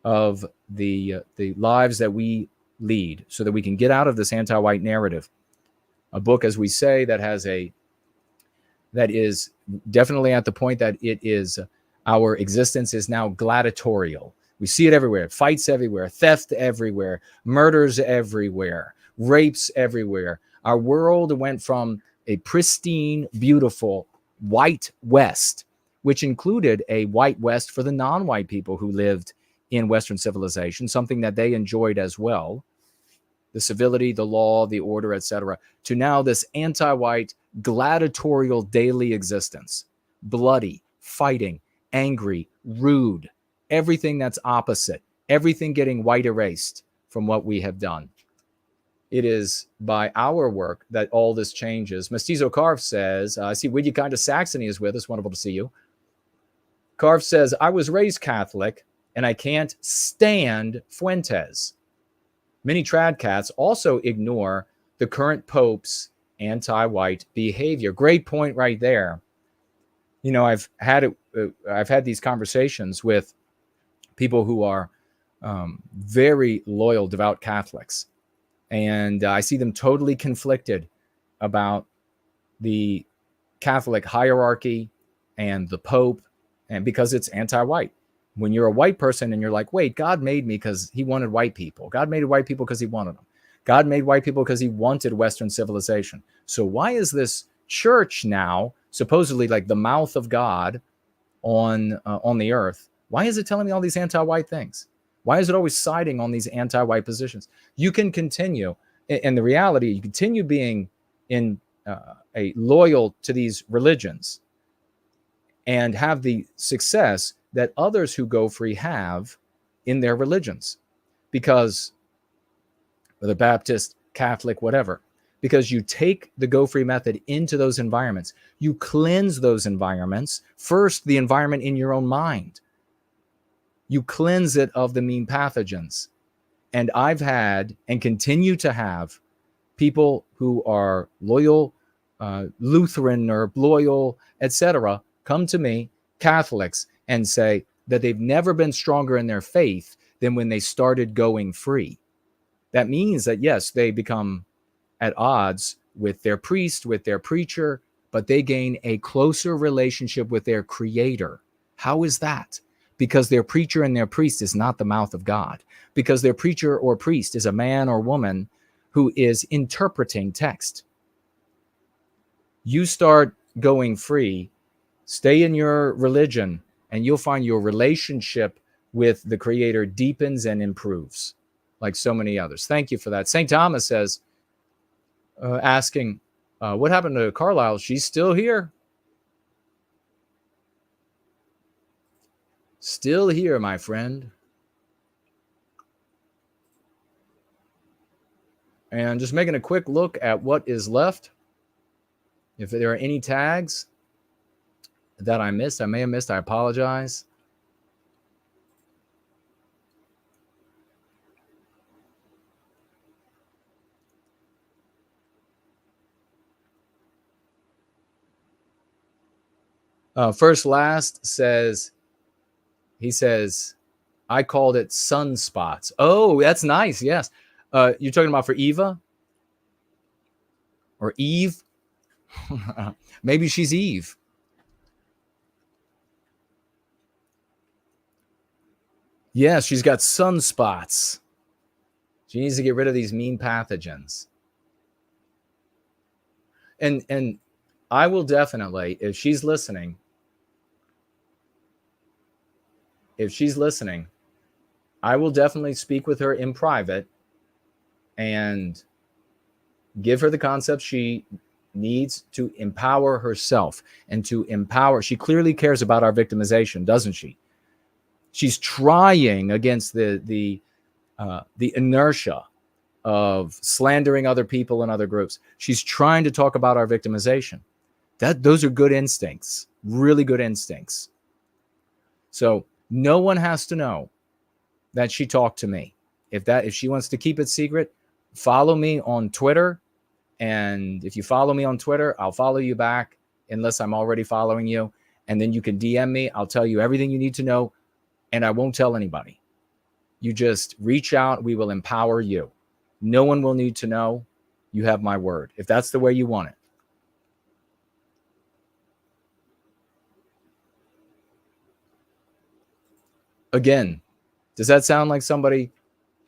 B: of the lives that we lead, so that we can get out of this anti-white narrative. A book, as we say, that is definitely at the point that it is, our existence is now gladiatorial. We see it everywhere. Fights everywhere, theft everywhere, murders everywhere, rapes everywhere. Our world went from a pristine, beautiful white West, which included a white West for the non-white people who lived in Western civilization, something that they enjoyed as well, the civility, the law, the order, etc., to now this anti-white gladiatorial daily existence, bloody, fighting, angry, rude, everything that's opposite, everything getting white erased from what we have done. It is by our work that all this changes. Mestizo Carve says, I see Widya Kind of Saxony is with us. Wonderful to see you. Carve says, I was raised Catholic and I can't stand Fuentes. Many trad cats also ignore the current Pope's anti-white behavior. Great point right there. I've had these conversations with people who are very loyal, devout Catholics. And I see them totally conflicted about the Catholic hierarchy and the Pope, and because it's anti-white. When you're a white person and you're like, wait, God made me because he wanted white people. God made white people because he wanted them. God made white people because he wanted Western civilization. So why is this church now supposedly like the mouth of God on the earth? Why is it telling me all these anti-white things? Why is it always siding on these anti-white positions? You can continue, in the reality, you continue being in a loyal to these religions and have the success that others who go free have in their religions, because whether Baptist, Catholic, whatever, because you take the go free method into those environments, you cleanse those environments. First, the environment in your own mind. You cleanse it of the mean pathogens. And I've had and continue to have people who are loyal, Lutheran or loyal, etc., come to me, Catholics, and say that they've never been stronger in their faith than when they started going free. That means that, yes, they become at odds with their priest, with their preacher, but they gain a closer relationship with their creator. How is that? Because their preacher and their priest is not the mouth of God. Because their preacher or priest is a man or woman who is interpreting text. You start going free, stay in your religion, and you'll find your relationship with the Creator deepens and improves, like so many others. Thank you for that. St. Thomas says, asking, What happened to Carlisle? She's still here. Still here, my friend. And just making a quick look at what is left. If there are any tags that I missed, I may have missed, I apologize. First Last says, he says, I called it sunspots. Oh, that's nice. Yes. You're talking about for Eva? Or Eve? Maybe she's Eve. Yes, she's got sunspots. She needs to get rid of these mean pathogens. And I will definitely, if she's listening, I will definitely speak with her in private and give her the concept she needs to empower herself and to empower. She clearly cares about our victimization, doesn't she? She's trying against the inertia of slandering other people and other groups. She's trying to talk about our victimization. Those are good instincts, really good instincts. So no one has to know that she talked to me. If she wants to keep it secret, follow me on Twitter. And if you follow me on Twitter, I'll follow you back unless I'm already following you. And then you can DM me. I'll tell you everything you need to know. And I won't tell anybody. You just reach out. We will empower you. No one will need to know. You have my word. If that's the way you want it. Again, does that sound like somebody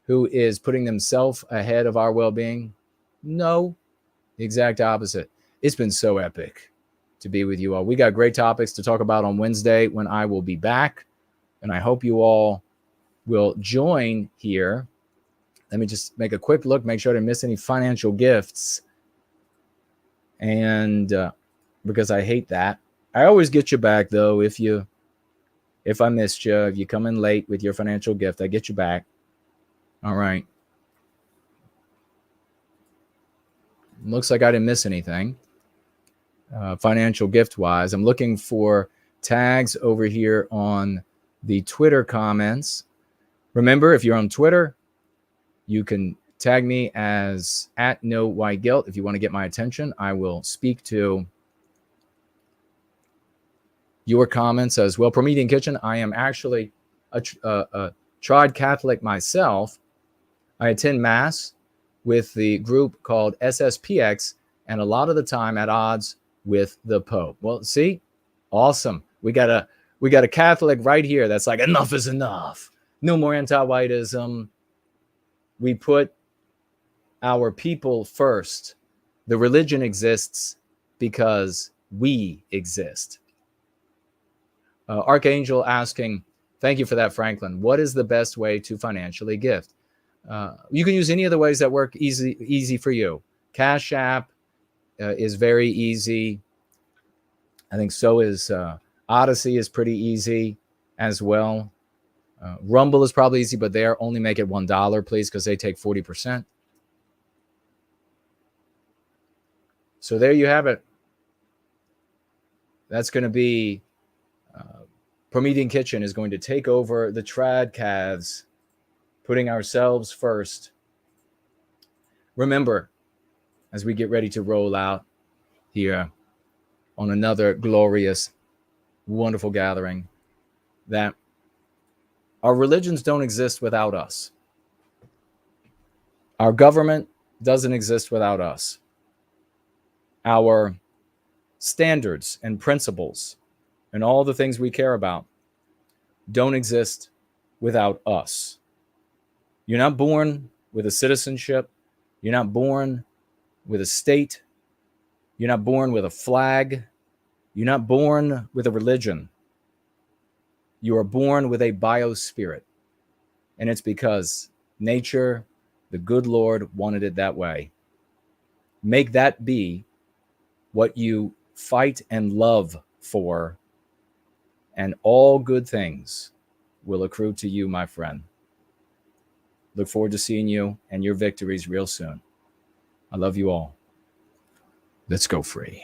B: who is putting themselves ahead of our well-being? No, the exact opposite. It's been so epic to be with you all. We got great topics to talk about on Wednesday when I will be back. And I hope you all will join here. Let me just make a quick look, make sure I didn't miss any financial gifts. And because I hate that. I always get you back, though, if I missed you, if you come in late with your financial gift, I get you back. All right. Looks like I didn't miss anything financial gift-wise. I'm looking for tags over here on the Twitter comments. Remember, if you're on Twitter, you can tag me as @NoWhiteGuilt. If you want to get my attention, I will speak to your comments as well. Promethean Kitchen, I am actually a tried Catholic myself. I attend Mass with the group called SSPX, and a lot of the time at odds with the Pope. Well, see, awesome. We got a Catholic right here that's like, enough is enough. No more anti-whiteism. We put our people first. The religion exists because we exist. Archangel asking, thank you for that, Franklin. What is the best way to financially gift? You can use any of the ways that work easy for you. Cash App is very easy. I think so is Odyssey is pretty easy as well. Rumble is probably easy, but there only make it $1, please, because they take 40%. So there you have it. That's going to be Promethean Kitchen is going to take over the trad calves, putting ourselves first. Remember, as we get ready to roll out here on another glorious, wonderful gathering, that our religions don't exist without us. Our government doesn't exist without us. Our standards and principles and all the things we care about don't exist without us. You're not born with a citizenship. You're not born with a state. You're not born with a flag. You're not born with a religion. You are born with a biospirit. And it's because nature, the good Lord, wanted it that way. Make that be what you fight and love for, and all good things will accrue to you, my friend. Look forward to seeing you and your victories real soon. I love you all. Let's go free.